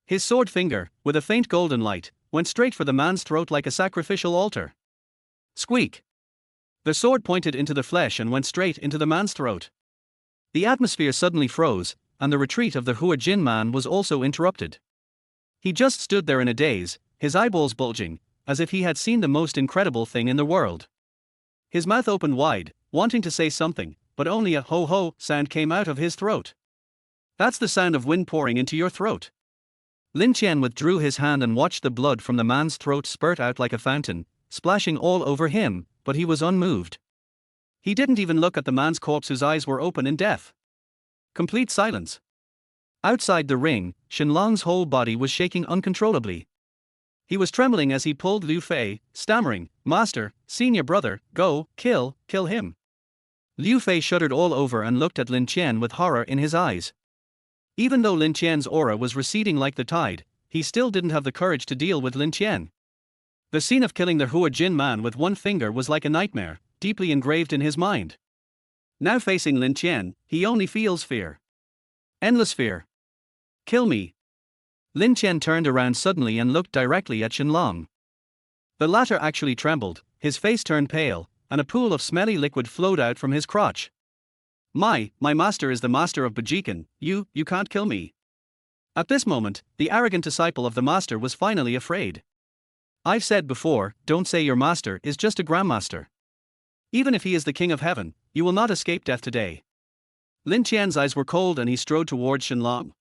His sword finger, with a faint golden light, went straight for the man's throat like a sacrificial altar. Squeak! The sword pointed into the flesh and went straight into the man's throat. The atmosphere suddenly froze, and the retreat of the Hua Jin man was also interrupted. He just stood there in a daze, his eyeballs bulging, as if he had seen the most incredible thing in the world. His mouth opened wide, wanting to say something, but only a ho-ho sound came out of his throat. That's the sound of wind pouring into your throat. Lin Qian withdrew his hand and watched the blood from the man's throat spurt out like a fountain, splashing all over him, but he was unmoved. He didn't even look at the man's corpse whose eyes were open in death. Complete silence. Outside the ring, Shenlong's whole body was shaking uncontrollably. He was trembling as he pulled Liu Fei, stammering, "Master, senior brother, go, kill him." Liu Fei shuddered all over and looked at Lin Qian with horror in his eyes. Even though Lin Qian's aura was receding like the tide, he still didn't have the courage to deal with Lin Qian. The scene of killing the Hua Jin man with one finger was like a nightmare, deeply engraved in his mind. Now facing Lin Qian, he only feels fear. Endless fear. "Kill me." Lin Qian turned around suddenly and looked directly at Shenlong. The latter actually trembled, his face turned pale, and a pool of smelly liquid flowed out from his crotch. My master is the master of Bajikan, you can't kill me." At this moment, the arrogant disciple of the master was finally afraid. "I've said before, don't say your master is just a grandmaster. Even if he is the king of heaven, you will not escape death today." Lin Qian's eyes were cold and he strode towards Shenlong.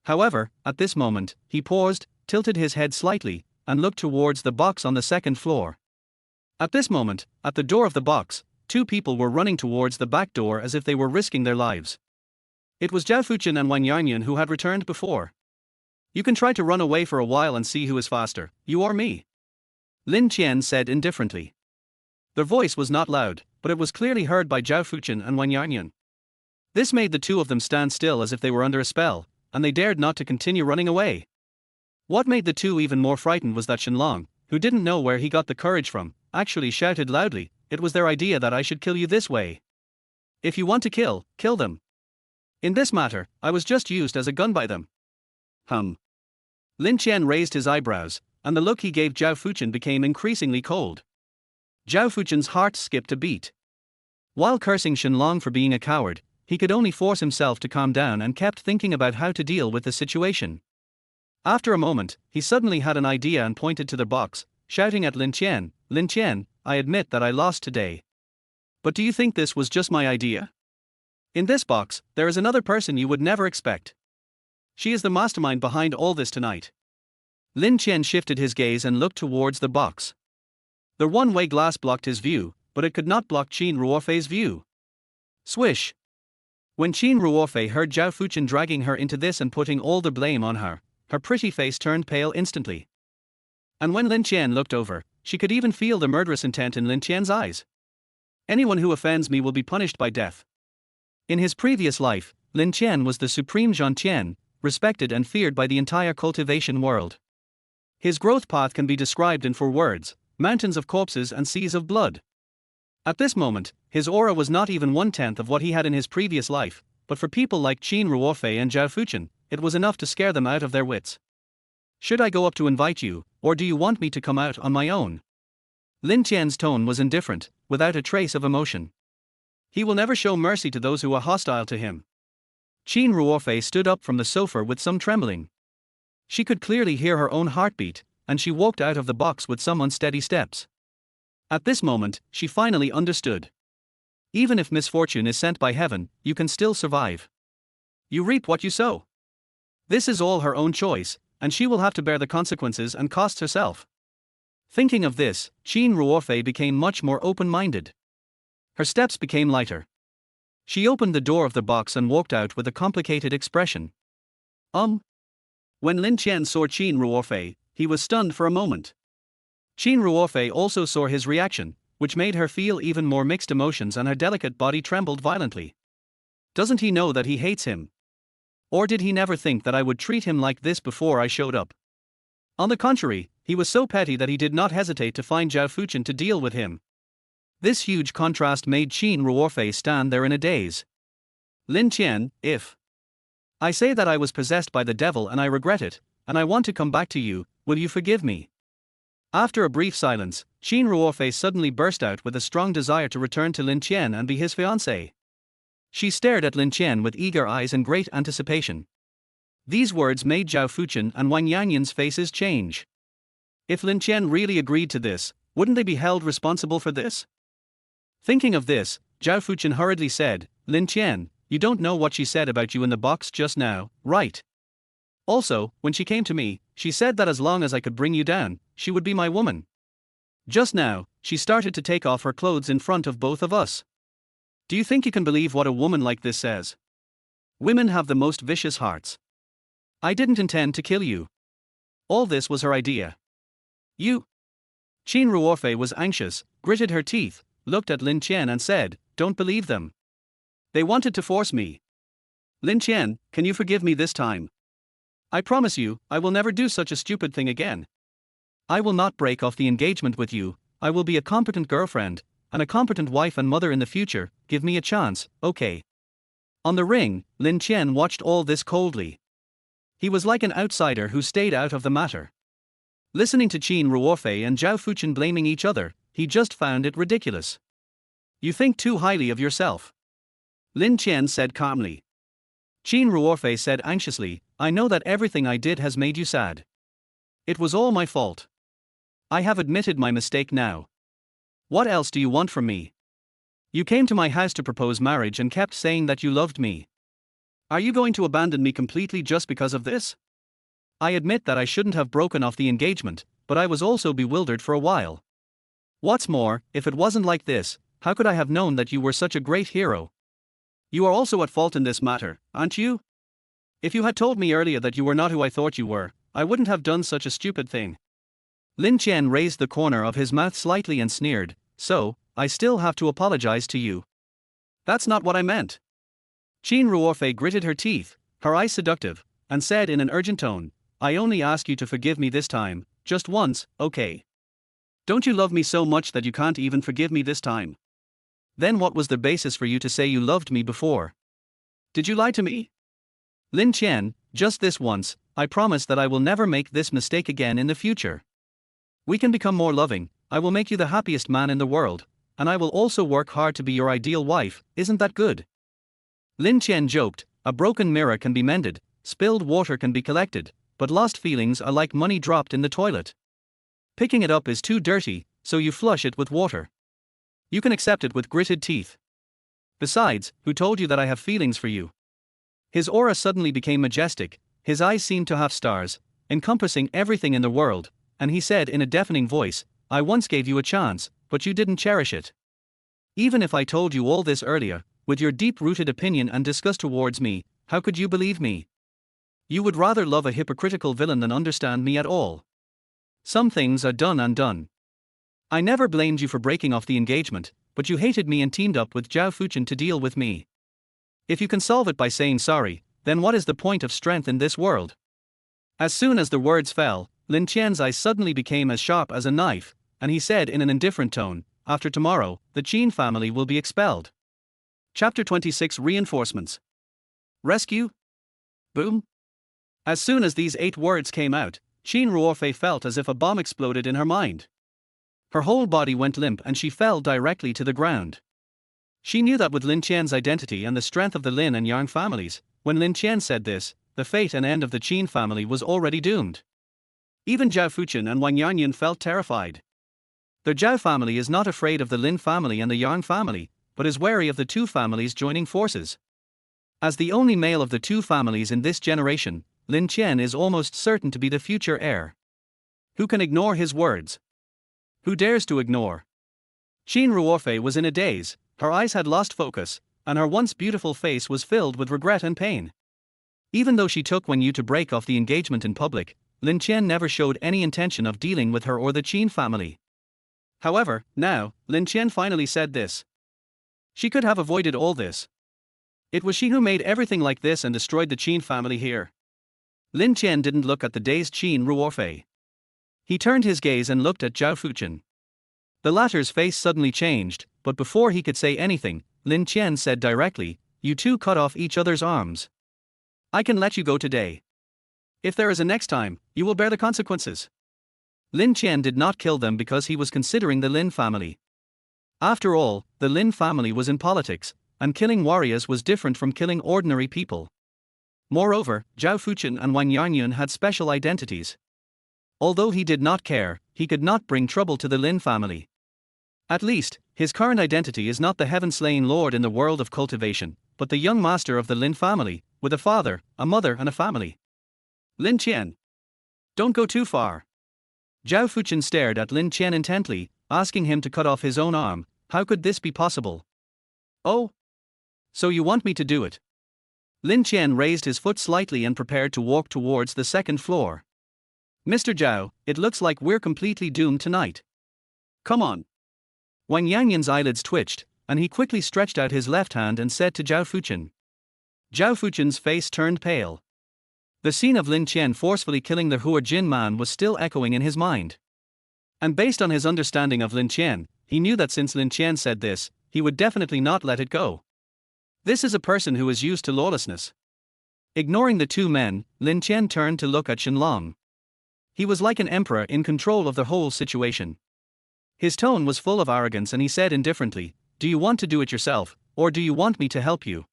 However, at this moment, he paused, tilted his head slightly, and looked towards the box on the second floor. At this moment, at the door of the box, two people were running towards the back door as if they were risking their lives. It was Zhao Fuqian and Wang Yanyan who had returned before. "You can try to run away for a while and see who is faster, you or me," Lin Qian said indifferently. Their voice was not loud, but it was clearly heard by Zhao Fuqian and Wang Yanyan. This made the two of them stand still as if they were under a spell, and they dared not to continue running away. What made the two even more frightened was that Shenlong, who didn't know where he got the courage from, actually shouted loudly, "It was their idea that I should kill you this way. If you want to kill them. In this matter, I was just used as a gun by them." Lin Qian raised his eyebrows, and the look he gave Zhao Fuqian became increasingly cold. Zhao Fuqian's heart skipped a beat. While cursing Shenlong for being a coward, he could only force himself to calm down and kept thinking about how to deal with the situation. After a moment, he suddenly had an idea and pointed to the box, shouting at Lin Qian, "Lin Qian, I admit that I lost today. But do you think this was just my idea? In this box, there is another person you would never expect. She is the mastermind behind all this tonight." Lin Qian shifted his gaze and looked towards the box. The one-way glass blocked his view, but it could not block Qin Ruofei's view. Swish! When Qin Ruofei heard Zhao Fuqian dragging her into this and putting all the blame on her, her pretty face turned pale instantly. And when Lin Qian looked over, she could even feel the murderous intent in Lin Qian's eyes. "Anyone who offends me will be punished by death." In his previous life, Lin Qian was the supreme Zhantian, respected and feared by the entire cultivation world. His growth path can be described in 4 words: mountains of corpses and seas of blood. At this moment, his aura was not even 1/10 of what he had in his previous life, but for people like Qin Ruofei and Zhao Fuqian, it was enough to scare them out of their wits. "Should I go up to invite you, or do you want me to come out on my own?" Lin Qian's tone was indifferent, without a trace of emotion. He will never show mercy to those who are hostile to him. Qin Ruofei stood up from the sofa with some trembling. She could clearly hear her own heartbeat, and she walked out of the box with some unsteady steps. At this moment, she finally understood. Even if misfortune is sent by heaven, you can still survive. You reap what you sow. This is all her own choice, and she will have to bear the consequences and costs herself. Thinking of this, Qin Ruofei became much more open-minded. Her steps became lighter. She opened the door of the box and walked out with a complicated expression. When Lin Qian saw Qin Ruofei, he was stunned for a moment. Qin Ruofei also saw his reaction, which made her feel even more mixed emotions, and her delicate body trembled violently. Doesn't he know that he hates him? Or did he never think that I would treat him like this before I showed up? On the contrary, he was so petty that he did not hesitate to find Zhao Fuqian to deal with him. This huge contrast made Qin Ruofei stand there in a daze. "Lin Qian, if I say that I was possessed by the devil and I regret it, and I want to come back to you, will you forgive me?" After a brief silence, Qin Ruofei suddenly burst out with a strong desire to return to Lin Qian and be his fiancée. She stared at Lin Qian with eager eyes and great anticipation. These words made Zhao Fuqian and Wang Yanyan's faces change. If Lin Qian really agreed to this, wouldn't they be held responsible for this? Thinking of this, Zhao Fuqian hurriedly said, "Lin Qian, you don't know what she said about you in the box just now, right? Also, when she came to me, she said that as long as I could bring you down, she would be my woman. Just now, she started to take off her clothes in front of both of us. Do you think you can believe what a woman like this says? Women have the most vicious hearts. I didn't intend to kill you. All this was her idea. You. Chin Ruorfei was anxious, gritted her teeth, looked at Lin Qian and said, "Don't believe them. They wanted to force me. Lin Qian, can you forgive me this time? I promise you, I will never do such a stupid thing again. I will not break off the engagement with you. I will be a competent girlfriend, and a competent wife and mother in the future. Give me a chance, okay?" On the ring, Lin Qian watched all this coldly. He was like an outsider who stayed out of the matter. Listening to Qin Ruorfei and Zhao Fuchen blaming each other, he just found it ridiculous. "You think too highly of yourself," Lin Qian said calmly. Qin Ruorfei said anxiously, "I know that everything I did has made you sad. It was all my fault. I have admitted my mistake now. What else do you want from me? You came to my house to propose marriage and kept saying that you loved me. Are you going to abandon me completely just because of this? I admit that I shouldn't have broken off the engagement, but I was also bewildered for a while. What's more, if it wasn't like this, how could I have known that you were such a great hero? You are also at fault in this matter, aren't you? If you had told me earlier that you were not who I thought you were, I wouldn't have done such a stupid thing." Lin Qian raised the corner of his mouth slightly and sneered, "So, I still have to apologize to you? That's not what I meant." Qin Ruorfei gritted her teeth, her eyes seductive, and said in an urgent tone, "I only ask you to forgive me this time, just once, okay? Don't you love me so much that you can't even forgive me this time? Then what was the basis for you to say you loved me before? Did you lie to me?" "Lin Qian, just this once, I promise that I will never make this mistake again in the future. We can become more loving, I will make you the happiest man in the world, and I will also work hard to be your ideal wife, isn't that good?" Lin Qian joked, "A broken mirror can be mended, spilled water can be collected, but lost feelings are like money dropped in the toilet. Picking it up is too dirty, so you flush it with water. You can accept it with gritted teeth. Besides, who told you that I have feelings for you?" His aura suddenly became majestic, his eyes seemed to have stars, encompassing everything in the world, and he said in a deafening voice, "I once gave you a chance, but you didn't cherish it. Even if I told you all this earlier, with your deep-rooted opinion and disgust towards me, how could you believe me? You would rather love a hypocritical villain than understand me at all. Some things are done and done. I never blamed you for breaking off the engagement, but you hated me and teamed up with Zhao Fuchen to deal with me. If you can solve it by saying sorry, then what is the point of strength in this world?" As soon as the words fell, Lin Qian's eyes suddenly became as sharp as a knife, and he said in an indifferent tone, "After tomorrow, the Qin family will be expelled." Chapter 26 Reinforcements. Rescue? Boom. As soon as these 8 words came out, Qin Ruorfei felt as if a bomb exploded in her mind. Her whole body went limp and she fell directly to the ground. She knew that with Lin Qian's identity and the strength of the Lin and Yang families, when Lin Qian said this, the fate and end of the Qin family was already doomed. Even Zhao Fuchen and Wang Yanyan felt terrified. The Zhao family is not afraid of the Lin family and the Yang family, but is wary of the two families joining forces. As the only male of the two families in this generation, Lin Qian is almost certain to be the future heir. Who can ignore his words? Who dares to ignore? Qin Ruorfei was in a daze, her eyes had lost focus, and her once beautiful face was filled with regret and pain. Even though she took Wen Yu to break off the engagement in public, Lin Qian never showed any intention of dealing with her or the Qin family. However, now, Lin Qian finally said this. She could have avoided all this. It was she who made everything like this and destroyed the Qin family here. Lin Qian didn't look at the dazed Qin Ruorfei. He turned his gaze and looked at Zhao Fuchen. The latter's face suddenly changed, but before he could say anything, Lin Qian said directly, "You two cut off each other's arms. I can let you go today. If there is a next time, you will bear the consequences." Lin Qian did not kill them because he was considering the Lin family. After all, the Lin family was in politics, and killing warriors was different from killing ordinary people. Moreover, Zhao Fuchen and Wang Yanyan had special identities. Although he did not care, he could not bring trouble to the Lin family. At least, his current identity is not the heaven-slaying lord in the world of cultivation, but the young master of the Lin family, with a father, a mother and a family. Lin Qian. Don't go too far. Zhao Fuchen stared at Lin Qian intently, asking him to cut off his own arm. How could this be possible? Oh? So you want me to do it? Lin Qian raised his foot slightly and prepared to walk towards the second floor. Mr. Zhao, it looks like we're completely doomed tonight. Come on. Wang Yanyan's eyelids twitched, and he quickly stretched out his left hand and said to Zhao Fuchen. Zhao Fuchen's face turned pale. The scene of Lin Qian forcefully killing the Hua Jin man was still echoing in his mind. And based on his understanding of Lin Qian, he knew that since Lin Qian said this, he would definitely not let it go. This is a person who is used to lawlessness. Ignoring the two men, Lin Qian turned to look at Shenlong. He was like an emperor in control of the whole situation. His tone was full of arrogance and he said indifferently, "Do you want to do it yourself, or do you want me to help you?"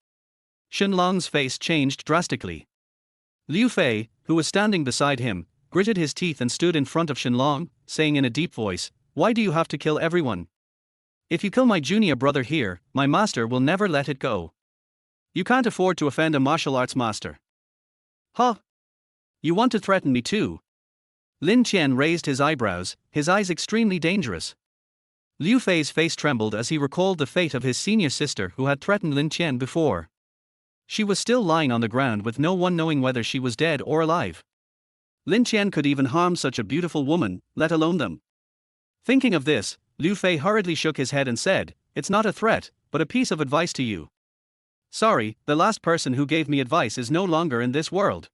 Shenlong's face changed drastically. Liu Fei, who was standing beside him, gritted his teeth and stood in front of Shenlong, saying in a deep voice, "Why do you have to kill everyone? If you kill my junior brother here, my master will never let it go. You can't afford to offend a martial arts master." Huh? You want to threaten me too? Lin Qian raised his eyebrows, his eyes extremely dangerous. Liu Fei's face trembled as he recalled the fate of his senior sister who had threatened Lin Qian before. She was still lying on the ground with no one knowing whether she was dead or alive. Lin Qian could even harm such a beautiful woman, let alone them. Thinking of this, Liu Fei hurriedly shook his head and said, "It's not a threat, but a piece of advice to you. Sorry, the last person who gave me advice is no longer in this world."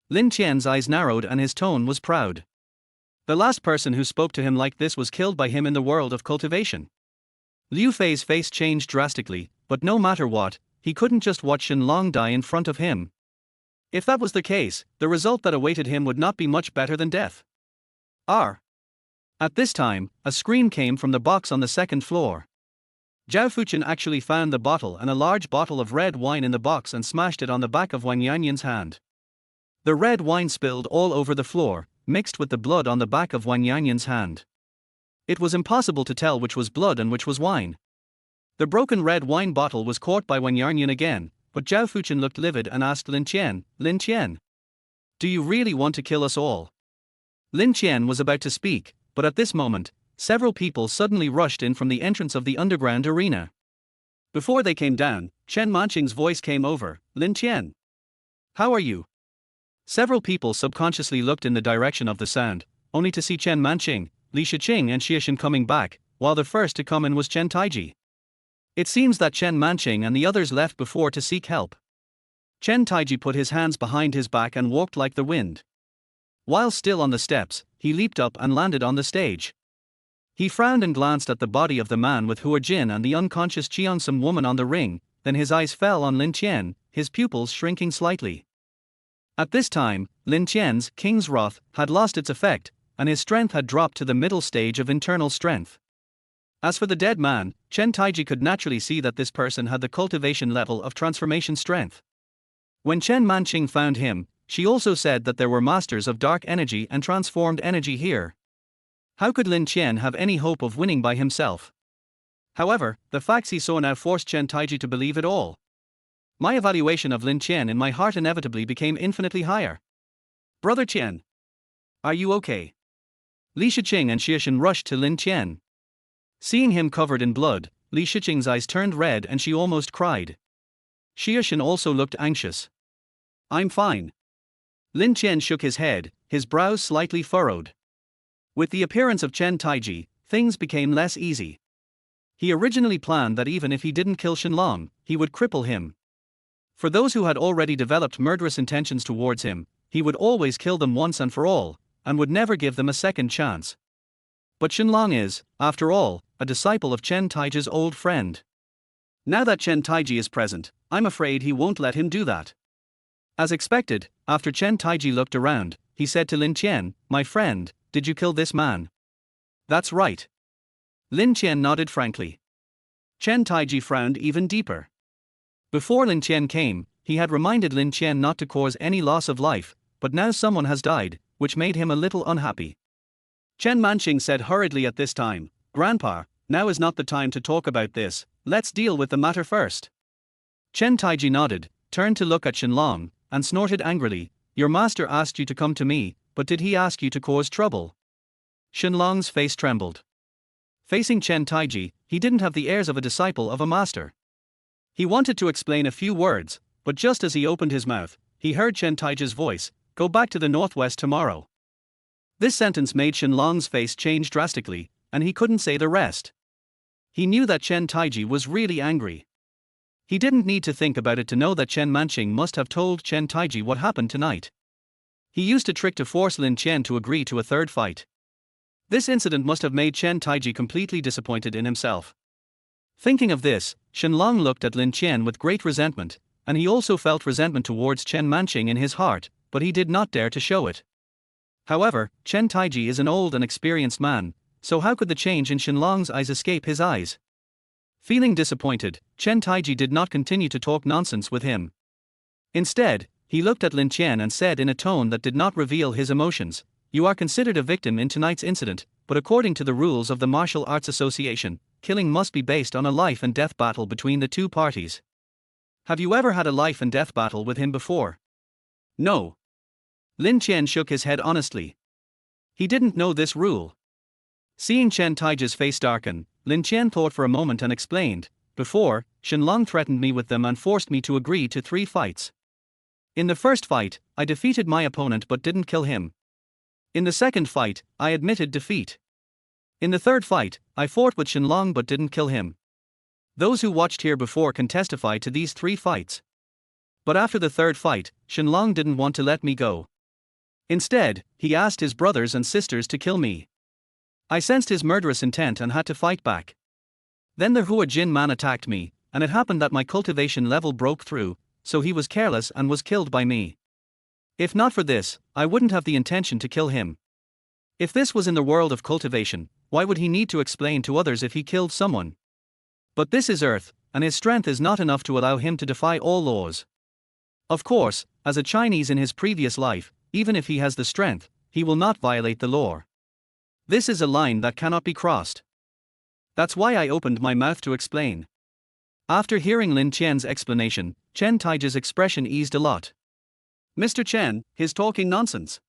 Lin Qian's eyes narrowed and his tone was proud. The last person who spoke to him like this was killed by him in the world of cultivation. Liu Fei's face changed drastically, but no matter what, he couldn't just watch Shenlong die in front of him. If that was the case, the result that awaited him would not be much better than death. R. At this time, a scream came from the box on the second floor. Zhao Fuchen actually found the bottle and a large bottle of red wine in the box and smashed it on the back of Wang Yanyan's hand. The red wine spilled all over the floor, mixed with the blood on the back of Wang Yanyan's hand. It was impossible to tell which was blood and which was wine. The broken red wine bottle was caught by Wang Yanyan again, but Zhao Fuchen looked livid and asked Lin Qian, "Lin Qian, do you really want to kill us all?" Lin Qian was about to speak, but at this moment, several people suddenly rushed in from the entrance of the underground arena. Before they came down, Chen Manqing's voice came over, "Lin Qian, how are you?" Several people subconsciously looked in the direction of the sound, only to see Chen Manqing, Li Shiqing and Xiaxin coming back, while the first to come in was Chen Taiji. It seems that Chen Manqing and the others left before to seek help. Chen Taiji put his hands behind his back and walked like the wind. While still on the steps, he leaped up and landed on the stage. He frowned and glanced at the body of the man with Hua Jin and the unconscious Cheongsam woman on the ring, then his eyes fell on Lin Qian, his pupils shrinking slightly. At this time, Lin Qian's King's Wrath had lost its effect, and his strength had dropped to the middle stage of internal strength. As for the dead man, Chen Taiji could naturally see that this person had the cultivation level of transformation strength. When Chen Manqing found him, she also said that there were masters of dark energy and transformed energy here. How could Lin Qian have any hope of winning by himself? However, the facts he saw now forced Chen Taiji to believe it all. My evaluation of Lin Qian in my heart inevitably became infinitely higher. "Brother Qian, are you okay?" Li Shiqing and Xiaxin rushed to Lin Qian. Seeing him covered in blood, Li Shiqing's eyes turned red and she almost cried. Xiaxin also looked anxious. "I'm fine." Lin Qian shook his head, his brows slightly furrowed. With the appearance of Chen Taiji, things became less easy. He originally planned that even if he didn't kill Shenlong, he would cripple him. For those who had already developed murderous intentions towards him, he would always kill them once and for all, and would never give them a second chance. But Shenlong is, after all, a disciple of Chen Taiji's old friend. Now that Chen Taiji is present, I'm afraid he won't let him do that. As expected, after Chen Taiji looked around, he said to Lin Qian, "My friend, did you kill this man?" "That's right." Lin Qian nodded frankly. Chen Taiji frowned even deeper. Before Lin Qian came, he had reminded Lin Qian not to cause any loss of life, but now someone has died, which made him a little unhappy. Chen Manqing said hurriedly at this time, "Grandpa, now is not the time to talk about this, let's deal with the matter first." Chen Taiji nodded, turned to look at Shenlong, and snorted angrily, "Your master asked you to come to me, but did he ask you to cause trouble?" Shenlong's face trembled. Facing Chen Taiji, he didn't have the airs of a disciple of a master. He wanted to explain a few words, but just as he opened his mouth, he heard Chen Taiji's voice, "Go back to the northwest tomorrow." This sentence made Shenlong's face change drastically, and he couldn't say the rest. He knew that Chen Taiji was really angry. He didn't need to think about it to know that Chen Manqing must have told Chen Taiji what happened tonight. He used a trick to force Lin Qian to agree to a third fight. This incident must have made Chen Taiji completely disappointed in himself. Thinking of this, Shenlong looked at Lin Qian with great resentment, and he also felt resentment towards Chen Manqing in his heart, but he did not dare to show it. However, Chen Taiji is an old and experienced man, so how could the change in Shenlong's eyes escape his eyes? Feeling disappointed, Chen Taiji did not continue to talk nonsense with him. Instead, he looked at Lin Qian and said in a tone that did not reveal his emotions, "You are considered a victim in tonight's incident, but according to the rules of the Martial Arts Association, killing must be based on a life and death battle between the two parties. Have you ever had a life and death battle with him before?" "No." Lin Qian shook his head honestly. He didn't know this rule. Seeing Chen Taiji's face darken, Lin Qian thought for a moment and explained, "Before, Shenlong threatened me with them and forced me to agree to 3 fights. In the first fight, I defeated my opponent but didn't kill him. In the second fight, I admitted defeat. In the third fight, I fought with Shenlong but didn't kill him. Those who watched here before can testify to these 3 fights. But after the third fight, Shenlong didn't want to let me go. Instead, he asked his brothers and sisters to kill me. I sensed his murderous intent and had to fight back. Then the Hua Jin man attacked me, and it happened that my cultivation level broke through, so he was careless and was killed by me. If not for this, I wouldn't have the intention to kill him. If this was in the world of cultivation, why would he need to explain to others if he killed someone? But this is Earth, and his strength is not enough to allow him to defy all laws. Of course, as a Chinese in his previous life, even if he has the strength, he will not violate the law. This is a line that cannot be crossed. That's why I opened my mouth to explain." After hearing Lin Qian's explanation, Chen Taiji's expression eased a lot. "Mr. Chen, he's talking nonsense.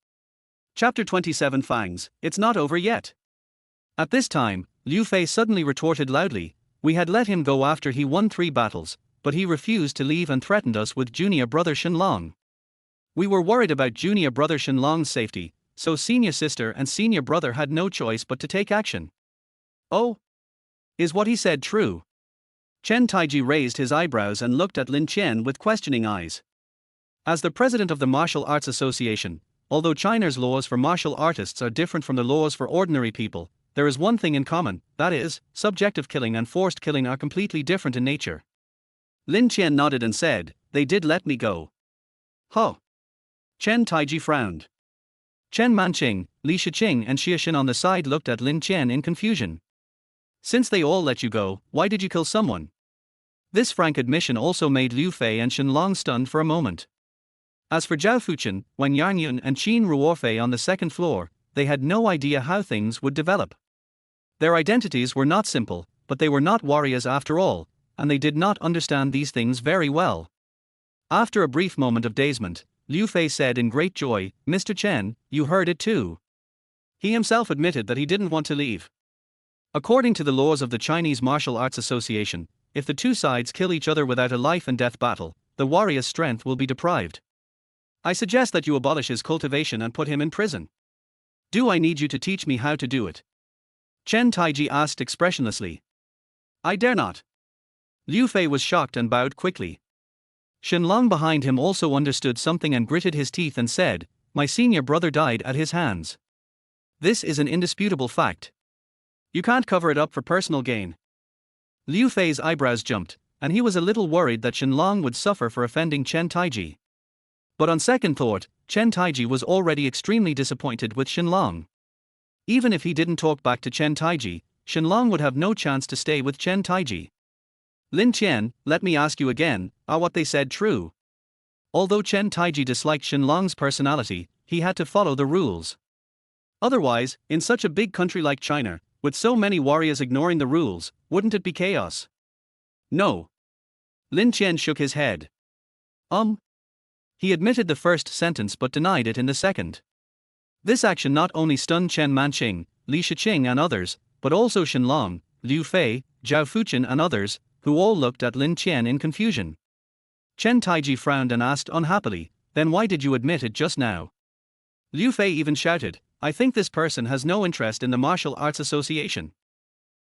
Chapter 27 Fangs, it's not over yet." At this time, Liu Fei suddenly retorted loudly, "We had let him go after he won 3 battles, but he refused to leave and threatened us with junior brother Shenlong. We were worried about junior brother Shenlong's safety, so senior sister and senior brother had no choice but to take action." "Oh? Is what he said true?" Chen Taiji raised his eyebrows and looked at Lin Qian with questioning eyes. As the president of the Martial Arts Association, although China's laws for martial artists are different from the laws for ordinary people, there is one thing in common, that is, subjective killing and forced killing are completely different in nature. Lin Qian nodded and said, "They did let me go." "Huh." Chen Taiji frowned. Chen Manqing, Li Shiqing and Xie Xin on the side looked at Lin Qian in confusion. "Since they all let you go, why did you kill someone?" This frank admission also made Liu Fei and Shenlong stunned for a moment. As for Zhao Fuchen, Wang Yangyun and Qin Ruorfei on the second floor, they had no idea how things would develop. Their identities were not simple, but they were not warriors after all, and they did not understand these things very well. After a brief moment of dazement, Liu Fei said in great joy, "Mr. Chen, you heard it too." He himself admitted that he didn't want to leave. According to the laws of the Chinese Martial Arts Association, if the two sides kill each other without a life and death battle, the warrior's strength will be deprived. I suggest that you abolish his cultivation and put him in prison. Do I need you to teach me how to do it? Chen Taiji asked expressionlessly. I dare not. Liu Fei was shocked and bowed quickly. Shenlong behind him also understood something and gritted his teeth and said, "My senior brother died at his hands. This is an indisputable fact. You can't cover it up for personal gain." Liu Fei's eyebrows jumped, and he was a little worried that Shenlong would suffer for offending Chen Taiji. But on second thought, Chen Taiji was already extremely disappointed with Shenlong. Even if he didn't talk back to Chen Taiji, Shenlong would have no chance to stay with Chen Taiji. "Lin Qian, let me ask you again, are what they said true?" Although Chen Taiji disliked Shenlong's personality, he had to follow the rules. Otherwise, in such a big country like China, with so many warriors ignoring the rules, wouldn't it be chaos? No. Lin Qian shook his head. He admitted the first sentence but denied it in the second. This action not only stunned Chen Manqing, Li Shiqing and others, but also Shenlong, Liu Fei, Zhao Fuchen and others, who all looked at Lin Qian in confusion. Chen Taiji frowned and asked unhappily, "Then why did you admit it just now?" Liu Fei even shouted, "I think this person has no interest in the martial arts association.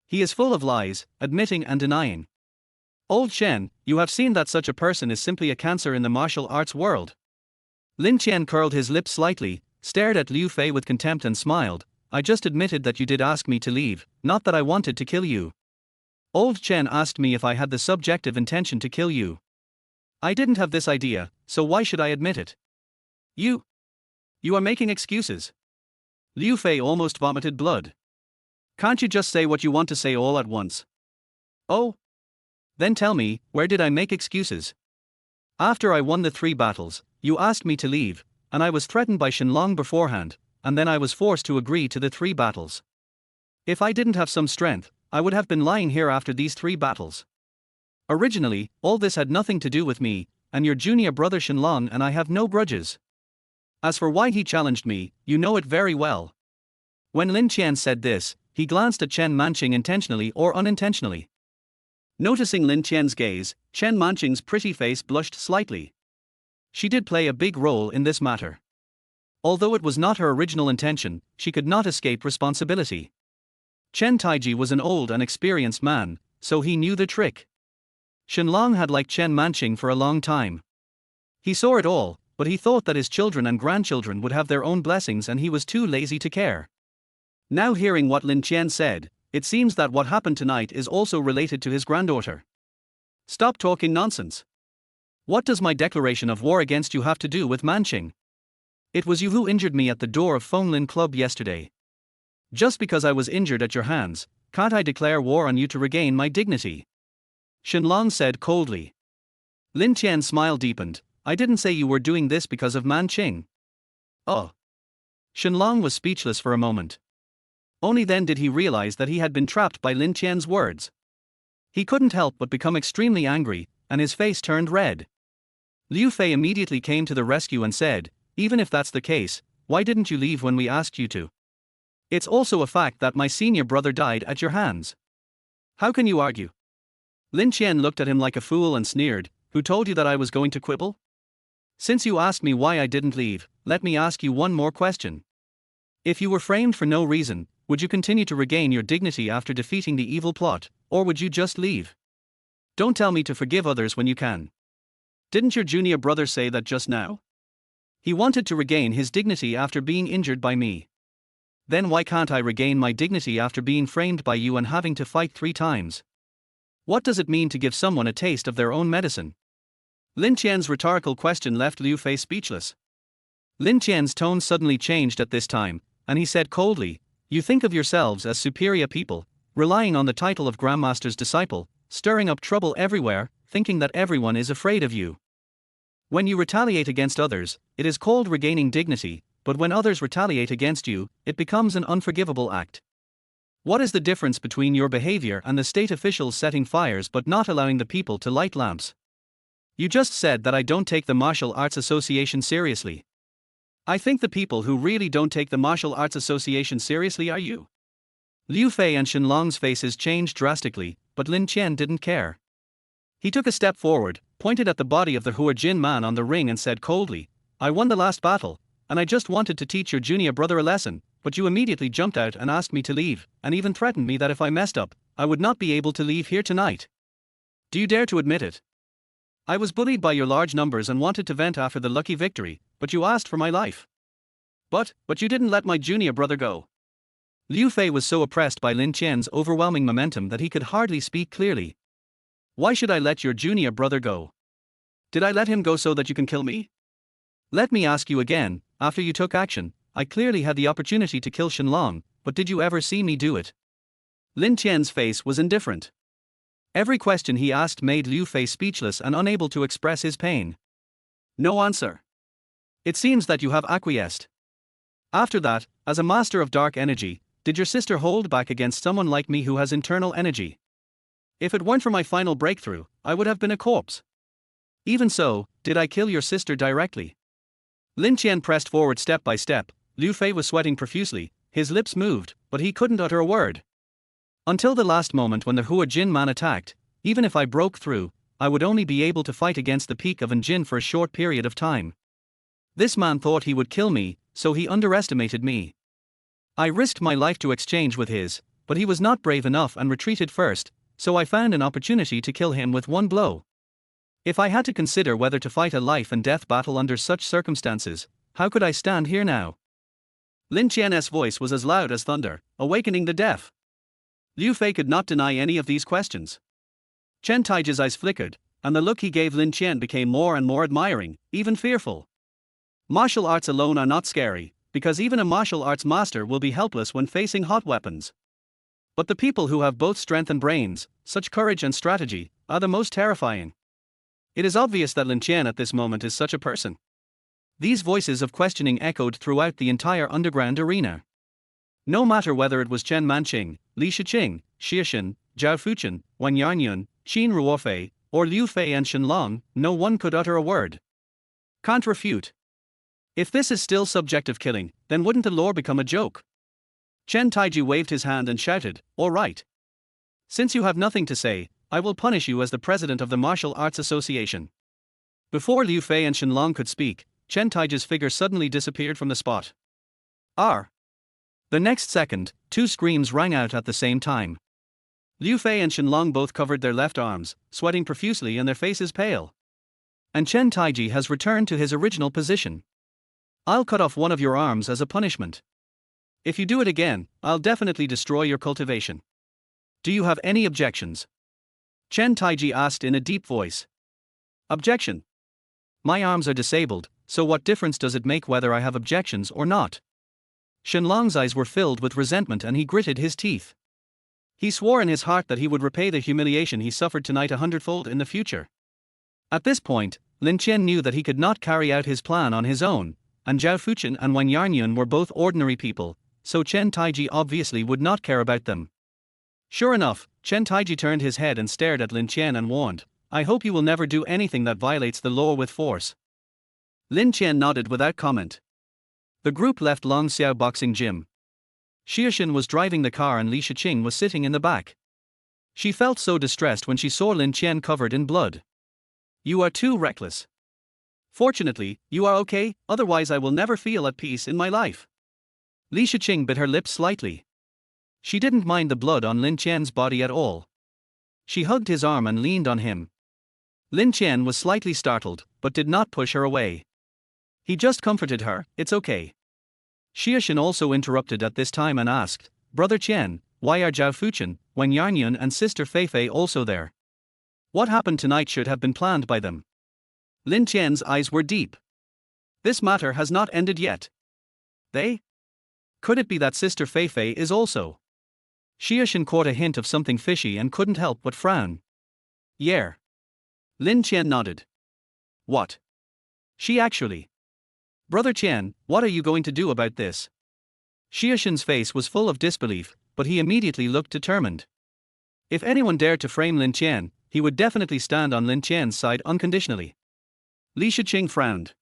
He is full of lies, admitting and denying. Old Chen, you have seen that such a person is simply a cancer in the martial arts world." Lin Qian curled his lips slightly, stared at Liu Fei with contempt and smiled, "I just admitted that you did ask me to leave, not that I wanted to kill you. Old Chen asked me if I had the subjective intention to kill you. I didn't have this idea, so why should I admit it? You are making excuses." Liu Fei almost vomited blood. "Can't you just say what you want to say all at once?" "Oh? Then tell me, where did I make excuses? After I won the 3 battles, you asked me to leave, and I was threatened by Shenlong beforehand, and then I was forced to agree to the 3 battles. If I didn't have some strength, I would have been lying here after these 3 battles. Originally, all this had nothing to do with me, and your junior brother Shenlong and I have no grudges. As for why he challenged me, you know it very well." When Lin Qian said this, he glanced at Chen Manqing intentionally or unintentionally. Noticing Lin Qian's gaze, Chen Manqing's pretty face blushed slightly. She did play a big role in this matter. Although it was not her original intention, she could not escape responsibility. Chen Taiji was an old and experienced man, so he knew the trick. Shenlong had liked Chen Manqing for a long time. He saw it all, but he thought that his children and grandchildren would have their own blessings and he was too lazy to care. Now hearing what Lin Qian said, it seems that what happened tonight is also related to his granddaughter. "Stop talking nonsense. What does my declaration of war against you have to do with Manqing? It was you who injured me at the door of Fenglin Club yesterday. Just because I was injured at your hands, can't I declare war on you to regain my dignity?" Shenlong said coldly. Lin Qian's smile deepened. "I didn't say you were doing this because of Manqing." "Oh." Shenlong was speechless for a moment. Only then did he realize that he had been trapped by Lin Qian's words. He couldn't help but become extremely angry, and his face turned red. Liu Fei immediately came to the rescue and said, "Even if that's the case, why didn't you leave when we asked you to? It's also a fact that my senior brother died at your hands. How can you argue?" Lin Qian looked at him like a fool and sneered, "Who told you that I was going to quibble? Since you asked me why I didn't leave, let me ask you one more question. If you were framed for no reason, would you continue to regain your dignity after defeating the evil plot, or would you just leave? Don't tell me to forgive others when you can. Didn't your junior brother say that just now? He wanted to regain his dignity after being injured by me. Then why can't I regain my dignity after being framed by you and having to fight 3 times? What does it mean to give someone a taste of their own medicine?" Lin Qian's rhetorical question left Liu Fei speechless. Lin Qian's tone suddenly changed at this time, and he said coldly, "You think of yourselves as superior people, relying on the title of Grandmaster's disciple, stirring up trouble everywhere, thinking that everyone is afraid of you. When you retaliate against others, it is called regaining dignity, but when others retaliate against you, it becomes an unforgivable act. What is the difference between your behavior and the state officials setting fires but not allowing the people to light lamps? You just said that I don't take the Martial Arts Association seriously. I think the people who really don't take the Martial Arts Association seriously are you." Liu Fei and Shenlong's faces changed drastically, but Lin Qian didn't care. He took a step forward, pointed at the body of the Huajin man on the ring and said coldly, "I won the last battle, and I just wanted to teach your junior brother a lesson, but you immediately jumped out and asked me to leave, and even threatened me that if I messed up, I would not be able to leave here tonight. Do you dare to admit it? I was bullied by your large numbers and wanted to vent after the lucky victory, but you asked for my life. But you didn't let my junior brother go." Liu Fei was so oppressed by Lin Qian's overwhelming momentum that he could hardly speak clearly. "Why should I let your junior brother go? Did I let him go so that you can kill me? Let me ask you again, after you took action, I clearly had the opportunity to kill Shenlong, but did you ever see me do it?" Lin Qian's face was indifferent. Every question he asked made Liu Fei speechless and unable to express his pain. "No answer. It seems that you have acquiesced. After that, as a master of dark energy, did your sister hold back against someone like me who has internal energy? If it weren't for my final breakthrough, I would have been a corpse. Even so, did I kill your sister directly?" Lin Qian pressed forward step by step. Liu Fei was sweating profusely, his lips moved, but he couldn't utter a word. Until the last moment when the Huajin man attacked, even if I broke through, I would only be able to fight against the peak of an Jin for a short period of time. This man thought he would kill me, so he underestimated me. I risked my life to exchange with his, but he was not brave enough and retreated first, so I found an opportunity to kill him with one blow. If I had to consider whether to fight a life and death battle under such circumstances, how could I stand here now? Lin Qian's voice was as loud as thunder, awakening the deaf. Liu Fei could not deny any of these questions. Chen Taiji's eyes flickered, and the look he gave Lin Qian became more and more admiring, even fearful. Martial arts alone are not scary, because even a martial arts master will be helpless when facing hot weapons. But the people who have both strength and brains, such courage and strategy, are the most terrifying. It is obvious that Lin Qian at this moment is such a person. These voices of questioning echoed throughout the entire underground arena. No matter whether it was Chen Manqing, Li Shiqing, Xie Shen, Zhao Fuchen, Wang Yarnyun, Qin Ruofei, or Liu Fei and Shenlong, no one could utter a word. Can't refute. If this is still subjective killing, then wouldn't the lore become a joke? Chen Taiji waved his hand and shouted, "All right. Since you have nothing to say, I will punish you as the president of the Martial Arts Association." Before Liu Fei and Shenlong could speak, Chen Taiji's figure suddenly disappeared from the spot. R. The next second, two screams rang out at the same time. Liu Fei and Shenlong both covered their left arms, sweating profusely and their faces pale. And Chen Taiji has returned to his original position. "I'll cut off one of your arms as a punishment. If you do it again, I'll definitely destroy your cultivation. Do you have any objections?" Chen Taiji asked in a deep voice. "Objection? My arms are disabled, so what difference does it make whether I have objections or not?" Shenlong's eyes were filled with resentment and he gritted his teeth. He swore in his heart that he would repay the humiliation he suffered tonight 100-fold in the future. At this point, Lin Qian knew that he could not carry out his plan on his own, and Zhao Fuchen and Wang Yarnyun were both ordinary people, so Chen Taiji obviously would not care about them. Sure enough, Chen Taiji turned his head and stared at Lin Qian and warned, "I hope you will never do anything that violates the law with force." Lin Qian nodded without comment. The group left Longxiao Boxing Gym. Xie Shen was driving the car and Li Shiqing was sitting in the back. She felt so distressed when she saw Lin Qian covered in blood. "You are too reckless. Fortunately, you are okay, otherwise I will never feel at peace in my life." Li Shiqing bit her lips slightly. She didn't mind the blood on Lin Qian's body at all. She hugged his arm and leaned on him. Lin Qian was slightly startled, but did not push her away. He just comforted her, "It's okay." Xie Shen also interrupted at this time and asked, "Brother Qian, why are Zhao Fuchen, Wang Yarnyun and Sister Feifei also there? What happened tonight should have been planned by them." Lin Qian's eyes were deep. "This matter has not ended yet." "They? Could it be that Sister Feifei is also?" Xie Shen caught a hint of something fishy and couldn't help but frown. "Yeah." Lin Qian nodded. "What? She actually? Brother Qian, what are you going to do about this?" Xie Shen's face was full of disbelief, but he immediately looked determined. If anyone dared to frame Lin Qian, he would definitely stand on Lin Qian's side unconditionally. Li Shiqing frowned.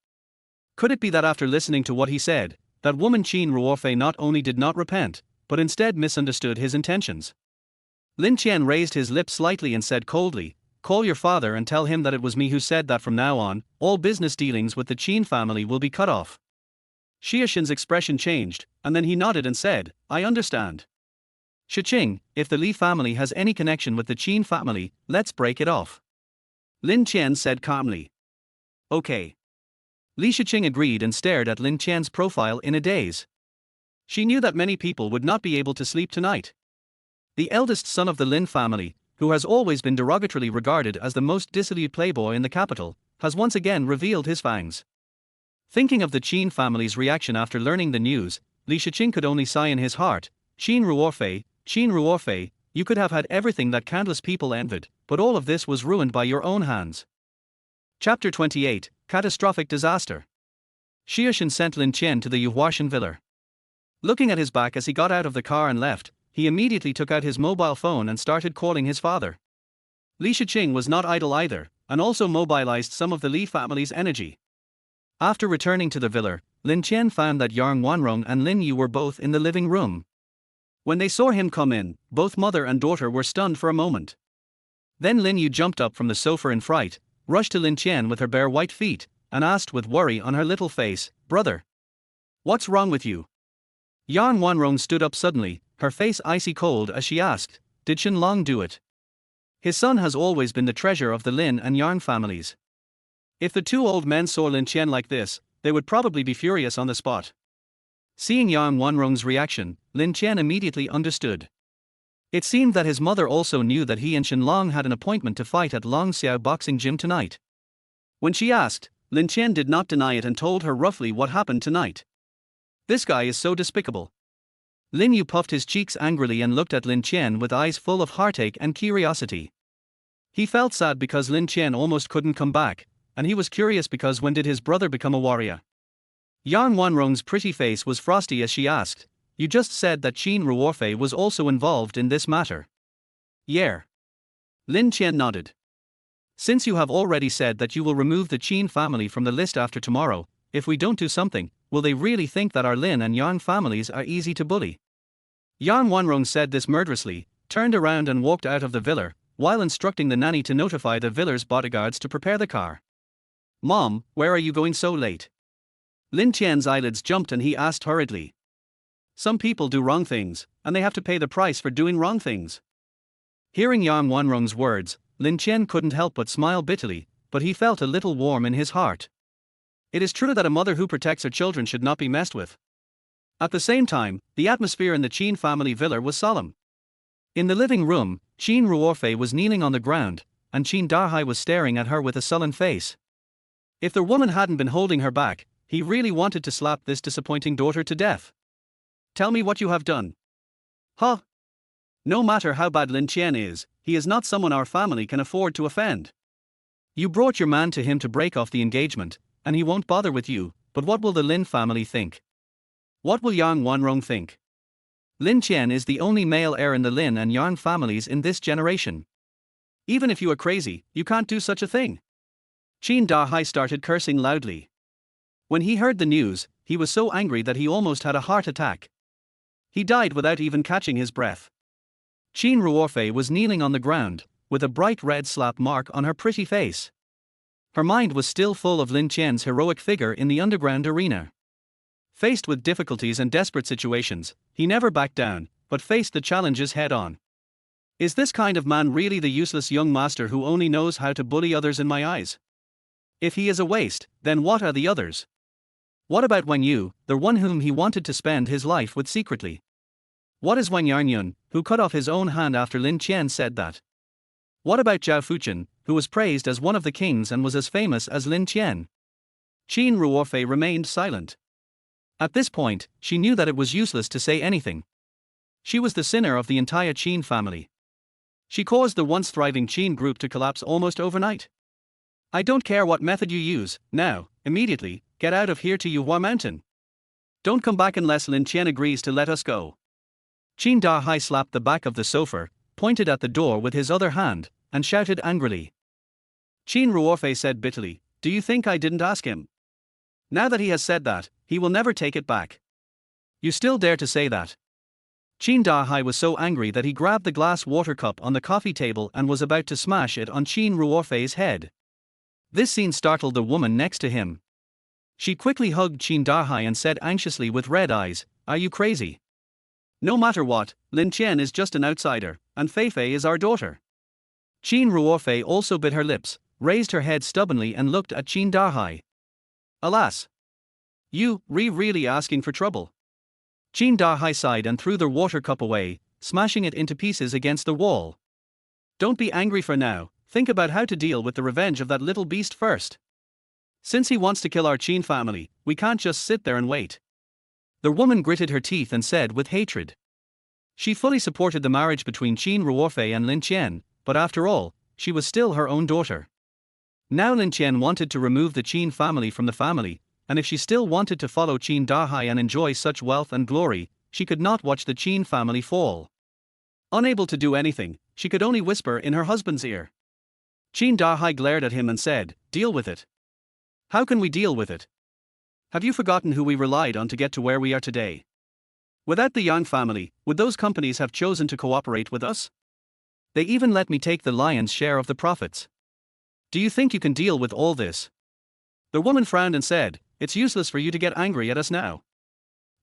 Could it be that after listening to what he said, that woman Qin Ruofei not only did not repent, but instead misunderstood his intentions? Lin Qian raised his lips slightly and said coldly, "Call your father and tell him that it was me who said that from now on, all business dealings with the Qin family will be cut off." Xie Shen's expression changed, and then he nodded and said, "I understand. Shiqing, if the Li family has any connection with the Qin family, let's break it off." Lin Qian said calmly. "Okay." Li Shiqing agreed and stared at Lin Qian's profile in a daze. She knew that many people would not be able to sleep tonight. The eldest son of the Lin family, who has always been derogatorily regarded as the most dissolute playboy in the capital, has once again revealed his fangs. Thinking of the Qin family's reaction after learning the news, Li Shiqing could only sigh in his heart, Qin Ruofei, you could have had everything that countless people envied, but all of this was ruined by your own hands." Chapter 28, Catastrophic Disaster. Xie Shen sent Lin Qian to the Yuhuashan villa. Looking at his back as he got out of the car and left, he immediately took out his mobile phone and started calling his father. Li Shiqing was not idle either, and also mobilized some of the Li family's energy. After returning to the villa, Lin Qian found that Yang Wanrong and Lin Yu were both in the living room. When they saw him come in, both mother and daughter were stunned for a moment. Then Lin Yu jumped up from the sofa in fright, rushed to Lin Qian with her bare white feet, and asked with worry on her little face, "Brother, what's wrong with you?" Yang Wanrong stood up suddenly, her face icy cold as she asked, "Did Shen Long do it?" His son has always been the treasure of the Lin and Yang families. If the two old men saw Lin Qian like this, they would probably be furious on the spot. Seeing Yang Wanrong's reaction, Lin Qian immediately understood. It seemed that his mother also knew that he and Shen Long had an appointment to fight at Long Xiao Boxing Gym tonight. When she asked, Lin Qian did not deny it and told her roughly what happened tonight. This guy is so despicable. Lin Yu puffed his cheeks angrily and looked at Lin Qian with eyes full of heartache and curiosity. He felt sad because Lin Qian almost couldn't come back, and he was curious because when did his brother become a warrior? Yang Wanrong's pretty face was frosty as she asked, "You just said that Qin Ruorfei was also involved in this matter." "Yeah." Lin Qian nodded. "Since you have already said that you will remove the Qin family from the list after tomorrow, if we don't do something, will they really think that our Lin and Yang families are easy to bully?" Yang Wanrong said this murderously, turned around and walked out of the villa, while instructing the nanny to notify the villa's bodyguards to prepare the car. "Mom, where are you going so late?" Lin Qian's eyelids jumped and he asked hurriedly. "Some people do wrong things, and they have to pay the price for doing wrong things." Hearing Yang Wanrong's words, Lin Qian couldn't help but smile bitterly, but he felt a little warm in his heart. It is true that a mother who protects her children should not be messed with. At the same time, the atmosphere in the Qin family villa was solemn. In the living room, Qin Ruorfei was kneeling on the ground, and Qin Dahai was staring at her with a sullen face. If the woman hadn't been holding her back, he really wanted to slap this disappointing daughter to death. "Tell me what you have done." "Huh? No matter how bad Lin Qian is, he is not someone our family can afford to offend. You brought your man to him to break off the engagement, and he won't bother with you, but what will the Lin family think? What will Yang Wanrong think? Lin Qian is the only male heir in the Lin and Yang families in this generation. Even if you are crazy, you can't do such a thing." Qin Dahai started cursing loudly. When he heard the news, he was so angry that he almost had a heart attack. He died without even catching his breath. Qin Ruorfei was kneeling on the ground, with a bright red slap mark on her pretty face. Her mind was still full of Lin Qian's heroic figure in the underground arena. Faced with difficulties and desperate situations, he never backed down, but faced the challenges head-on. Is this kind of man really the useless young master who only knows how to bully others in my eyes? If he is a waste, then what are the others? What about Wang Yu, the one whom he wanted to spend his life with secretly? What is Wang Yarnyun, who cut off his own hand after Lin Qian said that? What about Zhao Fuchen, who was praised as one of the kings and was as famous as Lin Qian? Qin Ruorfei remained silent. At this point, she knew that it was useless to say anything. She was the sinner of the entire Qin family. She caused the once thriving Qin group to collapse almost overnight. "I don't care what method you use, now, immediately, get out of here to Yuhua Mountain. Don't come back unless Lin Qian agrees to let us go." Qin Dahai slapped the back of the sofa, pointed at the door with his other hand, and shouted angrily. Qin Ruorfei said bitterly, "Do you think I didn't ask him? Now that he has said that, he will never take it back. You still dare to say that?" Qin Dahai was so angry that he grabbed the glass water cup on the coffee table and was about to smash it on Qin Ruorfei's head. This scene startled the woman next to him. She quickly hugged Qin Dahai and said anxiously with red eyes, "Are you crazy? No matter what, Lin Qian is just an outsider, and Feifei is our daughter." Qin Ruorfei also bit her lips, raised her head stubbornly and looked at Qin Dahai. "Alas! You, really asking for trouble?" Qin Dahai sighed and threw the water cup away, smashing it into pieces against the wall. "Don't be angry for now, think about how to deal with the revenge of that little beast first. Since he wants to kill our Qin family, we can't just sit there and wait." The woman gritted her teeth and said with hatred. She fully supported the marriage between Qin Ruorfei and Lin Qian, but after all, she was still her own daughter. Now Lin Qian wanted to remove the Qin family from the family, and if she still wanted to follow Qin Dahai and enjoy such wealth and glory, she could not watch the Qin family fall. Unable to do anything, she could only whisper in her husband's ear. Qin Dahai glared at him and said, "Deal with it." "How can we deal with it? Have you forgotten who we relied on to get to where we are today? Without the Yang family, would those companies have chosen to cooperate with us? They even let me take the lion's share of the profits. Do you think you can deal with all this? The woman frowned and said, "It's useless for you to get angry at us now.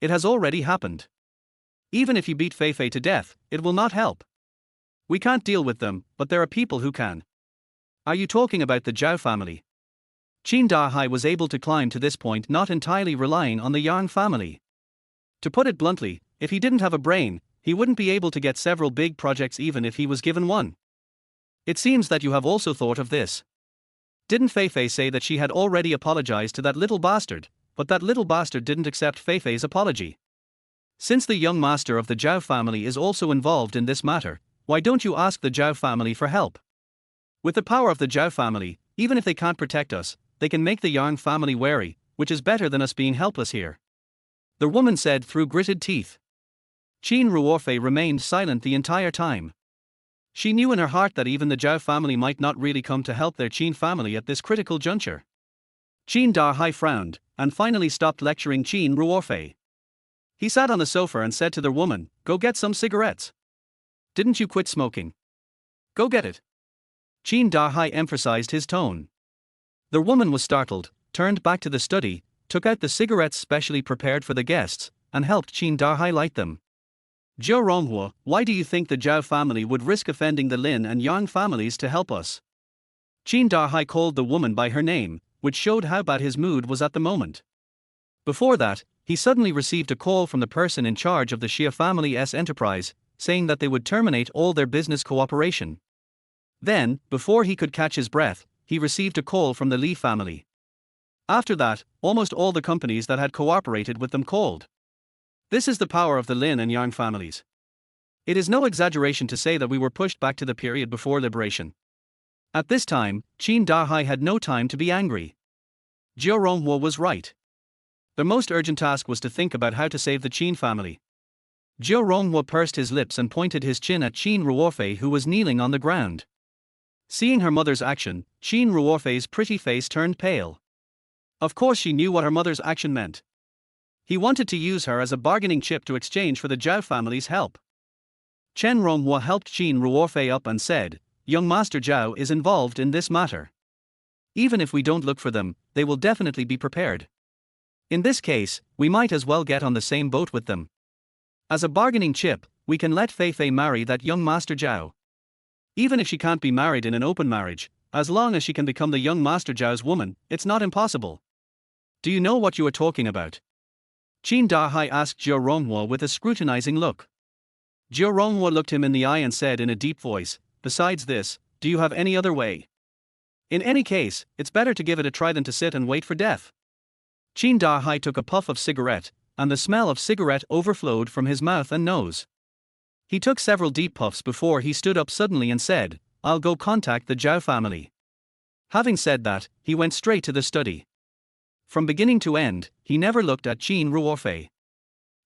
It has already happened. Even if you beat Feifei to death, it will not help. We can't deal with them, but there are people who can." Are you talking about the Zhao family? Qin Dahai was able to climb to this point not entirely relying on the Yang family. To put it bluntly, if he didn't have a brain, he wouldn't be able to get several big projects even if he was given one. It seems that you have also thought of this. Didn't Feifei say that she had already apologized to that little bastard, but that little bastard didn't accept Feifei's apology? Since the young master of the Zhao family is also involved in this matter, why don't you ask the Zhao family for help? With the power of the Zhao family, even if they can't protect us, they can make the Yang family wary, which is better than us being helpless here. The woman said through gritted teeth. Qin Ruorfei remained silent the entire time. She knew in her heart that even the Zhao family might not really come to help their Qin family at this critical juncture. Qin Dahai frowned, and finally stopped lecturing Qin Ruorfei. He sat on the sofa and said to the woman, "Go get some cigarettes. Didn't you quit smoking? Go get it." Qin Dahai emphasized his tone. The woman was startled, turned back to the study, took out the cigarettes specially prepared for the guests, and helped Qin Dahai light them. "Zhou Ronghua, why do you think the Zhao family would risk offending the Lin and Yang families to help us?" Qin Dahai called the woman by her name, which showed how bad his mood was at the moment. Before that, he suddenly received a call from the person in charge of the Xia family's enterprise, saying that they would terminate all their business cooperation. Then, before he could catch his breath, he received a call from the Li family. After that, almost all the companies that had cooperated with them called. This is the power of the Lin and Yang families. It is no exaggeration to say that we were pushed back to the period before liberation. At this time, Qin Dahai had no time to be angry. Zhou Ronghua was right. The most urgent task was to think about how to save the Qin family. Zhou Ronghua pursed his lips and pointed his chin at Qin Ruorfei, who was kneeling on the ground. Seeing her mother's action, Qin Ruorfei's pretty face turned pale. Of course she knew what her mother's action meant. He wanted to use her as a bargaining chip to exchange for the Zhao family's help. Chen Ronghua helped Qin Ruorfei up and said, "Young Master Zhao is involved in this matter. Even if we don't look for them, they will definitely be prepared. In this case, we might as well get on the same boat with them. As a bargaining chip, we can let Feifei marry that young Master Zhao. Even if she can't be married in an open marriage, as long as she can become the young Master Zhao's woman, it's not impossible." "Do you know what you are talking about?" Qin Dahai asked Zhou Ronghua with a scrutinizing look. Zhou Ronghua looked him in the eye and said in a deep voice, "Besides this, do you have any other way? In any case, it's better to give it a try than to sit and wait for death." Qin Dahai took a puff of cigarette, and the smell of cigarette overflowed from his mouth and nose. He took several deep puffs before he stood up suddenly and said, "I'll go contact the Zhao family." Having said that, he went straight to the study. From beginning to end, he never looked at Qin Ruorfei.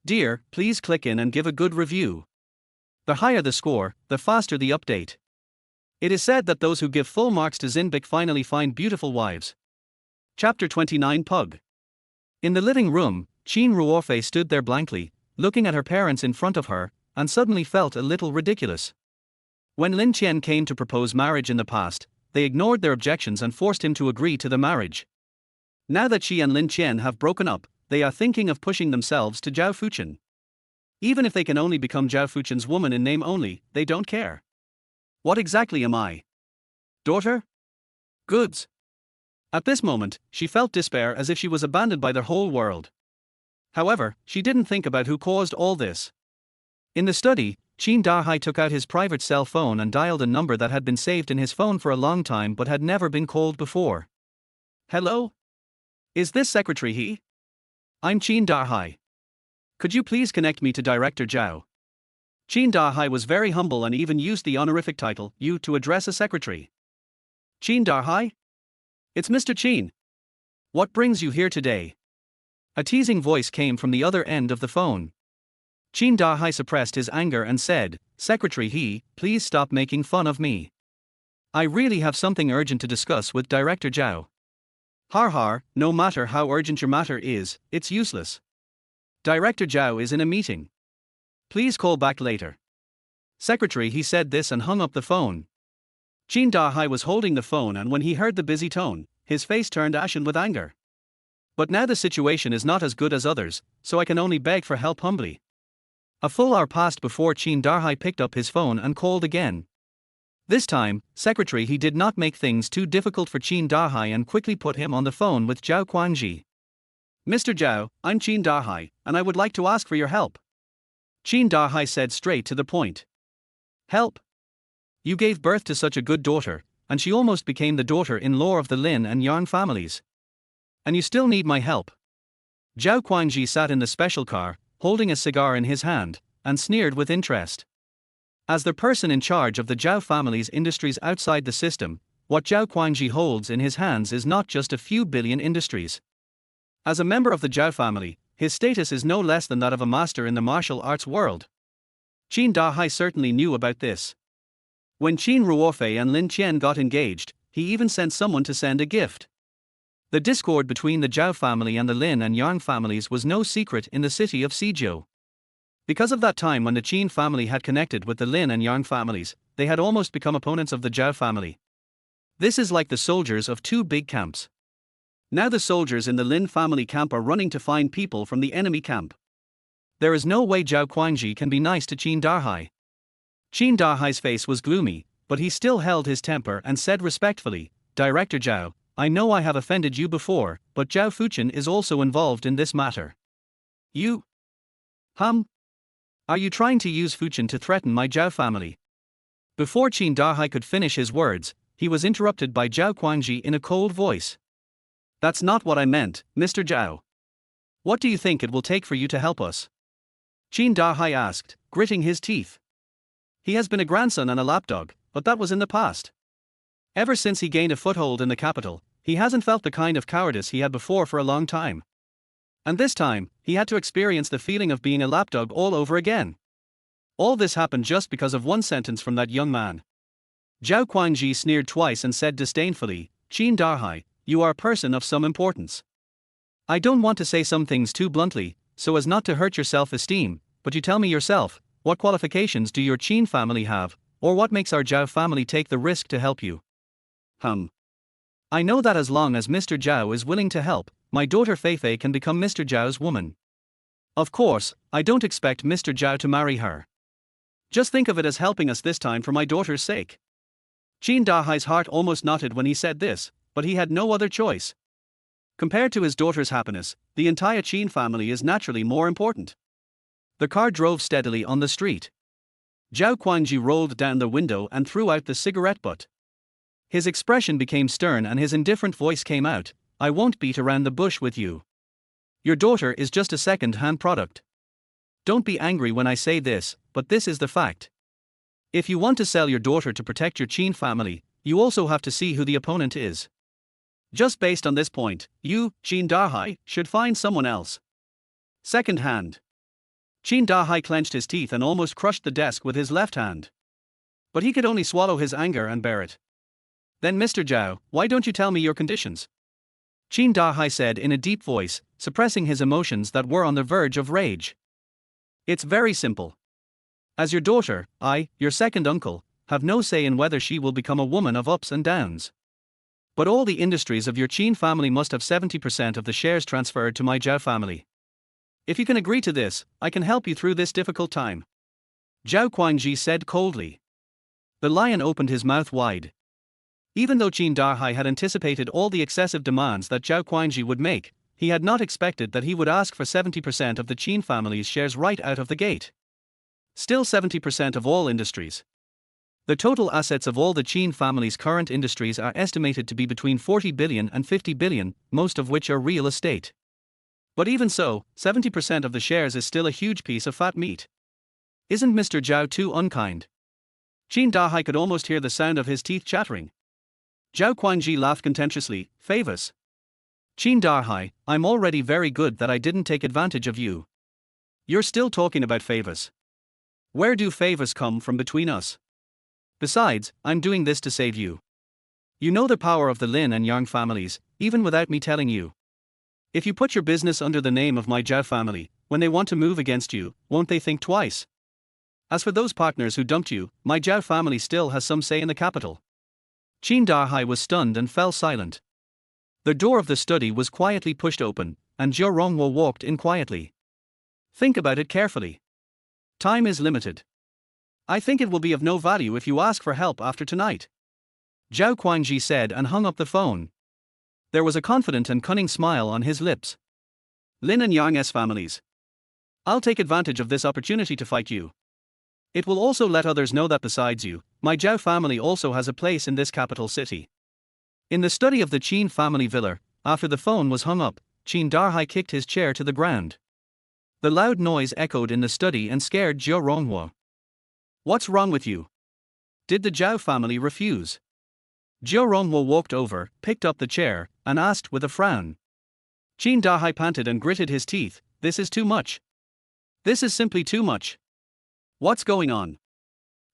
"Dear, please click in and give a good review. The higher the score, the faster the update. It is said that those who give full marks to Zinbik finally find beautiful wives." Chapter 29 Pug. In the living room, Qin Ruorfei stood there blankly, looking at her parents in front of her, and suddenly felt a little ridiculous. When Lin Qian came to propose marriage in the past, they ignored their objections and forced him to agree to the marriage. Now that she and Lin Qian have broken up, they are thinking of pushing themselves to Zhao Fuchen. Even if they can only become Zhao Fuchen's woman in name only, they don't care. What exactly am I? Daughter? Goods. At this moment, she felt despair as if she was abandoned by the whole world. However, she didn't think about who caused all this. In the study, Qin Dahai took out his private cell phone and dialed a number that had been saved in his phone for a long time but had never been called before. "Hello? Is this Secretary He? I'm Qin Dahai. Could you please connect me to Director Zhao?" Qin Dahai was very humble and even used the honorific title, "You," to address a secretary. "Qin Dahai? It's Mr. Qin. What brings you here today?" A teasing voice came from the other end of the phone. Qin Dahai suppressed his anger and said, "Secretary He, please stop making fun of me. I really have something urgent to discuss with Director Zhao." "Har har, no matter how urgent your matter is, it's useless. Director Zhao is in a meeting. Please call back later." Secretary, he said this and hung up the phone. Qin Dahai was holding the phone, and when he heard the busy tone, his face turned ashen with anger. But now the situation is not as good as others, so I can only beg for help humbly. A full hour passed before Qin Dahai picked up his phone and called again. This time, Secretary, he did not make things too difficult for Qin Dahai and quickly put him on the phone with Zhao Guangji. Mr. Zhao, I'm Qin Dahai, and I would like to ask for your help. Qin Dahai said straight to the point. Help? You gave birth to such a good daughter, and she almost became the daughter-in-law of the Lin and Yang families. And you still need my help. Zhao Guangji sat in the special car, holding a cigar in his hand, and sneered with interest. As the person in charge of the Zhao family's industries outside the system, what Zhao Guangji holds in his hands is not just a few billion industries. As a member of the Zhao family, his status is no less than that of a master in the martial arts world. Qin Dahai certainly knew about this. When Qin Ruofei and Lin Qian got engaged, he even sent someone to send a gift. The discord between the Zhao family and the Lin and Yang families was no secret in the city of Suzhou. Because of that time when the Qin family had connected with the Lin and Yang families, they had almost become opponents of the Zhao family. This is like the soldiers of two big camps. Now the soldiers in the Lin family camp are running to find people from the enemy camp. There is no way Zhao Guangji can be nice to Qin Dahai. Qin Dahai's face was gloomy, but he still held his temper and said respectfully, Director Zhao, I know I have offended you before, but Zhao Fuchen is also involved in this matter. You? Are you trying to use Fuchen to threaten my Zhao family? Before Qin Dahai could finish his words, he was interrupted by Zhao Guangji in a cold voice. That's not what I meant, Mr. Zhao. What do you think it will take for you to help us? Qin Dahai asked, gritting his teeth. He has been a grandson and a lapdog, but that was in the past. Ever since he gained a foothold in the capital, he hasn't felt the kind of cowardice he had before for a long time. And this time, he had to experience the feeling of being a lapdog all over again. All this happened just because of one sentence from that young man. Zhao Guangji sneered twice and said disdainfully, Qin Dahai, you are a person of some importance. I don't want to say some things too bluntly, so as not to hurt your self-esteem, but you tell me yourself, what qualifications do your Qin family have, or what makes our Zhao family take the risk to help you? I know that as long as Mr. Zhao is willing to help, my daughter Feifei can become Mr. Zhao's woman. Of course, I don't expect Mr. Zhao to marry her. Just think of it as helping us this time for my daughter's sake. Qin Dahai's heart almost knotted when he said this, but he had no other choice. Compared to his daughter's happiness, the entire Qin family is naturally more important. The car drove steadily on the street. Zhao Guangji rolled down the window and threw out the cigarette butt. His expression became stern and his indifferent voice came out, I won't beat around the bush with you. Your daughter is just a second-hand product. Don't be angry when I say this, but this is the fact. If you want to sell your daughter to protect your Qin family, you also have to see who the opponent is. Just based on this point, you, Qin Dahai, should find someone else. Second hand. Qin Dahai clenched his teeth and almost crushed the desk with his left hand. But he could only swallow his anger and bear it. Then Mr. Zhao, why don't you tell me your conditions? Qin Dahai said in a deep voice, suppressing his emotions that were on the verge of rage. It's very simple. As your daughter, I, your second uncle, have no say in whether she will become a woman of ups and downs. But all the industries of your Qin family must have 70% of the shares transferred to my Zhao family. If you can agree to this, I can help you through this difficult time. Zhao Guangji said coldly. The lion opened his mouth wide. Even though Qin Dahai had anticipated all the excessive demands that Zhao Guangji would make, he had not expected that he would ask for 70% of the Qin family's shares right out of the gate. Still 70% of all industries. The total assets of all the Qin family's current industries are estimated to be between 40 billion and 50 billion, most of which are real estate. But even so, 70% of the shares is still a huge piece of fat meat. Isn't Mr. Zhao too unkind? Qin Dahai could almost hear the sound of his teeth chattering. Zhao Guangji laughed contemptuously, favors. Qin Dahai, I'm already very good that I didn't take advantage of you. You're still talking about favors. Where do favors come from between us? Besides, I'm doing this to save you. You know the power of the Lin and Yang families, even without me telling you. If you put your business under the name of my Zhao family, when they want to move against you, won't they think twice? As for those partners who dumped you, my Zhao family still has some say in the capital. Qin Dahai was stunned and fell silent. The door of the study was quietly pushed open, and Zhou Rongwo walked in quietly. Think about it carefully. Time is limited. I think it will be of no value if you ask for help after tonight, Zhao Guangji said and hung up the phone. There was a confident and cunning smile on his lips. Lin and Yang's families. I'll take advantage of this opportunity to fight you. It will also let others know that besides you, my Zhao family also has a place in this capital city. In the study of the Qin family villa, after the phone was hung up, Qin Dahai kicked his chair to the ground. The loud noise echoed in the study and scared Zhou Rongwo. What's wrong with you? Did the Zhao family refuse? Zhou Rongwo walked over, picked up the chair, and asked with a frown. Qin Dahai panted and gritted his teeth. This is too much. This is simply too much. What's going on?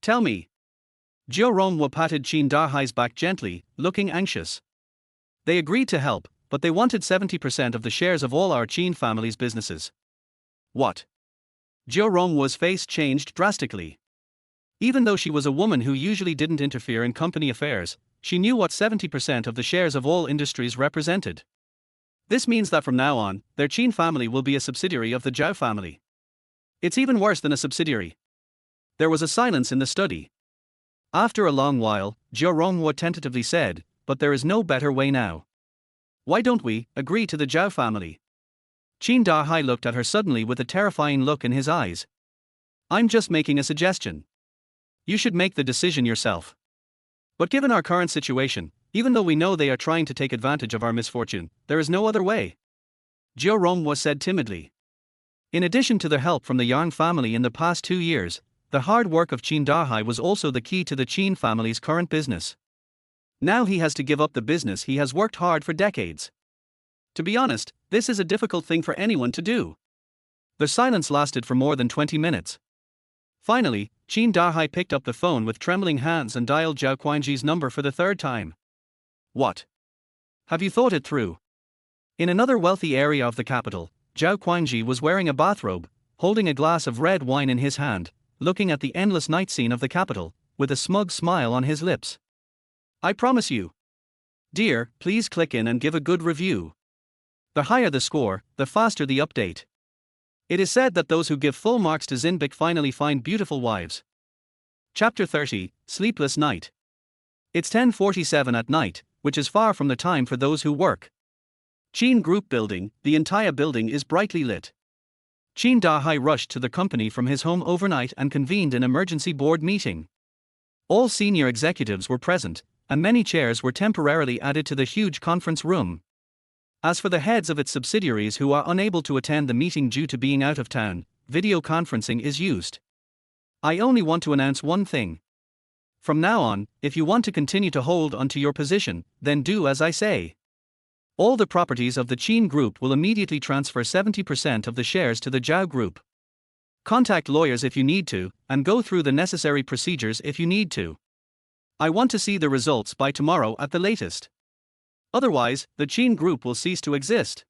Tell me. Zhou Rongwo patted Qin Dahai's back gently, looking anxious. They agreed to help, but they wanted 70% of the shares of all our Qin family's businesses. What? Zhou Rongwo's face changed drastically. Even though she was a woman who usually didn't interfere in company affairs, she knew what 70% of the shares of all industries represented. This means that from now on, their Qin family will be a subsidiary of the Zhao family. It's even worse than a subsidiary. There was a silence in the study. After a long while, Zhou Rongwo tentatively said, but there is no better way now. Why don't we agree to the Zhao family? Qin Dahai looked at her suddenly with a terrifying look in his eyes. I'm just making a suggestion. You should make the decision yourself. But given our current situation, even though we know they are trying to take advantage of our misfortune, there is no other way. Zhou Rongwo said timidly. In addition to the help from the Yang family in the past 2 years, the hard work of Qin Dahai was also the key to the Qin family's current business. Now he has to give up the business he has worked hard for decades. To be honest, this is a difficult thing for anyone to do. The silence lasted for more than 20 minutes. Finally, Qin Dahai picked up the phone with trembling hands and dialed Zhao Guangji's number for the 3rd time. What? Have you thought it through? In another wealthy area of the capital, Zhao Guangji was wearing a bathrobe, holding a glass of red wine in his hand, looking at the endless night scene of the capital, with a smug smile on his lips. I promise you. Dear, please click in and give a good review. The higher the score, the faster the update. It is said that those who give full marks to Zinbik finally find beautiful wives. Chapter 30, Sleepless Night. It's 10:47 at night, which is far from the time for those who work. Qin Group Building, the entire building is brightly lit. Qin Dahai rushed to the company from his home overnight and convened an emergency board meeting. All senior executives were present, and many chairs were temporarily added to the huge conference room. As for the heads of its subsidiaries who are unable to attend the meeting due to being out of town, video conferencing is used. I only want to announce one thing. From now on, if you want to continue to hold onto your position, then do as I say. All the properties of the Qin Group will immediately transfer 70% of the shares to the Zhao Group. Contact lawyers if you need to, and go through the necessary procedures if you need to. I want to see the results by tomorrow at the latest. Otherwise, the Qin Group will cease to exist.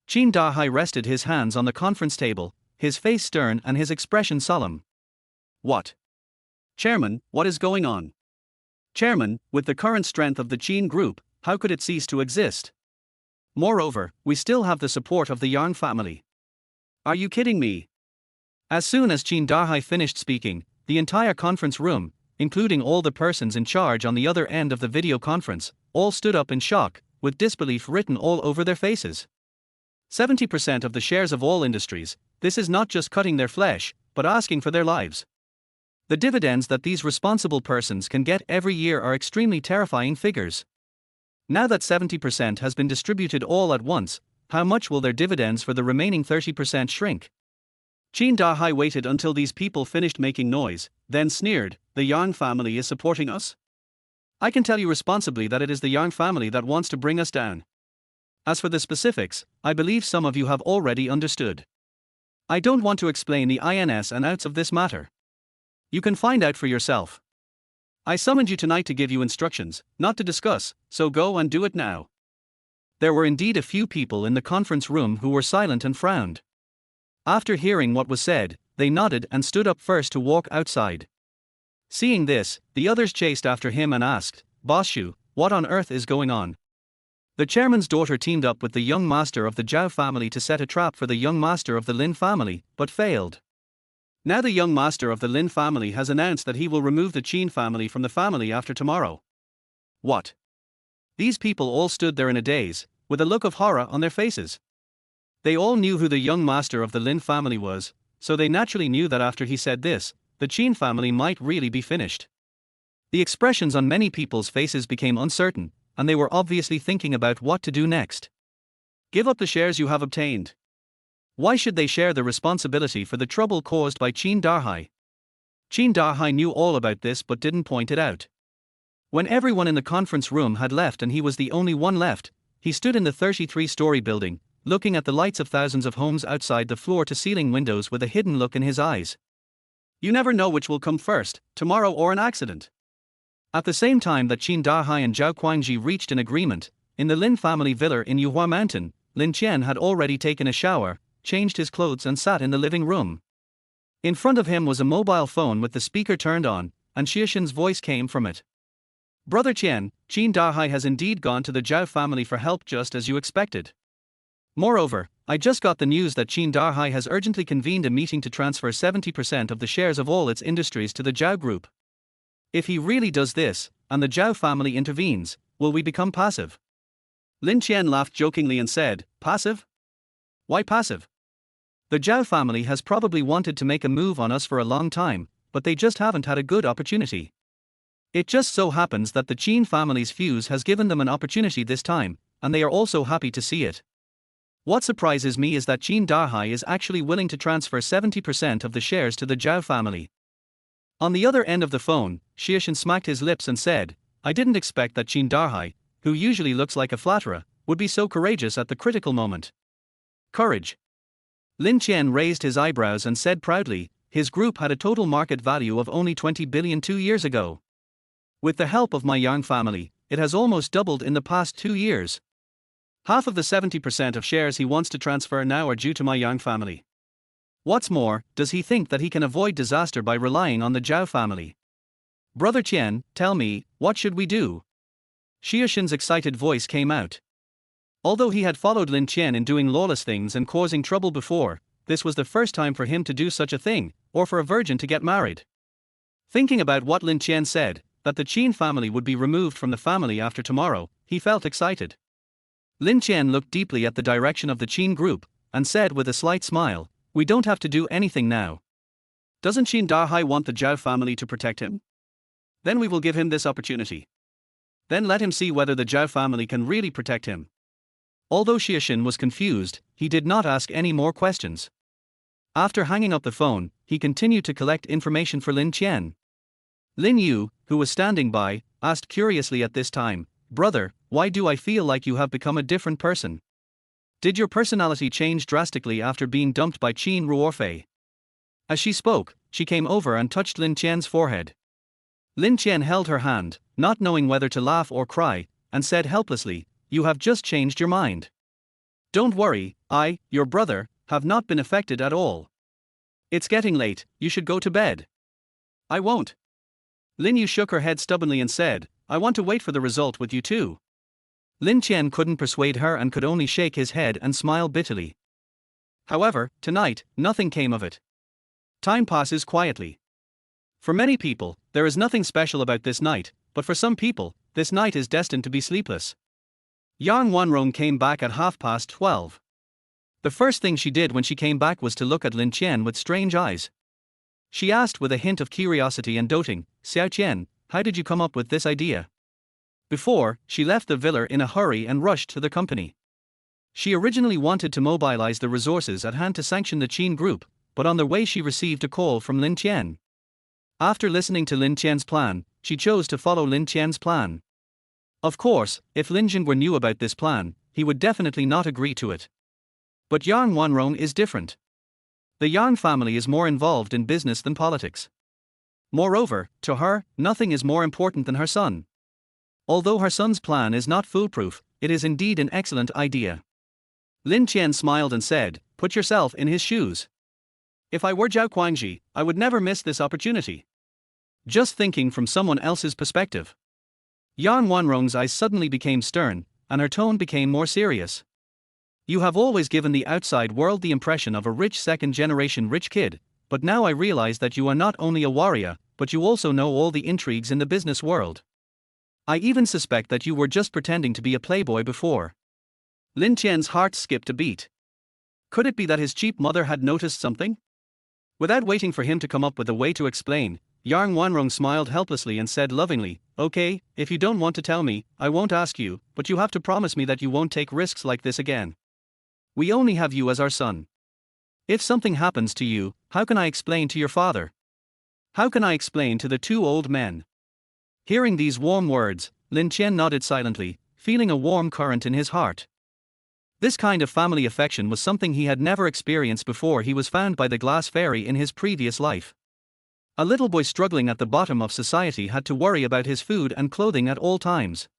Qin Dahai rested his hands on the conference table, his face stern and his expression solemn. What? Chairman, what is going on? Chairman, with the current strength of the Qin Group, how could it cease to exist? Moreover, we still have the support of the Yang family. Are you kidding me? As soon as Qin Dahai finished speaking, the entire conference room, including all the persons in charge on the other end of the video conference, all stood up in shock, with disbelief written all over their faces. 70% of the shares of all industries, this is not just cutting their flesh, but asking for their lives. The dividends that these responsible persons can get every year are extremely terrifying figures. Now that 70% has been distributed all at once, how much will their dividends for the remaining 30% shrink? Qin Dahai waited until these people finished making noise, then sneered, the Yang family is supporting us? I can tell you responsibly that it is the Yang family that wants to bring us down. As for the specifics, I believe some of you have already understood. I don't want to explain the ins and outs of this matter. You can find out for yourself. I summoned you tonight to give you instructions, not to discuss, so go and do it now. There were indeed a few people in the conference room who were silent and frowned. After hearing what was said, they nodded and stood up first to walk outside. Seeing this, the others chased after him and asked, "Boss Shu, what on earth is going on?" The chairman's daughter teamed up with the young master of the Zhao family to set a trap for the young master of the Lin family, but failed. Now the young master of the Lin family has announced that he will remove the Qin family from the family after tomorrow. What? These people all stood there in a daze, with a look of horror on their faces. They all knew who the young master of the Lin family was, so they naturally knew that after he said this, the Qin family might really be finished. The expressions on many people's faces became uncertain, and they were obviously thinking about what to do next. Give up the shares you have obtained. Why should they share the responsibility for the trouble caused by Qin Darhai? Qin Darhai knew all about this but didn't point it out. When everyone in the conference room had left and he was the only one left, he stood in the 33-story building, looking at the lights of thousands of homes outside the floor-to-ceiling windows with a hidden look in his eyes. You never know which will come first, tomorrow or an accident. At the same time that Qin Dahai and Zhao Guangji reached an agreement, in the Lin family villa in Yuhua Mountain, Lin Qian had already taken a shower, changed his clothes and sat in the living room. In front of him was a mobile phone with the speaker turned on, and Xiaxin's voice came from it. Brother Qian, Qin Dahai has indeed gone to the Zhao family for help just as you expected. Moreover, I just got the news that Qin Dahai has urgently convened a meeting to transfer 70% of the shares of all its industries to the Zhao group. If he really does this, and the Zhao family intervenes, will we become passive? Lin Qian laughed jokingly and said, "Passive? Why passive? The Zhao family has probably wanted to make a move on us for a long time, but they just haven't had a good opportunity. It just so happens that the Qin family's fuse has given them an opportunity this time, and they are also happy to see it. What surprises me is that Qin Dahai is actually willing to transfer 70% of the shares to the Zhao family." On the other end of the phone, Xiaxin smacked his lips and said, "I didn't expect that Qin Dahai, who usually looks like a flatterer, would be so courageous at the critical moment." Courage. Lin Qian raised his eyebrows and said proudly, his group had a total market value of only 20 billion 2 years ago. With the help of my Yang family, it has almost doubled in the past 2 years. Half of the 70% of shares he wants to transfer now are due to my Yang family. What's more, does he think that he can avoid disaster by relying on the Zhao family? Brother Qian, tell me, what should we do? Xiaxin's excited voice came out. Although he had followed Lin Qian in doing lawless things and causing trouble before, this was the first time for him to do such a thing, or for a virgin to get married. Thinking about what Lin Qian said, that the Qin family would be removed from the family after tomorrow, he felt excited. Lin Qian looked deeply at the direction of the Qin group, and said with a slight smile, "We don't have to do anything now. Doesn't Qin Dahai want the Zhao family to protect him? Then we will give him this opportunity. Then let him see whether the Zhao family can really protect him." Although Xiaxin was confused, he did not ask any more questions. After hanging up the phone, he continued to collect information for Lin Qian. Lin Yu, who was standing by, asked curiously at this time, "Brother, why do I feel like you have become a different person? Did your personality change drastically after being dumped by Qin Ruorfei?" As she spoke, she came over and touched Lin Qian's forehead. Lin Qian held her hand, not knowing whether to laugh or cry, and said helplessly, "You have just changed your mind. Don't worry, I, your brother, have not been affected at all. It's getting late, you should go to bed." "I won't." Lin Yu shook her head stubbornly and said, "I want to wait for the result with you too." Lin Qian couldn't persuade her and could only shake his head and smile bitterly. However, tonight, nothing came of it. Time passes quietly. For many people, there is nothing special about this night, but for some people, this night is destined to be sleepless. Yang Wanrong came back at 12:30. The first thing she did when she came back was to look at Lin Qian with strange eyes. She asked with a hint of curiosity and doting, "Xiao Qian, how did you come up with this idea?" Before, she left the villa in a hurry and rushed to the company. She originally wanted to mobilize the resources at hand to sanction the Qin group, but on the way she received a call from Lin Qian. After listening to Lin Qian's plan, she chose to follow Lin Qian's plan. Of course, if Lin Jingguo knew about this plan, he would definitely not agree to it. But Yang Wanrong is different. The Yang family is more involved in business than politics. Moreover, to her, nothing is more important than her son. Although her son's plan is not foolproof, it is indeed an excellent idea. Lin Qian smiled and said, "Put yourself in his shoes. If I were Zhao Guangji, I would never miss this opportunity. Just thinking from someone else's perspective. Yang Wanrong's eyes suddenly became stern, and her tone became more serious. You have always given the outside world the impression of a rich second-generation rich kid, but now I realize that you are not only a warrior, but you also know all the intrigues in the business world. I even suspect that you were just pretending to be a playboy before. Lin Qian's heart skipped a beat. Could it be that his cheap mother had noticed something? Without waiting for him to come up with a way to explain, Yang Wanrong smiled helplessly and said lovingly, "Okay, if you don't want to tell me, I won't ask you, but you have to promise me that you won't take risks like this again. We only have you as our son. If something happens to you, how can I explain to your father? How can I explain to the two old men?" Hearing these warm words, Lin Qian nodded silently, feeling a warm current in his heart. This kind of family affection was something he had never experienced before he was found by the glass fairy in his previous life. A little boy struggling at the bottom of society had to worry about his food and clothing at all times.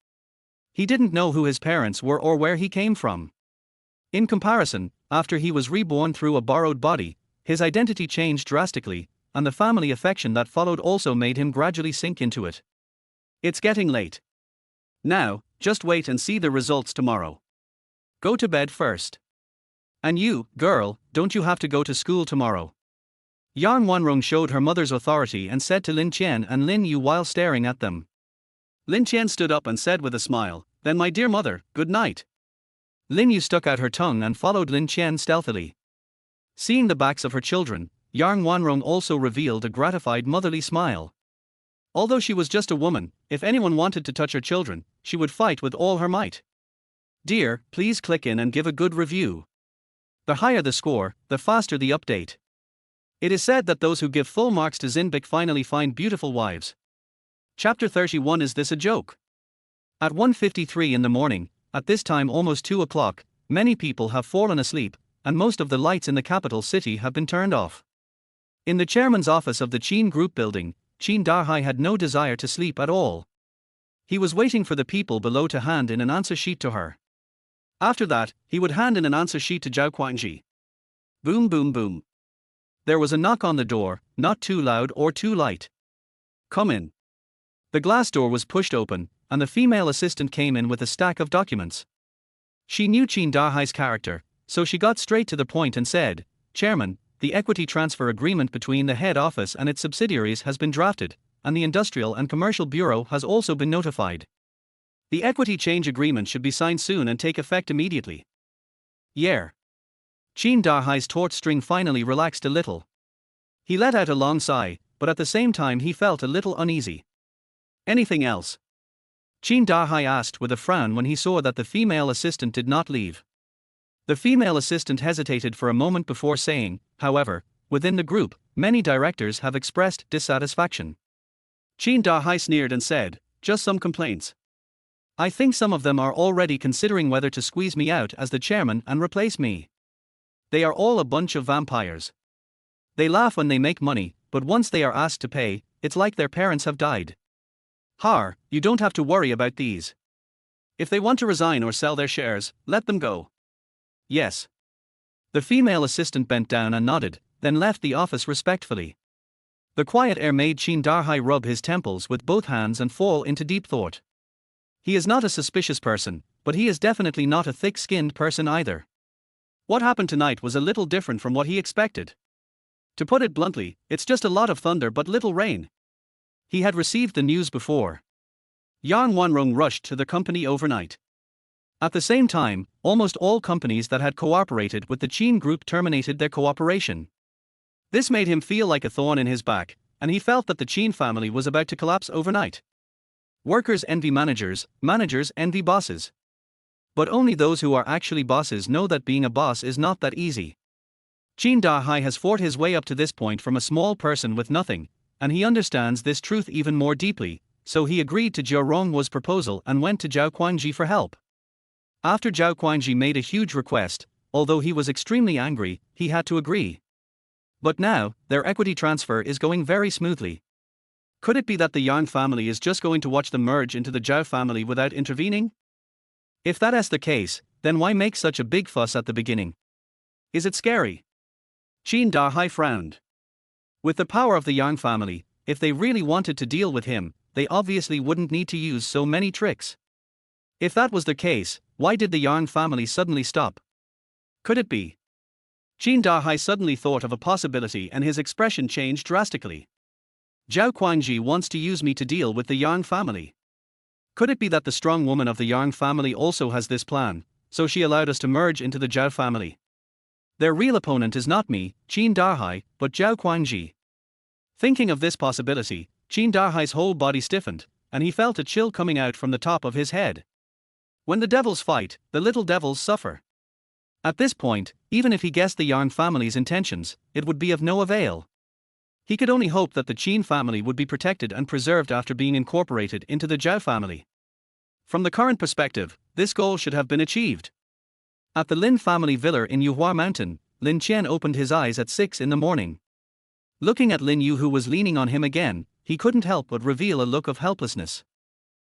He didn't know who his parents were or where he came from. In comparison, after he was reborn through a borrowed body, his identity changed drastically, and the family affection that followed also made him gradually sink into it. It's getting late. Now, just wait and see the results tomorrow. Go to bed first. And you, girl, don't you have to go to school tomorrow? Yang Wanrong showed her mother's authority and said to Lin Qian and Lin Yu while staring at them. Lin Qian stood up and said with a smile, "Then my dear mother, good night." Lin Yu stuck out her tongue and followed Lin Qian stealthily. Seeing the backs of her children, Yang Wanrong also revealed a gratified motherly smile. Although she was just a woman, if anyone wanted to touch her children, she would fight with all her might. Dear, please click in and give a good review. The higher the score, the faster the update. It is said that those who give full marks to Zinbik finally find beautiful wives. Chapter 31. Is this a joke? At 1:53 in the morning, at this time almost 2 o'clock, many people have fallen asleep, and most of the lights in the capital city have been turned off. In the chairman's office of the Qin Group building, Qin Dahai had no desire to sleep at all. He was waiting for the people below to hand in an answer sheet to her. After that, he would hand in an answer sheet to Zhao Guangji. Boom boom boom. There was a knock on the door, not too loud or too light. Come in. The glass door was pushed open, and the female assistant came in with a stack of documents. She knew Qin Dahai's character, so she got straight to the point and said, "Chairman, the equity transfer agreement between the head office and its subsidiaries has been drafted, and the Industrial and Commercial Bureau has also been notified. The equity change agreement should be signed soon and take effect immediately." Yeah. Qin Dahai's taut string finally relaxed a little. He let out a long sigh, but at the same time he felt a little uneasy. Anything else? Qin Dahai asked with a frown when he saw that the female assistant did not leave. The female assistant hesitated for a moment before saying, however, within the group, many directors have expressed dissatisfaction. Qin Dahai sneered and said, "Just some complaints. I think some of them are already considering whether to squeeze me out as the chairman and replace me. They are all a bunch of vampires. They laugh when they make money, but once they are asked to pay, it's like their parents have died. Har, you don't have to worry about these. If they want to resign or sell their shares, let them go." Yes. The female assistant bent down and nodded, then left the office respectfully. The quiet air made Qin Dahai rub his temples with both hands and fall into deep thought. He is not a suspicious person, but he is definitely not a thick-skinned person either. What happened tonight was a little different from what he expected. To put it bluntly, it's just a lot of thunder but little rain. He had received the news before. Yang Wanrong rushed to the company overnight. At the same time, almost all companies that had cooperated with the Qin Group terminated their cooperation. This made him feel like a thorn in his back, and he felt that the Qin family was about to collapse overnight. Workers envy managers, managers envy bosses. But only those who are actually bosses know that being a boss is not that easy. Qin Dahai has fought his way up to this point from a small person with nothing, and he understands this truth even more deeply, so he agreed to Zhao Ronghuo's proposal and went to Zhao Guangji for help. After Zhao Guangji made a huge request, although he was extremely angry, he had to agree. But now, their equity transfer is going very smoothly. Could it be that the Yang family is just going to watch them merge into the Zhao family without intervening? If that is the case, then why make such a big fuss at the beginning? Is it scary? Qin Dahai frowned. With the power of the Yang family, if they really wanted to deal with him, they obviously wouldn't need to use so many tricks. If that was the case, why did the Yang family suddenly stop? Could it be? Qin Dahai suddenly thought of a possibility and his expression changed drastically. Zhao Guangji wants to use me to deal with the Yang family. Could it be that the strong woman of the Yang family also has this plan, so she allowed us to merge into the Zhao family? Their real opponent is not me, Qin Dahai, but Zhao Guangji. Thinking of this possibility, Qin Dahai's whole body stiffened, and he felt a chill coming out from the top of his head. When the devils fight, the little devils suffer. At this point, even if he guessed the Yang family's intentions, it would be of no avail. He could only hope that the Qin family would be protected and preserved after being incorporated into the Zhao family. From the current perspective, this goal should have been achieved. At the Lin family villa in Yuhua Mountain, Lin Qian opened his eyes at 6 in the morning. Looking at Lin Yu, who was leaning on him again, he couldn't help but reveal a look of helplessness.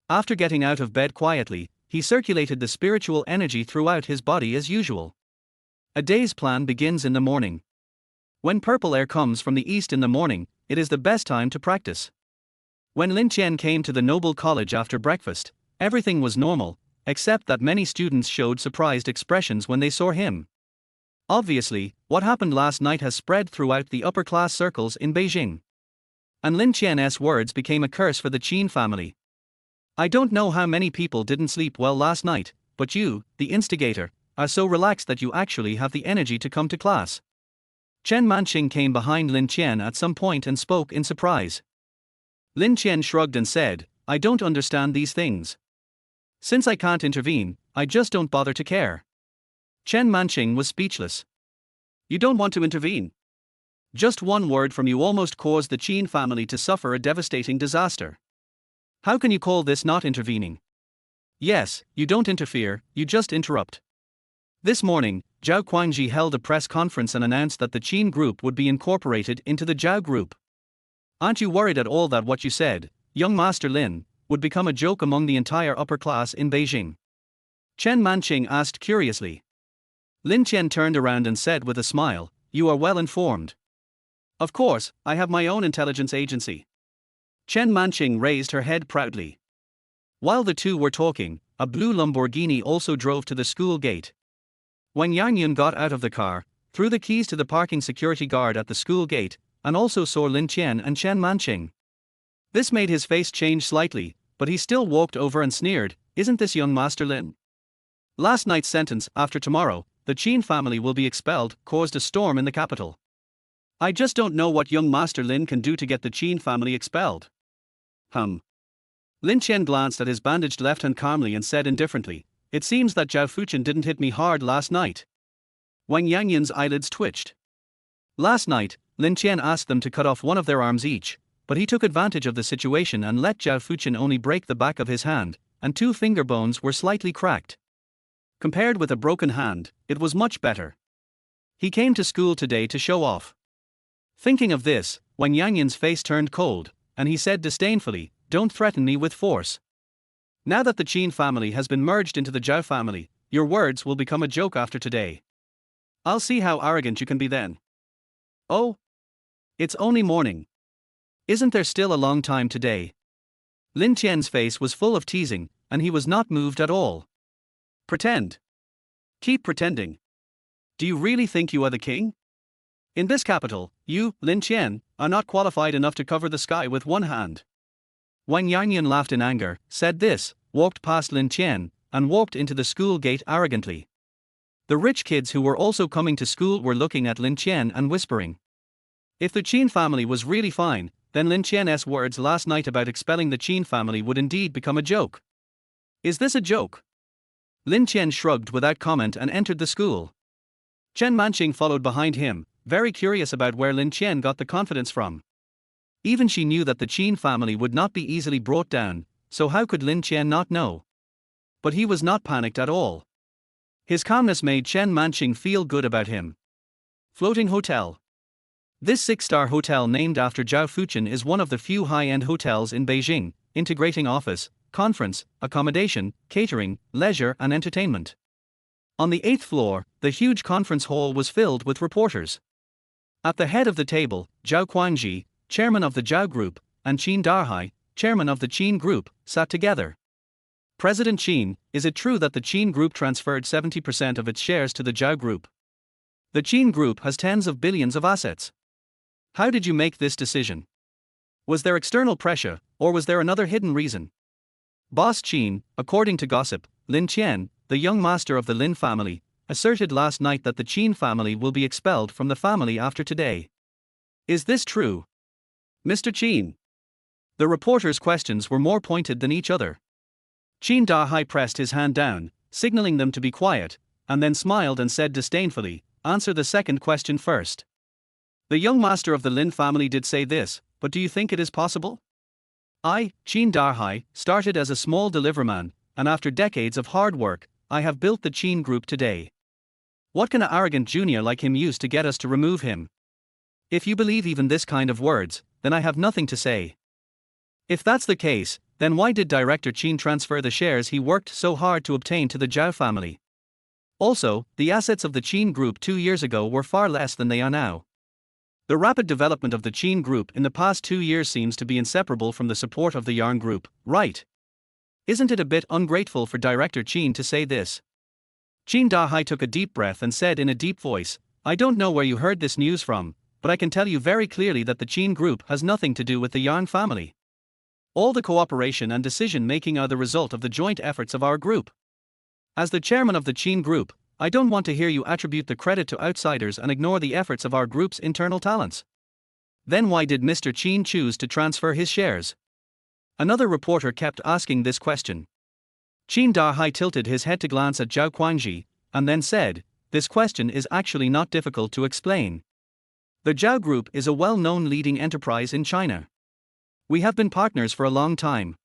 After getting out of bed quietly, he circulated the spiritual energy throughout his body as usual. A day's plan begins in the morning. When purple air comes from the east in the morning, it is the best time to practice. When Lin Qian came to the Noble College after breakfast, everything was normal, except that many students showed surprised expressions when they saw him. Obviously, what happened last night has spread throughout the upper-class circles in Beijing. And Lin Qian's words became a curse for the Qin family. I don't know how many people didn't sleep well last night, but you, the instigator, are so relaxed that you actually have the energy to come to class. Chen Manqing came behind Lin Qian at some point and spoke in surprise. Lin Qian shrugged and said, I don't understand these things. Since I can't intervene, I just don't bother to care. Chen Manqing was speechless. You don't want to intervene? Just one word from you almost caused the Qin family to suffer a devastating disaster. How can you call this not intervening? Yes, you don't interfere, you just interrupt. This morning, Zhao Guangji held a press conference and announced that the Qin group would be incorporated into the Zhao group. Aren't you worried at all that what you said, young Master Lin, would become a joke among the entire upper class in Beijing? Chen Manqing asked curiously. Lin Qian turned around and said with a smile, You are well informed. Of course, I have my own intelligence agency. Chen Manqing raised her head proudly. While the two were talking, a blue Lamborghini also drove to the school gate. When Yang Yun got out of the car, threw the keys to the parking security guard at the school gate, and also saw Lin Qian and Chen Manqing. This made his face change slightly, but he still walked over and sneered, Isn't this young Master Lin? Last night's sentence, after tomorrow, the Qin family will be expelled, caused a storm in the capital. I just don't know what young Master Lin can do to get the Qin family expelled. Lin Qian glanced at his bandaged left hand calmly and said indifferently, It seems that Zhao Fuchen didn't hit me hard last night. Wang Yangyun's eyelids twitched. Last night, Lin Qian asked them to cut off one of their arms each, but he took advantage of the situation and let Zhao Fuchen only break the back of his hand, and 2 finger bones were slightly cracked. Compared with a broken hand, it was much better. He came to school today to show off. Thinking of this, Wang Yangyun's face turned cold, and he said disdainfully, Don't threaten me with force. Now that the Qin family has been merged into the Zhao family, your words will become a joke after today. I'll see how arrogant you can be then. Oh? It's only morning. Isn't there still a long time today? Lin Qian's face was full of teasing, and he was not moved at all. Pretend. Keep pretending. Do you really think you are the king? In this capital, you, Lin Qian, are not qualified enough to cover the sky with one hand. Wang Yangyun laughed in anger, said this, walked past Lin Qian, and walked into the school gate arrogantly. The rich kids who were also coming to school were looking at Lin Qian and whispering. If the Qin family was really fine, then Lin Qian's words last night about expelling the Qin family would indeed become a joke. Is this a joke? Lin Qian shrugged without comment and entered the school. Chen Manqing followed behind him, very curious about where Lin Qian got the confidence from. Even she knew that the Qin family would not be easily brought down, so how could Lin Qian not know? But he was not panicked at all. His calmness made Chen Manqing feel good about him. Floating Hotel. This 6-star hotel named after Zhao Fuchen is one of the few high-end hotels in Beijing, integrating office, conference, accommodation, catering, leisure and entertainment. On the 8th floor, the huge conference hall was filled with reporters. At the head of the table, Zhao Guangxi, chairman of the Zhao Group, and Qin Dahai, chairman of the Qin Group, sat together. President Qin, is it true that the Qin Group transferred 70% of its shares to the Zhao Group? The Qin Group has tens of billions of assets. How did you make this decision? Was there external pressure, or was there another hidden reason? Boss Qin, according to gossip, Lin Qian, the young master of the Lin family, asserted last night that the Qin family will be expelled from the family after today. Is this true? Mr. Qin. The reporters' questions were more pointed than each other. Qin Dahai pressed his hand down, signaling them to be quiet, and then smiled and said disdainfully, "Answer the second question first. The young master of the Lin family did say this, but do you think it is possible? I, Qin Dahai, started as a small deliverman, and after decades of hard work, I have built the Qin Group today. What can an arrogant junior like him use to get us to remove him? If you believe even this kind of words, then I have nothing to say. If that's the case, then why did Director Qin transfer the shares he worked so hard to obtain to the Zhao family? Also, the assets of the Qin Group 2 years ago were far less than they are now. The rapid development of the Qin Group in the past 2 years seems to be inseparable from the support of the Yarn Group, right? Isn't it a bit ungrateful for Director Qin to say this?" Qin Dahai took a deep breath and said in a deep voice, "I don't know where you heard this news from, but I can tell you very clearly that the Qin Group has nothing to do with the Yarn family. All the cooperation and decision-making are the result of the joint efforts of our group. As the chairman of the Qin Group, I don't want to hear you attribute the credit to outsiders and ignore the efforts of our group's internal talents. Then why did Mr. Qin choose to transfer his shares?" Another reporter kept asking this question. Qin Dahai tilted his head to glance at Zhao Guangxi, and then said, "This question is actually not difficult to explain. The Zhao Group is a well-known leading enterprise in China. We have been partners for a long time.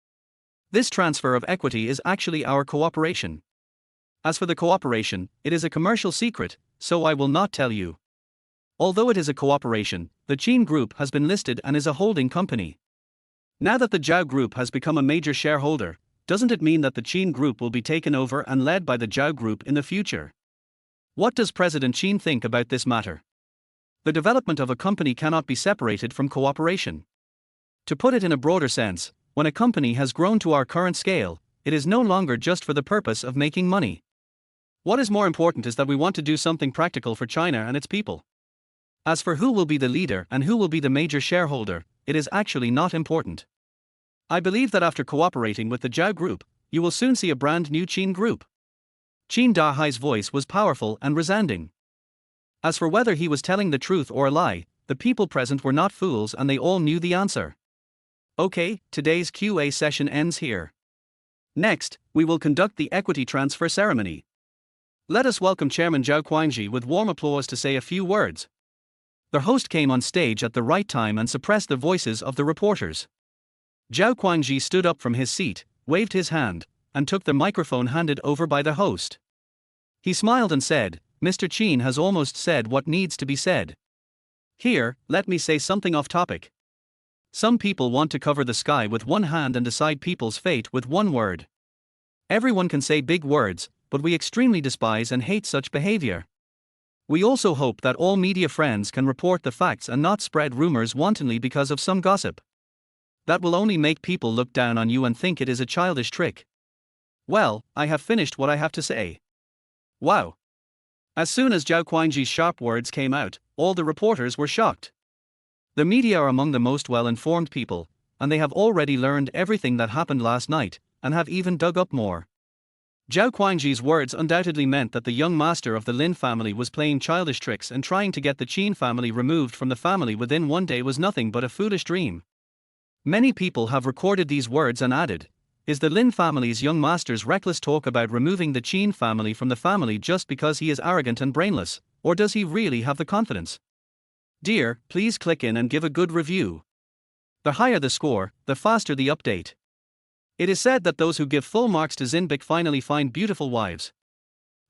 This transfer of equity is actually our cooperation. As for the cooperation, it is a commercial secret, so I will not tell you. Although it is a cooperation, the Qin Group has been listed and is a holding company. Now that the Zhao Group has become a major shareholder, doesn't it mean that the Qin Group will be taken over and led by the Zhao Group in the future? What does President Qin think about this matter? The development of a company cannot be separated from cooperation. To put it in a broader sense, when a company has grown to our current scale, it is no longer just for the purpose of making money. What is more important is that we want to do something practical for China and its people. As for who will be the leader and who will be the major shareholder, it is actually not important. I believe that after cooperating with the Zhao Group, you will soon see a brand new Qin Group." Qin Dahai's voice was powerful and resounding. As for whether he was telling the truth or a lie, the people present were not fools and they all knew the answer. Okay, today's QA session ends here. Next, we will conduct the equity transfer ceremony. Let us welcome Chairman Zhao Guangxi with warm applause to say a few words. The host came on stage at the right time and suppressed the voices of the reporters. Zhao Guangxi stood up from his seat, waved his hand, and took the microphone handed over by the host. He smiled and said, "Mr. Qin has almost said what needs to be said. Here, let me say something off topic. Some people want to cover the sky with one hand and decide people's fate with one word. Everyone can say big words, but we extremely despise and hate such behavior. We also hope that all media friends can report the facts and not spread rumors wantonly because of some gossip. That will only make people look down on you and think it is a childish trick. Well, I have finished what I have to say." Wow. As soon as Zhao Guangxi's sharp words came out, all the reporters were shocked. The media are among the most well-informed people, and they have already learned everything that happened last night, and have even dug up more. Zhao Guangxi's words undoubtedly meant that the young master of the Lin family was playing childish tricks, and trying to get the Qin family removed from the family within one day was nothing but a foolish dream. Many people have recorded these words and added, "Is the Lin family's young master's reckless talk about removing the Qin family from the family just because he is arrogant and brainless, or does he really have the confidence?" Dear, please click in and give a good review. The higher the score, the faster the update. It is said that those who give full marks to Zinbik finally find beautiful wives.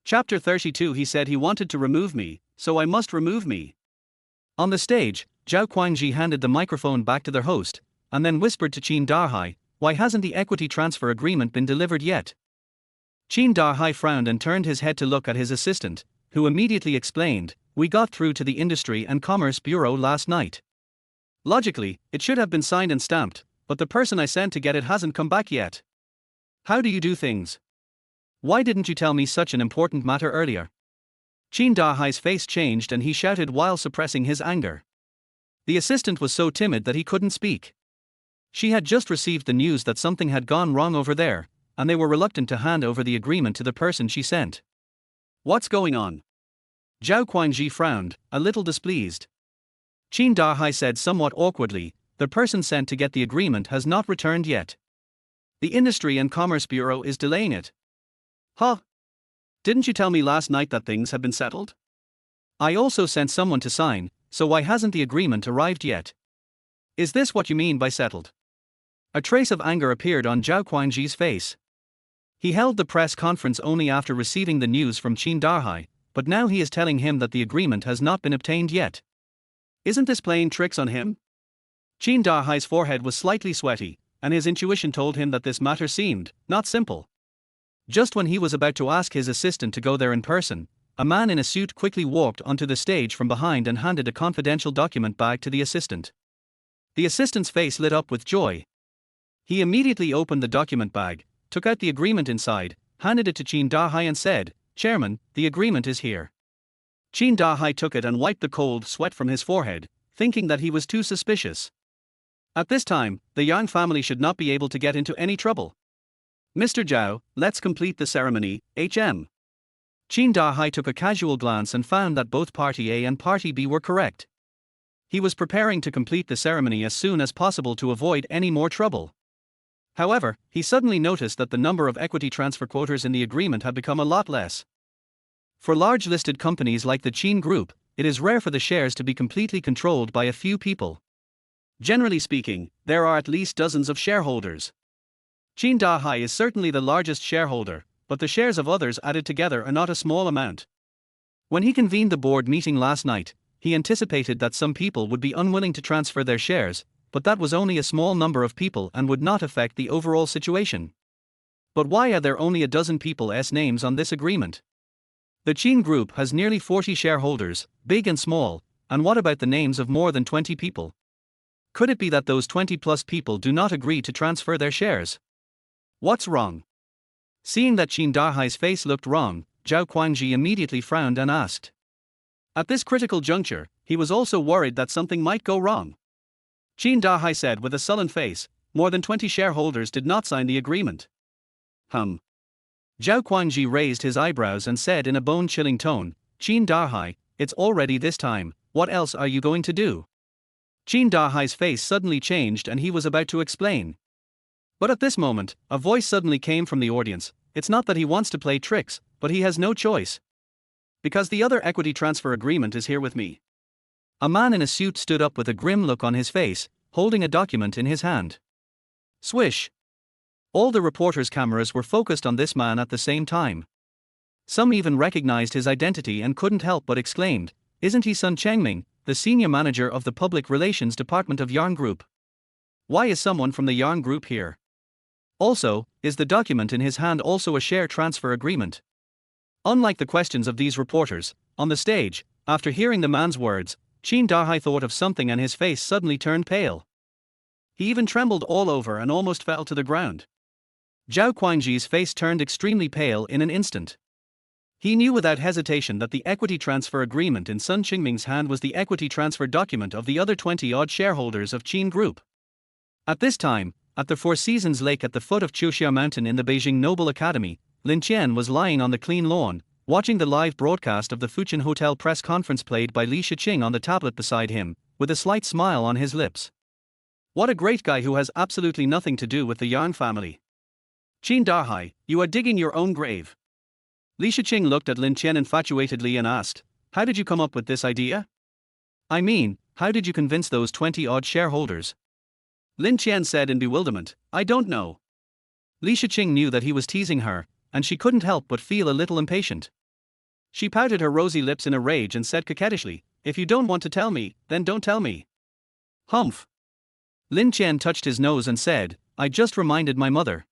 Chapter 32. He said he wanted to remove me, so I must remove me. On the stage, Zhao Guangxi handed the microphone back to their host, and then whispered to Qin Dahai, "Why hasn't the equity transfer agreement been delivered yet?" Qin Dahai frowned and turned his head to look at his assistant, who immediately explained, we got through to the Industry and Commerce Bureau last night. Logically, it should have been signed and stamped, but the person I sent to get it hasn't come back yet. How do you do things? Why didn't you tell me such an important matter earlier? Chin Da-hai's face changed and he shouted while suppressing his anger. The assistant was so timid that he couldn't speak. She had just received the news that something had gone wrong over there, and they were reluctant to hand over the agreement to the person she sent. What's going on? Zhao Guangji frowned, a little displeased. Chin Da-hai said somewhat awkwardly, the person sent to get the agreement has not returned yet. The Industry and Commerce Bureau is delaying it. Huh? Didn't you tell me last night that things had been settled? I also sent someone to sign, so why hasn't the agreement arrived yet? Is this what you mean by settled? A trace of anger appeared on Zhao Guangji's face. He held the press conference only after receiving the news from Chin Da-hai, but now he is telling him that the agreement has not been obtained yet. Isn't this playing tricks on him? Chin Da-hai's forehead was slightly sweaty, and his intuition told him that this matter seemed not simple. Just when he was about to ask his assistant to go there in person, a man in a suit quickly walked onto the stage from behind and handed a confidential document bag to the assistant. The assistant's face lit up with joy. He immediately opened the document bag, took out the agreement inside, handed it to Chin Da-hai and said, "Chairman, the agreement is here." Chin Da-hai took it and wiped the cold sweat from his forehead, thinking that he was too suspicious. At this time, the Yang family should not be able to get into any trouble. Mr. Zhao, let's complete the ceremony, HM. Chin Da-hai took a casual glance and found that both Party A and Party B were correct. He was preparing to complete the ceremony as soon as possible to avoid any more trouble. However, he suddenly noticed that the number of equity transfer quotas in the agreement had become a lot less. For large listed companies like the Chin Group, it is rare for the shares to be completely controlled by a few people. Generally speaking, there are at least dozens of shareholders. Chin Da-hai is certainly the largest shareholder, but the shares of others added together are not a small amount. When he convened the board meeting last night, he anticipated that some people would be unwilling to transfer their shares, but that was only a small number of people and would not affect the overall situation. But why are there only a dozen people's names on this agreement? The Chin Group has nearly 40 shareholders, big and small, and what about the names of more than 20 people? Could it be that those 20+ people do not agree to transfer their shares? What's wrong? Seeing that Chin Da-hai's face looked wrong, Zhao Guangji immediately frowned and asked. At this critical juncture, he was also worried that something might go wrong. Chin Da-hai said with a sullen face, more than 20 shareholders did not sign the agreement. Zhao Guangji raised his eyebrows and said in a bone-chilling tone, Chin Da-hai, it's already this time, what else are you going to do? Chin Da-hai's face suddenly changed and he was about to explain. But at this moment, a voice suddenly came from the audience. It's not that he wants to play tricks, but he has no choice. Because the other equity transfer agreement is here with me. A man in a suit stood up with a grim look on his face, holding a document in his hand. Swish! All the reporters' cameras were focused on this man at the same time. Some even recognized his identity and couldn't help but exclaimed, "Isn't he Sun Chengming, the senior manager of the Public Relations Department of Yarn Group? Why is someone from the Yarn Group here? Also, is the document in his hand also a share transfer agreement?" Unlike the questions of these reporters, on the stage, after hearing the man's words, Chin Da-hai thought of something and his face suddenly turned pale. He even trembled all over and almost fell to the ground. Zhao Guangji's face turned extremely pale in an instant. He knew without hesitation that the equity transfer agreement in Sun Qingming's hand was the equity transfer document of the other 20-odd shareholders of Chin Group. At this time, at the Four Seasons Lake at the foot of Chuxia Mountain in the Beijing Noble Academy, Lin Qian was lying on the clean lawn, watching the live broadcast of the Fujian Hotel press conference played by Li Shiqing on the tablet beside him, with a slight smile on his lips. What a great guy who has absolutely nothing to do with the Yang family. Chin Da-hai, you are digging your own grave. Li Shiqing looked at Lin Qian infatuatedly and asked, how did you come up with this idea? I mean, how did you convince those 20-odd shareholders? Lin Qian said in bewilderment, I don't know. Li Shiqing knew that he was teasing her, and she couldn't help but feel a little impatient. She pouted her rosy lips in a rage and said coquettishly, if you don't want to tell me, then don't tell me. Humph. Lin Qian touched his nose and said, I just reminded my mother.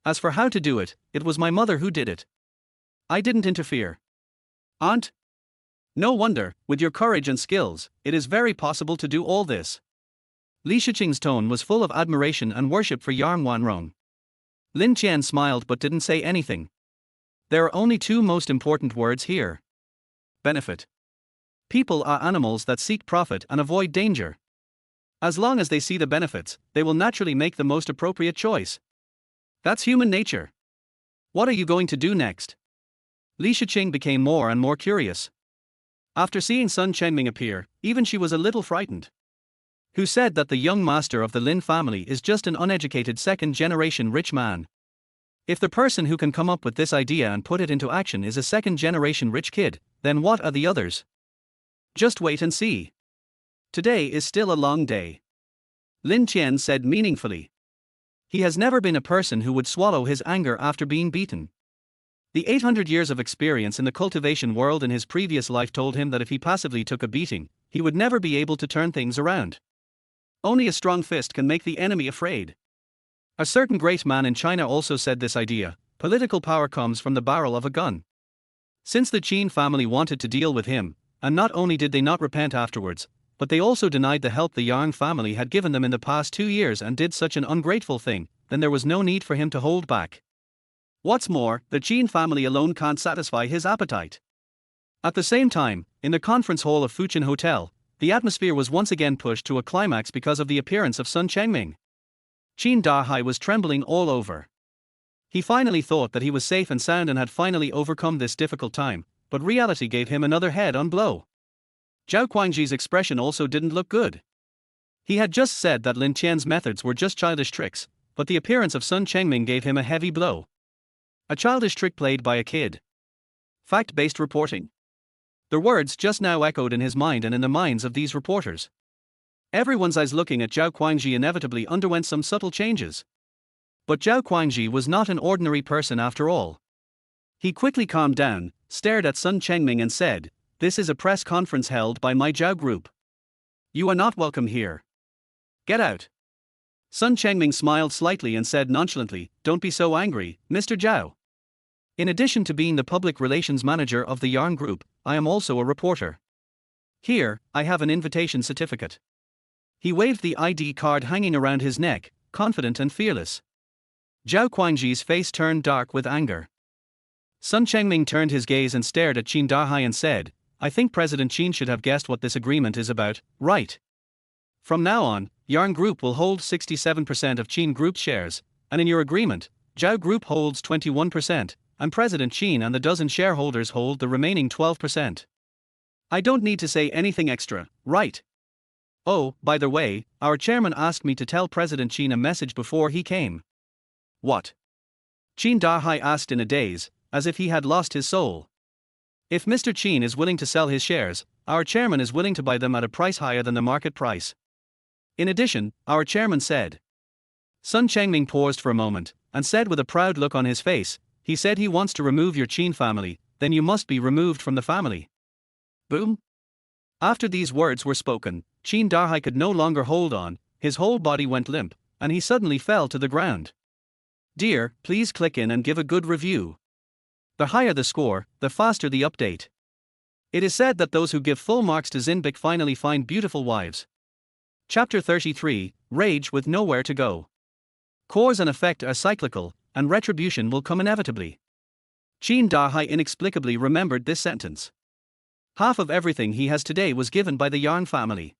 As for how to do it, it was my mother who did it. I didn't interfere. Aunt? No wonder, with your courage and skills, it is very possible to do all this. Li Shiqing's tone was full of admiration and worship for Yang Wanrong. Lin Qian smiled but didn't say anything. There are only two most important words here. Benefit. People are animals that seek profit and avoid danger. As long as they see the benefits, they will naturally make the most appropriate choice. That's human nature. What are you going to do next? Li Shiqing became more and more curious. After seeing Sun Chengming appear, even she was a little frightened. Who said that the young master of the Lin family is just an uneducated second-generation rich man? If the person who can come up with this idea and put it into action is a second-generation rich kid, then what are the others? Just wait and see. Today is still a long day. Lin Qian said meaningfully. He has never been a person who would swallow his anger after being beaten. The 800 years of experience in the cultivation world in his previous life told him that if he passively took a beating, he would never be able to turn things around. Only a strong fist can make the enemy afraid. A certain great man in China also said this idea: political power comes from the barrel of a gun. Since the Qin family wanted to deal with him, and not only did they not repent afterwards, but they also denied the help the Yang family had given them in the past 2 years and did such an ungrateful thing, then there was no need for him to hold back. What's more, the Qin family alone can't satisfy his appetite. At the same time, in the conference hall of Fuchin Hotel, the atmosphere was once again pushed to a climax because of the appearance of Sun Chengming. Qin Dahai was trembling all over. He finally thought that he was safe and sound and had finally overcome this difficult time, but reality gave him another head-on blow. Zhao Guangji's expression also didn't look good. He had just said that Lin Qian's methods were just childish tricks, but the appearance of Sun Chengming gave him a heavy blow. A childish trick played by a kid. Fact-based reporting. The words just now echoed in his mind and in the minds of these reporters. Everyone's eyes looking at Zhao Guangji inevitably underwent some subtle changes. But Zhao Guangji was not an ordinary person after all. He quickly calmed down, stared at Sun Chengming and said, "This is a press conference held by my Zhao group. You are not welcome here. Get out." Sun Chengming smiled slightly and said nonchalantly, "Don't be so angry, Mr. Zhao. In addition to being the public relations manager of the Yarn Group, I am also a reporter. Here, I have an invitation certificate." He waved the ID card hanging around his neck, confident and fearless. Zhao Guangji's face turned dark with anger. Sun Chengming turned his gaze and stared at Qin Dahai and said, "I think President Qin should have guessed what this agreement is about, right? From now on, Yarn Group will hold 67% of Qin Group's shares, and in your agreement, Zhao Group holds 21%, and President Qin and the dozen shareholders hold the remaining 12%. I don't need to say anything extra, right? Oh, by the way, our chairman asked me to tell President Qin a message before he came." "What?" Qin Dahai asked in a daze, as if he had lost his soul. "If Mr. Qin is willing to sell his shares, our chairman is willing to buy them at a price higher than the market price. In addition, our chairman said." Sun Chengming paused for a moment, and said with a proud look on his face, "He said he wants to remove your Qin family, then you must be removed from the family." Boom! After these words were spoken, Qin Dahai could no longer hold on, his whole body went limp, and he suddenly fell to the ground. Dear, please click in and give a good review. The higher the score, the faster the update. It is said that those who give full marks to Zinbik finally find beautiful wives. Chapter 33, Rage with Nowhere to Go. Cause and effect are cyclical, and retribution will come inevitably. Qin Dahai inexplicably remembered this sentence. Half of everything he has today was given by the Yarn family.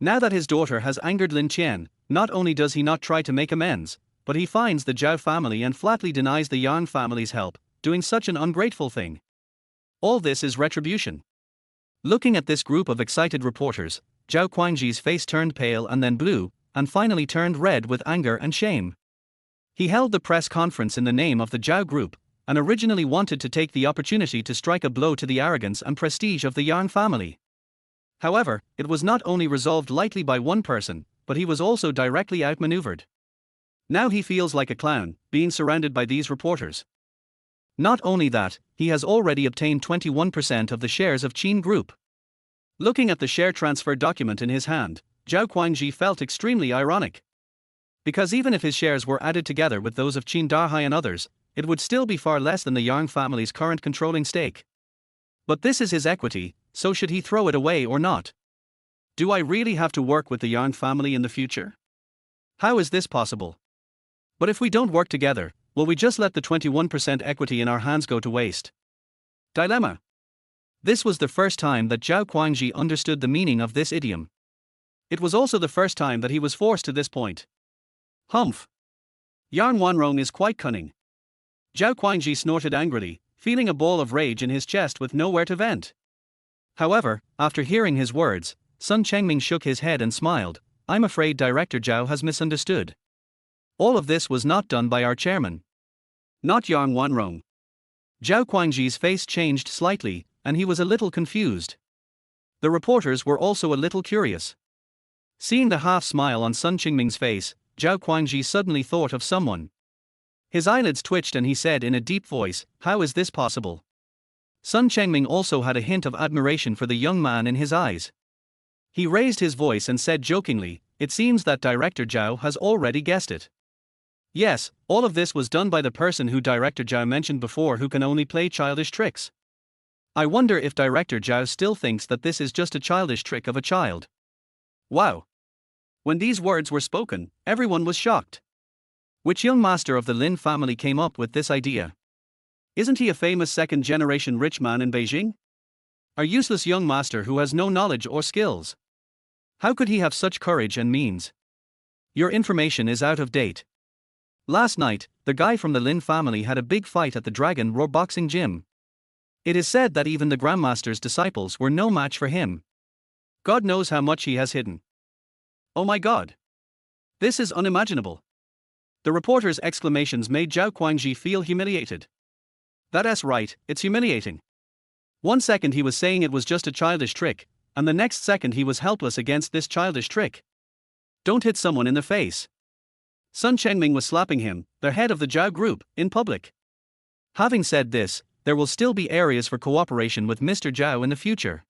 Now that his daughter has angered Lin Qian, not only does he not try to make amends, but he finds the Zhao family and flatly denies the Yarn family's help, doing such an ungrateful thing. All this is retribution. Looking at this group of excited reporters, Zhao Guangji's face turned pale and then blue, and finally turned red with anger and shame. He held the press conference in the name of the Zhao group, and originally wanted to take the opportunity to strike a blow to the arrogance and prestige of the Yang family. However, it was not only resolved lightly by one person, but he was also directly outmaneuvered. Now he feels like a clown, being surrounded by these reporters. Not only that, he has already obtained 21% of the shares of Qin Group. Looking at the share transfer document in his hand, Zhao Guangji felt extremely ironic. Because even if his shares were added together with those of Qin Dahai and others, it would still be far less than the Yang family's current controlling stake. But this is his equity, so should he throw it away or not? Do I really have to work with the Yarn family in the future? How is this possible? But if we don't work together, will we just let the 21% equity in our hands go to waste? Dilemma. This was the first time that Zhao Guangji understood the meaning of this idiom. It was also the first time that he was forced to this point. Humph. Yarn Wanrong is quite cunning. Zhao Guangji snorted angrily, feeling a ball of rage in his chest with nowhere to vent. However, after hearing his words, Sun Chengming shook his head and smiled. I'm afraid Director Zhao has misunderstood. All of this was not done by our chairman. Not Yarn Wanrong. Zhao Guangji's face changed slightly, and he was a little confused. The reporters were also a little curious. Seeing the half-smile on Sun Chengming's face, Zhao Guangji suddenly thought of someone. His eyelids twitched and he said in a deep voice, "How is this possible?" Sun Chengming also had a hint of admiration for the young man in his eyes. He raised his voice and said jokingly, "It seems that Director Zhao has already guessed it. Yes, all of this was done by the person who Director Zhao mentioned before, who can only play childish tricks. I wonder if Director Zhao still thinks that this is just a childish trick of a child." Wow. When these words were spoken, everyone was shocked. Which young master of the Lin family came up with this idea? Isn't he a famous second-generation rich man in Beijing? A useless young master who has no knowledge or skills. How could he have such courage and means? Your information is out of date. Last night, the guy from the Lin family had a big fight at the Dragon Roar boxing gym. It is said that even the Grandmaster's disciples were no match for him. God knows how much he has hidden. Oh my God! This is unimaginable. The reporter's exclamations made Zhao Guangji feel humiliated. That's right, it's humiliating. 1 second he was saying it was just a childish trick, and the next second he was helpless against this childish trick. Don't hit someone in the face. Sun Chengming was slapping him, the head of the Zhao group, in public. Having said this, there will still be areas for cooperation with Mr. Zhao in the future.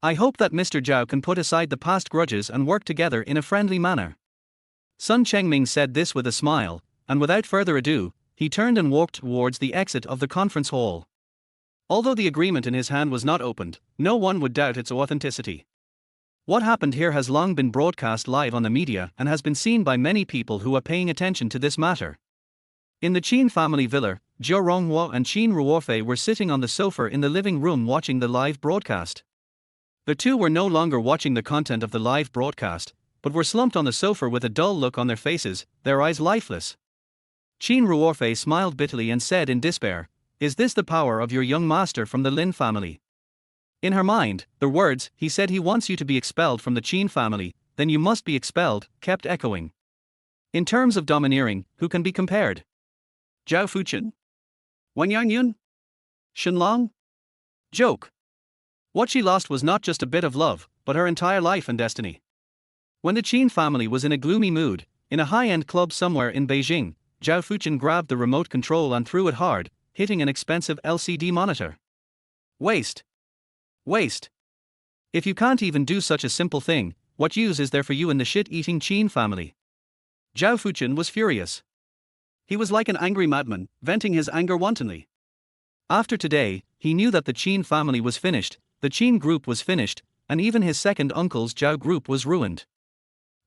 I hope that Mr. Zhao can put aside the past grudges and work together in a friendly manner. Sun Chengming said this with a smile, and without further ado, he turned and walked towards the exit of the conference hall. Although the agreement in his hand was not opened, no one would doubt its authenticity. What happened here has long been broadcast live on the media and has been seen by many people who are paying attention to this matter. In the Qin family villa, Zhou Ronghua and Qin Ruofei were sitting on the sofa in the living room watching the live broadcast. The two were no longer watching the content of the live broadcast, but were slumped on the sofa with a dull look on their faces, their eyes lifeless. Qin Ruofei smiled bitterly and said in despair, "Is this the power of your young master from the Lin family?" In her mind, the words, "He said he wants you to be expelled from the Qin family, then you must be expelled," kept echoing. In terms of domineering, who can be compared? Zhao Fuchen? Wen Yangyun? Shenlong? Joke. What she lost was not just a bit of love, but her entire life and destiny. When the Qin family was in a gloomy mood, in a high-end club somewhere in Beijing, Zhao Fuchen grabbed the remote control and threw it hard, hitting an expensive LCD monitor. Waste. Waste. If you can't even do such a simple thing, what use is there for you in the shit-eating Qin family? Zhao Fuchen was furious. He was like an angry madman, venting his anger wantonly. After today, he knew that the Qin family was finished, the Qin group was finished, and even his second uncle's Zhao group was ruined.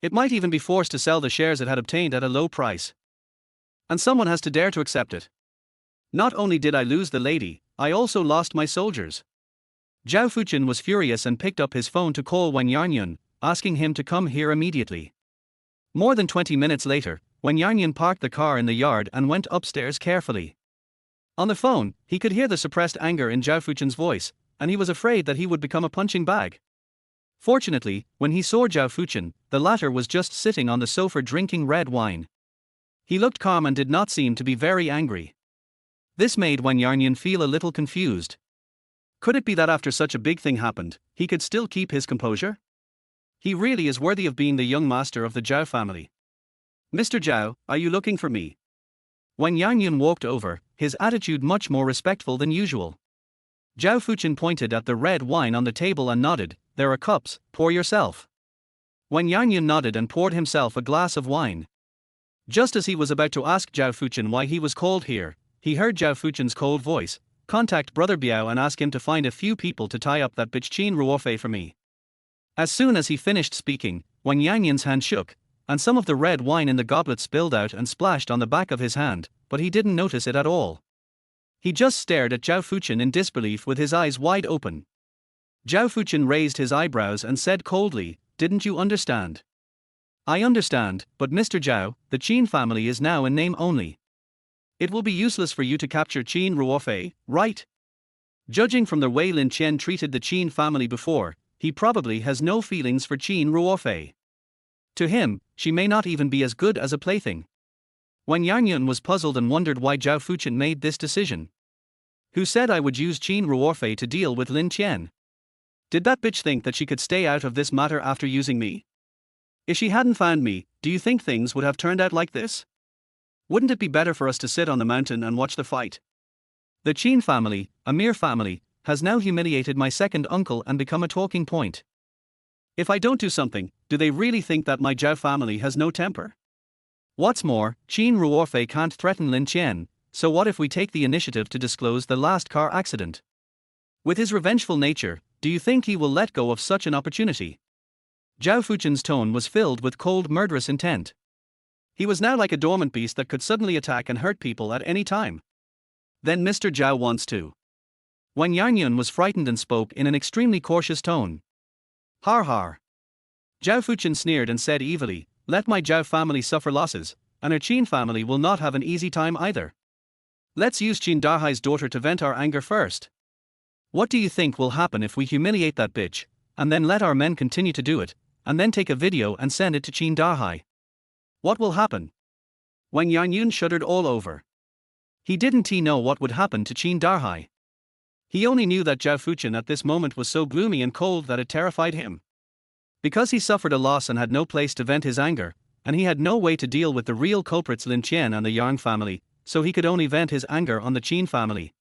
It might even be forced to sell the shares it had obtained at a low price. And someone has to dare to accept it. Not only did I lose the lady, I also lost my soldiers. Zhao Fuchen was furious and picked up his phone to call Wen Yangyun, asking him to come here immediately. More than 20 minutes later, Wen Yangyun parked the car in the yard and went upstairs carefully. On the phone, he could hear the suppressed anger in Zhao Fuchen's voice, and he was afraid that he would become a punching bag. Fortunately, when he saw Zhao Fuchen, the latter was just sitting on the sofa drinking red wine. He looked calm and did not seem to be very angry. This made Wen Yangyun feel a little confused. Could it be that after such a big thing happened, he could still keep his composure? He really is worthy of being the young master of the Zhao family. "Mr. Zhao, are you looking for me?" Wen Yangyun walked over, his attitude much more respectful than usual. Zhao Fuchen pointed at the red wine on the table and nodded, "There are cups, pour yourself." Wen Yangyun nodded and poured himself a glass of wine. Just as he was about to ask Zhao Fuchen why he was called here, he heard Zhao Fuchen's cold voice, contact Brother Biao and ask him to find a few people to tie up that bitch Chin Ruofei for me. As soon as he finished speaking, Wang Yanyan's hand shook, and some of the red wine in the goblet spilled out and splashed on the back of his hand, but he didn't notice it at all. He just stared at Zhao Fuchen in disbelief with his eyes wide open. Zhao Fuchen raised his eyebrows and said coldly, "Didn't you understand?" "I understand, but Mr. Zhao, the Qin family is now in name only. It will be useless for you to capture Qin Ruofei, right? Judging from the way Lin Qian treated the Qin family before, he probably has no feelings for Qin Ruofei. To him, she may not even be as good as a plaything." Wang Yanyan was puzzled and wondered why Zhao Fuchen made this decision. "Who said I would use Qin Ruofei to deal with Lin Qian? Did that bitch think that she could stay out of this matter after using me? If she hadn't found me, do you think things would have turned out like this? Wouldn't it be better for us to sit on the mountain and watch the fight? The Qin family, a mere family, has now humiliated my second uncle and become a talking point. If I don't do something, do they really think that my Zhao family has no temper? What's more, Qin Ruofei can't threaten Lin Qian, so what if we take the initiative to disclose the last car accident? With his revengeful nature, do you think he will let go of such an opportunity?" Zhao Fuchen's tone was filled with cold, murderous intent. He was now like a dormant beast that could suddenly attack and hurt people at any time. "Then Mr. Zhao wants to." Wang Yanyan was frightened and spoke in an extremely cautious tone. "Har har." Zhao Fuchen sneered and said evilly, "Let my Zhao family suffer losses, and our Qin family will not have an easy time either. Let's use Qin Dahai's daughter to vent our anger first. What do you think will happen if we humiliate that bitch, and then let our men continue to do it, and then take a video and send it to Qin Dahai? What will happen?" Wang Yanyan shuddered all over. He didn't know what would happen to Qin Dahai. He only knew that Zhao Fuchen at this moment was so gloomy and cold that it terrified him. Because he suffered a loss and had no place to vent his anger, and he had no way to deal with the real culprits Lin Qian and the Yang family, so he could only vent his anger on the Qin family.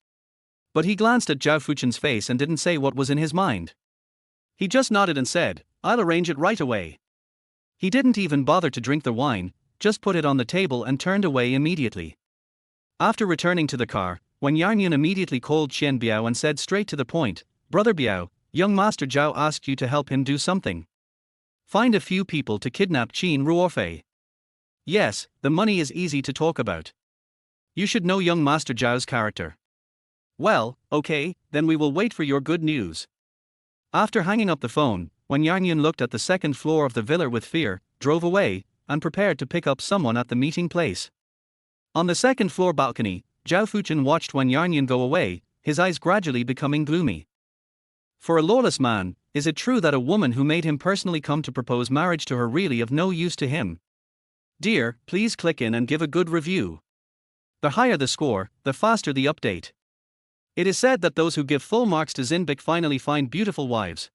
But he glanced at Zhao Fuchen's face and didn't say what was in his mind. He just nodded and said, "I'll arrange it right away." He didn't even bother to drink the wine, just put it on the table and turned away immediately. After returning to the car, Wang Yanyan immediately called Qian Biao and said straight to the point, "Brother Biao, young Master Zhao asked you to help him do something. Find a few people to kidnap Qin Ruofei. Yes, the money is easy to talk about. You should know young Master Zhao's character. Well, okay, then we will wait for your good news." After hanging up the phone, Wang Yanyan looked at the second floor of the villa with fear, drove away, and prepared to pick up someone at the meeting place. On the second floor balcony, Zhao Fuchen watched Wang Yanyan go away, his eyes gradually becoming gloomy. For a lawless man, is it true that a woman who made him personally come to propose marriage to her really of no use to him? Dear, please click in and give a good review. The higher the score, the faster the update. It is said that those who give full marks to Zinbik finally find beautiful wives.